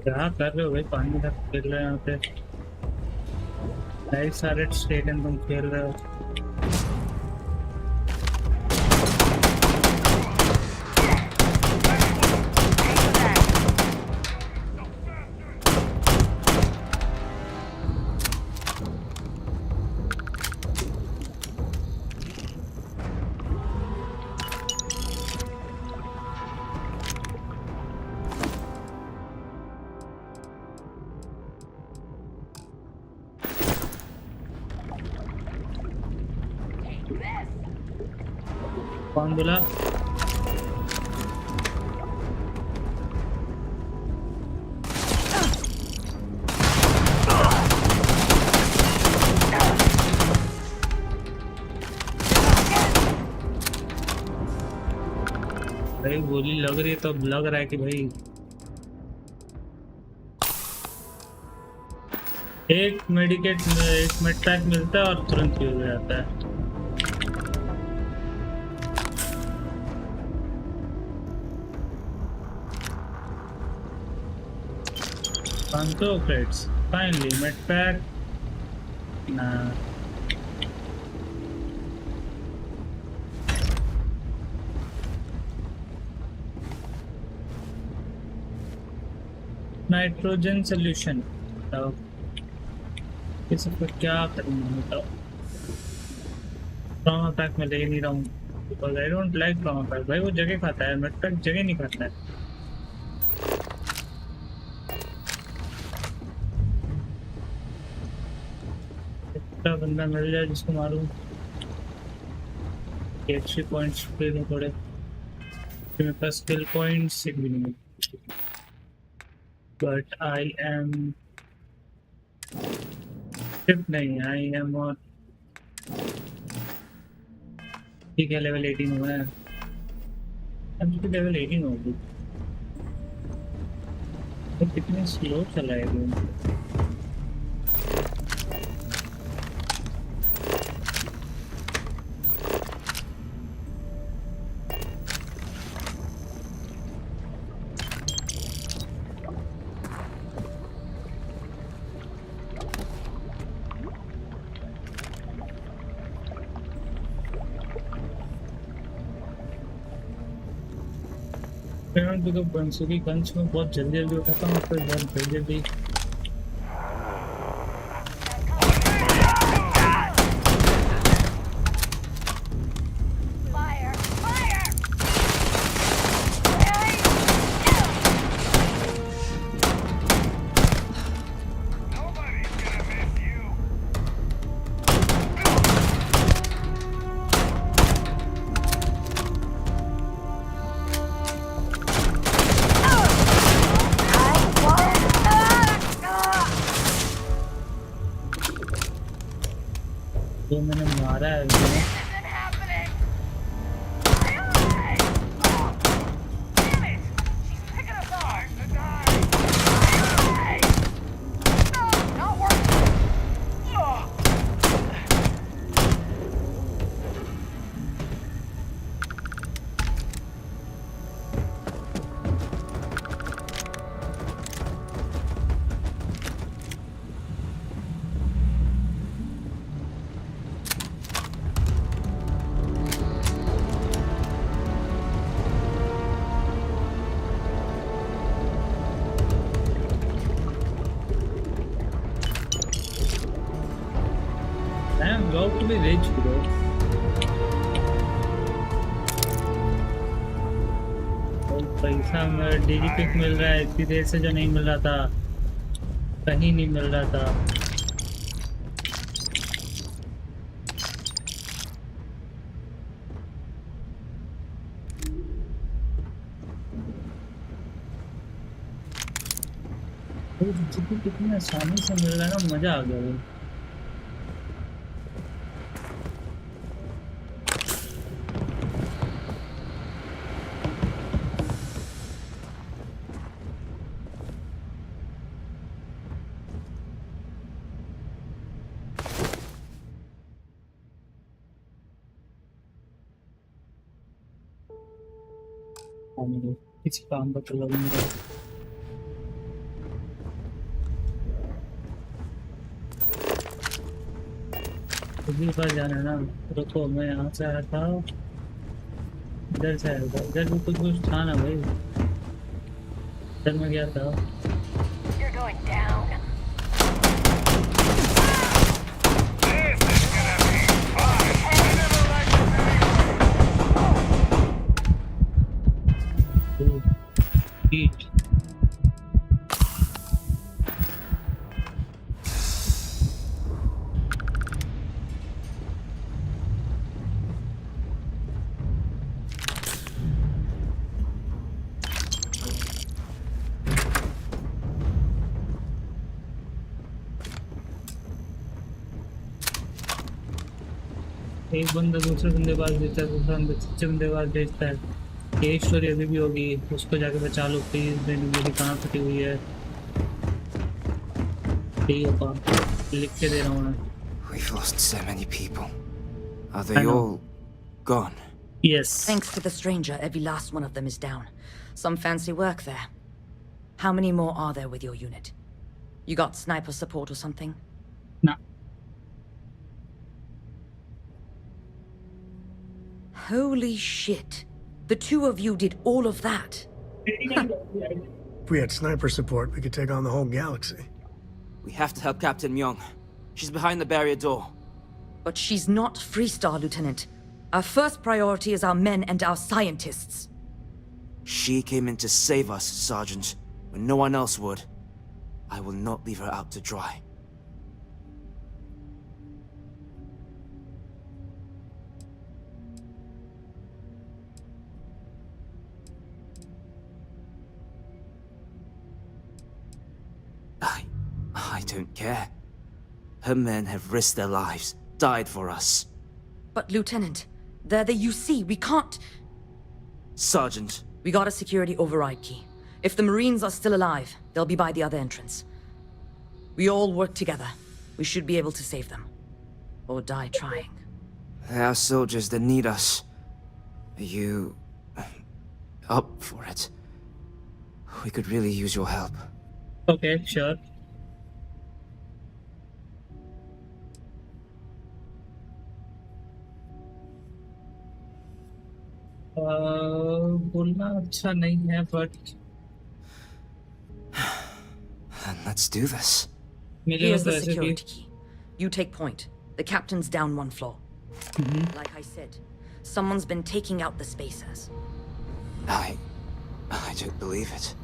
क्या कर रहे हो भाई? पानी तक खेल रहे हैं यहाँ पे। लाइफ सारे स्टेडियम तुम खेल रहे हो। कौन बोला? भाई गोली लग रही है तो लग रहा है कि भाई एक मेडिकेट एक मेडपैक मिलता है और तुरंत यूज हो जाता है। Panto crates. Finally, medpack. Nah. Nitrogen solution. बताओ ये सब का क्या करूँगा बताओ? ट्रॉमा पैक में ले नहीं रहा हूँ because I don't like trauma pack. भाई वो जगह खाता है, medpack जगह नहीं खाता है। बंदा मिल जाए जिसको मारूं। एक्स्ट्रा पॉइंट्स पे दूं थोड़े। मेरे पास स्किल पॉइंट्स एक भी नहीं है। बट आई एम शिफ्ट नहीं, आई एम और ठीक है लेवल 18 हुआ है। अब तो लेवल 18 हो गई। तो कितने स्लो चला है गेम। तो बंसुरी गंज में बहुत जल्दी उठाता हूँ फिर बहुत जल्दी मैंने मारा है। got to be rich, bro. पैसा में डिजिपिक मिल रहा है इतनी देर से जो नहीं मिल रहा था, कहीं नहीं मिल रहा था। कितनी आसानी से मिल रहा है ना, मजा आ गया। किसी काम का चला नहीं रहा। अगली बार जाना है ना, रुको मैं यहाँ से आया था, इधर से आया था, इधर भी कुछ था ना भाई, इधर में गया था। You're going down. Eat. एक बंदा दूसरे बंदे पास देता है, दूसरा बंदा तीसरे बंदे पास भेजता है। ये स्टोरी अभी भी होगी, उसको जाके बचा लो प्लीज। मेरी कहाँ फटी हुई है, लिख के दे रहा हूँ मैं। We've lost so many people. Are they all gone? Yes. Thanks to the stranger, every last one of them is down. Some fancy work there. How many more are there with your unit? You got sniper support or something? No. Holy shit. The two of you did all of that. If we had sniper support, we could take on the whole galaxy. We have to help Captain Myung. She's behind the barrier door. But she's not Freestar, Lieutenant. Our first priority is our men and our scientists. She came in to save us, Sergeant, when no one else would. I will not leave her out to dry. I don't care. Her men have risked their lives, died for us. But Lieutenant, they're the UC, we can't... Sergeant. We got a security override key. If the Marines are still alive, they'll be by the other entrance. We all work together. We should be able to save them. Or die trying. There are soldiers that need us. Are you... up for it? We could really use your help. Okay, sure. बोलना अच्छा नहीं है, but let's do this. Here's the security key. You take point. The captain's down one floor. Like I said, someone's been taking out the spacers. I don't believe it.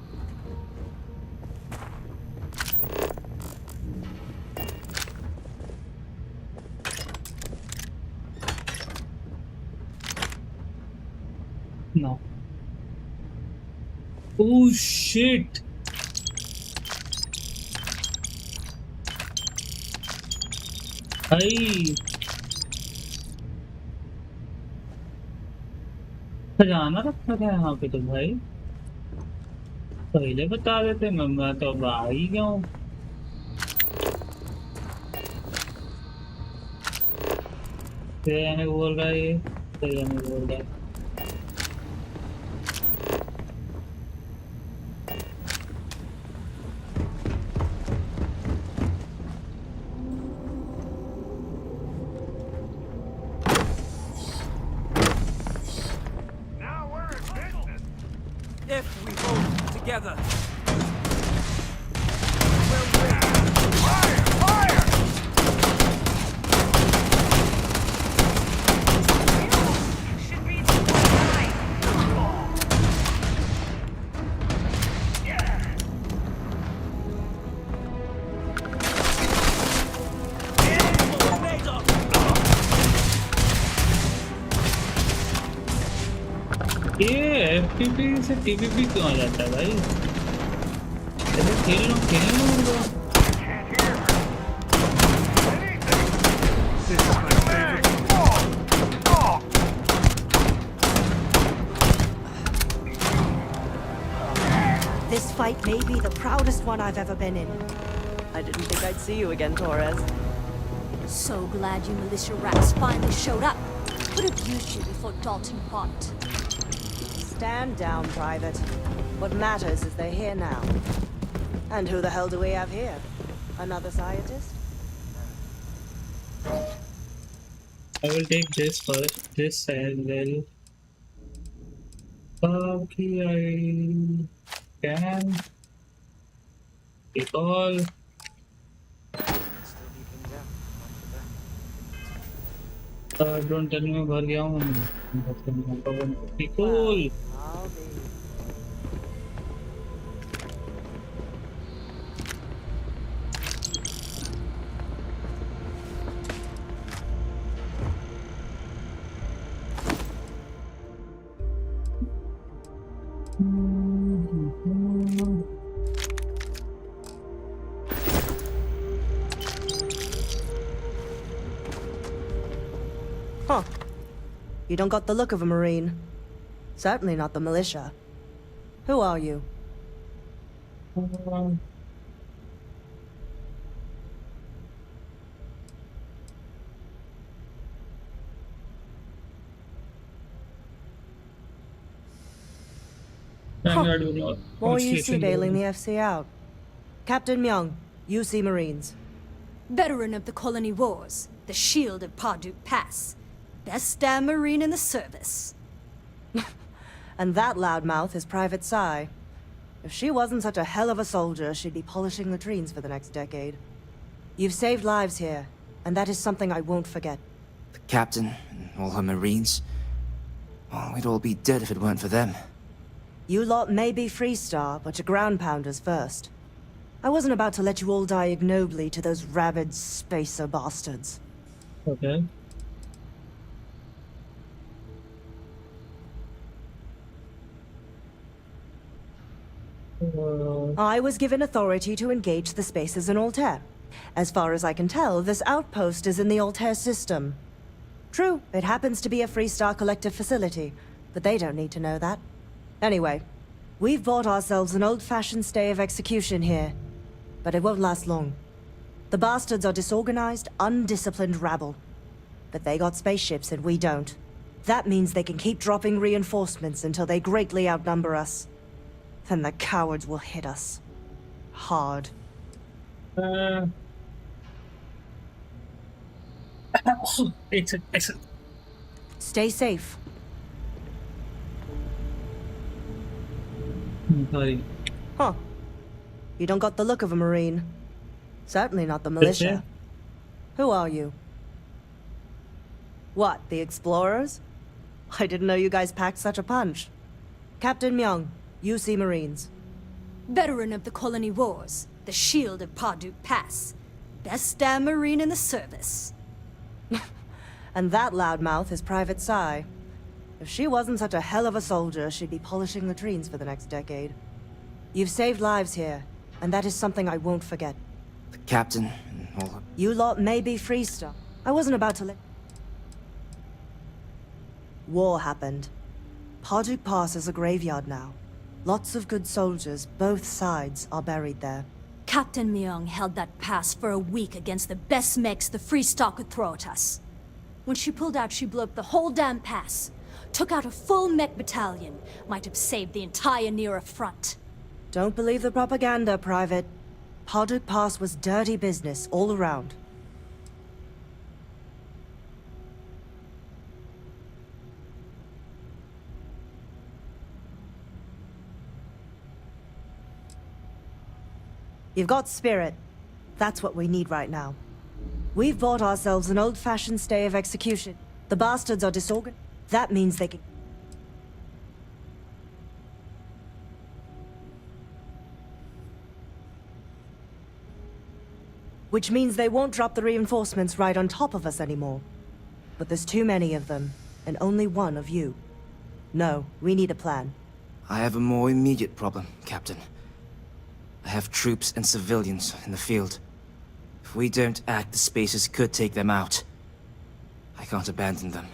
No. Oh shit. भाई खजाना रखा था यहाँ पे तो भाई पहले बता देते, मैं तो अब आ ही गया हूँ। बोल रहा है ये, बोल रहा है। If we hold together. Fire! Fire! ये एफपीपी से टीपीपी क्यों आ जाता है भाई? चलो खेल लो This fight may be the proudest one I've ever been in. I didn't think I'd see you again, Torres. So glad you militia rats finally showed up. Could have used you before Dalton popped. Stand down, Private. What matters is they're here now. And who the hell do we have here? Another scientist? I will take this first, this as well. Okay, I can take all. Don't tell me मैं भर गया हूँ. Cool. Huh. You don't got the look of a Marine. Certainly not the militia. Who are you? Vanguard More UC bailing the FC out. Captain Myung, UC Marines. Veteran of the Colony Wars, the shield of Parduk Pass. Best damn Marine in the service. And that loudmouth is Private Psy. If she wasn't such a hell of a soldier, she'd be polishing latrines for the next decade. You've saved lives here, and that is something I won't forget. The captain and all her Marines. Oh, we'd all be dead if it weren't for them. You lot may be Freestar, but you're ground pounders first. I wasn't about to let you all die ignobly to those rabid spacer bastards. Okay. I was given authority to engage the spaces in Altair. As far as I can tell, this outpost is in the Altair system. True, it happens to be a Freestar collective facility, but they don't need to know that. Anyway, we've bought ourselves an old-fashioned stay of execution here, but it won't last long. The bastards are disorganized, undisciplined rabble. But they got spaceships and we don't. That means they can keep dropping reinforcements until they greatly outnumber us. Then the cowards will hit us. Hard. Excellent. Stay safe. Sorry. Huh. You don't got the look of a Marine. Certainly not the militia. Who are you? What, the explorers? I didn't know you guys packed such a punch. Captain Myung, UC Marines. Veteran of the Colony Wars, the shield of Parduk Pass. Best damn Marine in the service. And that loudmouth is Private Psy. If she wasn't such a hell of a soldier, she'd be polishing latrines for the next decade. You've saved lives here, and that is something I won't forget. The captain and all her... You lot may be Freestar. I wasn't about to let... War happened. Parduk Pass is a graveyard now. Lots of good soldiers, both sides, are buried there. Captain Myung held that pass for a week against the best mechs the Freestar could throw at us. When she pulled out, she blew up the whole damn pass. Took out a full mech battalion. Might have saved the entire Nera front. Don't believe the propaganda, Private. Parduk Pass was dirty business all around. You've got spirit. That's what we need right now. We've bought ourselves an old-fashioned stay of execution. The bastards are disorganized. That means they can... Which means they won't drop the reinforcements right on top of us anymore. But there's too many of them, and only one of you. No, we need a plan. I have a more immediate problem, Captain. I have troops and civilians in the field. If we don't act, the Spacers could take them out. I can't abandon them.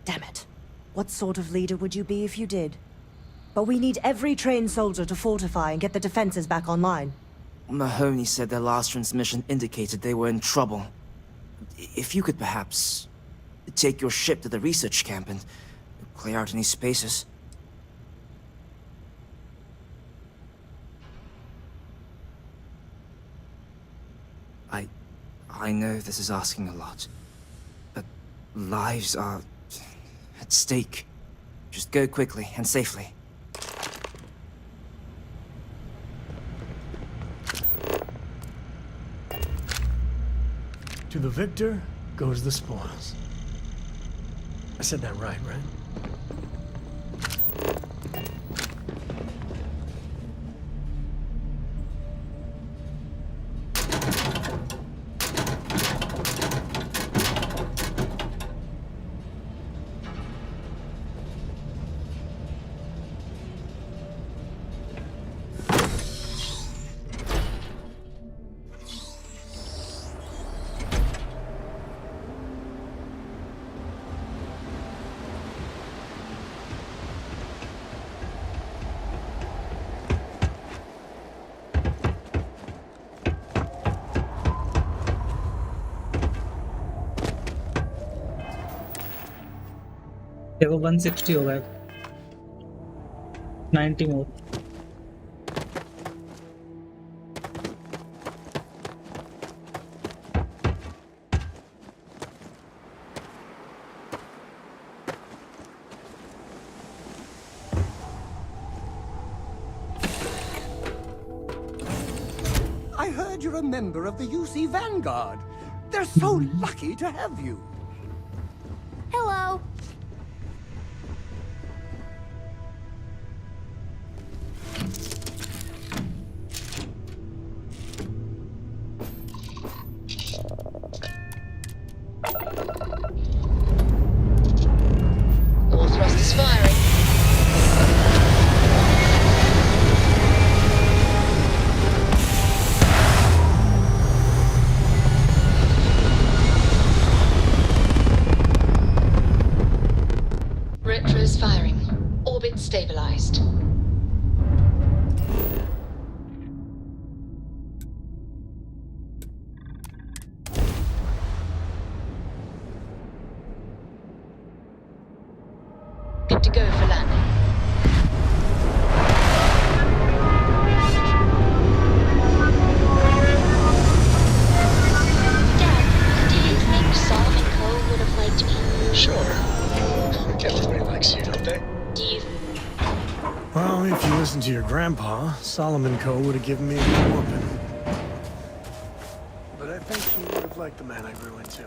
Damn it. What sort of leader would you be if you did? But we need every trained soldier to fortify and get the defenses back online. Mahoney said their last transmission indicated they were in trouble. If you could perhaps take your ship to the research camp and clear out any spaces. I know this is asking a lot, but lives are at stake. Just go quickly and safely. To the victor goes the spoils. I said that right? देखो 160 हो गया 90 मोर I heard you're a member of the UC Vanguard. They're so lucky to have you. Hello. All thrusters firing. Retros firing. Orbit stabilized. Good to go for landing. Dad, do you think Solomon Coe would have liked me? Sure. Everybody likes you, don't they? Do you? Well, if you listen to your grandpa, Solomon Coe would have given me a good whooping. But I think he would have liked the man I grew into.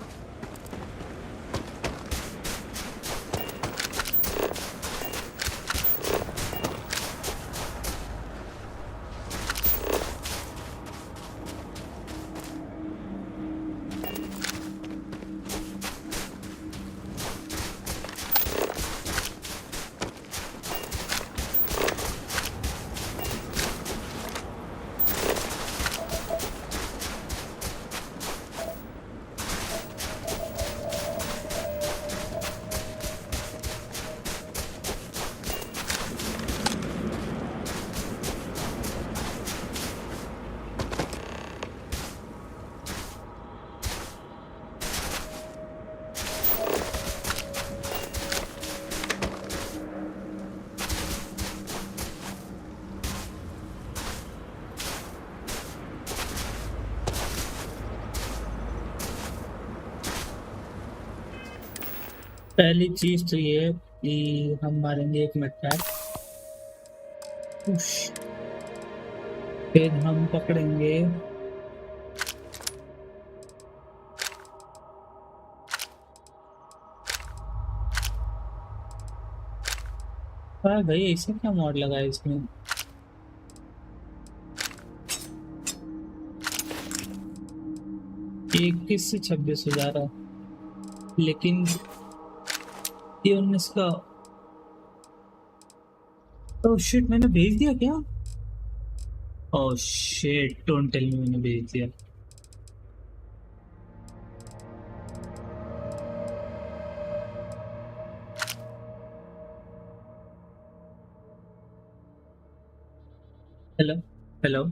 पहली चीज तो ये है कि हम मारेंगे एक mid-trap फिर हम पकड़ेंगे भाई ऐसे क्या मॉड लगा है इसमें 21 से 26 हो जा रहा लेकिन ये 19 का ओह शिट, मैंने भेज दिया क्या? Oh shit, don't tell me मैंने भेज दिया। Hello hello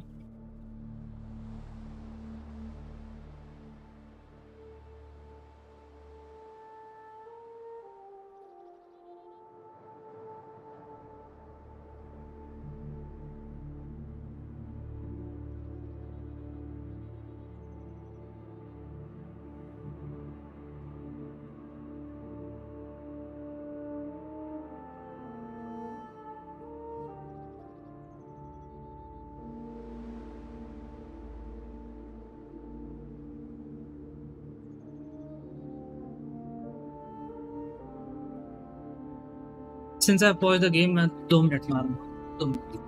Since I paused the game, मैं 2 मिनट मारूंगा 2 minute.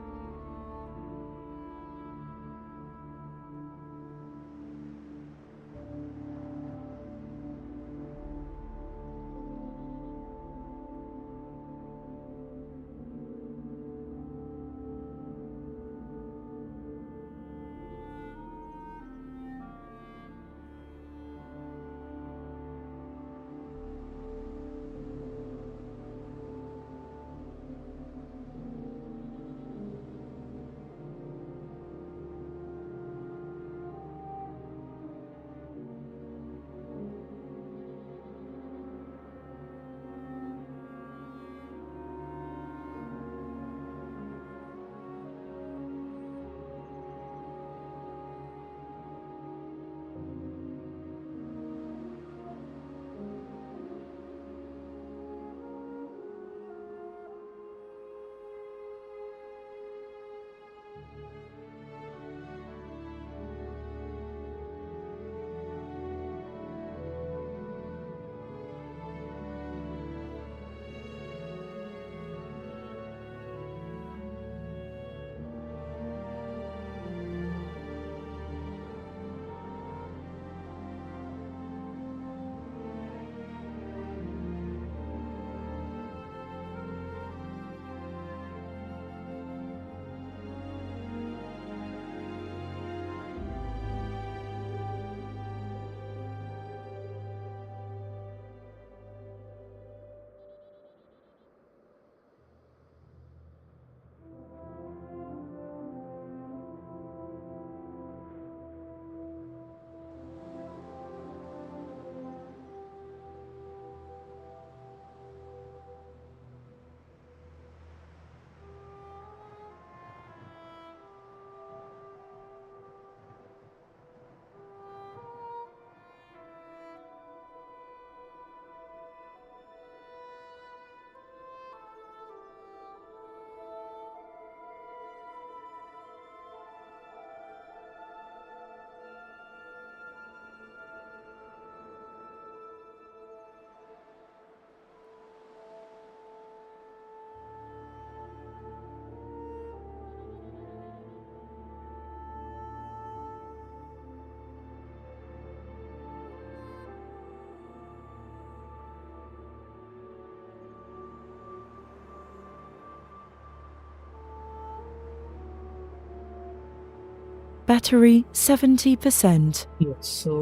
Battery 70%. Yes, so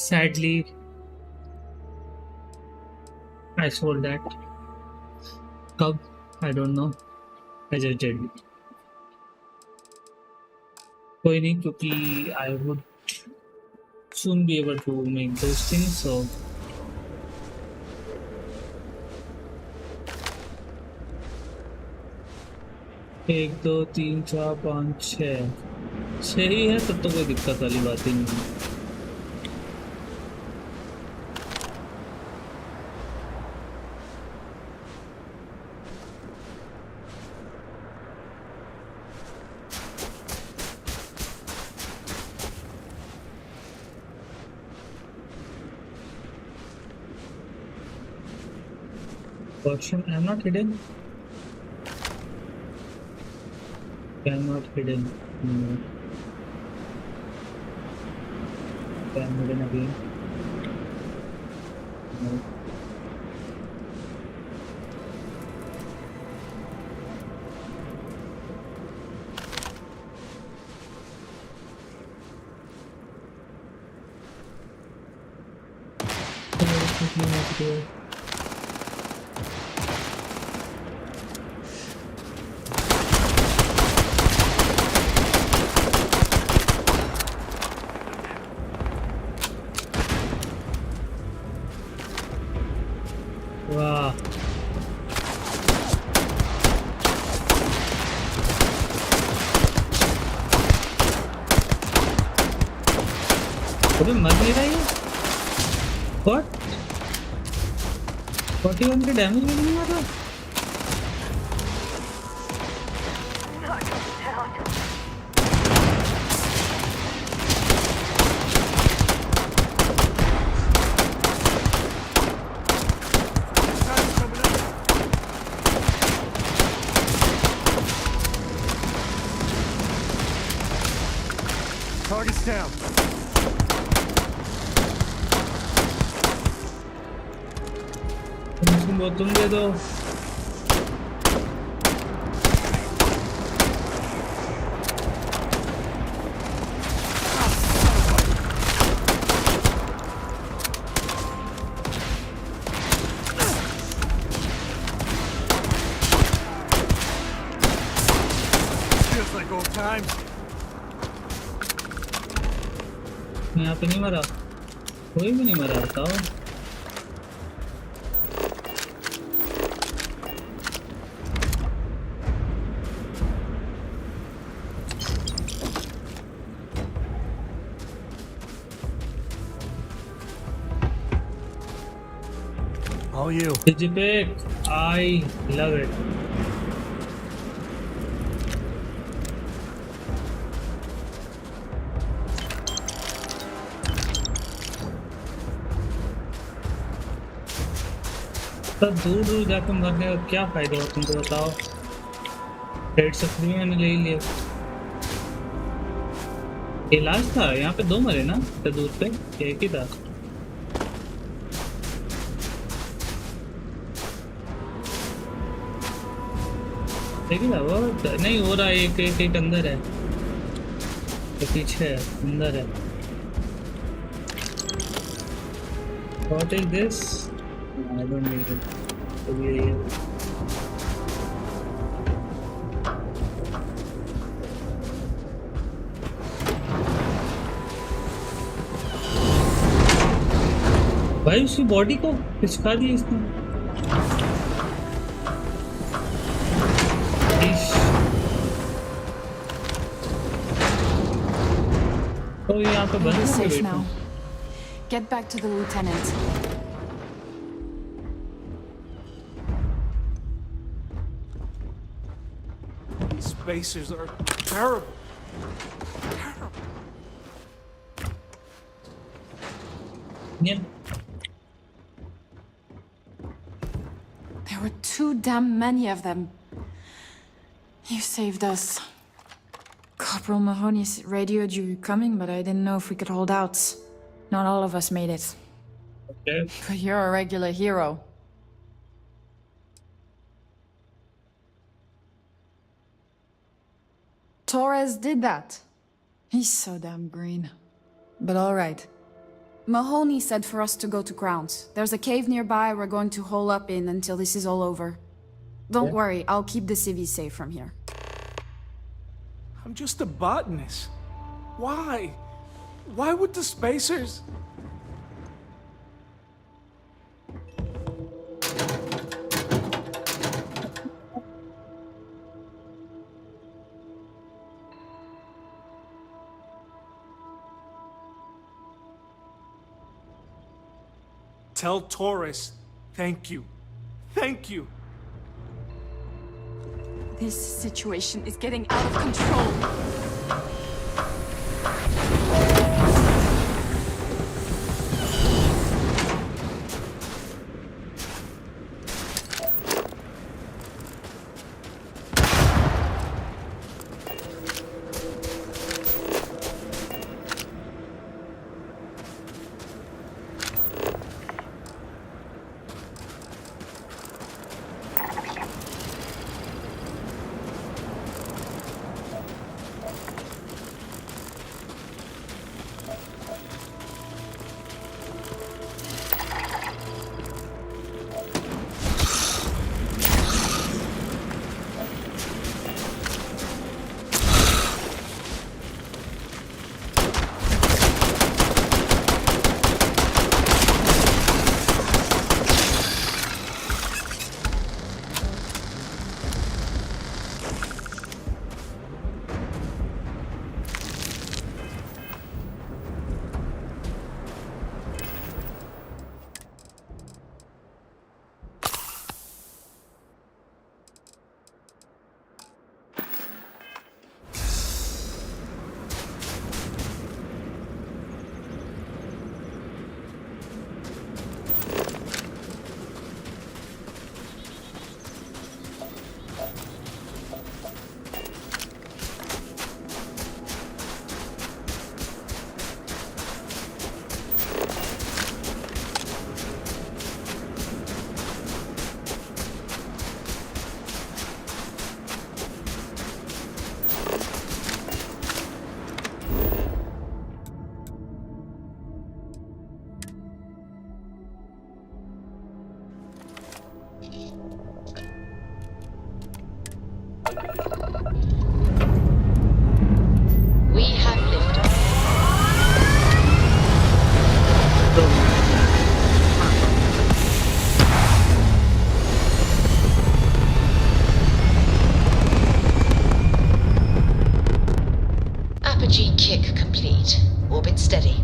sadly I sold that. Kab? I don't know. I just did. कोई नहीं, क्योंकि I would soon be able to make those things, so एक दो तीन चार पाँच छः ही है, तब तो कोई दिक्कत वाली बात ही नहीं है। Caution, I am not hidden. I am not hidden. No. I am hidden again. No. वाह अबे मर नहीं रहा ये व्हाट 41 के डैमेज भी नहीं मार रहा Target's down. तुम दे दो Feels like old times. यहाँ पे नहीं मरा कोई भी नहीं मरा बताओ All you. Digipic, I love it. तब दूर दूर जाकर मरने का क्या फायदा हो तुमको बताओ हेड सक्री मैंने ले लिया इलाज था यहाँ पे 2 मरे ना तो दूर पे एक ही था देखिए ना वो नहीं हो रहा एक एक एक अंदर है तो पीछे है अंदर है What is this? I don't need it. तो ये भाई उसकी बॉडी को खिसका दी इसने तो यहाँ पे We'll be बंद safe now. Get back to the lieutenant. Spacers are terrible. Yeah. There were too damn many of them. You saved us. Corporal Mahoney radioed you coming, but I didn't know if we could hold out. Not all of us made it. Okay. But you're a regular hero. Torres did that. He's so damn green. But all right. Mahoney said for us to go to grounds. There's a cave nearby we're going to hole up in until this is all over. Don't worry, I'll keep the civvies safe from here. I'm just a botanist. Why? Why would the spacers... Tell Torres, thank you. Thank you. This situation is getting out of control. Apogee kick complete. Orbit steady.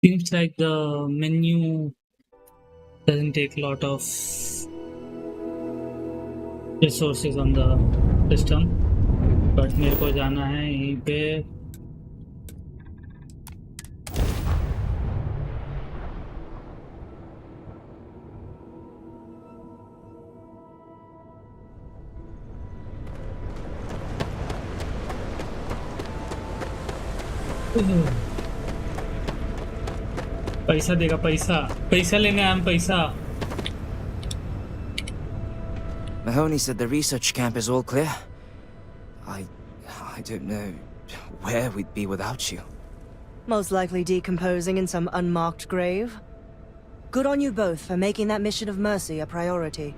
Seems like the menu doesn't take a lot of resources on the system, but मेरे को जाना है यहीं पे पैसा देगा पैसा लेने आया हम पैसा Mahoney said the research camp is all clear. I don't know where we'd be without you. Most likely decomposing in some unmarked grave. Good on you both for making that mission of mercy a priority.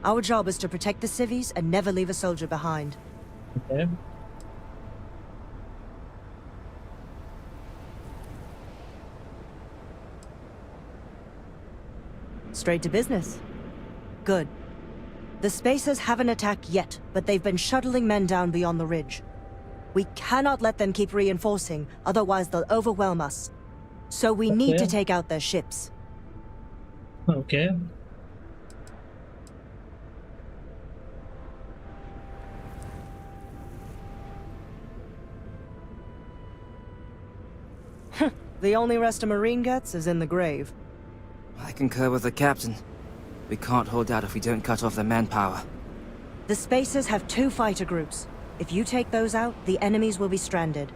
Our job is to protect the civvies and never leave a soldier behind. Okay. Straight to business. Good. The Spacers haven't attacked yet, but they've been shuttling men down beyond the ridge. We cannot let them keep reinforcing, otherwise they'll overwhelm us. So we need to take out their ships. Okay. The only rest a Marine gets is in the grave. I concur with the captain. We can't hold out if we don't cut off their manpower. The Spacers have 2 fighter groups. If you take those out, the enemies will be stranded.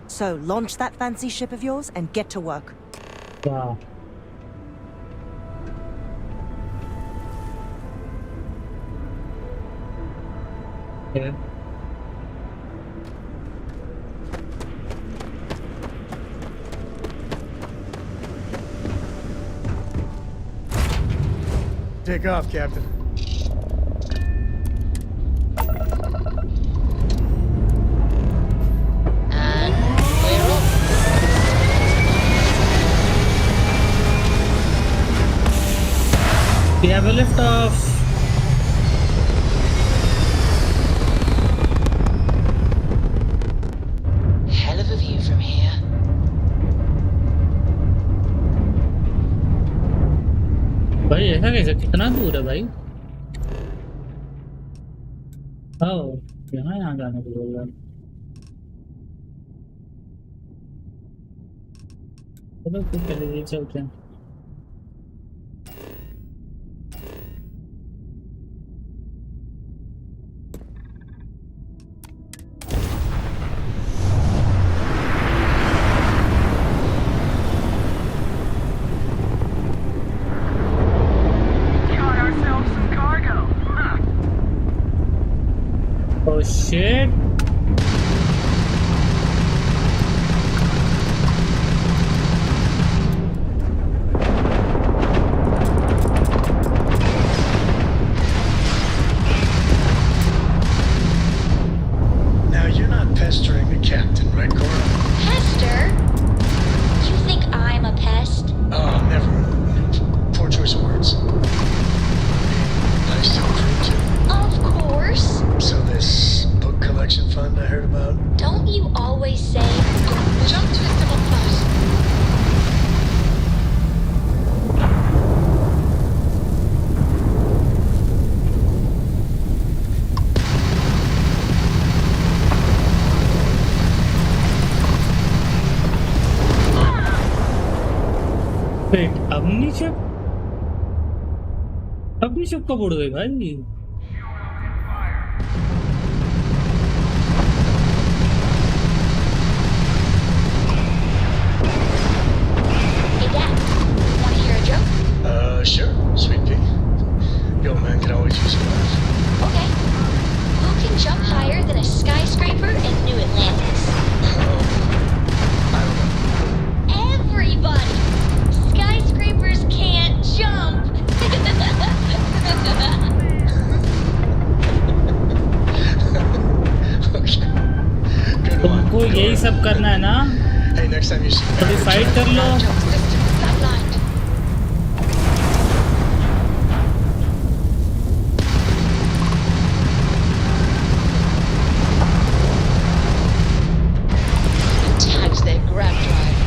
So launch that fancy ship of yours and get to work. Wow. Okay. Take off, Captain. And we're off. We have a lift off. Hell of a view from here. भाई ऐसा कैसे कितना दूर है भाई आओ यहाँ जाने को बोल रहा चलो फिर पहले ये चलते हैं Oh shit. Now you're not pestering the captain, right, Cora? Pester? You think I'm a pest? Oh, never. Poor choice of words. Nice to recruit you. Of course. So this book collection fund I heard about? Don't you always say, Jump twist him up first. Wait, अपनी ship कब उड़ गई भाई hey Dad, wanna hear a joke? Sure, sweet pea. The old man can always use a laugh. Okay. Who can jump higher than a skyscraper in New Atlantis? I don't know. Everybody! Skyscrapers can't jump! Okay. Good one. तुमको यही सब करना है ना Hey, next time you see me, कभी fight कर लो Tags their grab drive.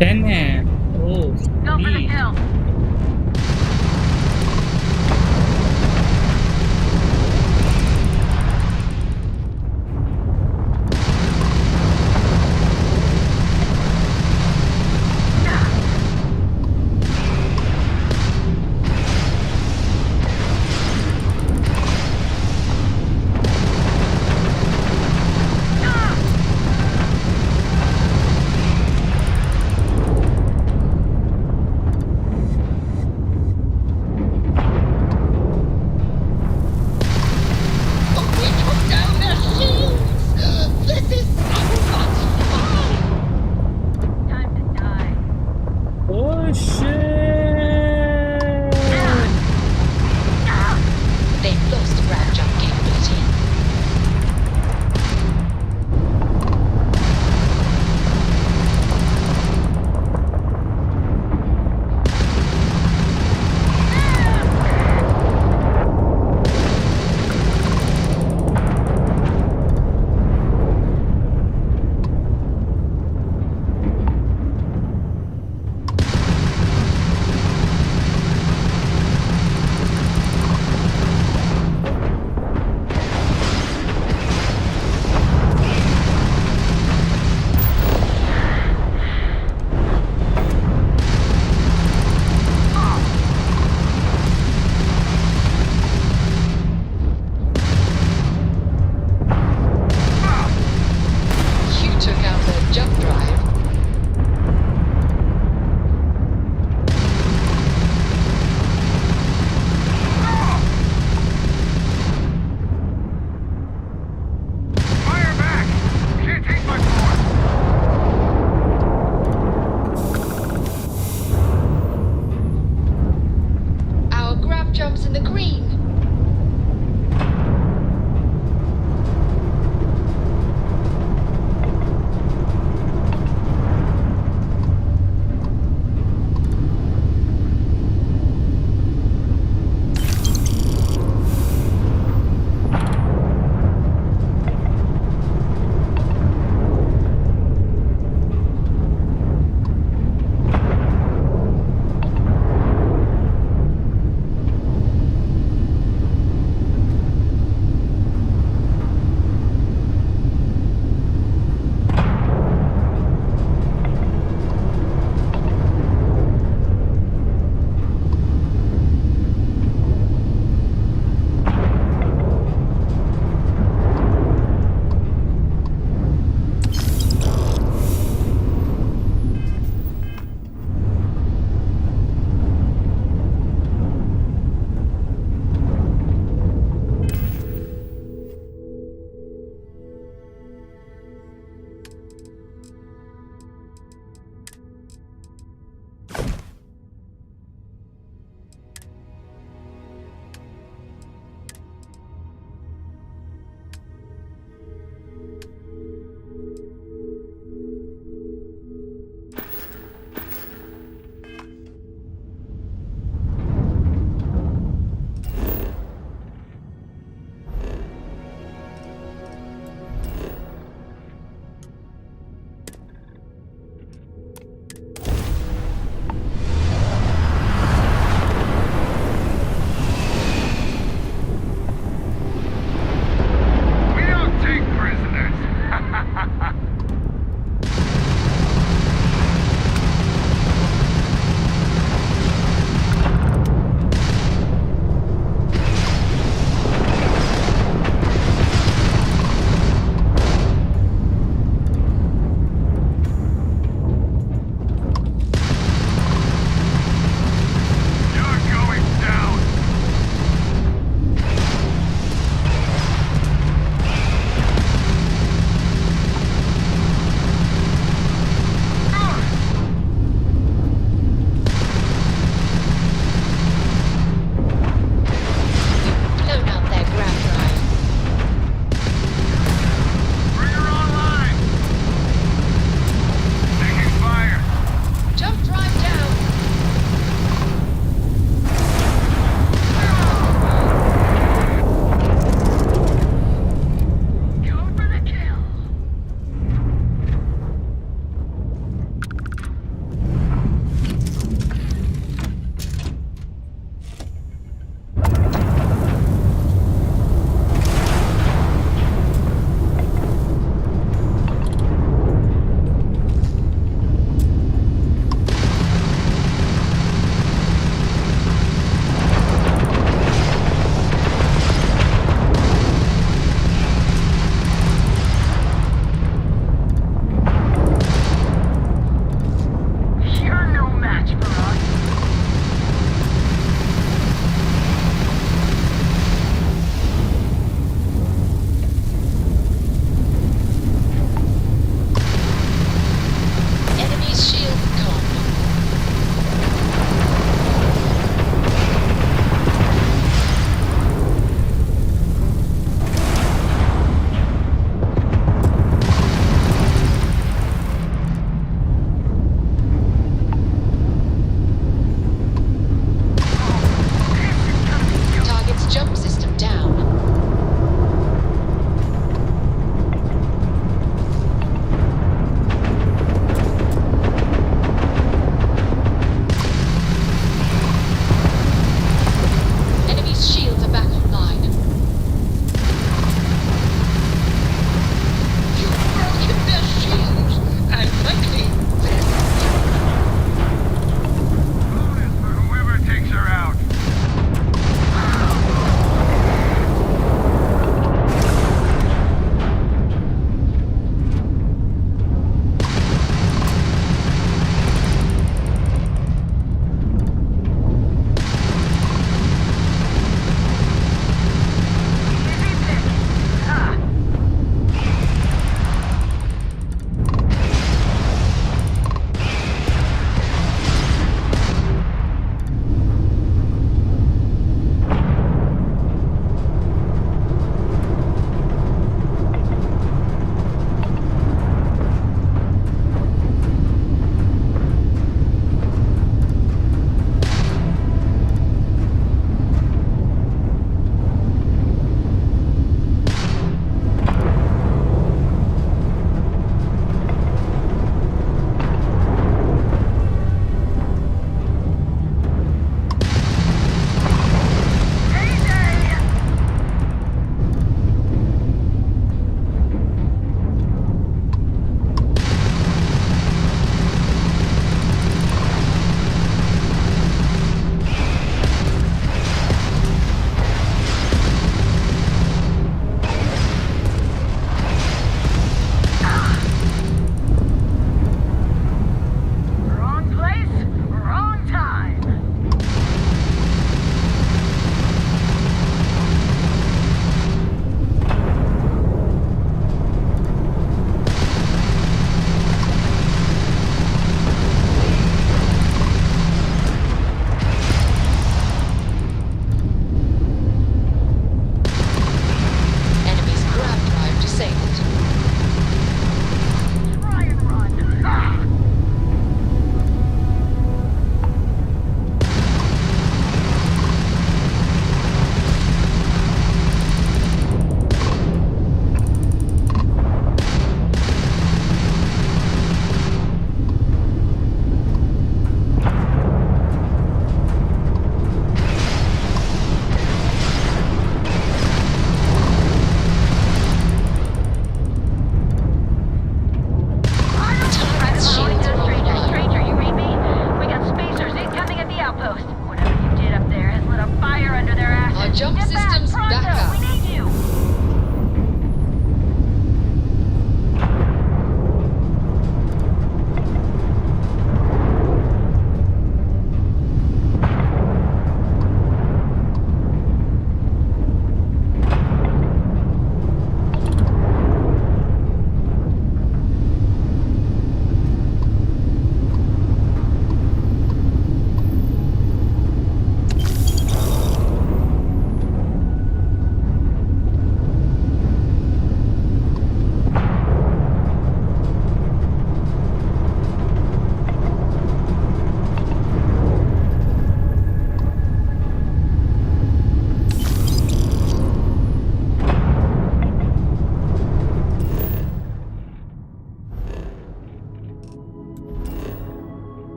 10 है ओह Go for the kill.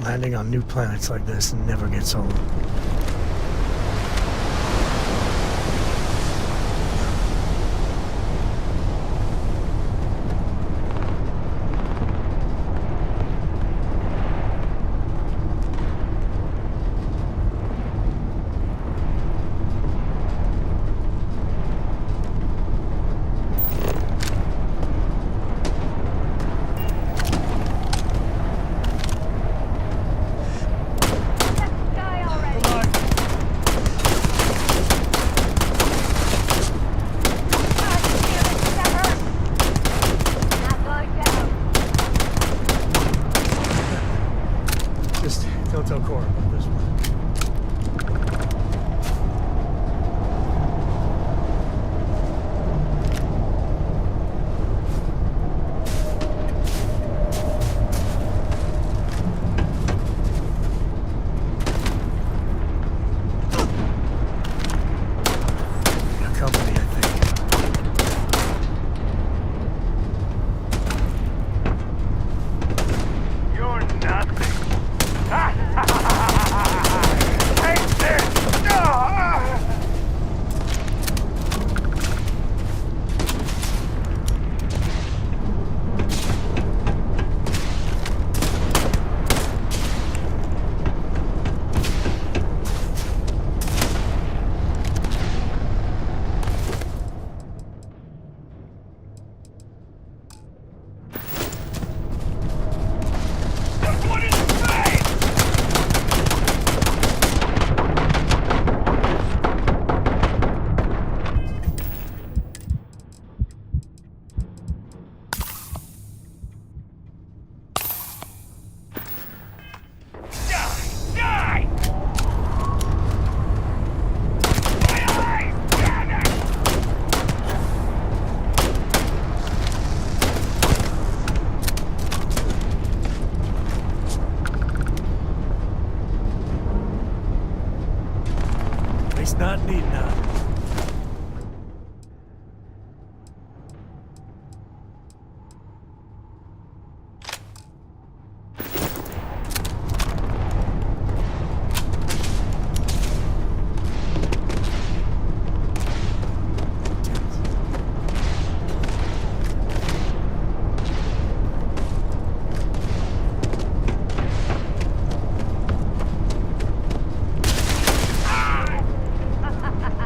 Landing on new planets like this never gets old. Not neat enough.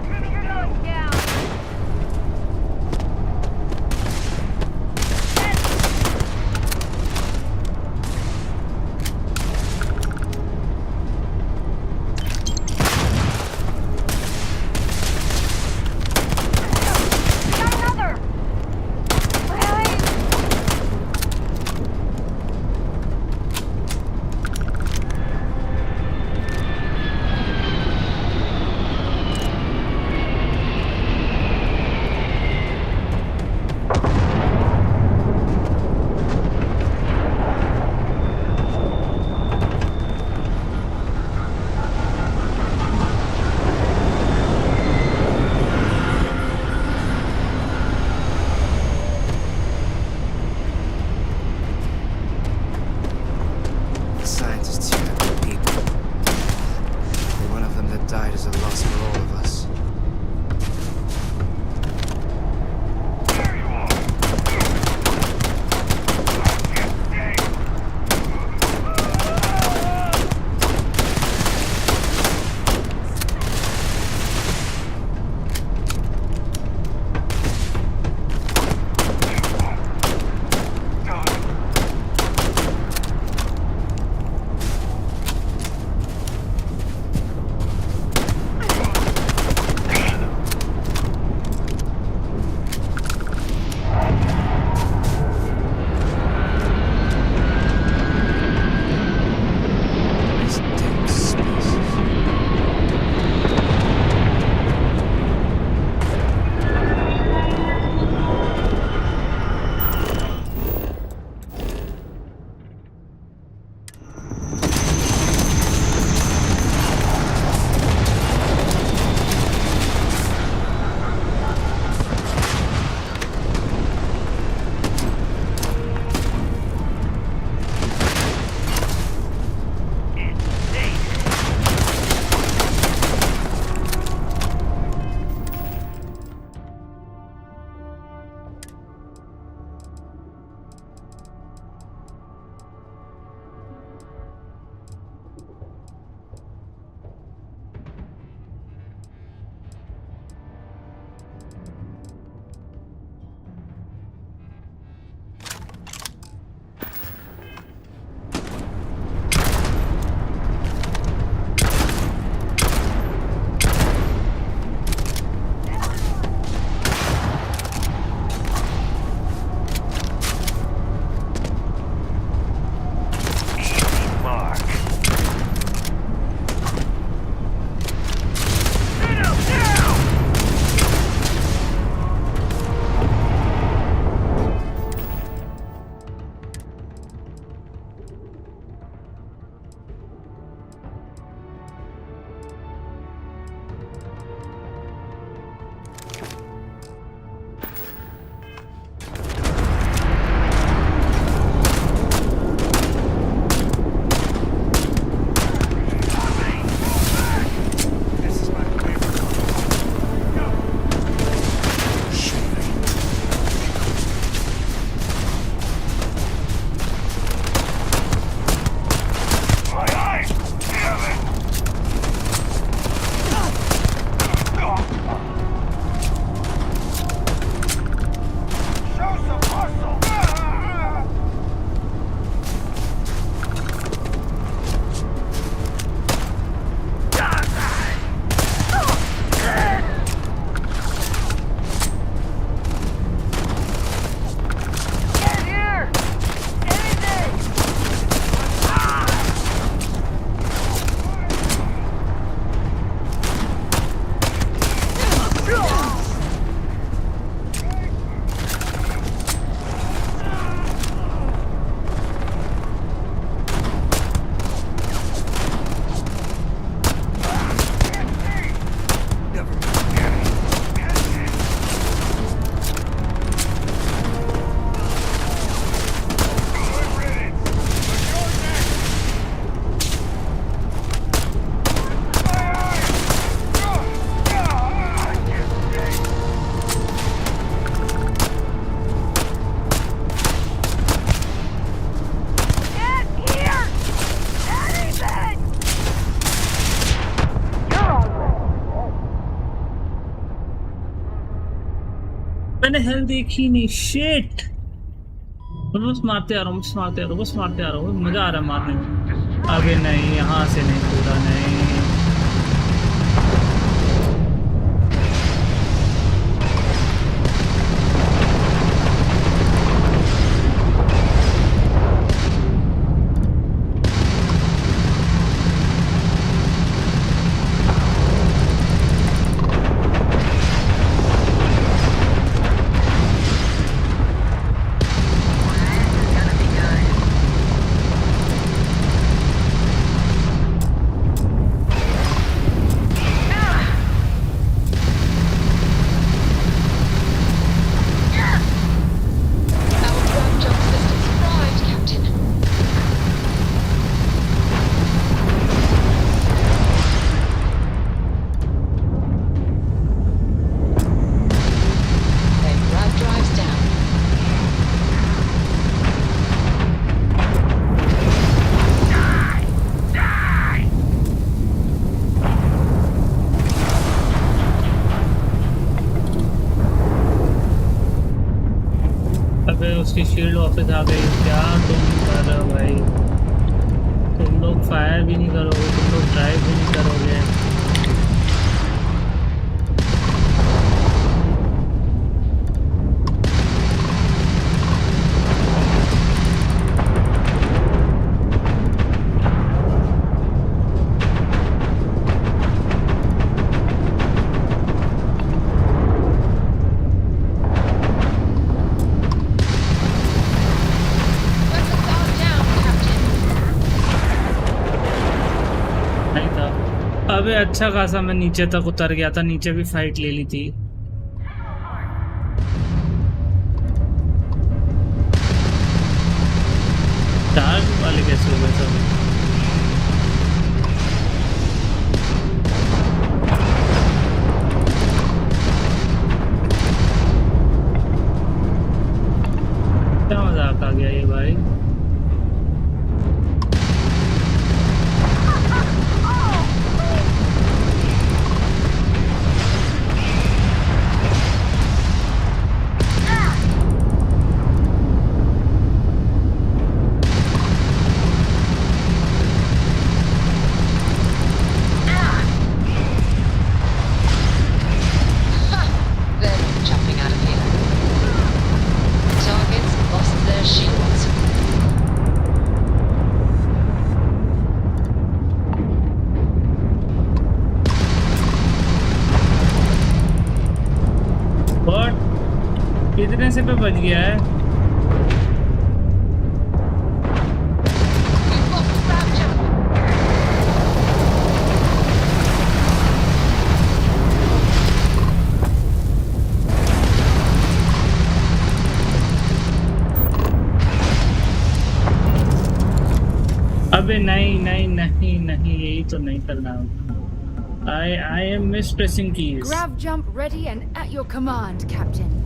Give me your मैंने हेल्थ देखी नहीं shit बस मारते आ रहा हूँ बस मारते आ रहा हूँ मजा आ रहा है मारने में अबे नहीं यहाँ से नहीं पूरा नहीं उसकी शील्ड वापस आ गई क्या तुम कर रहे हो भाई तुम लोग फायर भी नहीं करोगे तुम लोग ड्राइव भी नहीं करोगे अबे अच्छा खासा मैं नीचे तक उतर गया था नीचे भी फाइट ले ली थी चार्ज वाले कैसे हो गए सब क्या मजाक आ गया ये भाई कितने से पे बच गया है अबे नहीं नहीं नहीं नहीं यही तो नहीं करना I am mispressing keys. Grav jump ready and at your command, Captain.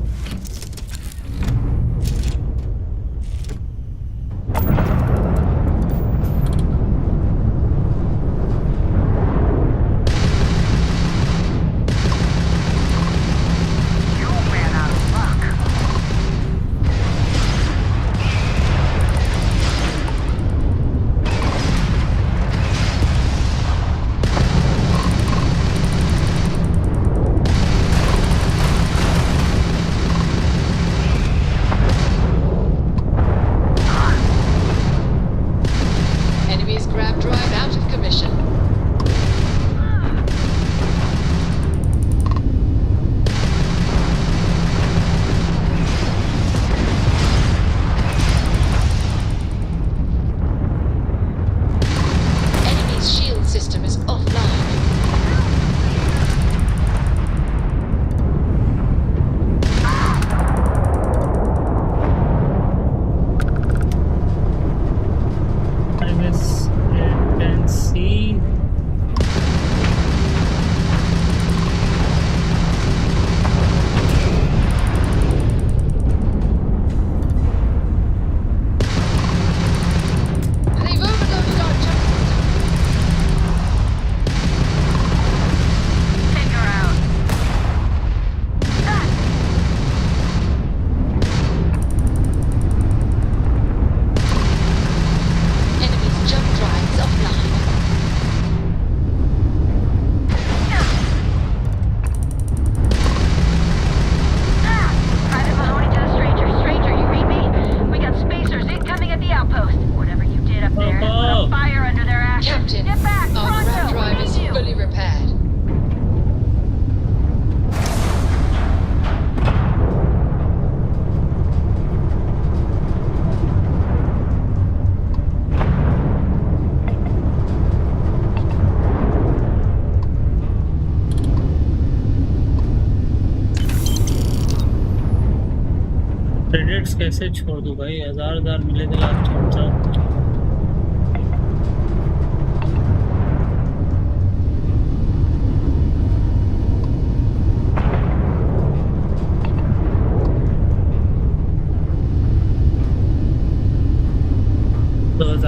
Credits कैसे छोड़ दूं भाई? 1000 मिले थे लास्ट टाइम तो।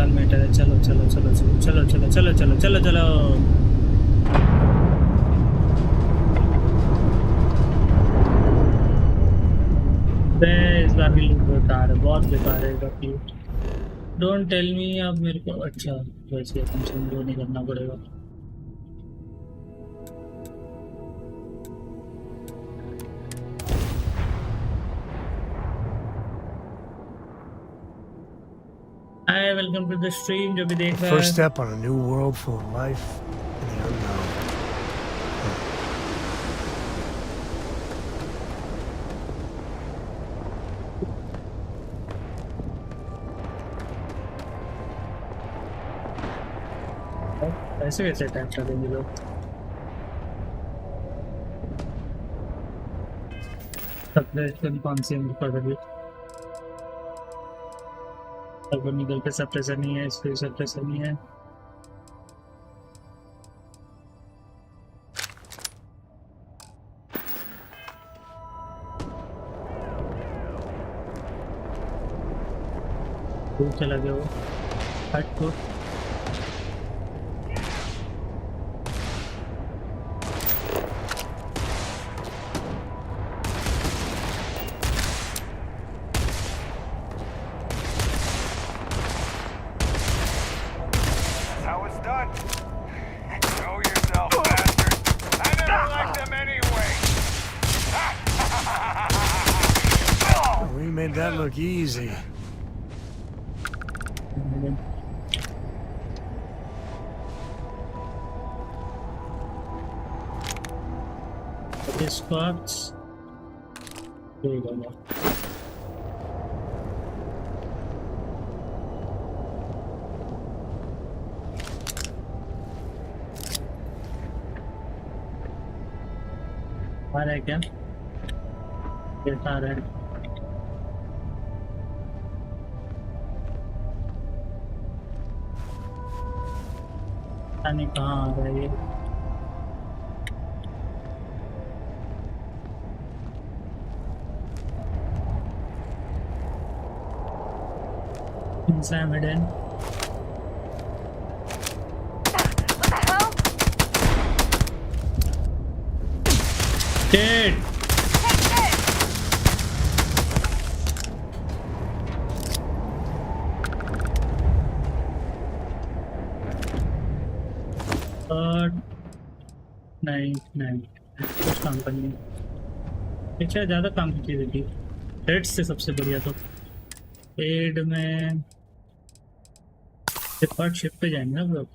मीटर है। चलो चलो चलो चलो चलो चलो चलो चलो चलो चलो। इस बार भी लूट बेकार है, बहुत बेकार है इसका लूट। डोंट टेल मी अब मेरे को। अच्छा वैसे कम से कम वो नहीं करना पड़ेगा। Hi, welcome to the stream जो भी देख रहा है। First step on a new world full of life and the unknown. ऐसे कैसे अटैक करेंगे लोग? सप्रेशन कौन सी पड़ रही है? अगर निकल पे सप्रेसर नहीं है, इस पे सप्रेसर नहीं है। दूर चला गया वो। हट को That look easy. These spots. There you go. आ रहा है क्या? कैसा आ रहा है? नहीं कहाँ आ रहा है ये? Inside hidden. Dead. नहीं कुछ काम करनी है। अच्छा ज़्यादा काम की चीज़ें थी। हेड से सबसे बढ़िया तो हेड में पार्ट शिप पे जाएंगे ना लोग।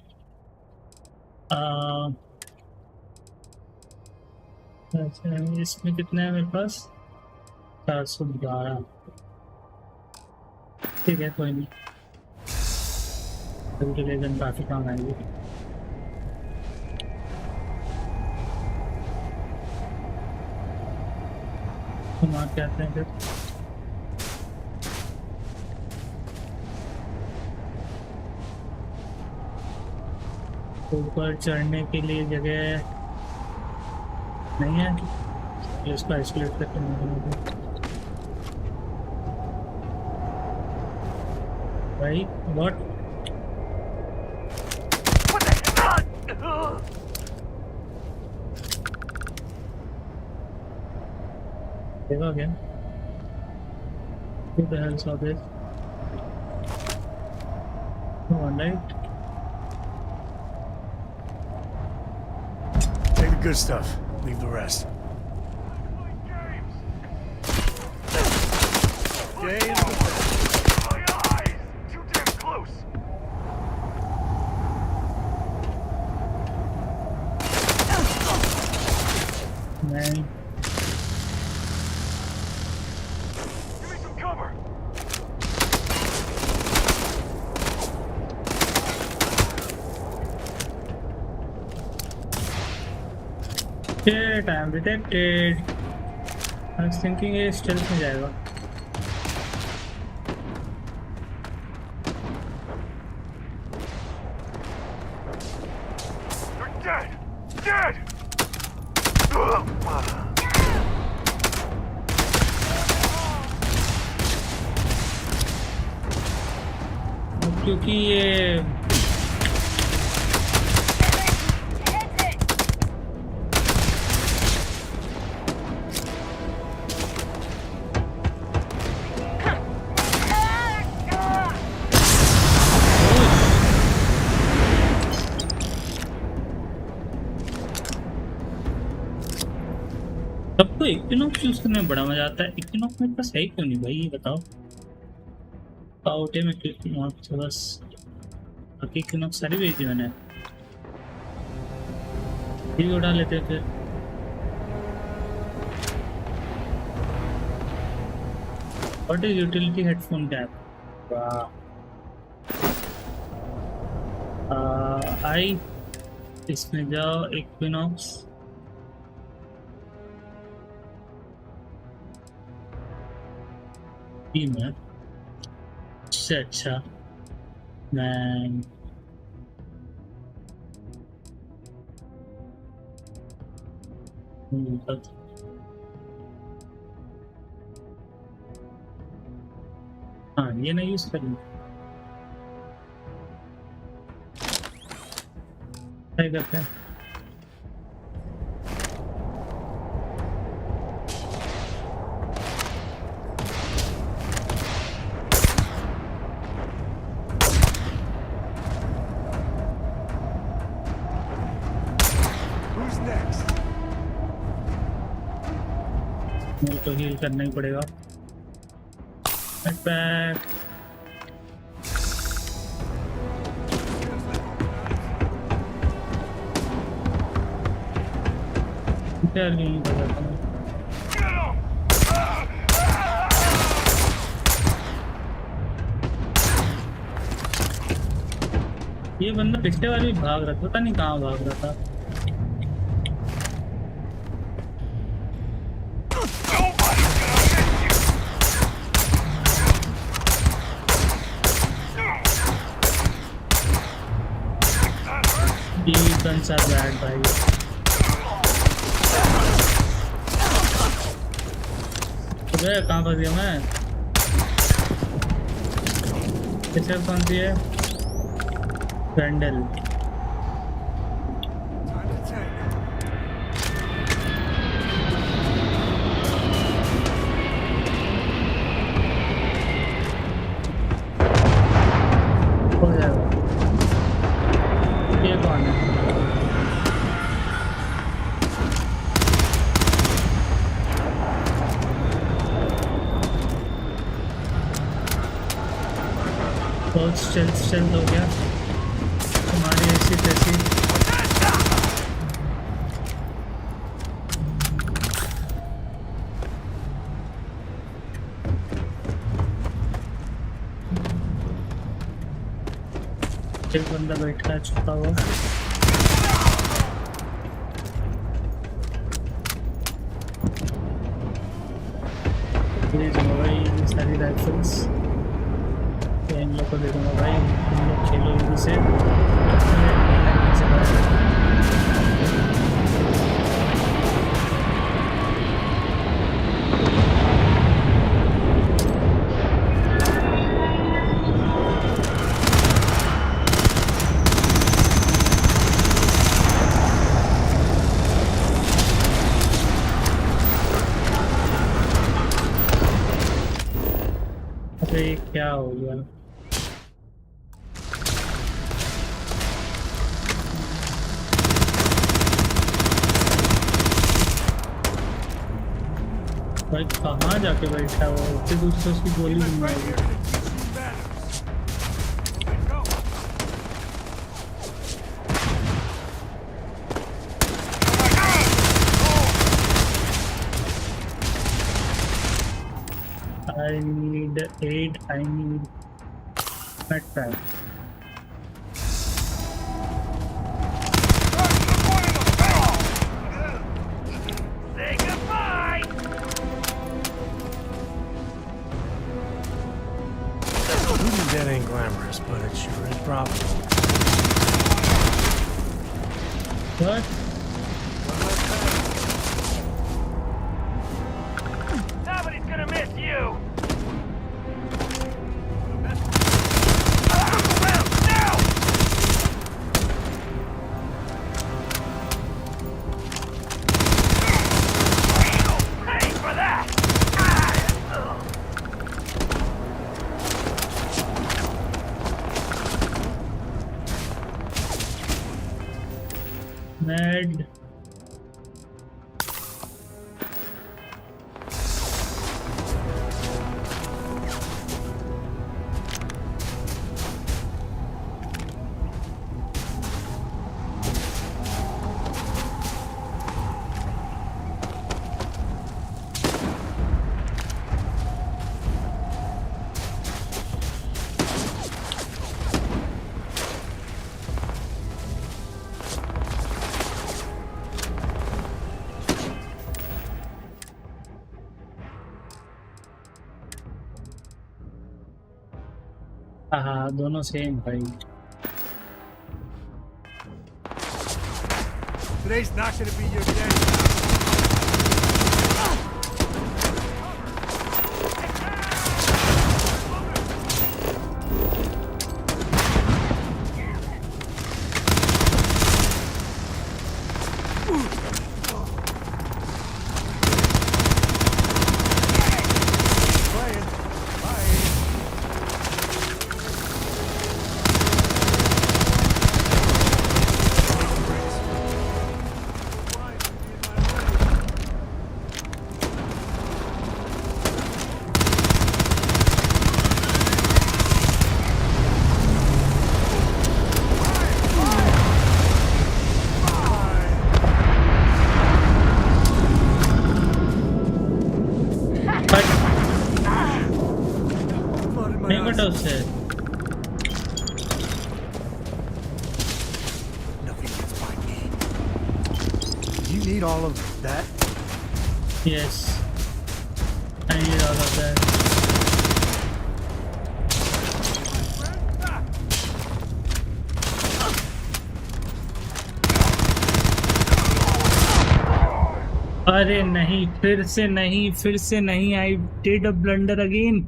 इसमें कितना है मेरे पास? 412। ठीक है कोई नहीं, लेकिन काफ़ी काम आएगी। हम आते हैं फिर। ऊपर चढ़ने के लिए जगह नहीं है, इसको आइसोलेट करके भाई। व्हाट देखा क्या? Who the hell saw this? No one, right? Take the good stuff, leave the rest. James! My eyes! Too damn close! Man. Shit, I am detected. I was thinking ये stealth में जाएगा। क्योंकि ये सबको equinox use करने में बड़ा मजा आता है। इक्विनॉक्स मेरे पास है क्यों नहीं भाई, ये बताओ। आउटे में इक्विनॉक्स बस, बाकी इक्विनॉक्स सारी भेज दी मैंने। ये उड़ा लेते फिर। What is utility headphone cap? आई इसमें जाओ, इक्विनॉक्स में इससे अच्छा मैं हाँ ये नहीं यूज करूँगा। क्या करते हैं? तो हील करना ही पड़ेगा। बैक ये बंदा पिछले बार भी भाग रहा था, पता नहीं कहाँ भाग रहा था। Guns are bad भाई। अबे कहाँ फंस गया मैं? किससे कौन सी है? कैंडल। हो जाएगा। ये कौन है? बहुत स्टेल्थ हो गया हमारी ऐसी तैसी। एक बंदा बैठा है छुपा हुआ। भाई सारी राइफल्स इन लोग को दे दूंगा भाई, तुम लोग खेलो इधर से। अरे क्या हो गया? भाई कहाँ जाके बैठा वो, उससे दूसरे उसकी गोली मारेगी। I need aid. I need backpack. Say goodbye. Losing dead ain't glamorous, but it sure is profitable. What? Nobody's gonna miss you! Mad. हाँ दोनों सेम भाई. Today's not gonna be your day. All of that? Yes, I need all of that. अरे नहीं, फिर से नहीं. I did a blunder again.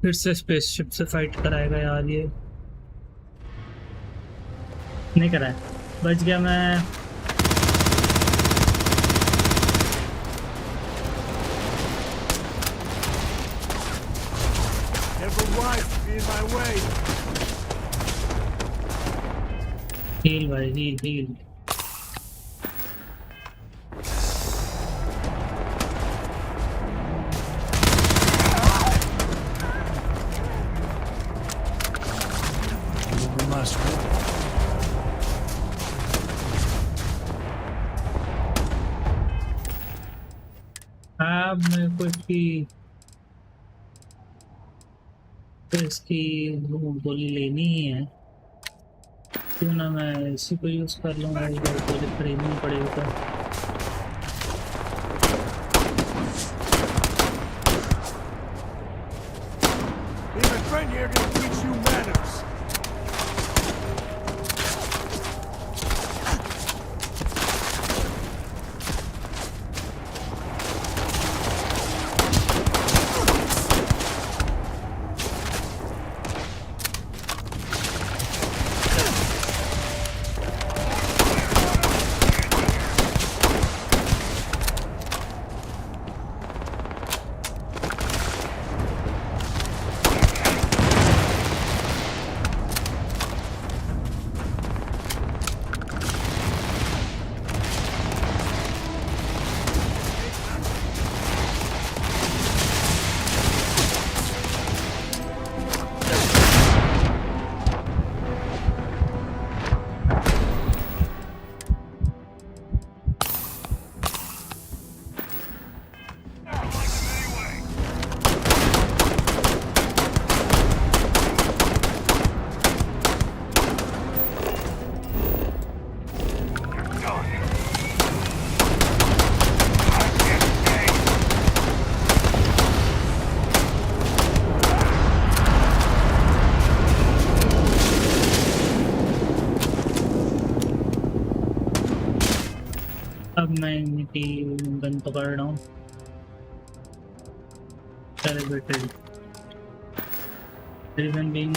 फिर से स्पेसशिप से फाइट कराएगा यार ये. नहीं कराया, बच गया मैं. Heal भाई, heal. अब मेरे को इसकी गोली लेनी ही है. क्यों ना मैं इसी को यूज कर लूँगा. गोली खरीदनी पड़ेगी. अब मैं इनकी गन पकड़ रहा हूँ। Calibrated. Reason being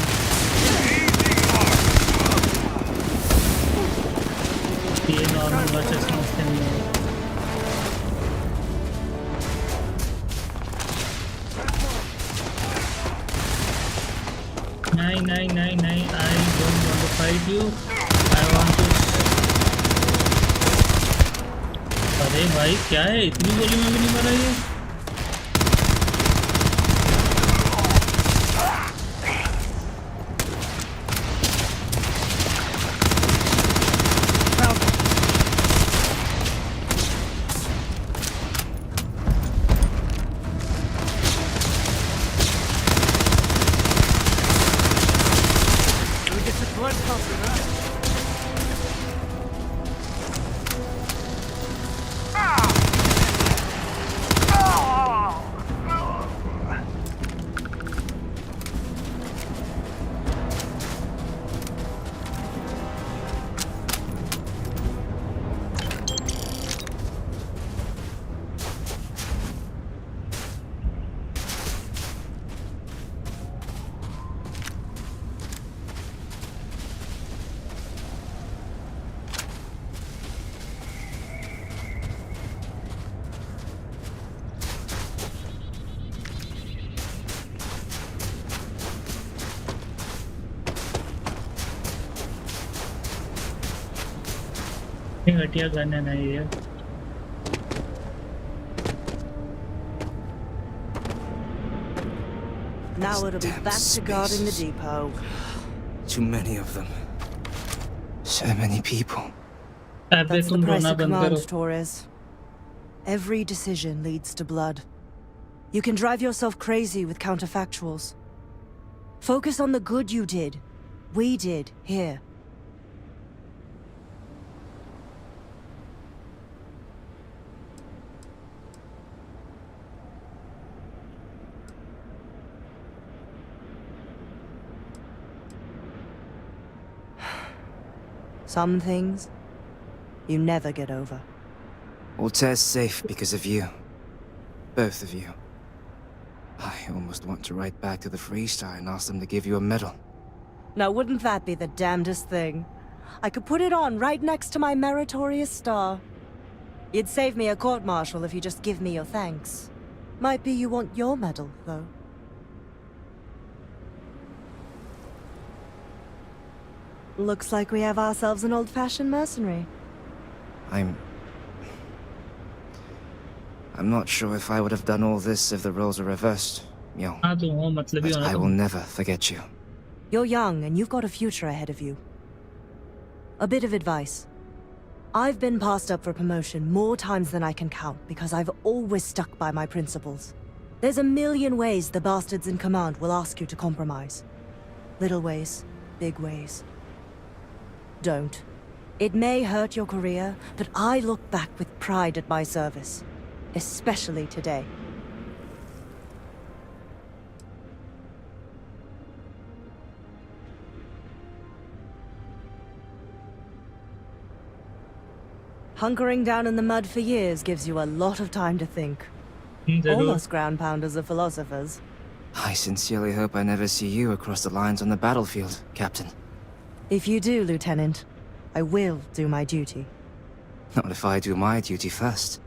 ये नॉर्मल वर्सेस समझते नहीं हैं। नहीं, I don't want to fight you. I want to. अरे भाई क्या है, इतनी गोली में भी नहीं मरा ये। घटिया गन है नहीं है। Now it'll be back to guarding the depot. Too many of them. So many people. That's the price of command, Torres. Every decision leads to blood. You can drive yourself crazy with counterfactuals. Focus on the good you did. We did, here. Some things, you never get over. Altair's safe because of you. Both of you. I almost want to write back to the Freestar and ask them to give you a medal. Now wouldn't that be the damnedest thing? I could put it on right next to my meritorious star. You'd save me a court-martial if you just give me your thanks. Might be you want your medal, though. Looks like we have ourselves an old-fashioned mercenary. I'm not sure if I would have done all this if the roles were reversed, Myo. But I will never forget you. You're young, and you've got a future ahead of you. A bit of advice. I've been passed up for promotion more times than I can count because I've always stuck by my principles. There's a million ways the bastards in command will ask you to compromise. Little ways, big ways. Don't. It may hurt your career, but I look back with pride at my service. Especially today. Hunkering down in the mud for years gives you a lot of time to think. Almost ground pounders of philosophers. I sincerely hope I never see you across the lines on the battlefield, Captain. If you do, Lieutenant, I will do my duty. Not if I do my duty first.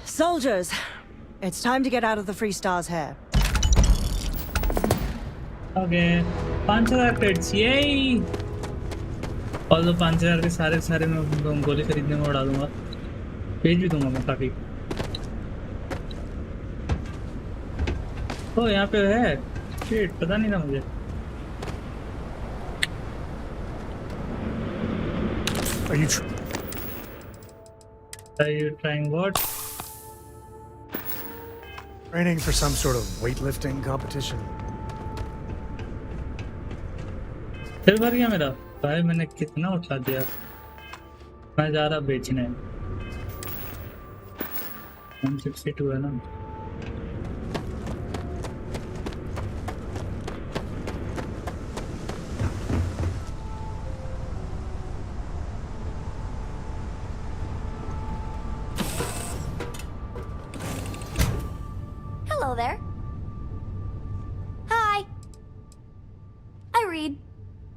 Soldiers, it's time to get out of the Freestar's hair. Okay, 5,000 credits, yay! Although 5,000 के सारे मैं गोली खरीदने में उड़ा दूंगा, भेज भी दूंगा मैं काफी। ओ यहाँ पे है, शिट पता नहीं था मुझे। Are you trying what? Training for some sort of weightlifting competition. फिर भर गया मेरा भाई, मैंने कितना उठा दिया। मैं जा रहा बेचने। 162 है ना।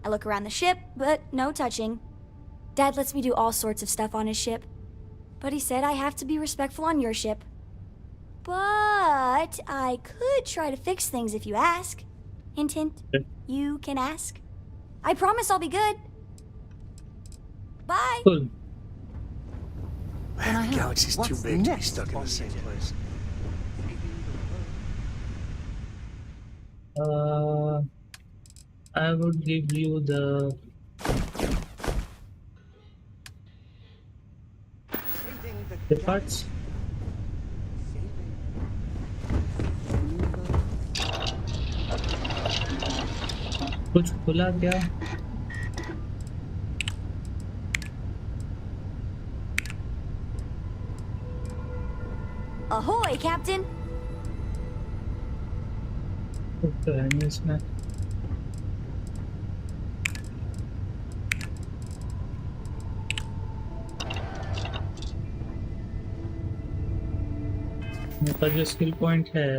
I look around the ship, but no touching. Dad lets me do all sorts of stuff on his ship. But he said I have to be respectful on your ship. But I could try to fix things if you ask. Hint, hint. You can ask. I promise I'll be good. Bye. Cool. Man, the galaxy's too big to be stuck in the same place. I would give you the parts. कुछ खुला क्या? Ahoy, Captain. तो है नहीं इसमें. मेरे पास जो skill point है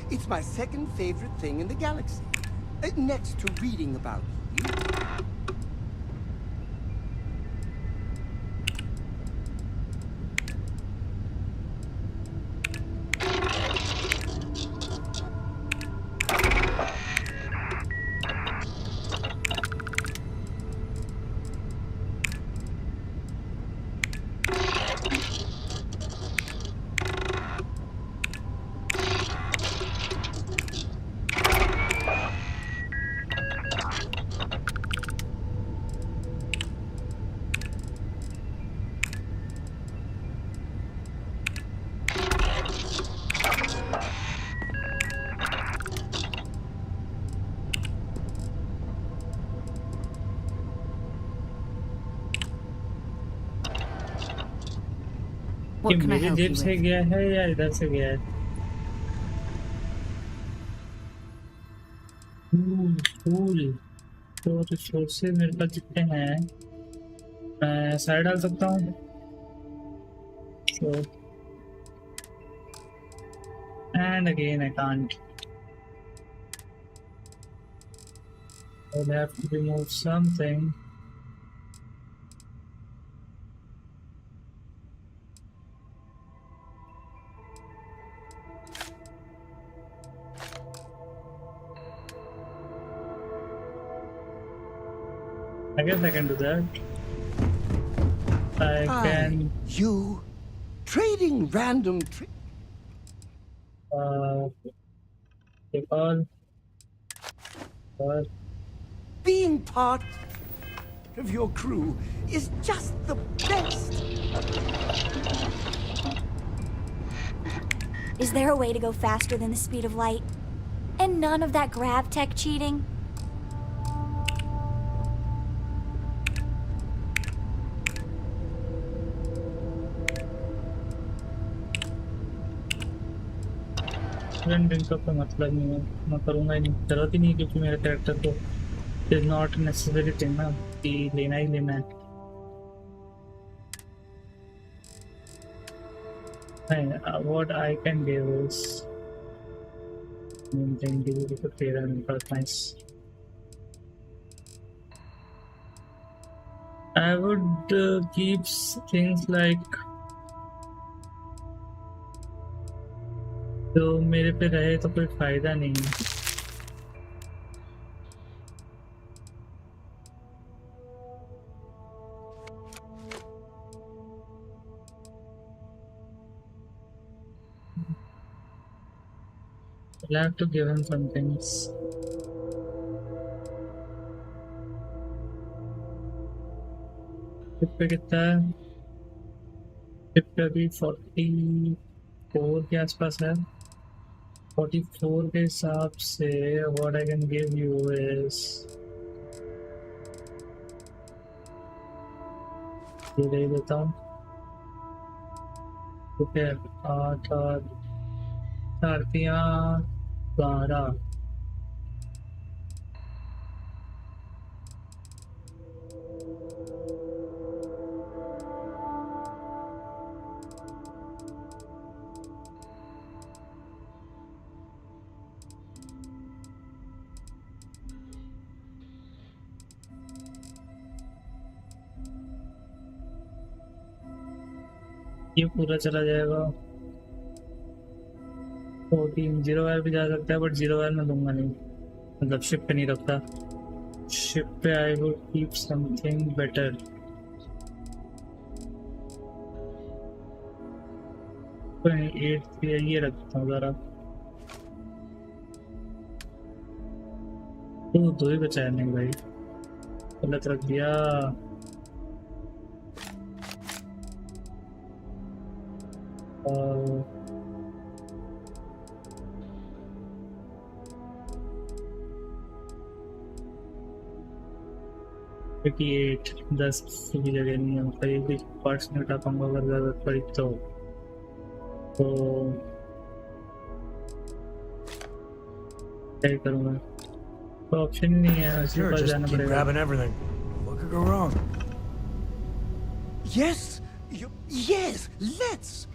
It's my second favorite thing in the galaxy, next to reading about you. What can I help you जेब से with? गया है या इधर से गया है? कूल. तो रिसोर्सेज मेरे पास जितने हैं मैं सारे डाल सकता हूँ. So, and again I can't. I'll have to remove something. I guess I can do that. I can. You trading random Take all. Being part of your crew is just the best. Is there a way to go faster than the speed of light? And none of that grav tech cheating? Drink का कोई मतलब नहीं है. मैं करूँगा ही नहीं. जरूरत ही नहीं क्योंकि मेरे कैरेक्टर को इज नॉट नेसेसरी थिंग ना कि लेना ही लेना है. What I can do is maintain the fair and nice. I would keep things like तो मेरे पे रहे तो कोई फायदा नहीं है. I'll have to give him some things. पे कितना है? पे अभी 44 के आसपास है. 44 के हिसाब से what I can give you is ये दे देता हूँ. ठीक है 8 8 4 12 ये पूरा चला जाएगा 14 जीरो वायर भी जा सकता है बट जीरो वायर मैं दूंगा नहीं मतलब शिप पे नहीं रखता शिप पे I would keep something better at ये रखता हूँ ज़रा तो दो ही बचा है नहीं भाई गलत रख दिया क्योंकि 10 की जगह नहीं है मतलब ये भी पार्ट्स नहीं उठा पाऊंगा अगर ज़रूरत पड़ी तो क्या करूँगा तो ऑप्शन नहीं है उसके पास जाना पड़ेगा grabbing everything. What could go wrong? Yes! Yes! Let's!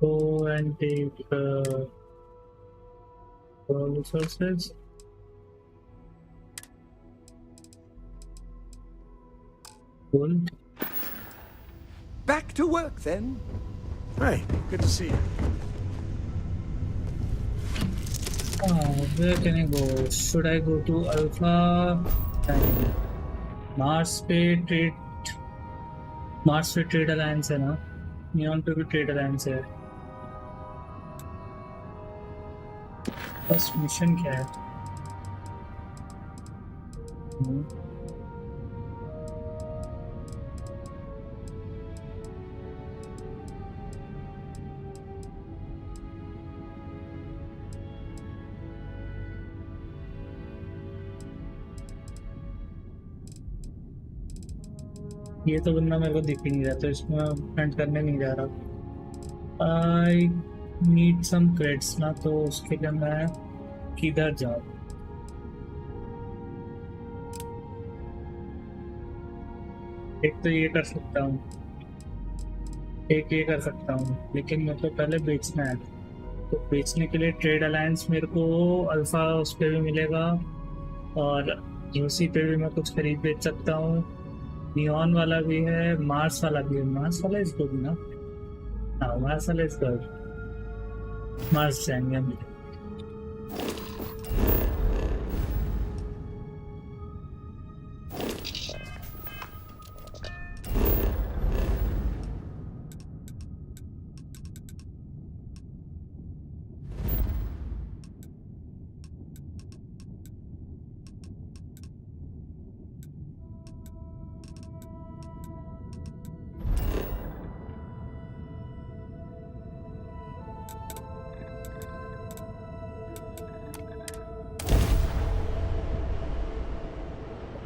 Go and take resources. Cool. Back to work then. Hey, good to see you. Where can I go? Should I go to Alpha and Mars पे trade alliance है ना neon पे भी trade alliance है बस mission क्या है ये तो बंदा मेरे को दिख ही नहीं रहा तो इसमें फ्रंट करने नहीं जा रहा आई नीड सम क्रेड्स ना तो उसके लिए मैं किधर जाऊँ एक तो ये कर सकता हूँ एक ये कर सकता हूँ लेकिन मेरे को पहले बेचना है तो बेचने के लिए ट्रेड अलायंस मेरे को अल्फा उस पर भी मिलेगा और यूसी पे भी मैं कुछ खरीद बेच सकता हूँ नियॉन वाला भी है मार्स वाला भी है मार्स वाला इस गुड ना हाँ मार्स वाला इस गुड मार्स जाएंगे हम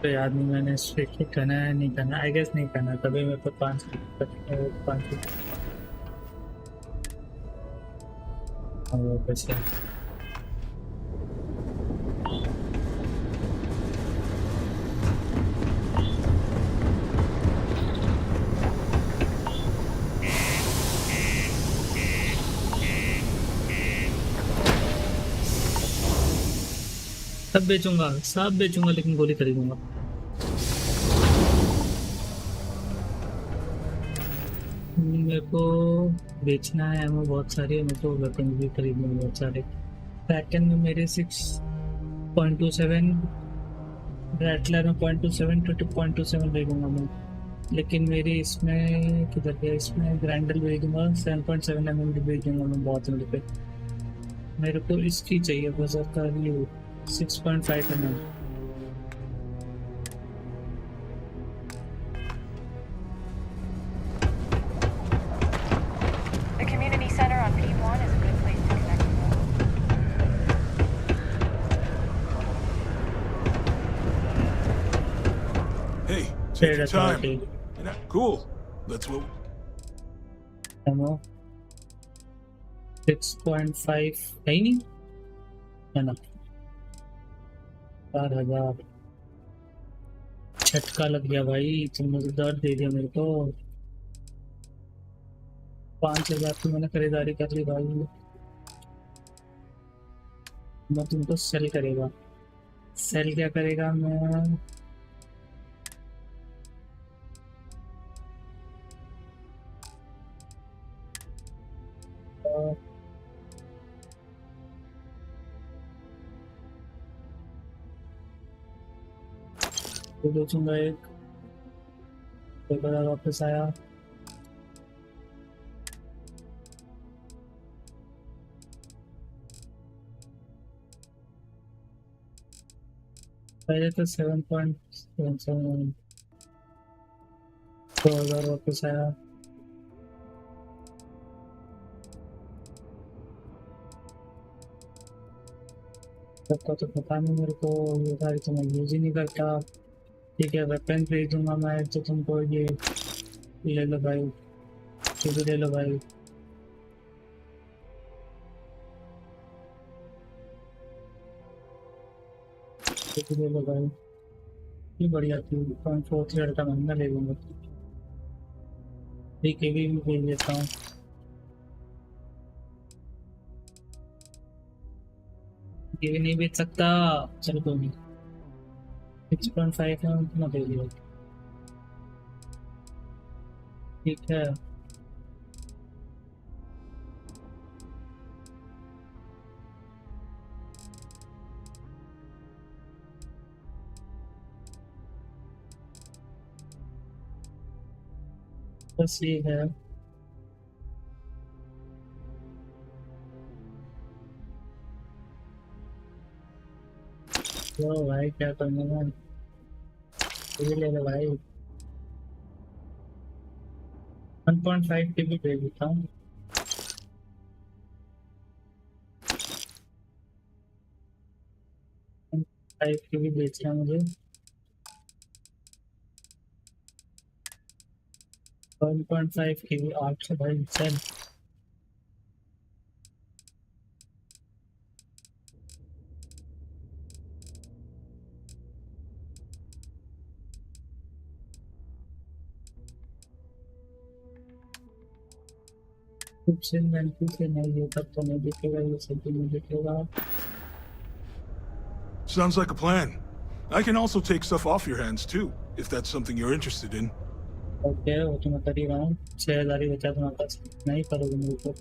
तो याद नहीं मैंने इस पे करना है नहीं करना आई गेस नहीं करना तभी मेरे को 5 पैसे सब बेचूंगा लेकिन गोली खरीदूंगा मेरे को बेचना है एमओ बहुत सारी है मेरे को वेपन भी खरीदने हैं बहुत सारे पैटर्न में मेरे 6.27 रैटलर में 0.27 to 2.27 भेजूंगा मैं लेकिन मेरी इसमें किधर गया इसमें ग्राइंडर भेज दूंगा 7.7 mm की भेज दूंगा मैं बहुत मेरे पे मेरे को इसकी चाहिए बस 6.5 mm The community center on P1 is a good place to connect with. Hey, take your time. Cool. That's what. Ammo 6.5 है ही नहीं है ना 4000 झटका लग गया भाई तुमने तो दर्द दे दिया मेरे को 5000 की मैंने खरीदारी कर ली भाई मैं तुमको सेल करेगा सेल क्या करेगा मैं तो बेचूंगा एक बार वापस आया पहले तो 7.77 2000 वापस आया सबका तो पता नहीं मेरे को ये सारी तो मैं यूज ही नहीं करता ठीक है वेपन भेज दूंगा मैं तो तुमको ये ले लो भाई ये भी ले लो भाई ये भी ले लो भाई ये बढ़िया थी 0.43 का महंगा ले लूँगा ठीक है भी भेज देता हूँ ये भी नहीं बेच सकता चलो कोई नहीं 6.5 है उतना दे दिया ठीक है बस ये है तो भाई क्या करना है ये ले लो भाई 1.5 के भी दे देता हूँ के भी बेचना मुझे 1.5 के भी 8 भाई चल से नहीं ये तब तो नहीं दिखेगा ये सब भी नहीं दिखेगा Sounds like a plan. I can also take stuff off your hands too, if that's something you're interested in. Okay वो तो मैं कर ही रहा हूँ 6000 ही बचा तुम्हारे पास नहीं करोगे मेरे को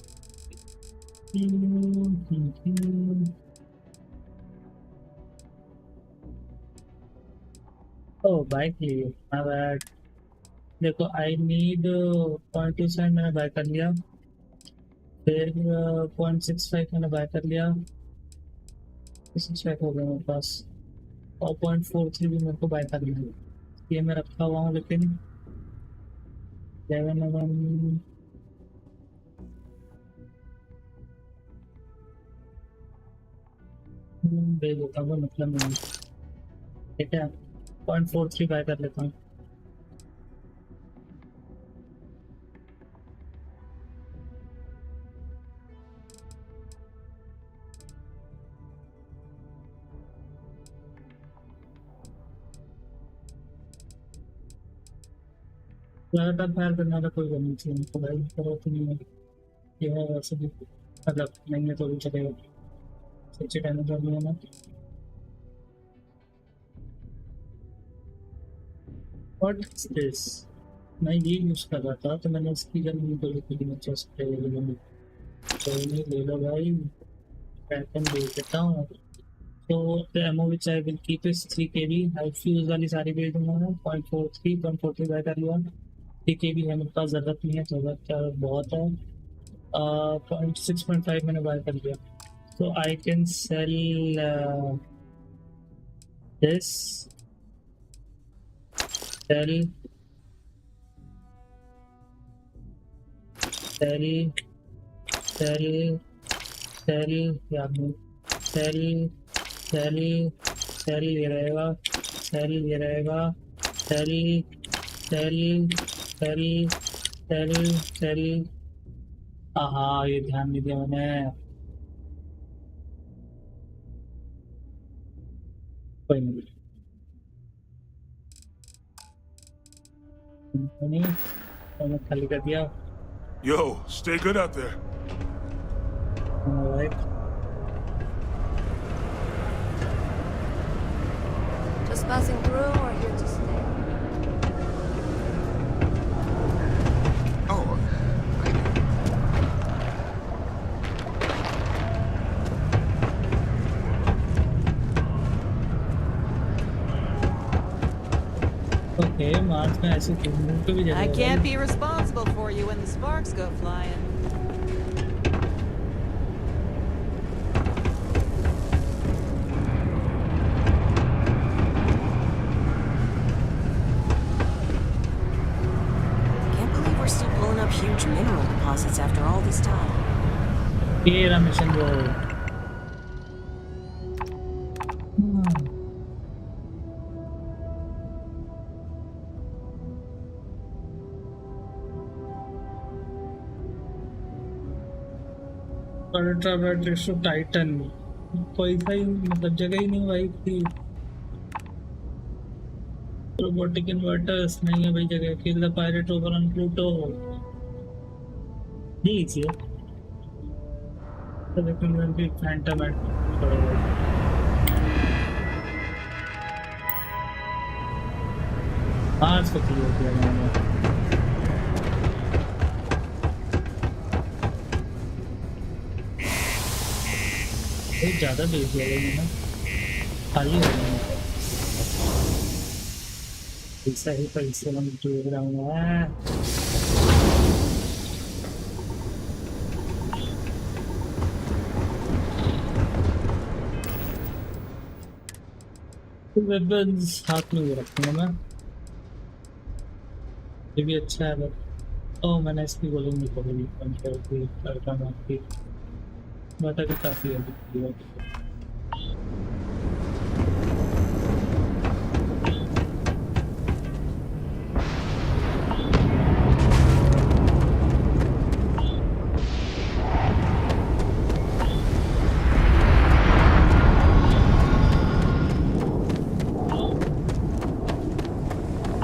ओ बाइक लिए देखो आई नीड 0.27 मैंने बाय कर लिया फिर 0.65 मैंने बाय कर लिया इसी चेक हो गया मेरे पास और 0.43 भी मेरे को बाय कर लिया ये मैं रखा हुआ हूँ लेकिन 11 दे देता हूँ मतलब नहीं ठीक है 0.43 बाय कर लेता हूँ ज़्यादातर फायर करने वाला कोई करनी चाहिए तो भाई करो तो नहीं है ये है वैसे भी मतलब नहीं है तो भी चलेगा सबसे टाइम कर लिया ना व्हाट इज दिस मैं ये यूज़ कर रहा था तो मैंने इसकी जल्दी को लिखी मैं चेस्ट पे ले ले लो भाई पैटर्न दे देता हूँ तो MO which I will keep is 3 kb high fuse वाली सारी भेज दूंगा मैं 0.43 बाय कर लिया 3 kb है मेरे पास ज़रूरत नहीं है ज़रूरत क्या बहुत है 6.5 मैंने बाय कर लिया so I can sell this sell या सेल ये रहेगा सेल सेल। हाँ, ये ध्यान नहीं दिया मैंने। कोई नहीं, मैंने खाली कर दिया। Yo, stay good out there. Alright. Just buzzing through or here to stay? Oh, Okay, Mars में ऐसे घूमने को भी जगह I है। can't be responsible for you when the sparks go flying. Can't believe we're still pulling up huge mineral deposits after all this time. ये रहा mission वो। अल्ट्रा बैटरी टाइटन कोई सा ही मतलब जगह ही नहीं भाई थी। रोबोटिक इन्वर्टर्स नहीं है भाई जगह। Kill the pirate over on Pluto. दीजिए तो लेकिन मैं भी फैंटम एट मार्स को क्लियर किया मैंने। बहुत ज़्यादा बेच दिया है ना, खाली हो गया पैसा ही पैसे हम जोड़ रहा हूँ। वेपन्स हाथ में भी रखूँगा मैं, ये भी अच्छा है। ओह मैंने इसकी गोलिंग नहीं पकड़ी कंपेयर की लड़का की बता भी काफ़ी है।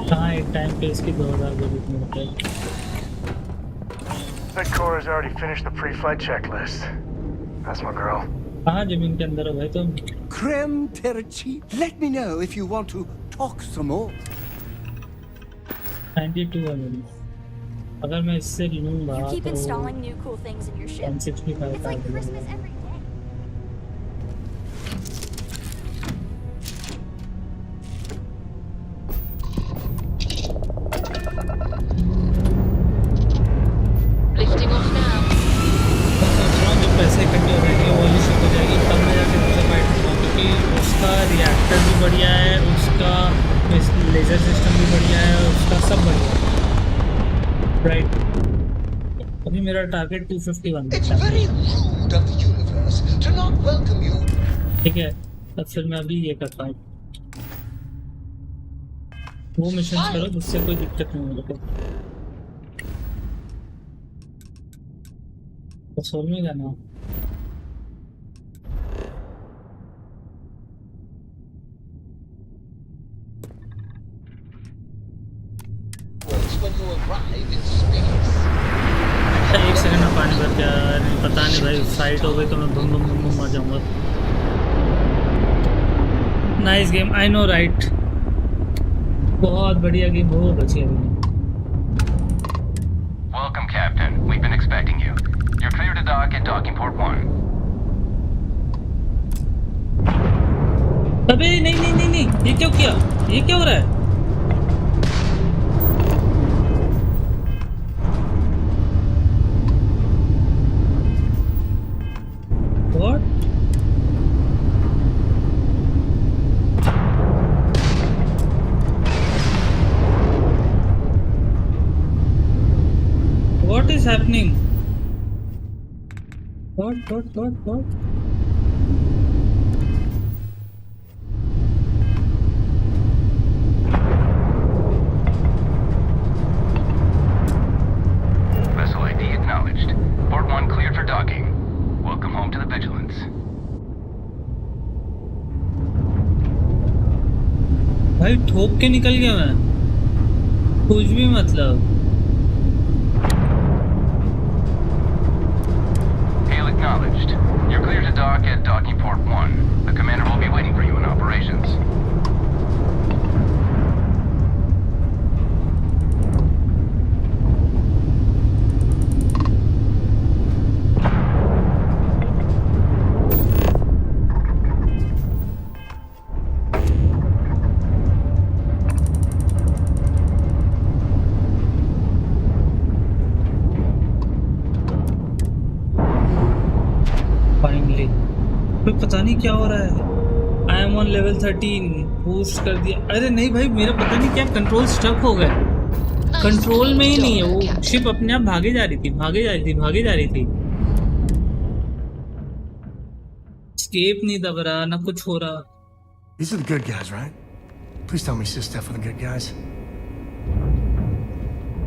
कहाँ एक टाइम पे इसकी 2000 गोली मिलता है। Vector has already finished the pre-flight checklist. That's my girl. कहाँ जमीन के अंदर हो भाई तुम? Creme Terci, let me know if you want to talk some more. 92 है मेरी। अगर मैं इससे लूँगा You keep तो installing new cool things in your ship. 165 It's like Christmas every day. Lifting off now. जो पैसे इकट्ठे हो जाएंगे वो वाली शिप हो जाएगी तब मैं जाके दूसरा फाइट करूँगा, क्योंकि उसका रिएक्टर भी बढ़िया है, उसका लेजर सिस्टम भी बढ़िया है, उसका सब बढ़िया है। राइट अभी मेरा target 251 It's very rude of the universe to not welcome you. ठीक है, तब फिर मैं अभी ये करता हूँ, वो मिशन करो जिससे कोई दिक्कत नहीं मेरे को। सोल में जाना When you arrive in space. एक सेकंड में पानी भर के नहीं पता नहीं भाई फाइट हो गई तो मैं बम बम बम बम आ जाऊंगा। Nice game I know right, बहुत बढ़िया गेम, बहुत अच्छी है। Welcome, Captain. We've been expecting you. You're clear to dock at docking port 1. अबे नहीं नहीं नहीं नहीं, ये क्यों किया? ये क्या हो रहा है? What? What is happening? What? coordinates. भाई ठोक के निकल गया मैं, कुछ भी मतलब। Hail acknowledged. You're clear to dock at docking port 1. The commander will be waiting for you in operations. Finally भाई पता नहीं क्या हो रहा है। I am on level 13 boost कर दिया। अरे नहीं भाई मेरा पता नहीं क्या कंट्रोल स्टक हो गए, कंट्रोल में ही नहीं है, वो शिप अपने आप भागे जा रही थी, भागे जा रही थी, भागे जा रही थी। स्केप नहीं दब रहा ना कुछ हो रहा। These are the good guys, right? Please tell me Sistef are the good guys.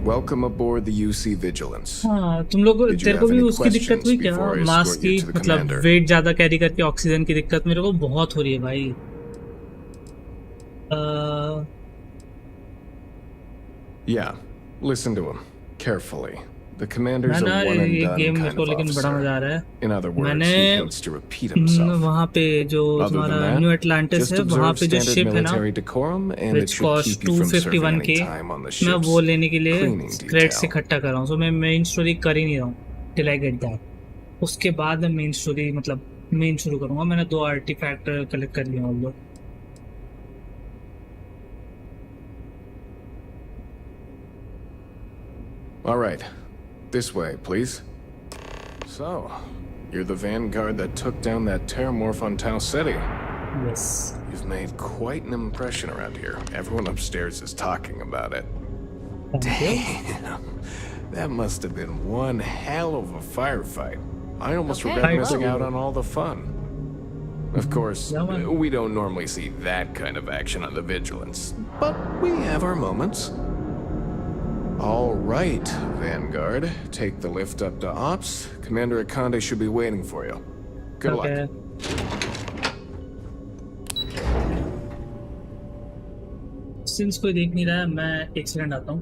Welcome aboard the UC Vigilance. हाँ तुम लोग तेरे को भी उसकी दिक्कत हुई क्या, मास्क की मतलब वेट ज्यादा कैरी करके ऑक्सीजन की दिक्कत मेरे को बहुत हो रही है भाई। Yeah, listen to him carefully. The commander's a one and done game मेरे kind को of लेकिन बड़ा मजा आ रहा है। In other words, मैंने he tends to repeat himself. वहाँ पे जो तुम्हारा न्यू एटलांटिस है वहाँ पे जो शिप है ना which cost 251K, मैं वो लेने के लिए क्रेडिट्स इकट्ठा कर रहा हूँ। सो मैं मेन स्टोरी कर ही नहीं रहा हूँ टिल आई गेट दैट। उसके बाद मैं मेन स्टोरी मतलब मेन शुरू करूँगा। मैंने 2 आर्टिफैक्ट कलेक्ट कर लिया all. All right, this way, please. So, you're the Vanguard that took down that terramorph on Tau Ceti. Yes. You've made quite an impression around here. Everyone upstairs is talking about it. Damn, that must have been one hell of a firefight. I almost regret missing out on all the fun. Of course, we don't normally see that kind of action on the Vigilance, but we have our moments. All right, Vanguard. Take the lift up to Ops. Commander Akande should be waiting for you. Good luck. Since कोई देख नहीं रहा है मैं एक second आता हूँ।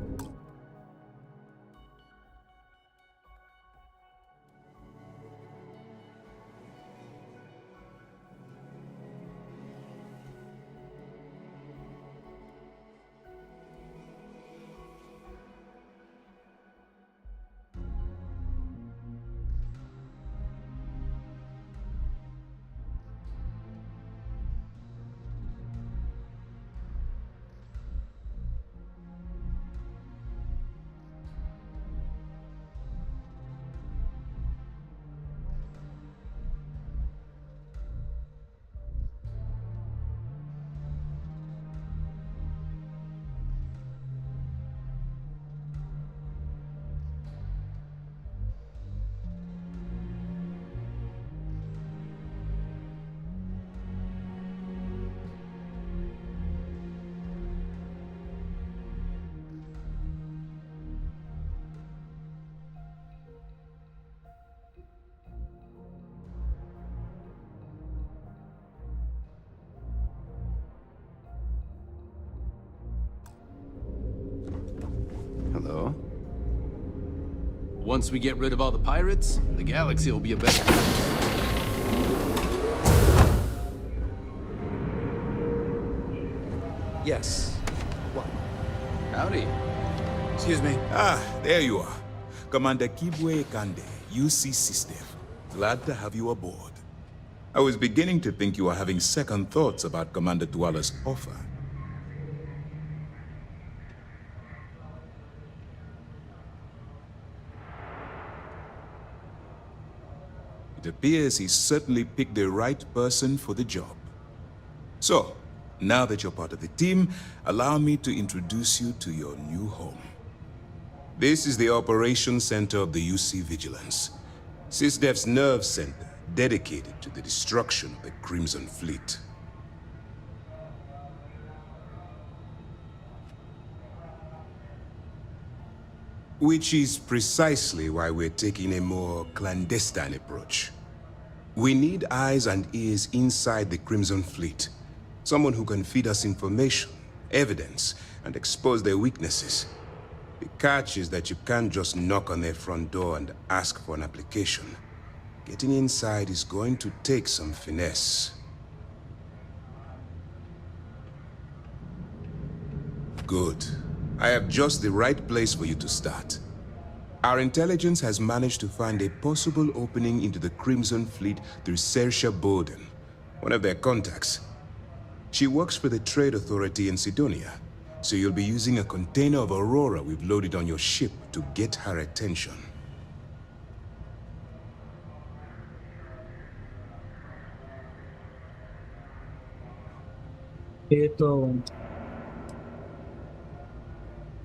Hello? Once we get rid of all the pirates, the galaxy will be a better place. Yes. What? Howdy. Excuse me. Ah, there you are. Commander Kibwe Kande, UC Sistef. Glad to have you aboard. I was beginning to think you were having second thoughts about Commander Dwala's offer. It appears he certainly picked the right person for the job. So, now that you're part of the team, allow me to introduce you to your new home. This is the Operations Center of the UC Vigilance, SysDef's nerve center dedicated to the destruction of the Crimson Fleet. Which is precisely why we're taking a more clandestine approach. We need eyes and ears inside the Crimson Fleet. Someone who can feed us information, evidence, and expose their weaknesses. The catch is that you can't just knock on their front door and ask for an application. Getting inside is going to take some finesse. Good. I have just the right place for you to start. Our intelligence has managed to find a possible opening into the Crimson Fleet through Saoirse Bowden, one of their contacts. She works for the Trade Authority in Sidonia, so you'll be using a container of Aurora we've loaded on your ship to get her attention.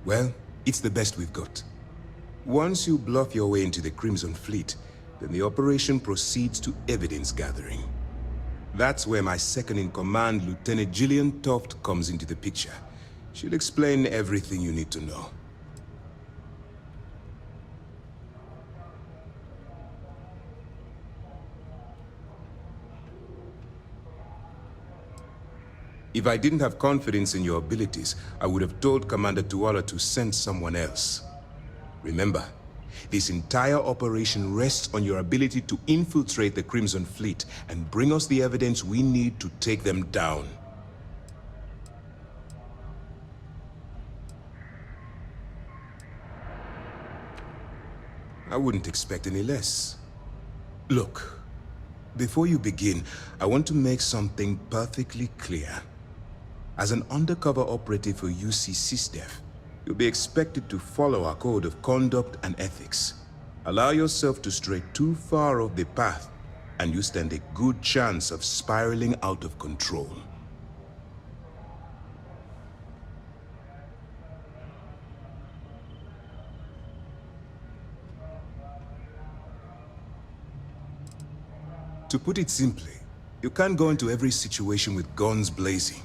Well, it's the best we've got. Once you bluff your way into the Crimson Fleet, then the operation proceeds to evidence gathering. That's where my second-in-command, Lieutenant Gillian Toft, comes into the picture. She'll explain everything you need to know. If I didn't have confidence in your abilities, I would have told Commander Tuala to send someone else. Remember, this entire operation rests on your ability to infiltrate the Crimson Fleet and bring us the evidence we need to take them down. I wouldn't expect any less. Look, before you begin, I want to make something perfectly clear. As an undercover operative for UC SysDef, you'll be expected to follow our code of conduct and ethics. Allow yourself to stray too far off the path, and you stand a good chance of spiraling out of control. To put it simply, you can't go into every situation with guns blazing.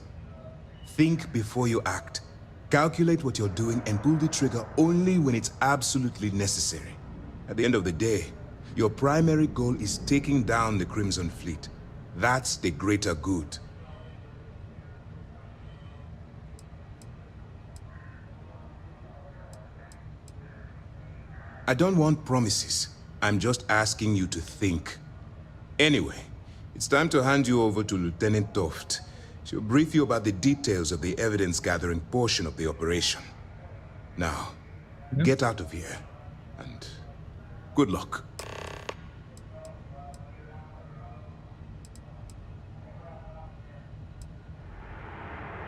Think before you act. Calculate what you're doing and pull the trigger only when it's absolutely necessary. At the end of the day, your primary goal is taking down the Crimson Fleet. That's the greater good. I don't want promises. I'm just asking you to think. Anyway, it's time to hand you over to Lieutenant Toft. She'll brief you about the details of the evidence-gathering portion of the operation. Now, get out of here, and good luck.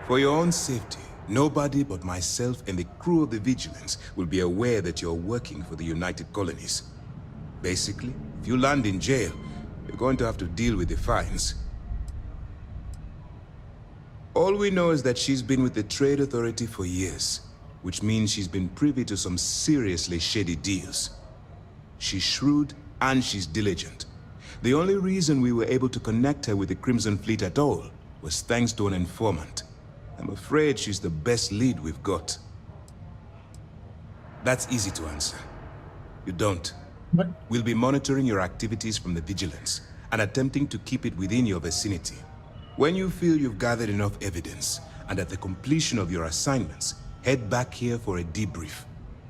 For your own safety, nobody but myself and the crew of the Vigilance will be aware that you're working for the United Colonies. Basically, if you land in jail, you're going to have to deal with the fines. All we know is that she's been with the Trade Authority for years, which means she's been privy to some seriously shady deals. She's shrewd and she's diligent. The only reason we were able to connect her with the Crimson Fleet at all was thanks to an informant. I'm afraid she's the best lead we've got. That's easy to answer. You don't. What? We'll be monitoring your activities from the Vigilance and attempting to keep it within your vicinity. When you feel you've gathered enough evidence, and at the completion of your assignments, head back here for a debrief.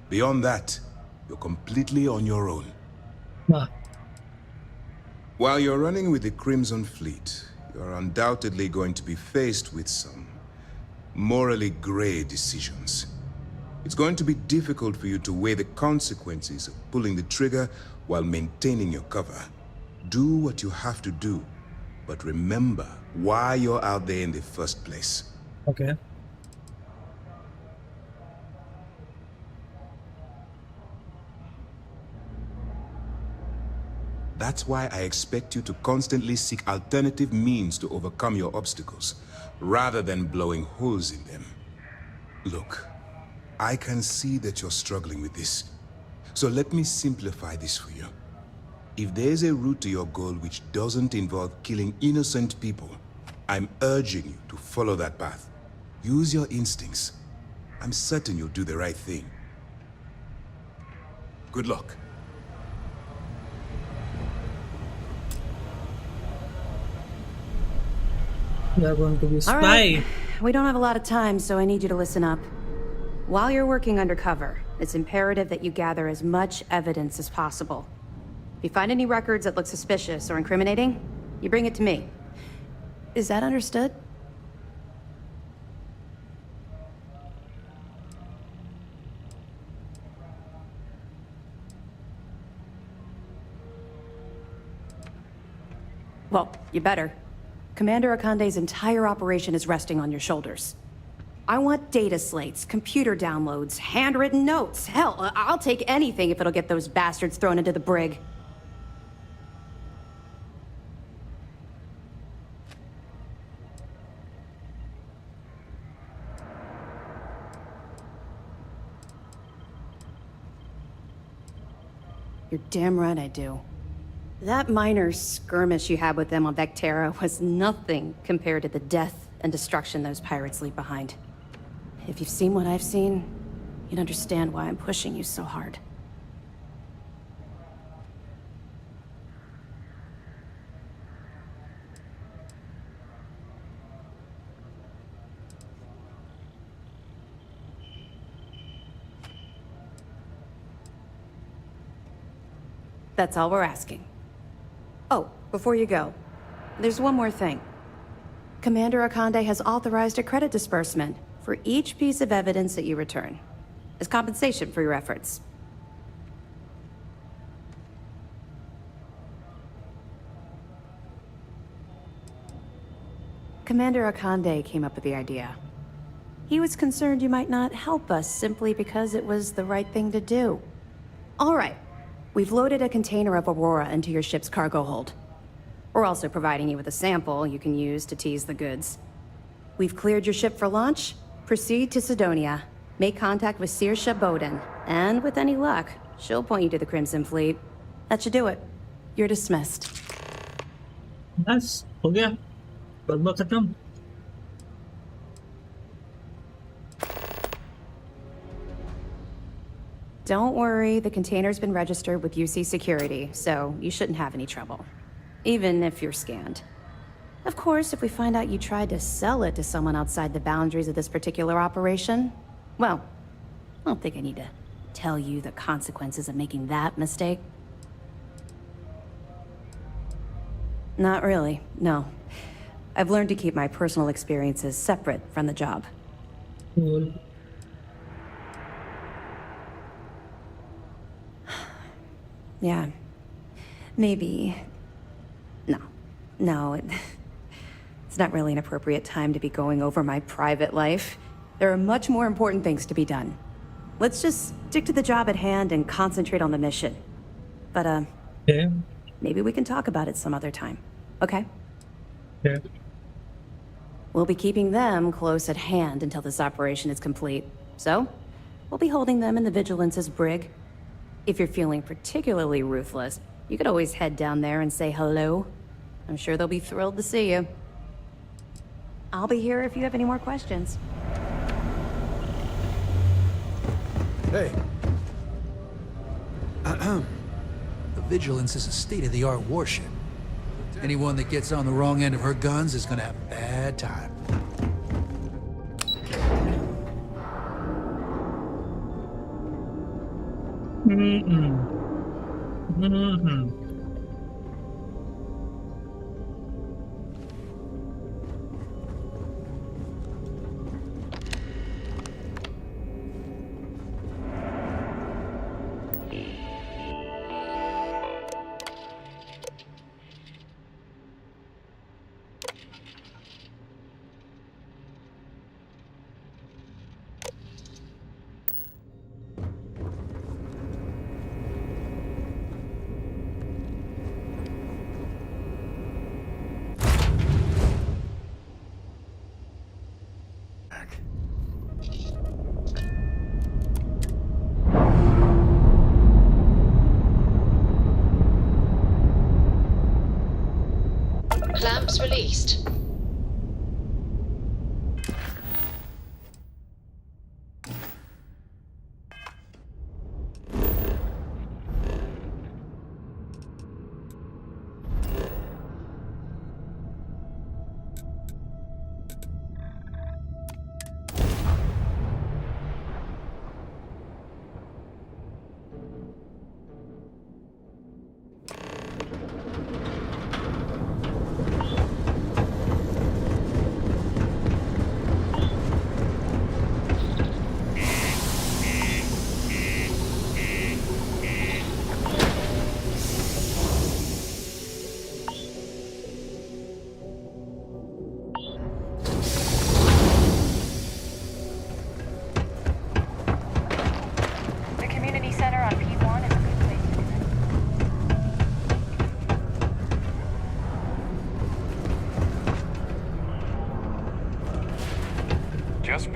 Beyond that, you're completely on your own. While you're running with the Crimson Fleet, you're undoubtedly going to be faced with some morally gray decisions. It's going to be difficult for you to weigh the consequences of pulling the trigger while maintaining your cover. Do what you have to do, but remember why you're out there in the first place. Okay. That's why I expect you to constantly seek alternative means to overcome your obstacles, rather than blowing holes in them. Look, I can see that you're struggling with this, so let me simplify this for you. If there's a route to your goal which doesn't involve killing innocent people, I'm urging you to follow that path. Use your instincts. I'm certain you'll do the right thing. Good luck. You are going to be All spy. right. We don't have a lot of time, so I need you to listen up. While you're working undercover, it's imperative that you gather as much evidence as possible. If you find any records that look suspicious or incriminating, you bring it to me. Is that understood? Well, you better. Commander Akande's entire operation is resting on your shoulders. I want data slates, computer downloads, handwritten notes. Hell, I'll take anything if it'll get those bastards thrown into the brig. You're damn right I do. That minor skirmish you had with them on Vector² was nothing compared to the death and destruction those pirates leave behind. If you've seen what I've seen, you'd understand why I'm pushing you so hard. That's all we're asking. Oh, before you go, there's one more thing. Commander Akande has authorized a credit disbursement for each piece of evidence that you return, as compensation for your efforts. Commander Akande came up with the idea. He was concerned you might not help us simply because it was the right thing to do. All right. We've loaded a container of Aurora into your ship's cargo hold. We're also providing you with a sample you can use to tease the goods. We've cleared your ship for launch. Proceed to Sidonia. Make contact with Saoirse Bowden. And with any luck, she'll point you to the Crimson Fleet. That should do it. You're dismissed. Nice. हो गया. बदमा खत्म. Don't worry, the container's been registered with UC Security, so you shouldn't have any trouble. Even if you're scanned. Of course, if we find out you tried to sell it to someone outside the boundaries of this particular operation, well, I don't think I need to tell you the consequences of making that mistake. Not really, no. I've learned to keep my personal experiences separate from the job. Cool. Yeah. Maybe. No, it's not really an appropriate time to be going over my private life. There are much more important things to be done. Let's just stick to the job at hand and concentrate on the mission. But, Yeah. maybe we can talk about it some other time, okay? Yeah. We'll be keeping them close at hand until this operation is complete. So, we'll be holding them in the Vigilance's brig. If you're feeling particularly ruthless, you could always head down there and say hello. I'm sure they'll be thrilled to see you. I'll be here if you have any more questions. Hey. The Vigilance is a state-of-the-art warship. Anyone that gets on the wrong end of her guns is gonna have a bad time. Clamps released.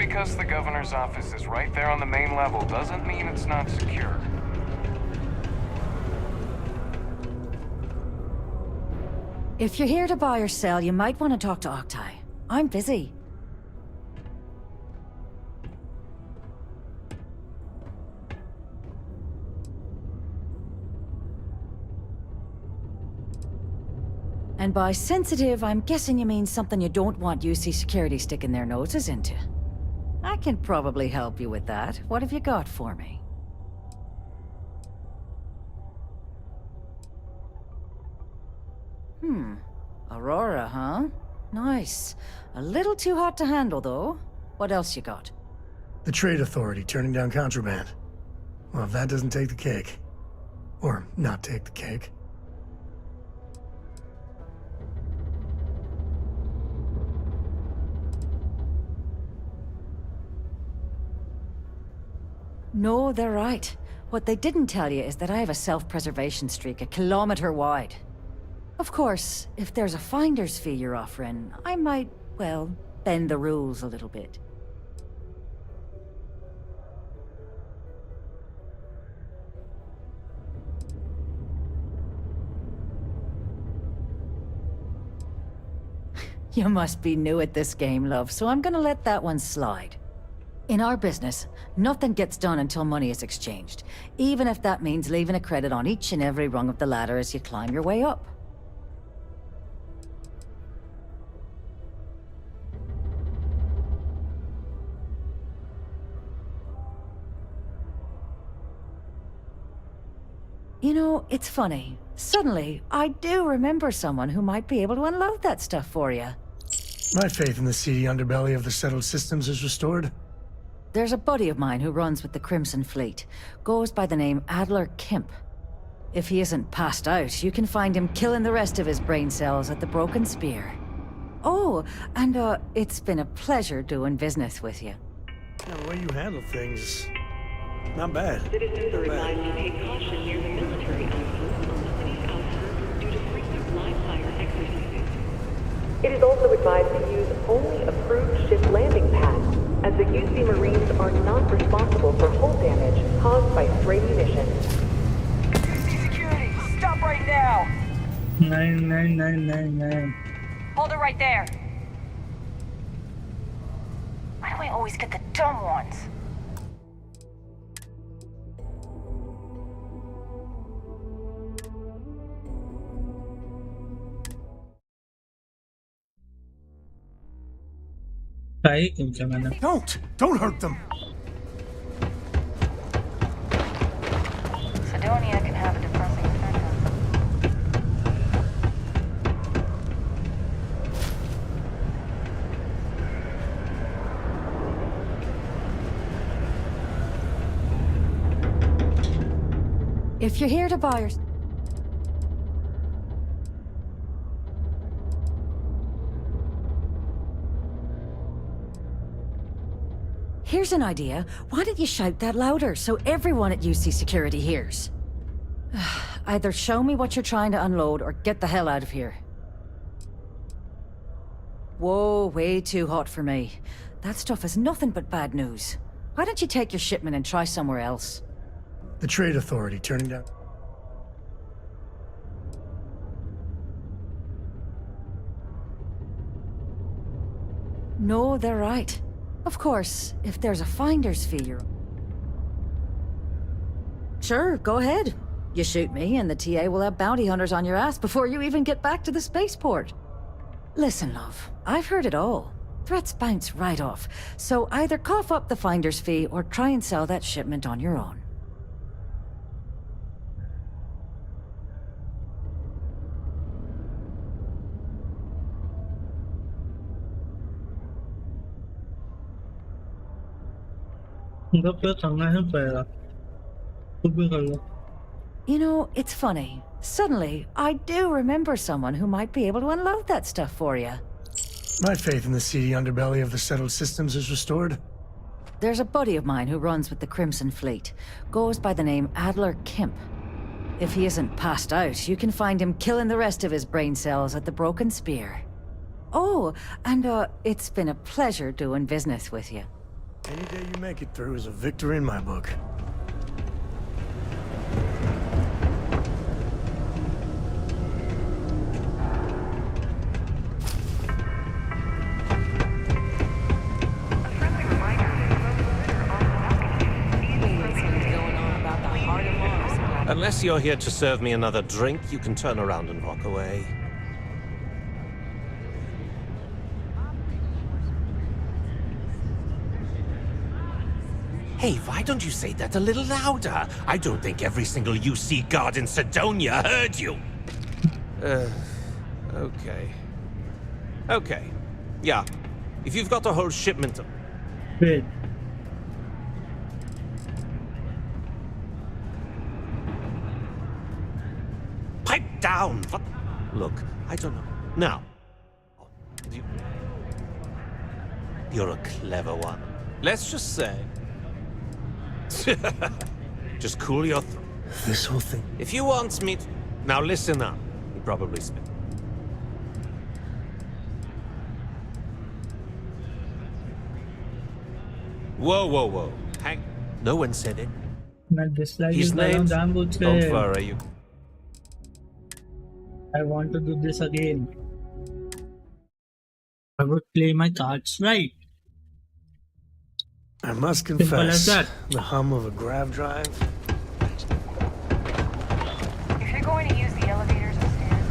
because the governor's office is right there on the main level doesn't mean it's not secure. If you're here to buy or sell, you might want to talk to Octai. I'm busy. And by sensitive, I'm guessing you mean something you don't want UC security sticking their noses into. I can probably help you with that. What have you got for me? Aurora, huh? Nice. A little too hot to handle, though. What else you got? The Trade Authority turning down contraband. Well, if that doesn't take the cake. Or not take the cake. No, they're right. What they didn't tell you is that I have a self-preservation streak 1 kilometer wide. Of course, if there's a finder's fee you're offering, I might, well, bend the rules a little bit. You must be new at this game, love, so I'm gonna let that one slide. In our business, nothing gets done until money is exchanged, even if that means leaving a credit on each and every rung of the ladder as you climb your way up. You know, it's funny. Suddenly, I do remember someone who might be able to unload that stuff for you. My faith in the seedy underbelly of the settled systems is restored. There's a buddy of mine who runs with the Crimson Fleet. Goes by the name Adler Kemp. If he isn't passed out, you can find him killing the rest of his brain cells at the Broken Spear. Oh, and it's been a pleasure doing business with you. Yeah, the way you handle things, not bad. Citizens are advised to take caution near the military outpost on the city's outskirts due to frequent live-fire exercises. It is also advised to use only approved ship landing pads, as the UC Marines are not responsible for hull damage caused by stray munitions. UC security, stop right now! 9999. Hold it right there. Why do I always get the dumb ones? Don't hurt them. Sidonia can have a depressing effect on If you're here to buy or... Here's an idea. Why don't you shout that louder so everyone at UC Security hears? Either show me what you're trying to unload or get the hell out of here. Whoa, way too hot for me. That stuff is nothing but bad news. Why don't you take your shipment and try somewhere else? The Trade Authority turning down... No, they're right. Of course, if there's a finder's fee, you're... Sure, go ahead. You shoot me, and the TA will have bounty hunters on your ass before you even get back to the spaceport. Listen, love, I've heard it all. Threats bounce right off, so either cough up the finder's fee or try and sell that shipment on your own. You know, it's funny. Suddenly, I do remember someone who might be able to unload that stuff for you. My faith in the seedy underbelly of the settled systems is restored. There's a buddy of mine who runs with the Crimson Fleet. Goes by the name Adler Kemp. If he isn't passed out, you can find him killing the rest of his brain cells at the Broken Spear. Oh, and it's been a pleasure doing business with you. Any day you make it through is a victory in my book. Unless you're here to serve me another drink, you can turn around and walk away. Hey, why don't you say that a little louder? I don't think every single UC guard in Sidonia heard you. Okay. Okay. Yeah. If you've got a whole shipment of... Wait. Pipe down! What? Look, I don't know. Now. You're a clever one. Let's just say... Just cool your throat. This whole thing... If you want me to... Now listen up. You probably spent... Whoa, whoa, whoa. Hang... No one said it. His name's... Don't worry, you... I want to do this again. I would play my cards right. I must Simple as confess, that. the hum of a grav drive. If you're going to use the elevators upstairs...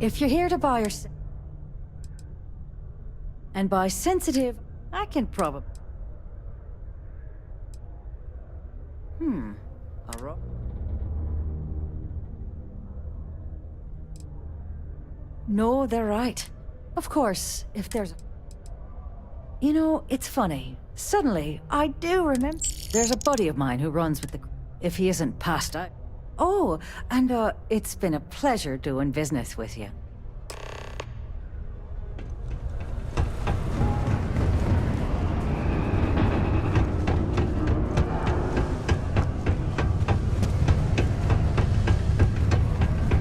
If you're here to buy or and buy sensitive, I can probably... Alright. No, they're right. Of course, if there's... You know, it's funny. Suddenly, I do remember... There's a buddy of mine who runs with the... If he isn't passed out... Oh, and it's been a pleasure doing business with you.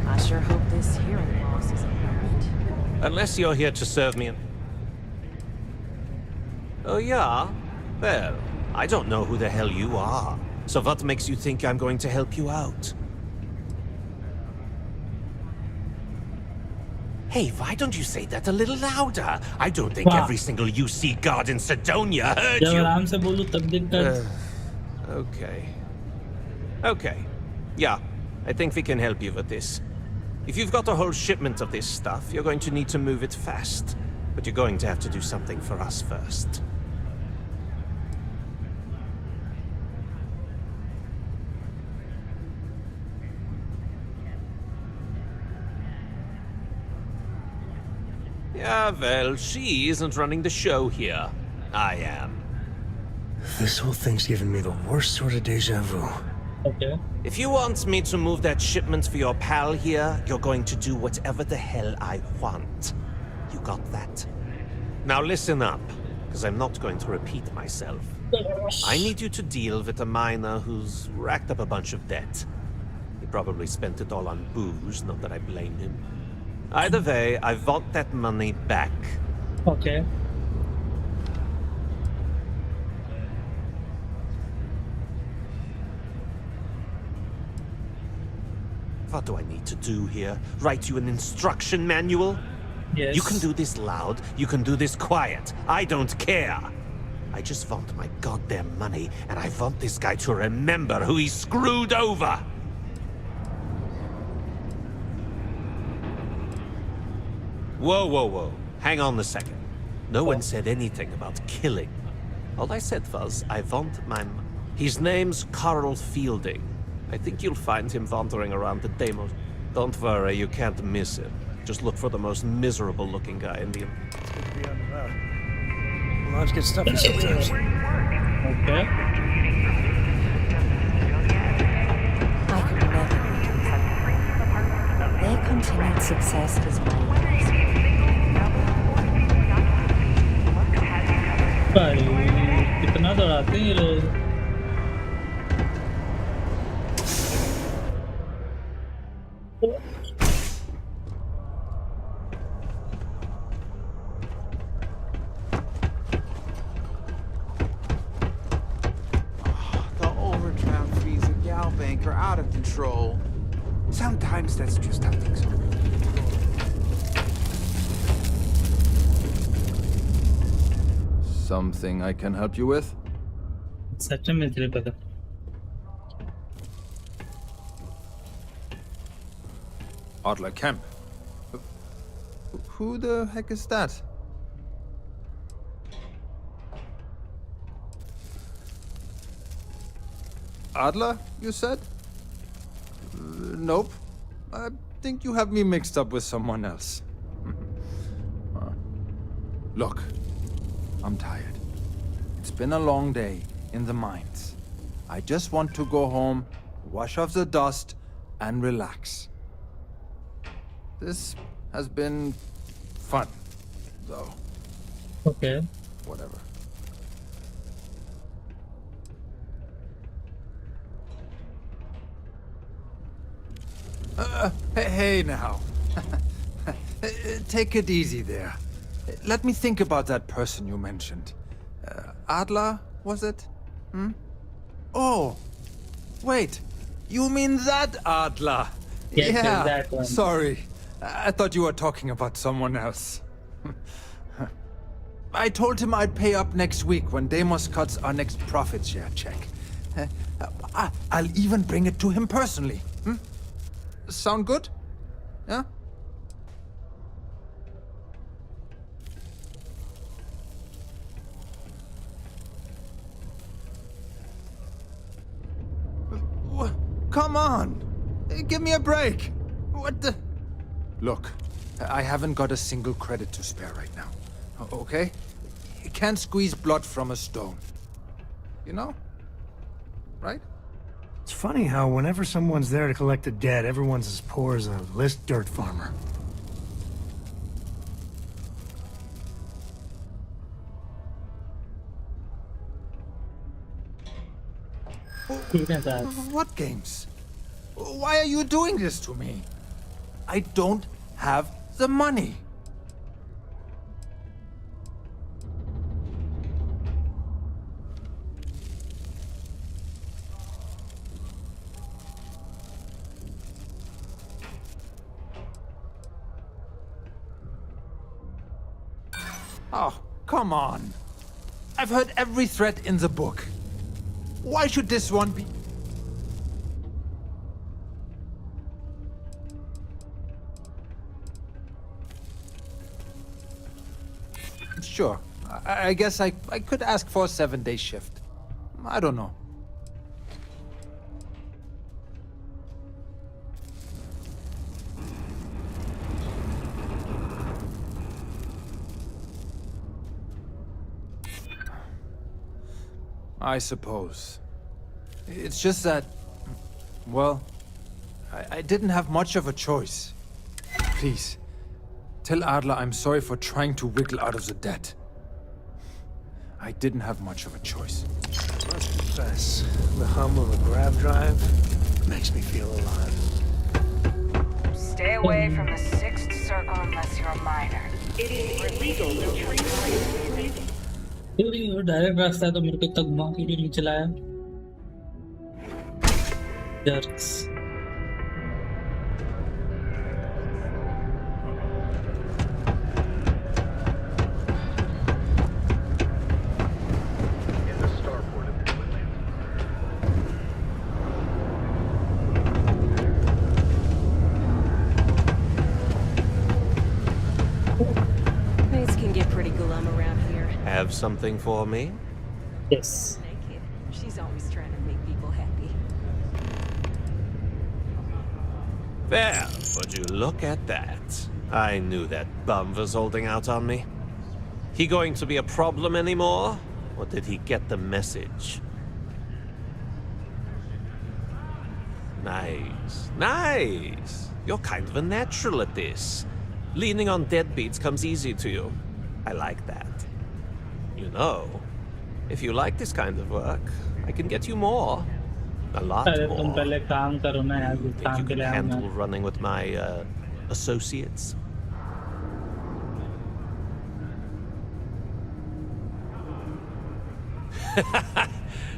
I sure hope this hearing loss isn't permanent. Unless you're here to serve me... Oh, yeah? Well, I don't know who the hell you are. So what makes you think I'm going to help you out? Hey, why don't you say that a little louder? I don't think every single UC guard in Sidonia heard you. Okay. Okay. Yeah, I think we can help you with this. If you've got a whole shipment of this stuff, you're going to need to move it fast. But you're going to have to do something for us first. Yeah, well, she isn't running the show here. I am. This whole thing's giving me the worst sort of deja vu. Okay. If you want me to move that shipment for your pal here, you're going to do whatever the hell I want. You got that? Now listen up, because I'm not going to repeat myself. I need you to deal with a miner who's racked up a bunch of debt. He probably spent it all on booze, not that I blame him. Either way, I want that money back. Okay. What do I need to do here? Write you an instruction manual? Yes. You can do this loud, you can do this quiet. I don't care. I just want my goddamn money, and I want this guy to remember who he screwed over. Whoa, whoa, whoa. Hang on a second. No one said anything about killing. All I said was, I want my... His name's Carl Fielding. I think you'll find him wandering around the demos. Don't worry, you can't miss him. Just look for the most miserable-looking guy in the... It's good to be on the road. Lodge gets stuffy sometimes. Okay. I could never be. Their continued success is my भाई कितना दौड़ाते हैं ये लोग sometimes that's just how things are. Something I can help you with? सच में तेरे पता Adler Kemp. Who the heck is that? Adler, you said? Nope. I think you have me mixed up with someone else. Look, I'm tired. It's been a long day in the mines. I just want to go home, wash off the dust, and relax. This has been fun, though. Okay. Whatever. Hey now. Take it easy there. Let me think about that person you mentioned. Adler, was it? Hmm? Oh, wait. You mean that Adler? Yes, yeah, that one. Sorry. I thought you were talking about someone else. I told him I'd pay up next week when Deimos cuts our next profit share check. I'll even bring it to him personally. Hmm? Sound good? Yeah? Come on! Give me a break! What the... Look, I haven't got a single credit to spare right now. Okay? You can't squeeze blood from a stone. You know? Right? It's funny how whenever someone's there to collect the debt, everyone's as poor as a list dirt farmer. What games? Why are you doing this to me? I don't have the money. Oh, come on. I've heard every threat in the book. Why should this one be... Sure. I guess I could ask for a 7-day shift. I don't know. I suppose. It's just that... Well, I didn't have much of a choice. Please, tell Adler I'm sorry for trying to wiggle out of the debt. I didn't have much of a choice. Must confess, the hum of a grav drive makes me feel alive. Stay away from the 6th circle unless you're a miner. It is illegal to treat ये direct रास्ता है तो मेरे को तक घुमा के भी नहीं चलाया jerks Things can get pretty glum around here. Have something for me? Yes. Naked. She's always trying to make people happy. Well, would you look at that? I knew that bum was holding out on me. He going to be a problem anymore? Or did he get the message? Nice. Nice! You're kind of a natural at this. Leaning on deadbeats comes easy to you. I like that. You know, if you like this kind of work, I can get you more. A lot more. Think you can handle running with my associates?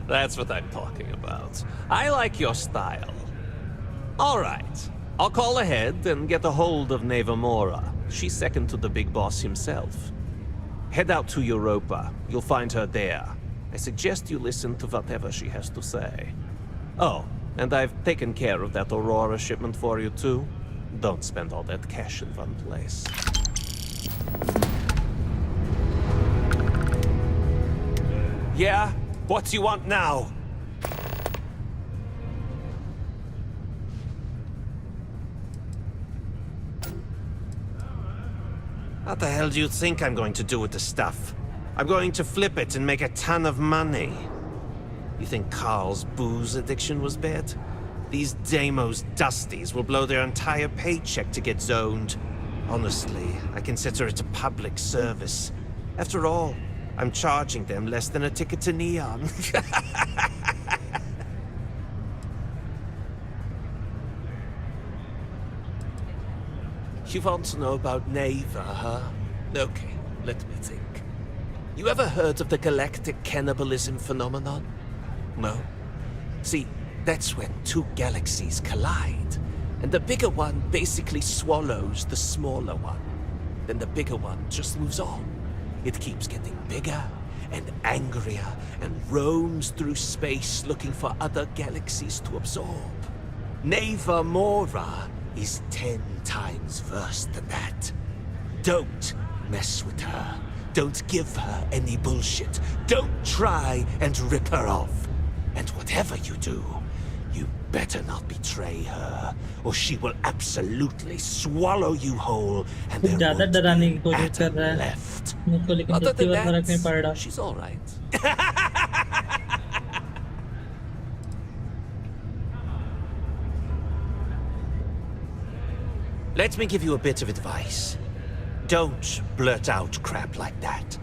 That's what I'm talking about. I like your style. All right. I'll call ahead and get a hold of Nevamora. She's second to the big boss himself. Head out to Europa. You'll find her there. I suggest you listen to whatever she has to say. Oh, and I've taken care of that Aurora shipment for you too. Don't spend all that cash in one place. Yeah? What do you want now? What the hell do you think I'm going to do with the stuff? I'm going to flip it and make a ton of money. You think Carl's booze addiction was bad? These Deimos Dusties will blow their entire paycheck to get zoned. Honestly, I consider it a public service. After all, I'm charging them less than a ticket to Neon. You want to know about Neva, huh? Okay, let me think. You ever heard of the galactic cannibalism phenomenon? No? See, that's when two galaxies collide, and the bigger one basically swallows the smaller one. Then the bigger one just moves on. It keeps getting bigger and angrier and roams through space looking for other galaxies to absorb. Neva Mora is 10 times worse than that. Don't mess with her. Don't give her any bullshit. Don't try and rip her off. And whatever you do, you better not betray her, or she will absolutely swallow you whole, and there won't be atom left. Other than that, she's all right. Let me give you a bit of advice. Don't blurt out crap like that.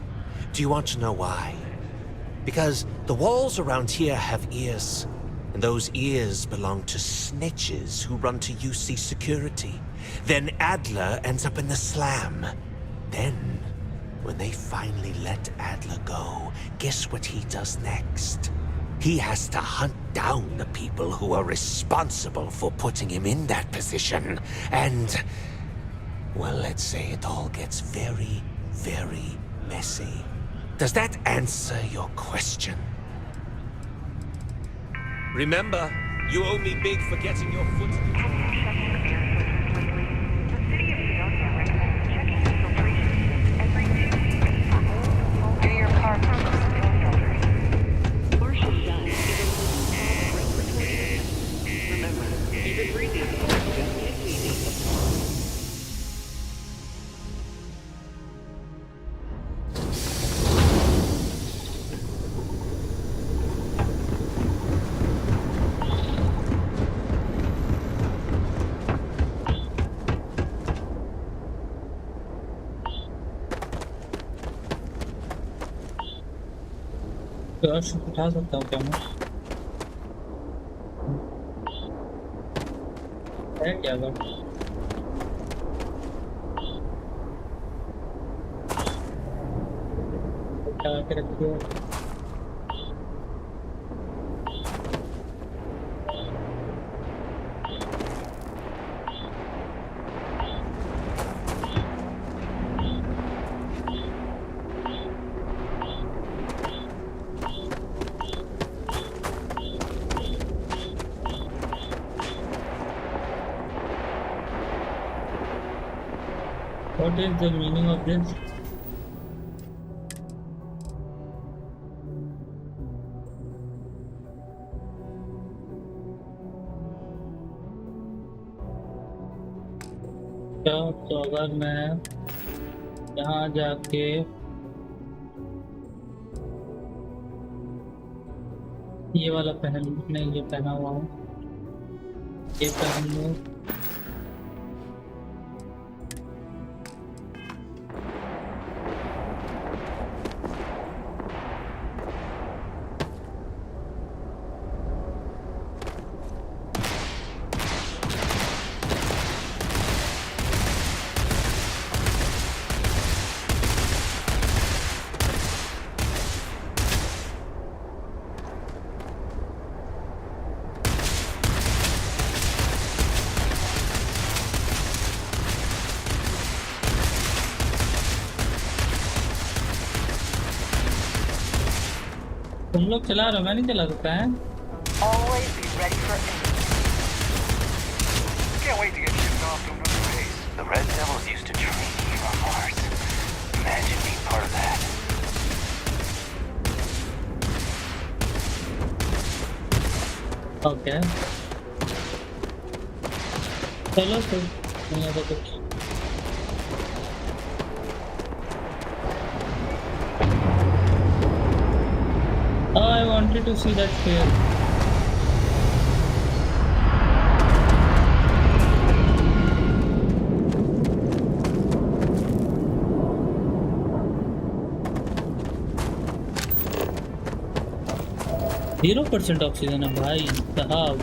Do you want to know why? Because the walls around here have ears, and those ears belong to snitches who run to UC security. Then Adler ends up in the slam. Then, when they finally let Adler go, guess what he does next? He has to hunt down the people who are responsible for putting him in that position. And, well, let's say it all gets very, very messy. Does that answer your question? Remember, you owe me big for getting your foot in the door. Do your part. Remember, even breathing is just as easy. उठा सकता हूँ क्या मैं? है क्या बात? उठा के रखिए। What is the meaning of this? क्या तो अगर मैं यहाँ जाके ये वाला पहन नहीं, ये पहना हुआ हूँ, ये पहन लूँ। तुम लोग चला रहे हो, मैं नहीं चला सकता है? Always be ready for anything. Can't wait to get shipped off to another base. The Red Devils used to train here on Mars. Imagine being part of that. Okay. चलो फिर नहीं तो कुछ I wanted to see that sphere. 0% oxygen है भाई साहब।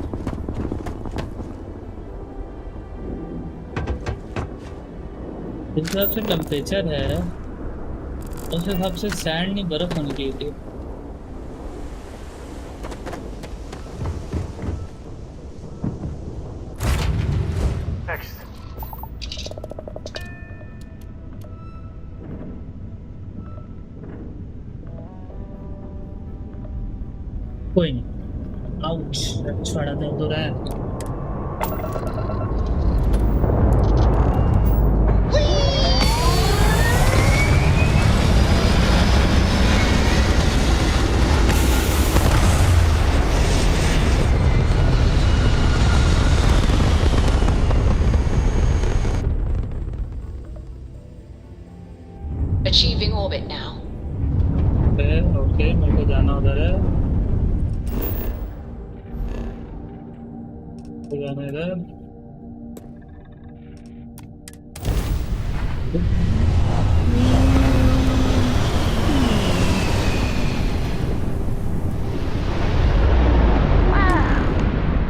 जिस हिसाब से टेम्परेचर है उस हिसाब से सैंड नहीं बर्फ होनी चाहिए थी। कोई नहीं, आउच छड़ा दर्द हो रहा है। Achieving orbit now. ओके मेरे को जाना उधर है, जाना इधर।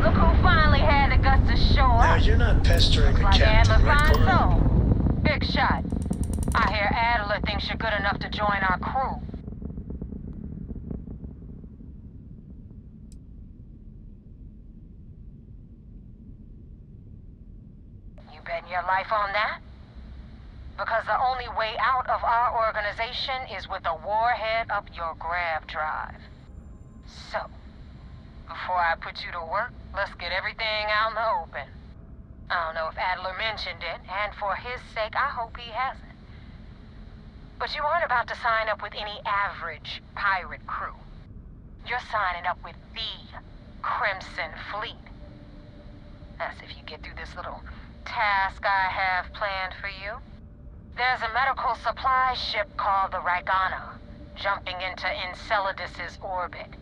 Look who finally had the guts to show up. Now, you're not pestering the Like captain, Adler right, finds Cora? soul. Big shot. I hear Adler thinks you're good enough to join our crew. You betting your life on that? Because the only way out of our organization is with a warhead up your grav drive. So, before I put you to work, let's get everything out in the open. I don't know if Adler mentioned it, and for his sake, I hope he hasn't. But you aren't about to sign up with any average pirate crew. You're signing up with the Crimson Fleet. That's if you get through this little task I have planned for you. There's a medical supply ship called the Ragana, jumping into Enceladus's orbit.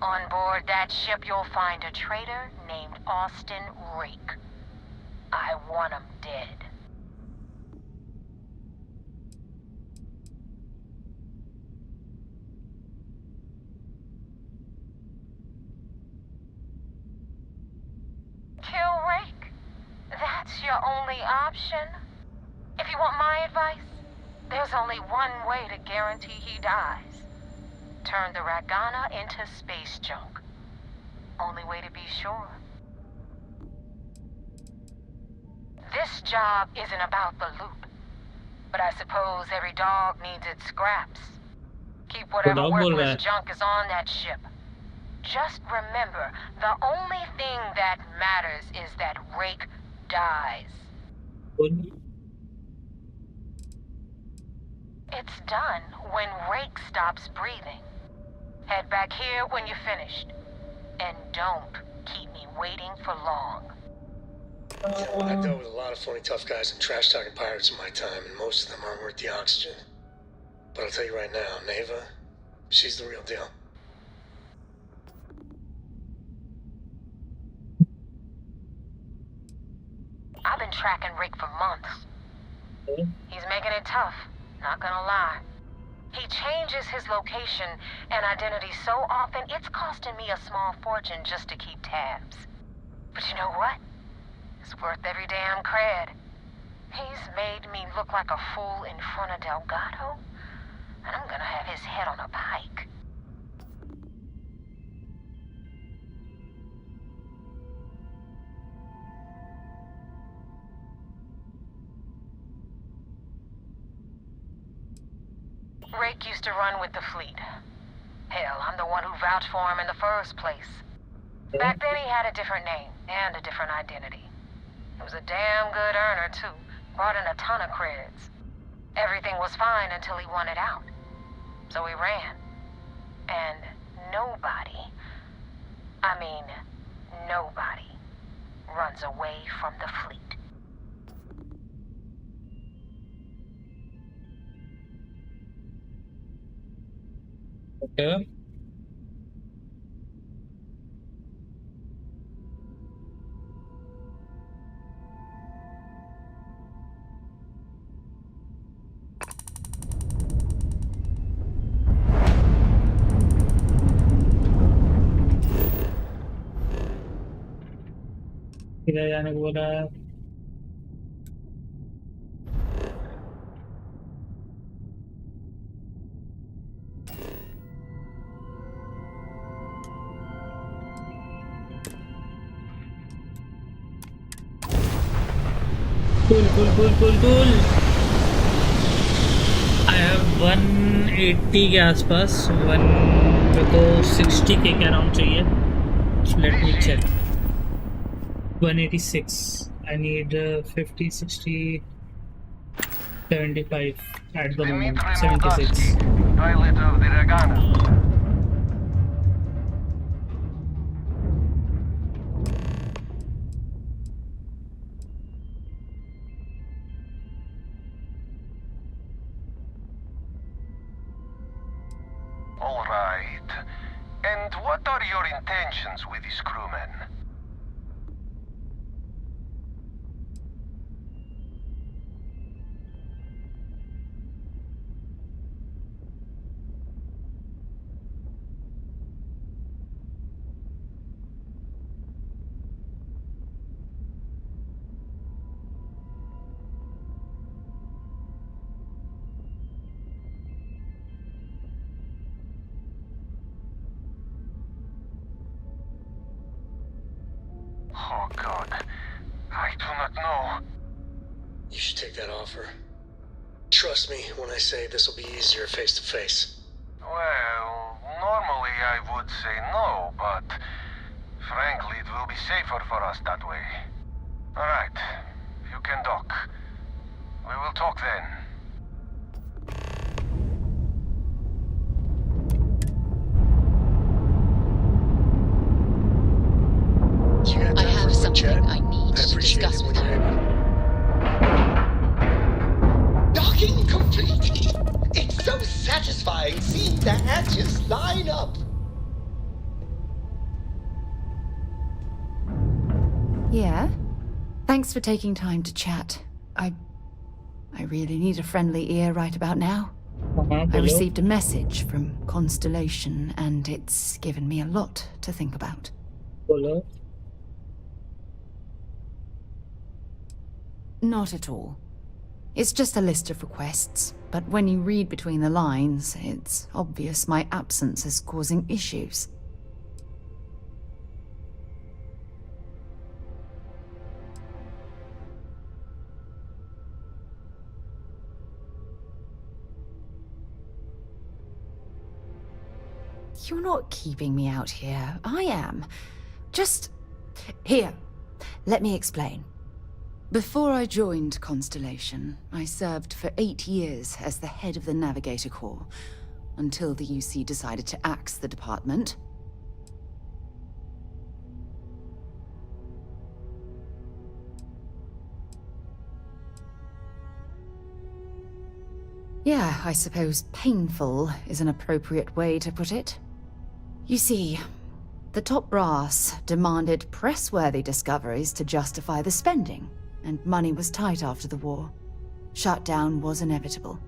On board that ship, you'll find a traitor named Austin Rake. I want him dead. Kill Rake? That's your only option? If you want my advice, there's only one way to guarantee he dies. Turn the Ragana into space junk. Only way to be sure. This job isn't about the loot, but I suppose every dog needs its scraps. Keep whatever worthless junk is on that ship. Just remember, the only thing that matters is that Rake dies. It's done when Rake stops breathing. Head back here when you're finished. And don't keep me waiting for long. I've dealt with a lot of phony tough guys and trash-talking pirates in my time, and most of them aren't worth the oxygen. But I'll tell you right now, Neva, she's the real deal. I've been tracking Rick for months. He's making it tough, not gonna lie. He changes his location and identity so often, it's costing me a small fortune just to keep tabs. But you know what? It's worth every damn cred. He's made me look like a fool in front of Delgado, and I'm gonna have his head on a pike. Rake used to run with the fleet. Hell, I'm the one who vouched for him in the first place. Back then he had a different name and a different identity. He was a damn good earner, too. Brought in a ton of creds. Everything was fine until he wanted out. So he ran. And nobody, I mean, nobody, runs away from the fleet. Okay. किधर जाने को बोला है? Cool. I have 180 के आसपास, 60K के around चाहिए. Let me check. 186. I need 50, 60, 75 at the moment. 76. Pilot of the Ragana. All right. And what are your intentions with these crewmen? Oh, God. I do not know. You should take that offer. Trust me when I say this will be easier face to face. Well, normally I would say no, but frankly, it will be safer for us that way. All right, you can dock. We will talk then. I have something I need to discuss with you. Docking complete! It's so satisfying seeing the hatches line up! Yeah? Thanks for taking time to chat. I really need a friendly ear right about now. I received a message from Constellation, and it's given me a lot to think about. Hello? Not at all. It's just a list of requests, but when you read between the lines, it's obvious my absence is causing issues. You're not keeping me out here. I am. Just... Here, let me explain. Before I joined Constellation, I served for 8 years as the head of the Navigator Corps, until the UC decided to axe the department. Yeah, I suppose painful is an appropriate way to put it. You see, the top brass demanded press-worthy discoveries to justify the spending, and money was tight after the war. Shutdown was inevitable.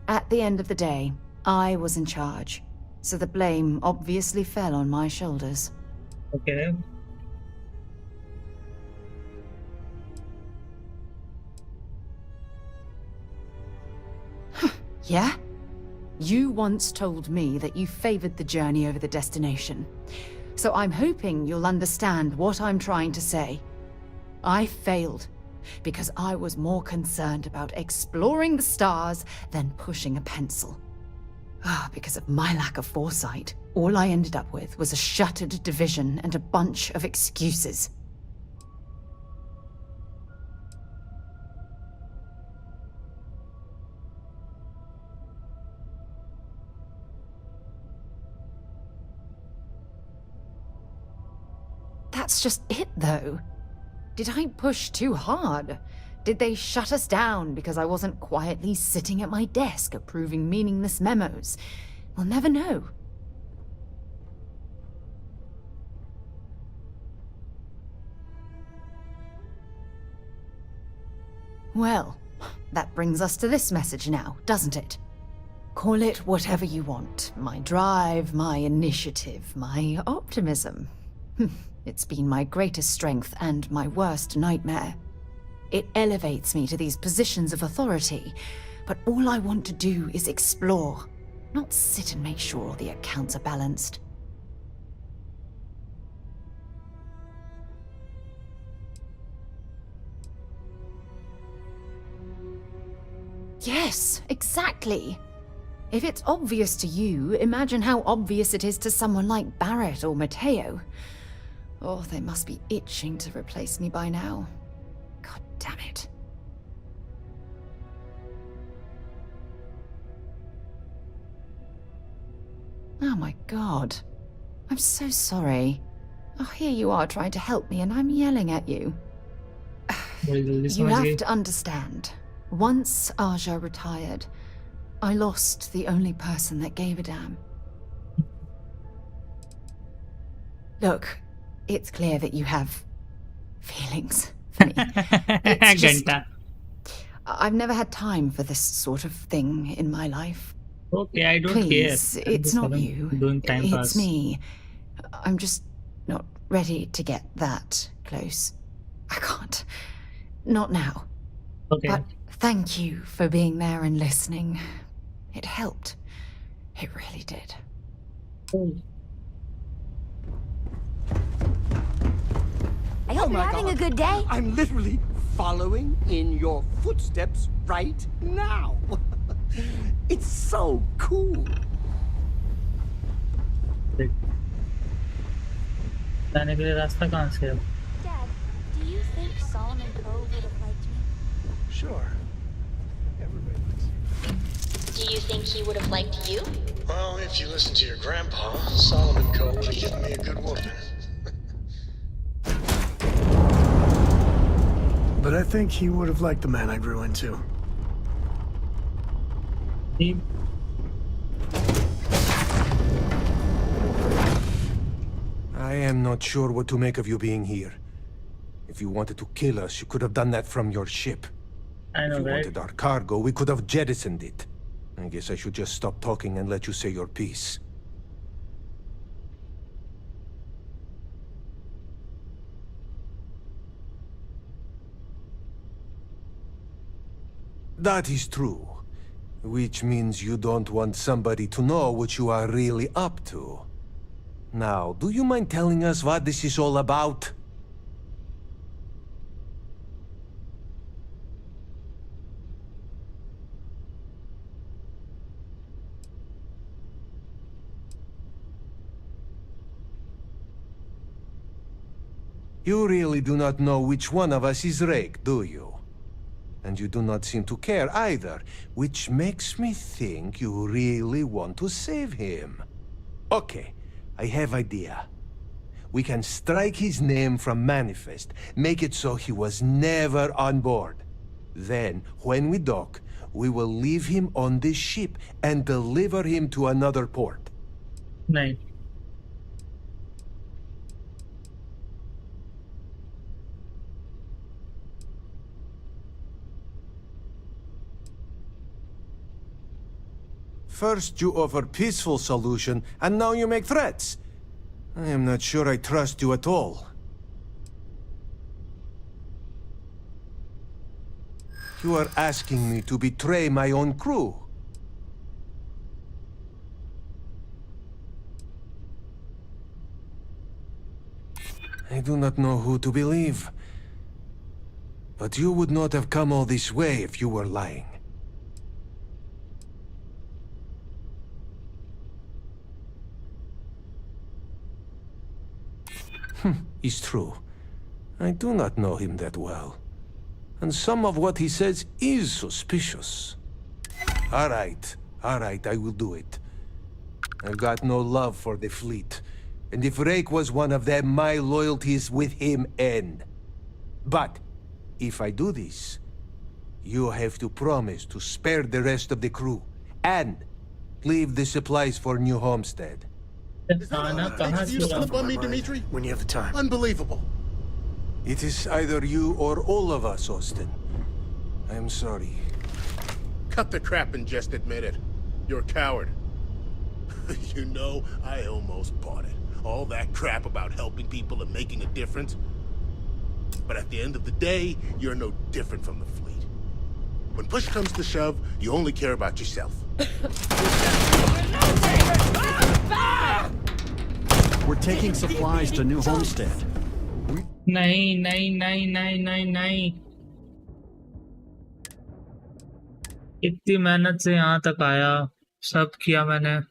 At the end of the day, I was in charge, so the blame obviously fell on my shoulders. Okay. Yeah? You once told me that you favored the journey over the destination. So I'm hoping you'll understand what I'm trying to say. I failed because I was more concerned about exploring the stars than pushing a pencil. Because of my lack of foresight, all I ended up with was a shattered division and a bunch of excuses. That's just it, though. Did I push too hard? Did they shut us down because I wasn't quietly sitting at my desk approving meaningless memos? We'll never know. Well, that brings us to this message now, doesn't it? Call it whatever you want. My drive, my initiative, my optimism. It's been my greatest strength and my worst nightmare. It elevates me to these positions of authority, but all I want to do is explore, not sit and make sure the accounts are balanced. Yes, exactly. If it's obvious to you, imagine how obvious it is to someone like Barrett or Mateo. Oh, they must be itching to replace me by now. God damn it. Oh my god. I'm so sorry. Oh, here you are trying to help me and I'm yelling at you. You have to understand. Once Aja retired, I lost the only person that gave a damn. Look, it's clear that you have feelings for me. It's just, I've never had time for this sort of thing in my life. Okay, I don't Please, care. it's not you. Doing time It's pass. me. I'm just not ready to get that close. I can't. Not now. Okay. But thank you for being there and listening. It helped. It really did. I hope you're having a good day. I'm literally following in your footsteps right now. It's so cool. जाने के लिए रास्ता कहाँ से है? Dad, do you think Solomon Poe would have liked me? Sure. Everybody likes you. Do you think he would have liked you? Well, if you listen to your grandpa, Solomon Coe would have given me a good whooping. But I think he would have liked the man I grew into. I am not sure what to make of you being here. If you wanted to kill us, you could have done that from your ship. I know, if you right? wanted our cargo, we could have jettisoned it. I guess I should just stop talking and let you say your piece. That is true. Which means you don't want somebody to know what you are really up to. Now, do you mind telling us what this is all about? You really do not know which one of us is Rake, do you? And you do not seem to care either, which makes me think you really want to save him. Okay, I have idea. We can strike his name from Manifest, make it so he was never on board. Then, when we dock, we will leave him on this ship and deliver him to another port. Right. First you offer peaceful solution, and now you make threats. I am not sure I trust you at all. You are asking me to betray my own crew. I do not know who to believe. But you would not have come all this way if you were lying. It's true. I do not know him that well. And some of what he says is suspicious. All right, I will do it. I've got no love for the fleet. And if Rake was one of them, my loyalties with him end. But, if I do this, you have to promise to spare the rest of the crew, and leave the supplies for New Homestead. You slip on me, Dimitri? When you have the time. Unbelievable. It is either you or all of us, Austin. I am sorry. Cut the crap and just admit it. You're a coward. You know, I almost bought it. All that crap about helping people and making a difference. But at the end of the day, you're no different from the fleet. When push comes to shove, you only care about yourself. We're taking supplies to New Homestead. नहीं इतनी मेहनत से यहाँ तक आया सब किया मैंने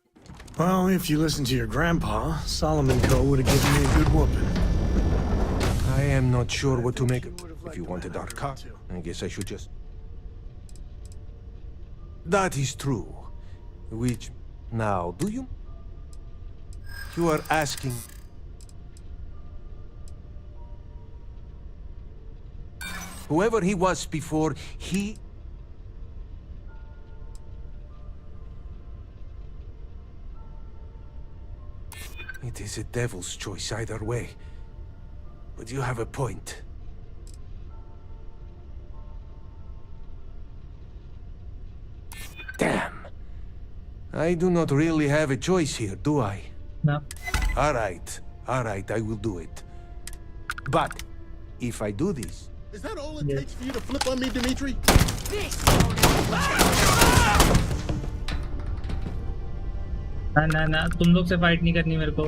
Well, if you listen to your grandpa, Solomon Co. would have given me a good whooping. I am not sure what to make. If you wanted our car, I guess I should just... That is true. Which... Now, do you... You are asking... Whoever he was before, he... It is a devil's choice either way. But you have a point. Damn. I do not really have a choice here, do I? No. All right, I will do it. But, if I do this... Is that all it takes for you to flip on me, Dimitri? ना तुम लोग से fight नहीं करनी मेरे को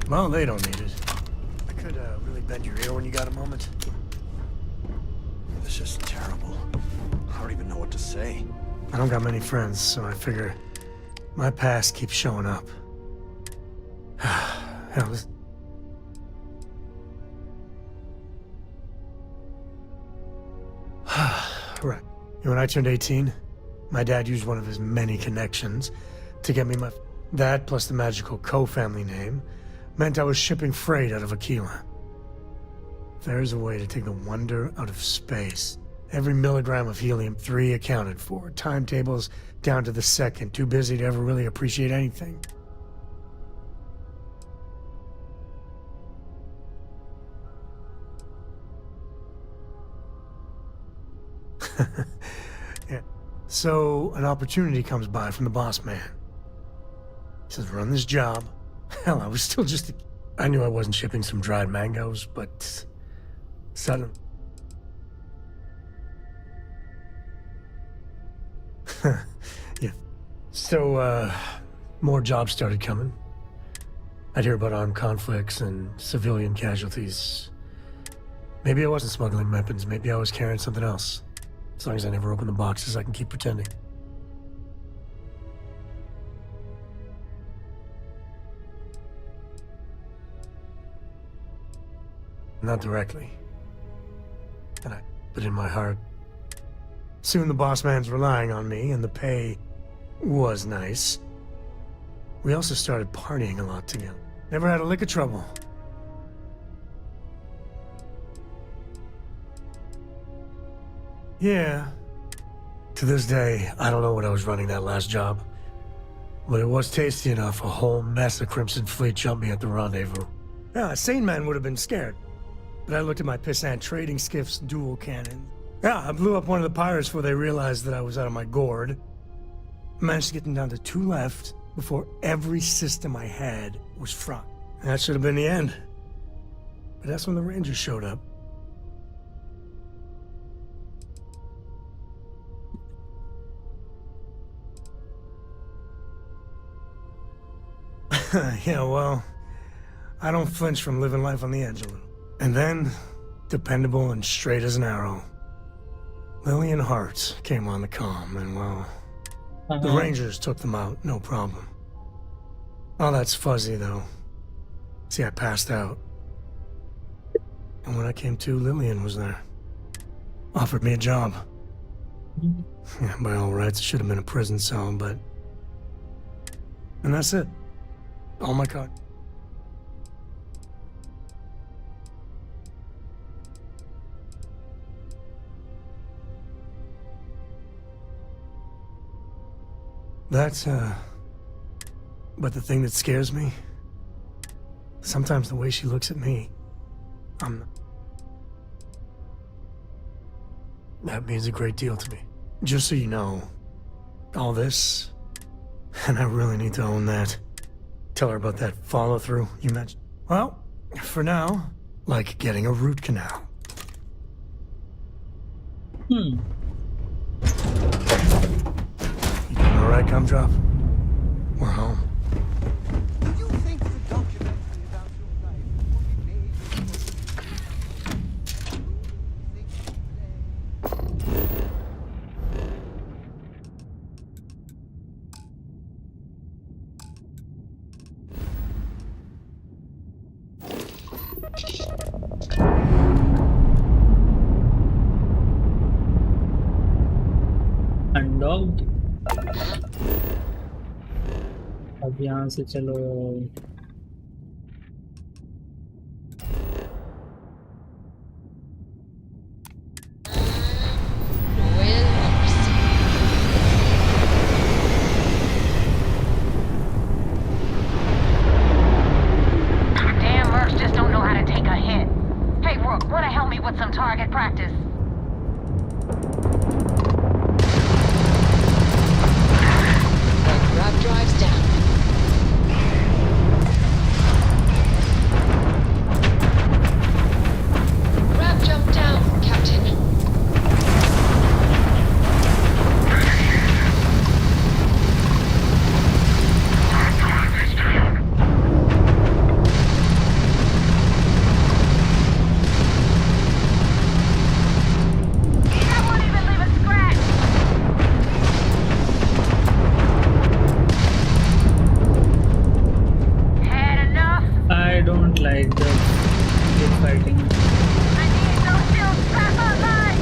Well, they don't need it. I could really bend your ear when you got a moment. This is terrible. I don't even know what to say. I don't got many friends, so I figure my past keeps showing up. Hell, this... Right. When I turned 18, my dad used one of his many connections to get me my... That, plus the magical Co-family name, meant I was shipping freight out of Aquila. If there's a way to take the wonder out of space, every milligram of helium-3 accounted for, timetables down to the second, too busy to ever really appreciate anything. Yeah. So, an opportunity comes by from the boss man. He says, run this job. Hell, I was still just I knew I wasn't shipping some dried mangoes, but... Suddenly... Yeah. So, more jobs started coming. I'd hear about armed conflicts and civilian casualties. Maybe I wasn't smuggling weapons, maybe I was carrying something else. As long as I never open the boxes, I can keep pretending. Not directly. But in my heart. Soon the boss man's relying on me, and the pay was nice. We also started partying a lot together. Never had a lick of trouble. Yeah. To this day, I don't know what I was running that last job. But it was tasty enough, a whole mess of Crimson Fleet jumped me at the rendezvous. Yeah, a sane man would have been scared. But I looked at my pissant trading skiff's dual cannon. Yeah, I blew up one of the pirates before they realized that I was out of my gourd. Managed to get them down to 2 left before every system I had was fried. That should have been the end. But that's when the Rangers showed up. Yeah, well, I don't flinch from living life on the edge a little. And then, dependable and straight as an arrow, Lian Hart came on the comm, and well, the Rangers took them out, no problem. All that's fuzzy, though. See, I passed out. And when I came to, Lilian was there. Offered me a job. Yeah, by all rights, it should have been a prison cell, but... And that's it. All my card. That's, But the thing that scares me... Sometimes the way she looks at me... That means a great deal to me. Just so you know, all this, and I really need to own that. Tell her about that follow-through you mentioned. Well, for now, like getting a root canal. You doing all right, Gumdrop? We're home. अनडॉग्ड अब यहाँ से चलो Damn mercs just don't know how to take a hit. Hey, Rook, wanna help me with some target practice? Drives down. Grab jump down, Captain. That won't even leave a scratch! I don't like the fighting. I need those shields back online!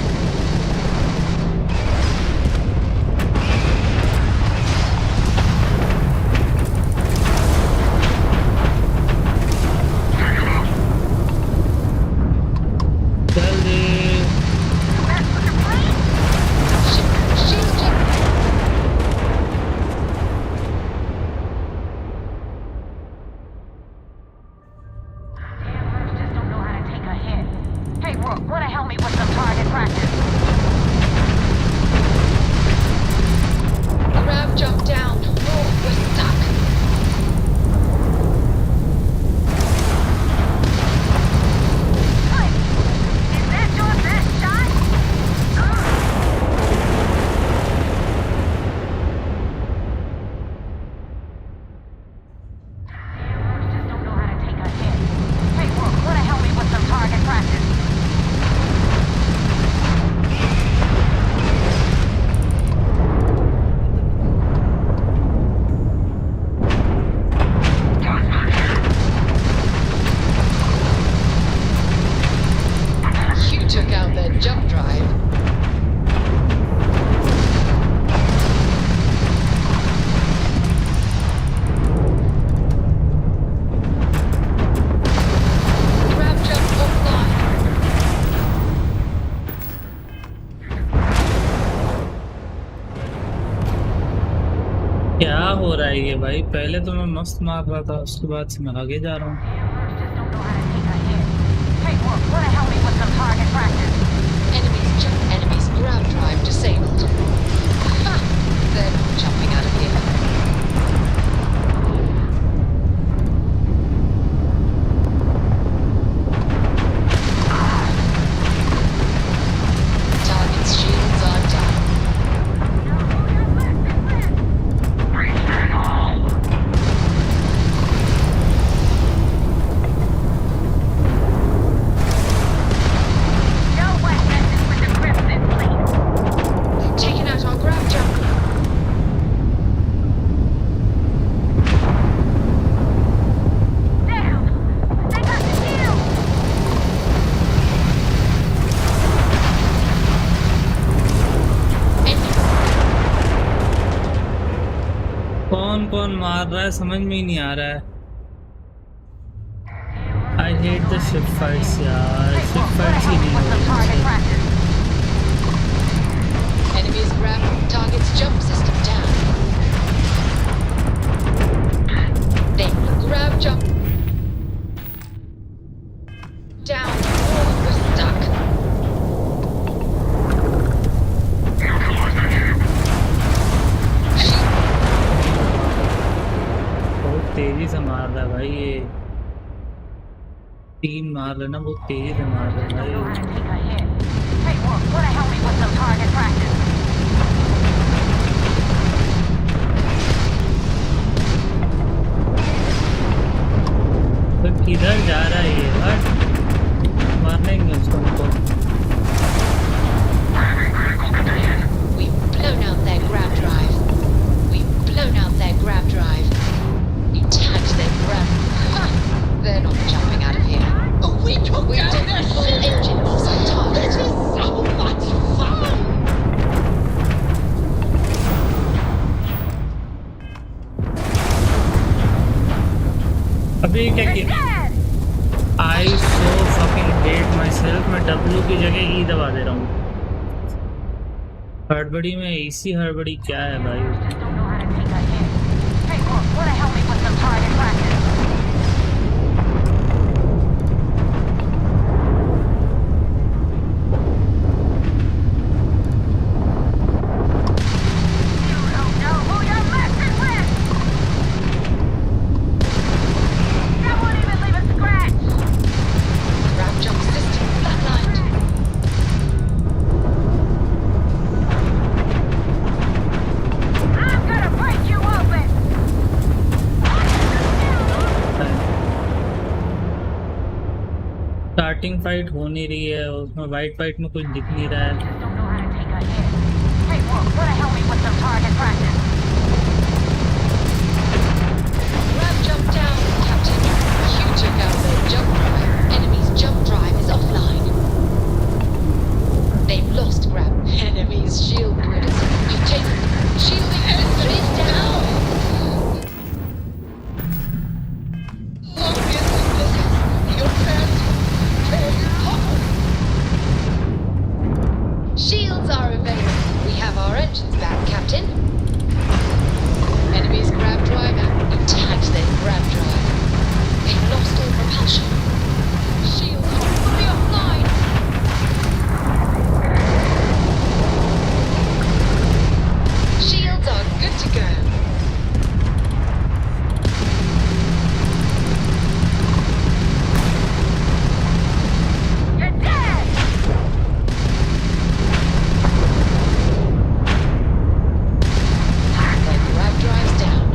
क्या हो रहा है ये भाई? पहले तो मैं मस्त मार रहा था, उसके बाद से मैं आगे जा रहा हूँ। Enemies grab drive disabled. Ha! They're not jumping out of here. Target's shields are down. कौन मार रहा है समझ में ही नहीं आ रहा है। I hate the ship fights यार, ship fights ही नहीं हो रही। Enemies grab target's jump system down. Then grab jump down. Oh, we're stuck. बहुत तेजी से मार रहा है भाई ये। 3 मार रहा है ना, बहुत तेजी से मार रहा है भाई। तो किधर जा रहा है ये? हट, मारने ही उसको हमको। We've blown out their grab drive. We've blown out their grab drive. You tagged their grab. Ha! They're not jumping out of here. We took We've down their full ship! engine loss on target. This is so much fun! अभी क्या किया? I so fucking hate myself. मैं W की जगह E दबा दे रहा हूँ। हड़बड़ी में इसी हड़बड़ी क्या है भाई? Grab jump system flatlined. I'm gonna break you open! Starting fight हो नहीं रही है, उसमें वाइट फाइट में कुछ दिख नहीं रहा है। Hey, Wolf, wanna help me with some target practice? Grab jump down, Captain. You took out their jump drive. Enemy's jump drive is offline. They've lost grab. Enemy's shield grid is... You've taken... Shielding grid down! Shields are available. We have our engines back, Captain. Enemy's grab drive out. You tagged their grab drive. They've lost all propulsion. Shields are fully offline. Shields are good to go. You're dead! Their grab drive's down.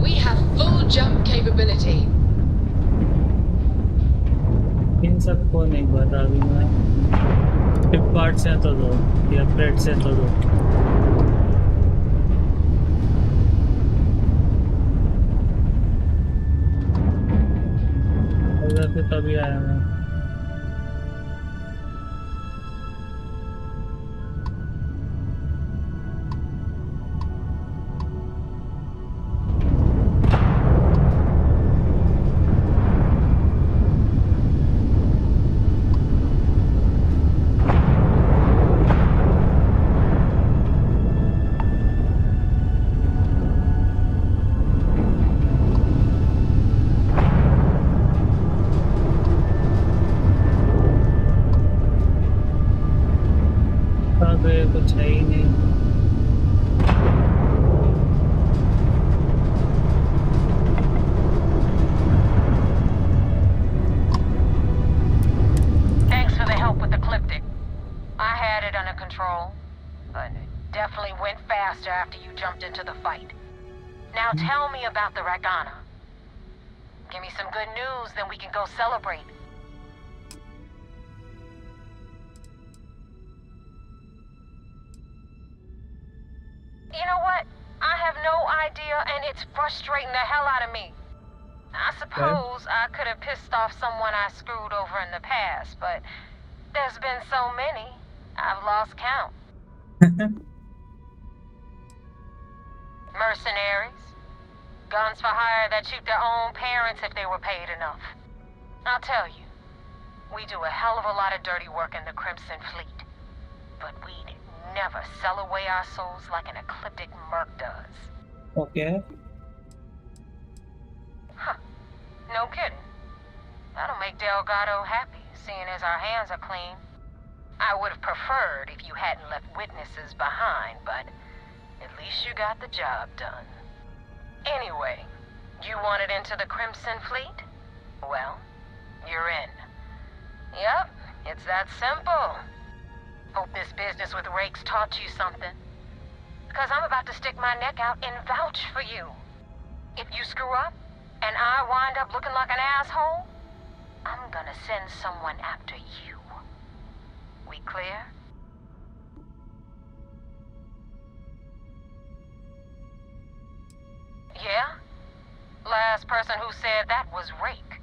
We have full jump capability. इन सबको नहीं पता अभी मैं। Flip part से तो दो या plate से तो दो। उधर से तभी आया मैं। कुछ है ही नहीं। Thanks for the help with the Cliptic. I had it under control, but it definitely went faster after you jumped into the fight. Now tell me about the Ragana. Give me some good news, then we can go celebrate. You know what? I have no idea, and it's frustrating the hell out of me. I suppose I could have pissed off someone I screwed over in the past, but there's been so many, I've lost count. Mercenaries. Guns for hire that shoot their own parents if they were paid enough. I'll tell you, we do a hell of a lot of dirty work in the Crimson Fleet. But we'd never sell away our souls like an ecliptic merc does. Okay. Huh. No kidding. That'll make Delgado happy, seeing as our hands are clean. I would have preferred if you hadn't left witnesses behind, but at least you got the job done. Anyway, you wanted into the Crimson Fleet? Well, you're in. Yep, it's that simple. Hope this business with rakes taught you something. Because I'm about to stick my neck out and vouch for you. If you screw up, and I wind up looking like an asshole, I'm gonna send someone after you. We clear? Yeah? Last person who said that was Rake.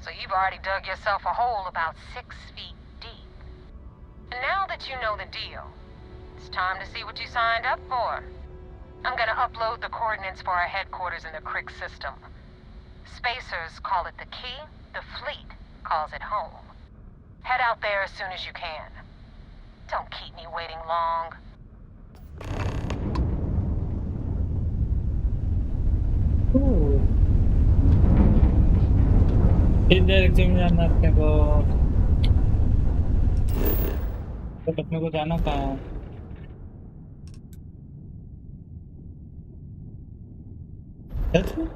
So you've already dug yourself a hole about 6 feet deep. And now that you know the deal, it's time to see what you signed up for. I'm gonna upload the coordinates for our headquarters in the Crick system. Spacers call it the key, the fleet calls it home. Head out there as soon as you can. Don't keep me waiting long. इस direction में जाना अपने को तो अपने को जाना कहाँ है सच में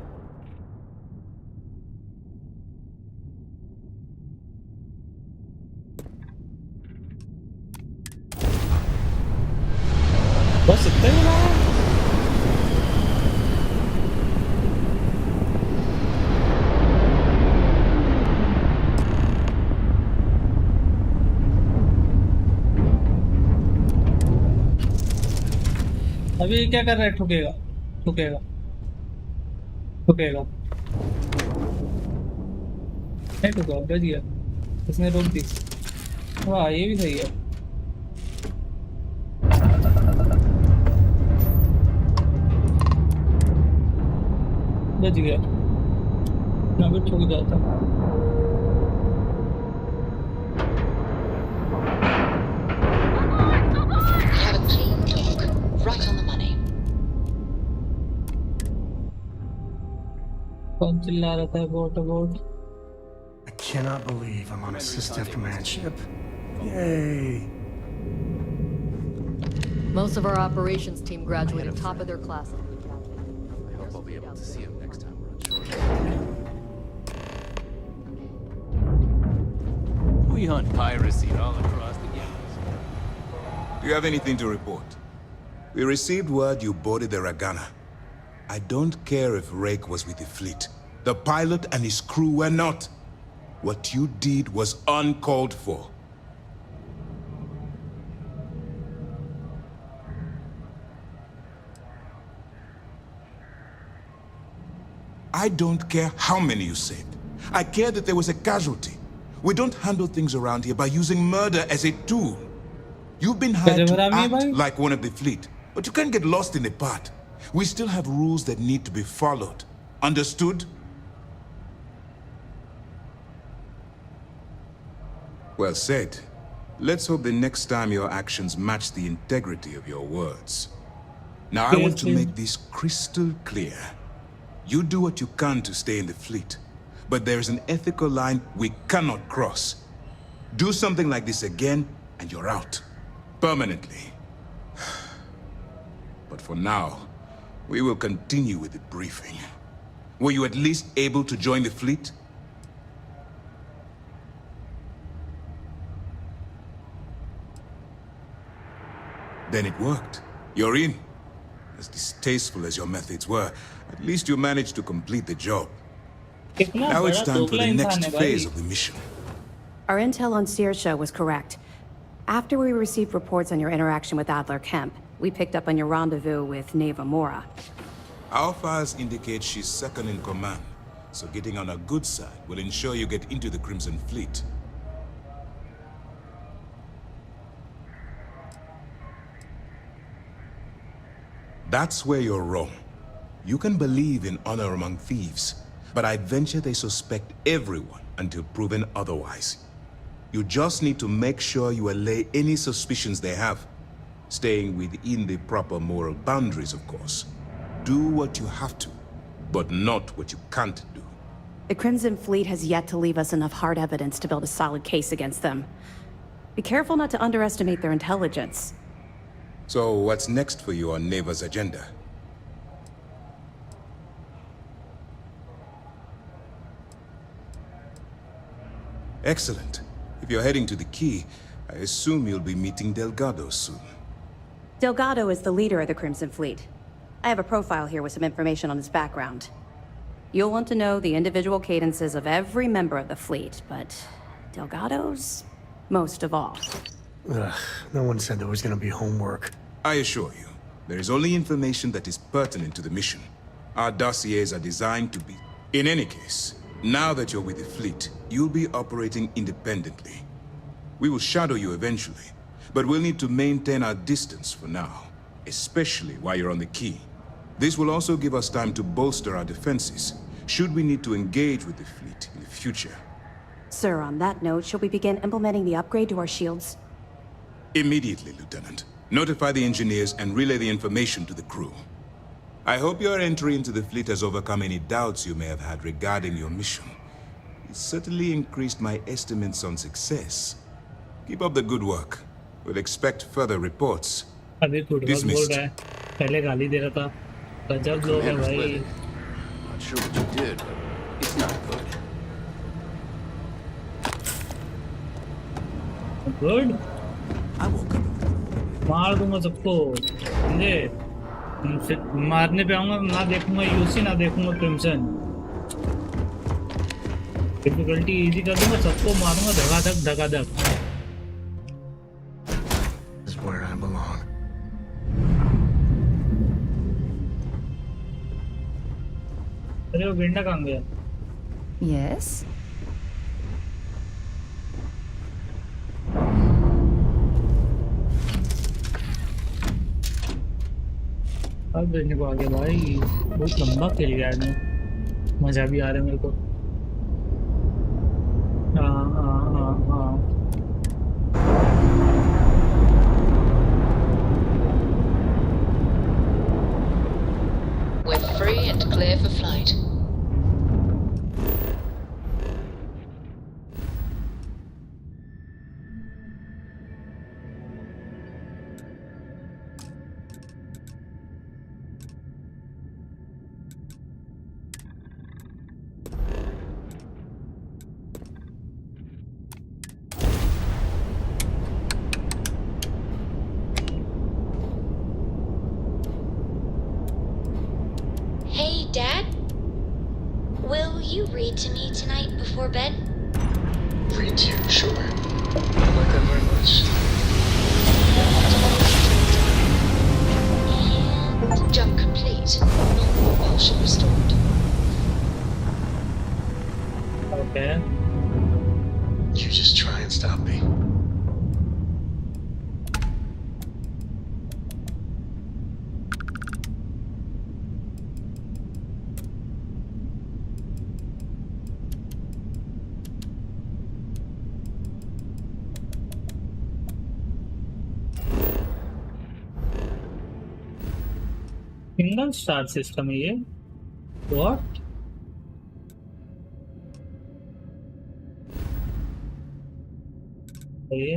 बस इतना ही ना अभी क्या कर रहा है ठुकेगा ठुकेगा ठुकेगा नहीं ठुका बच गया इसने रोक दी वाह ये भी सही है बच गया ना भी ठुक जाता Right on the money. कौन चिल्ला रहा था boat boat I cannot believe I'm on a assistive command ship. Yay! Most of our operations team graduated top of their class. I hope I'll be able to see him next time we're on shore. We hunt piracy all across the galaxy. Do you have anything to report? We received word you boarded the Ragana. I don't care if Rake was with the fleet. The pilot and his crew were not. What you did was uncalled for. I don't care how many you saved. I care that there was a casualty. We don't handle things around here by using murder as a tool. You've been hired to act like one of the fleet. But you can't get lost in the part. We still have rules that need to be followed. Understood? Well said. Let's hope the next time your actions match the integrity of your words. Now I want to make this crystal clear. You do what you can to stay in the fleet. But there is an ethical line we cannot cross. Do something like this again, and you're out. Permanently. But for now, we will continue with the briefing. Were you at least able to join the fleet? Then it worked. You're in. As distasteful as your methods were, at least you managed to complete the job. Now it's time for the next phase of the mission. Our intel on Saoirse was correct. After we received reports on your interaction with Adler Kemp, we picked up on your rendezvous with Neva Mora. Our files indicate she's second in command, so getting on a good side will ensure you get into the Crimson Fleet. That's where you're wrong. You can believe in honor among thieves, but I venture they suspect everyone until proven otherwise. You just need to make sure you allay any suspicions they have, staying within the proper moral boundaries, of course. Do what you have to, but not what you can't do. The Crimson Fleet has yet to leave us enough hard evidence to build a solid case against them. Be careful not to underestimate their intelligence. So what's next for you on Neva's agenda? Excellent. If you're heading to the Key, I assume you'll be meeting Delgado soon. Delgado is the leader of the Crimson Fleet. I have a profile here with some information on his background. You'll want to know the individual cadences of every member of the fleet, but Delgado's most of all. Ugh, no one said there was gonna be homework. I assure you, there is only information that is pertinent to the mission. Our dossiers are designed to be... In any case, now that you're with the fleet, you'll be operating independently. We will shadow you eventually, but we'll need to maintain our distance for now, especially while you're on the Key. This will also give us time to bolster our defenses, should we need to engage with the fleet in the future. Sir, on that note, shall we begin implementing the upgrade to our shields? Immediately, Lieutenant. Notify the engineers and relay the information to the crew. I hope your entry into the fleet has overcome any doubts you may have had regarding your mission. It certainly increased my estimates on success. Keep up the good work. We'll expect further reports. अभी football बोल रहा है पहले गाली दे रहा था गजब लोग हैं भाई Not sure what you did, but it's not good. Good मार दूंगा सबको समझे मारने पे आऊंगा ना देखूंगा यूसी ना देखूंगा क्रिम्सन डिफिकल्टी इजी कर दूंगा सबको मारूंगा धगाधक This is where I belong. अरे वो गेंडा कहाँ गया? Yes? अब देखने को आ गया भाई बहुत लंबा खेल गया है मजा भी आ रहा है मेरे को हाँ We're free and clear for flight. Hey, Dad? Will you read to me tonight before bed? Read to you, sure. I like that very much. And jump complete. Normal propulsion restored. Okay. You just try and stop me. Single star system है ये what ये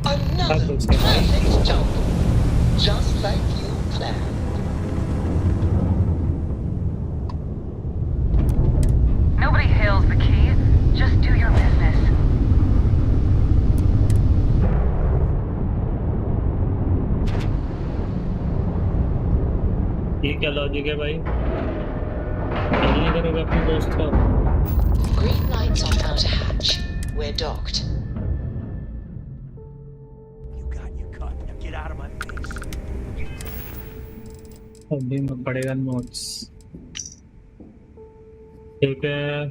Another perfect jump. Just like you planned. Nobody hails the key. Just do your business. ये क्या logic है भाई नहीं करोगे अपने दोस्त को? Green lights on outer hatch. We're docked. Get out of my face. अभी में पड़ेगा नोट्स। ठीक है,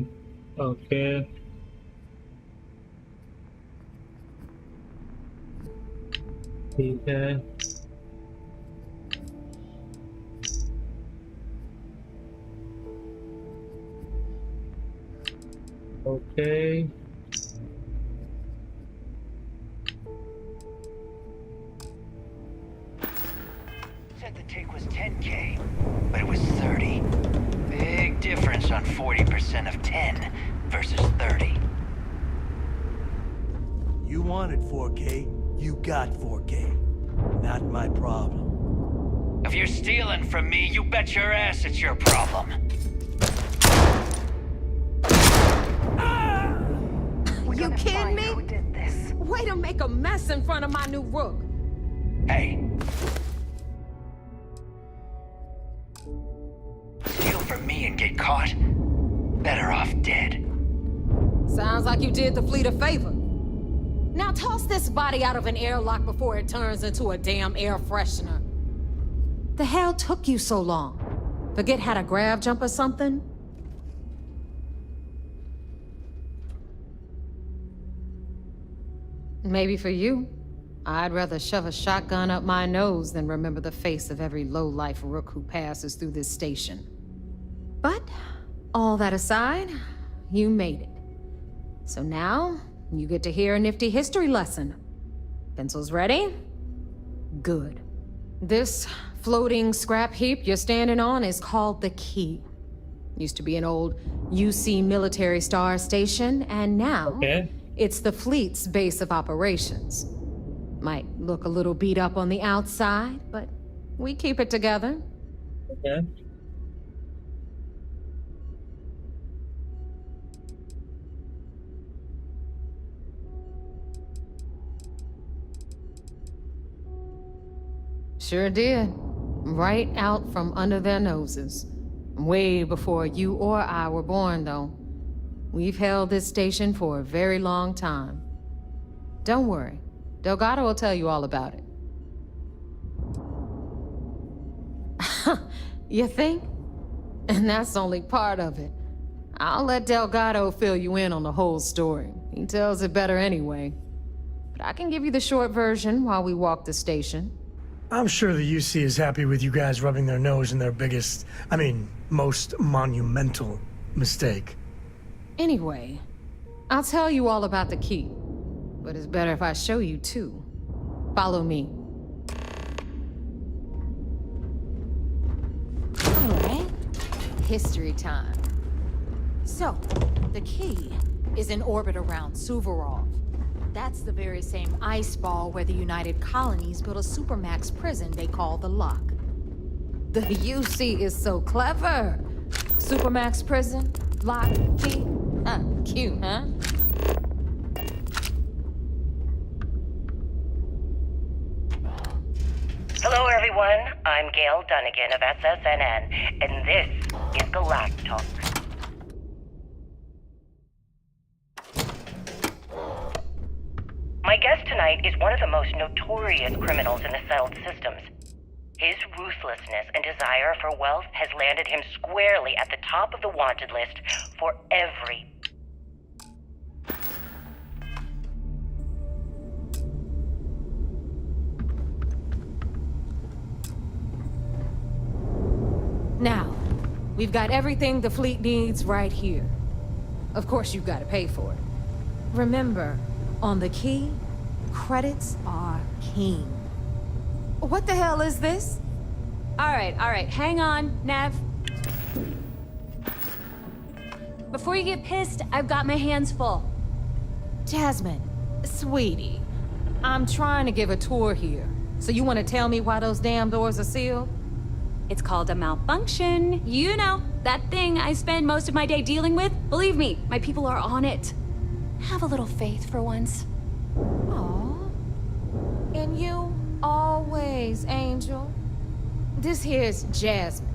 ओके। ठीक है। Okay. Said the take was 10K, but it was 30. Big difference on 40% of 10 versus 30. You wanted 4K, you got 4K. Not my problem. If you're stealing from me, you bet your ass it's your problem. You kidding me? Who did this? Way to make a mess in front of my new rook. Hey. Steal from me and get caught? Better off dead. Sounds like you did the fleet a favor. Now toss this body out of an airlock before it turns into a damn air freshener. The hell took you so long? Forget how to grav jump or something? Maybe for you, I'd rather shove a shotgun up my nose than remember the face of every low-life rook who passes through this station. But, all that aside, you made it. So now, you get to hear a nifty history lesson. Pencils ready? Good. This floating scrap heap you're standing on is called the Key. Used to be an old UC military star station, and now it's the fleet's base of operations. Might look a little beat up on the outside, but we keep it together. Okay. Sure did. Right out from under their noses. Way before you or I were born, though. We've held this station for a very long time. Don't worry. Delgado will tell you all about it. You think? And that's only part of it. I'll let Delgado fill you in on the whole story. He tells it better anyway. But I can give you the short version while we walk the station. I'm sure the UC is happy with you guys rubbing their nose in their most monumental mistake. Anyway, I'll tell you all about the Key. But it's better if I show you too. Follow me. All right. History time. So, the Key is in orbit around Suvorov. That's the very same ice ball where the United Colonies built a supermax prison they call the Lock. The UC is so clever. Supermax prison, Lock, Key. Cute, huh? Hello, everyone. I'm Gail Dunnigan of SSNN, and this is Galactalk. My guest tonight is one of the most notorious criminals in the settled systems. His ruthlessness and desire for wealth has landed him squarely at the top of the wanted list for every... Now, we've got everything the fleet needs right here. Of course, you've got to pay for it. Remember, on the Key, credits are king. What the hell is this? All right, hang on, Nev. Before you get pissed, I've got my hands full. Jasmine, sweetie, I'm trying to give a tour here. So you want to tell me why those damn doors are sealed? It's called a malfunction. You know, that thing I spend most of my day dealing with. Believe me, my people are on it. Have a little faith for once. Aw. And you always, Angel. This here's Jasmine.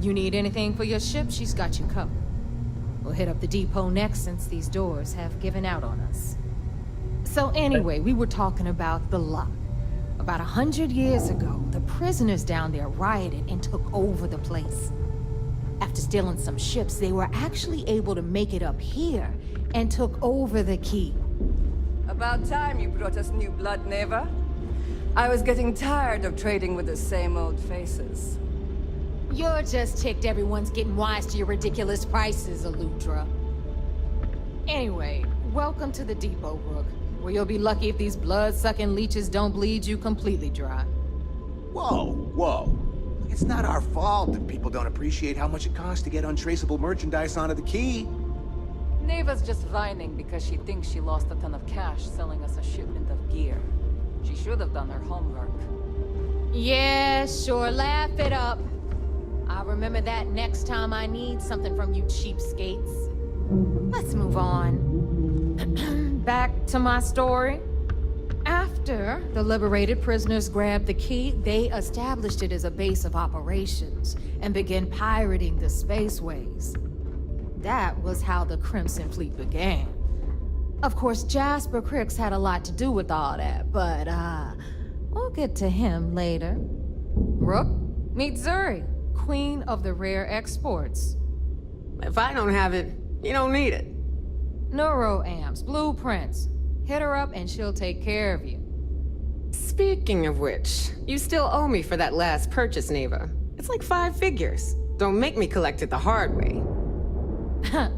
You need anything for your ship, she's got you covered. We'll hit up the depot next since these doors have given out on us. So anyway, we were talking about the lock. About 100 years ago, the prisoners down there rioted and took over the place. After stealing some ships, they were actually able to make it up here and took over the key. About time you brought us new blood, Neva. I was getting tired of trading with the same old faces. You're just ticked everyone's getting wise to your ridiculous prices, Aludra. Anyway, welcome to the depot, Rook, where you'll be lucky if these blood-sucking leeches don't bleed you completely dry. Whoa, whoa. It's not our fault that people don't appreciate how much it costs to get untraceable merchandise onto the key. Neva's just whining because she thinks she lost a ton of cash selling us a shipment of gear. She should have done her homework. Yeah, sure, laugh it up. I'll remember that next time I need something from you cheapskates. Let's move on. Back to my story. After the liberated prisoners grabbed the key, they established it as a base of operations and began pirating the spaceways. That was how the Crimson Fleet began. Of course, Jasper Cricks had a lot to do with all that, but, we'll get to him later. Rook, meet Zuri, Queen of the Rare Exports. If I don't have it, you don't need it. Neuroamps, blueprints. Hit her up and she'll take care of you. Speaking of which, you still owe me for that last purchase, Neva. It's like 5 figures. Don't make me collect it the hard way.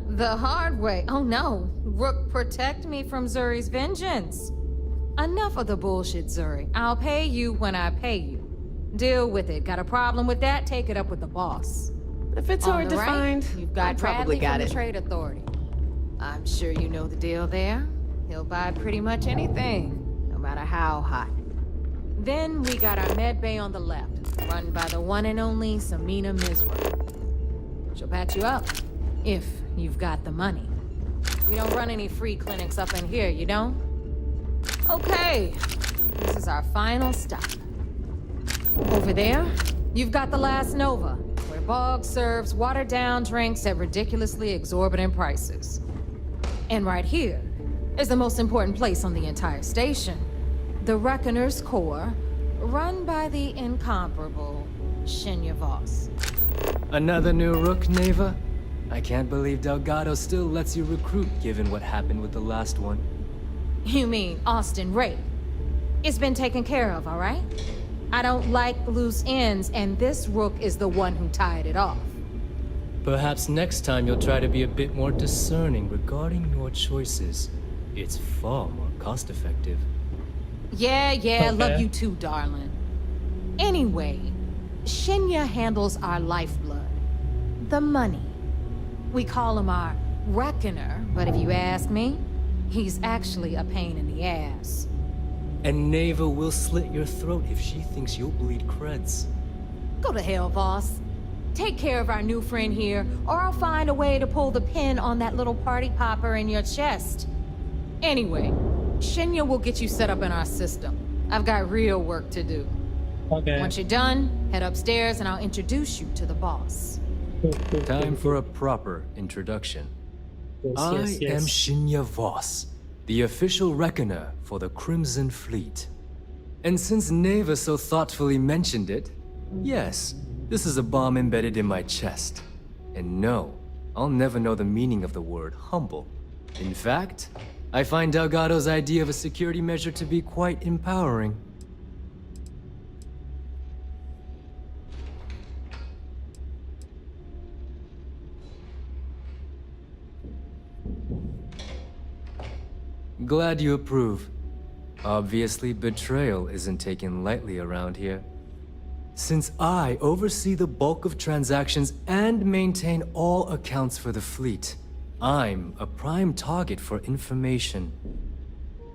The hard way? Oh no. Rook, protect me from Zuri's vengeance. Enough of the bullshit, Zuri. I'll pay you when I pay you. Deal with it. Got a problem with that? Take it up with the boss. If it's On hard the to right, find, you've got I probably Bradley got from it. the Trade Authority. I'm sure you know the deal there. He'll buy pretty much anything, no matter how hot. Then we got our med bay on the left, run by the one and only Samina Mizra. She'll patch you up, if you've got the money. We don't run any free clinics up in here, you don't? Okay, this is our final stop. Over there, you've got the last Nova, where Bog serves watered-down drinks at ridiculously exorbitant prices. And right here is the most important place on the entire station, the Reckoner's Core, run by the incomparable Shinya Voss. Another new Rook, Neva? I can't believe Delgado still lets you recruit, given what happened with the last one. You mean Austin Ray? It's been taken care of, all right? I don't like loose ends, and this Rook is the one who tied it off. Perhaps next time you'll try to be a bit more discerning regarding your choices. It's far more cost-effective. Yeah, Okay. love you too, darling. Anyway, Shinya handles our lifeblood. The money. We call him our Reckoner, but if you ask me, he's actually a pain in the ass. And Neva will slit your throat if she thinks you'll bleed creds. Go to hell, boss. Take care of our new friend here, or I'll find a way to pull the pin on that little party popper in your chest. Anyway, Shinya will get you set up in our system. I've got real work to do. Okay. Once you're done, head upstairs and I'll introduce you to the boss. Time for a proper introduction. Yes, I yes, yes. am Shinya Voss, the official reckoner for the Crimson Fleet. And since Neva so thoughtfully mentioned it, yes, this is a bomb embedded in my chest. And no, I'll never know the meaning of the word humble. In fact, I find Delgado's idea of a security measure to be quite empowering. Glad you approve. Obviously, betrayal isn't taken lightly around here. Since I oversee the bulk of transactions and maintain all accounts for the fleet, I'm a prime target for information.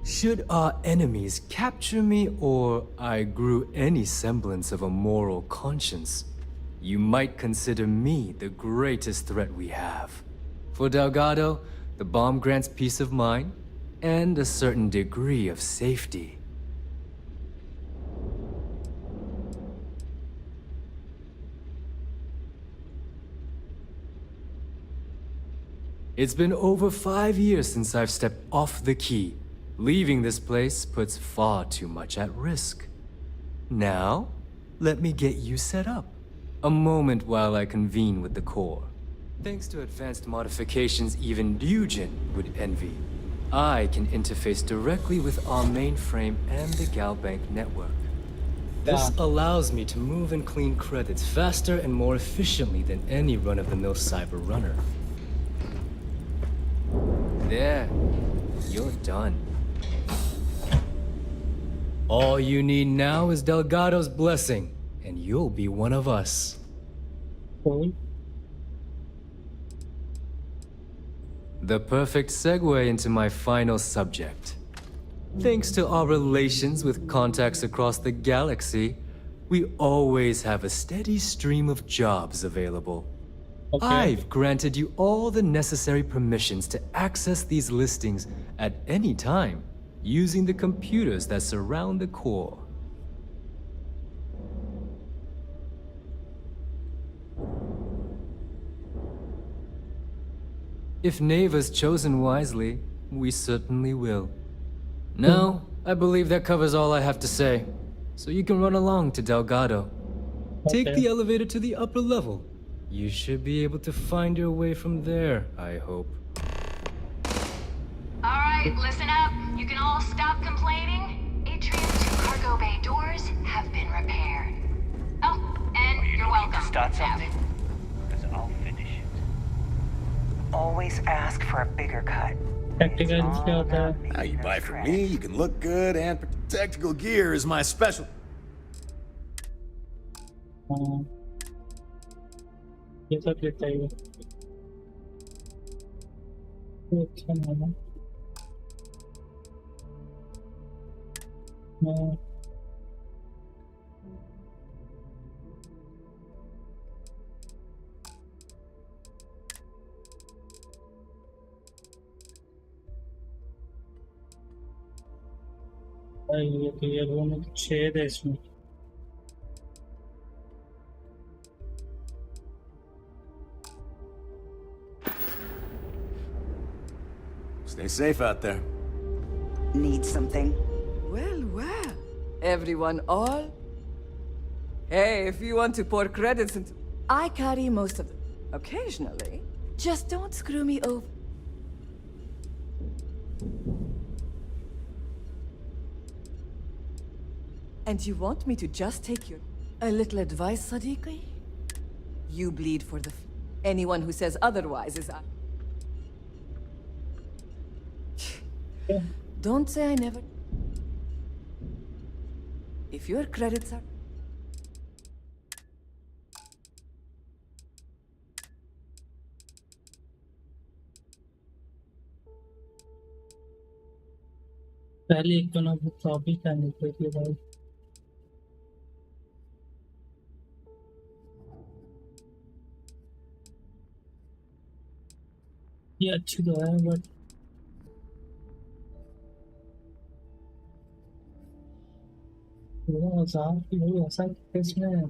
Should our enemies capture me or I grew any semblance of a moral conscience, you might consider me the greatest threat we have. For Delgado, the bomb grants peace of mind and a certain degree of safety. It's been over 5 years since I've stepped off the key. Leaving this place puts far too much at risk. Now, let me get you set up. A moment while I convene with the core. Thanks to advanced modifications even Ryujin would envy, I can interface directly with our mainframe and the Galbank network. This allows me to move and clean credits faster and more efficiently than any run-of-the-mill cyber runner. There, you're done. All you need now is Delgado's blessing, and you'll be one of us. The perfect segue into my final subject. Thanks to our relations with contacts across the galaxy, we always have a steady stream of jobs available. Okay. I've granted you all the necessary permissions to access these listings at any time, using the computers that surround the core. If Neva's chosen wisely, we certainly will. Now, I believe that covers all I have to say, so you can run along to Delgado. Take the elevator to the upper level. You should be able to find your way from there, I hope. Alright, listen up. You can all stop complaining. Atrium's 2 cargo bay doors have been repaired. Oh, and you're welcome. Start something? Because I'll finish it. Always ask for a bigger cut. Now you buy from me, you can look good, and tactical gear is my special. ये सब लेता है ये अच्छा है ना ये तो ये रूम में छेद है इसमें Stay safe out there. Need something? Well, well. Everyone all? Hey, if you want to pour credits into... I carry most of them. Occasionally. Just don't screw me over. And you want me to just take your... A little advice, Sadiqi? You bleed for the... Anyone who says otherwise is... Don't say I never... If your credits are... पहले एक तो ना वो copy करनी पड़ती है भाई ये अच्छी तो है बट मजाक की भाई ऐसा इसमें है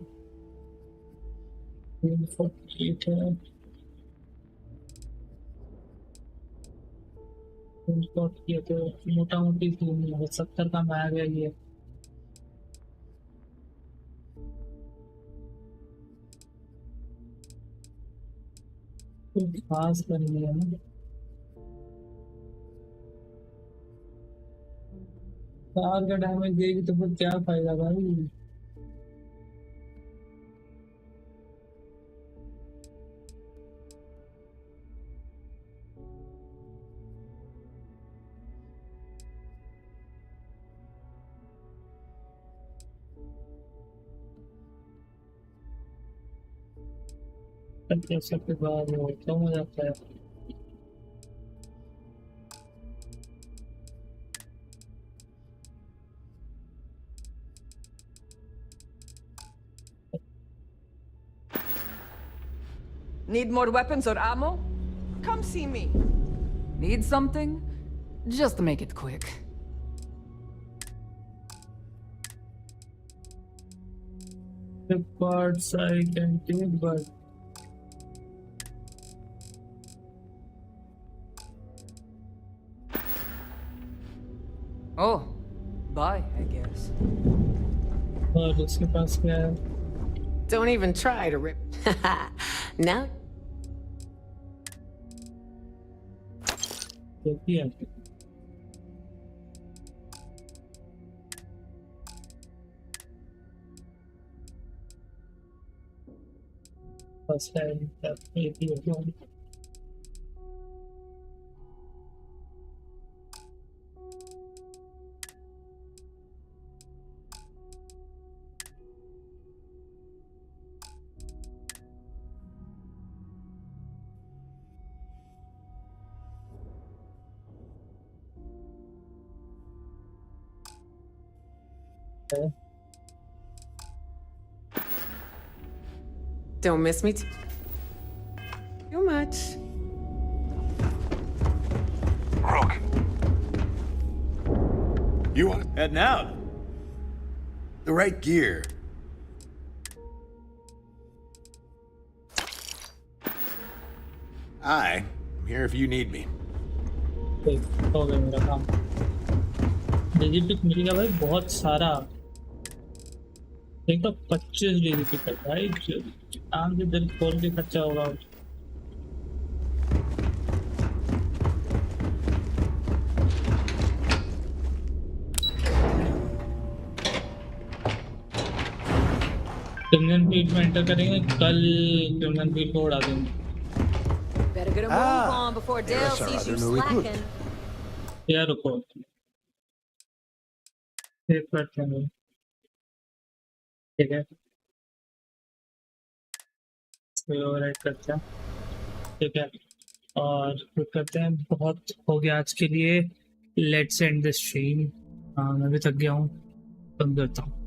किया तो मोटा मोटी 70 का में आ गया ये कुछ खास करनी है ना कार का डैमेज देगी तो फिर क्या फायदा भाई सबके बाद कम हो जाता है Need more weapons or ammo? Come see me. Need something? Just make it quick. The parts I can take, but Oh, bye, I guess. और उसके पास क्या है? Don't even try to rip. Now. क्या है? First time that maybe alone. Don't miss me too much. Rook. You want heading out? the right gear? I'm here if you need me. हो गया मेरा काम। डिजिपिक मिल गया भाई बहुत सारा। एक तो 25 डिजिपिक है भाई, आम से दिल खोल के खर्चा होगा। क्रिमिनल फील्ड में एंटर करेंगे, कल क्रिमिनल फील्ड को उड़ा देंगे। Better get a move on before Dale sees you slacking. यार रुको, सेव करते हैं, ठीक है, ओवरराइट करते हैं, ठीक है, और फिर करते हैं। बहुत हो गया आज के लिए, लेट्स एंड द स्ट्रीम। हाँ मैं भी थक गया हूँ, बंद करता हूँ।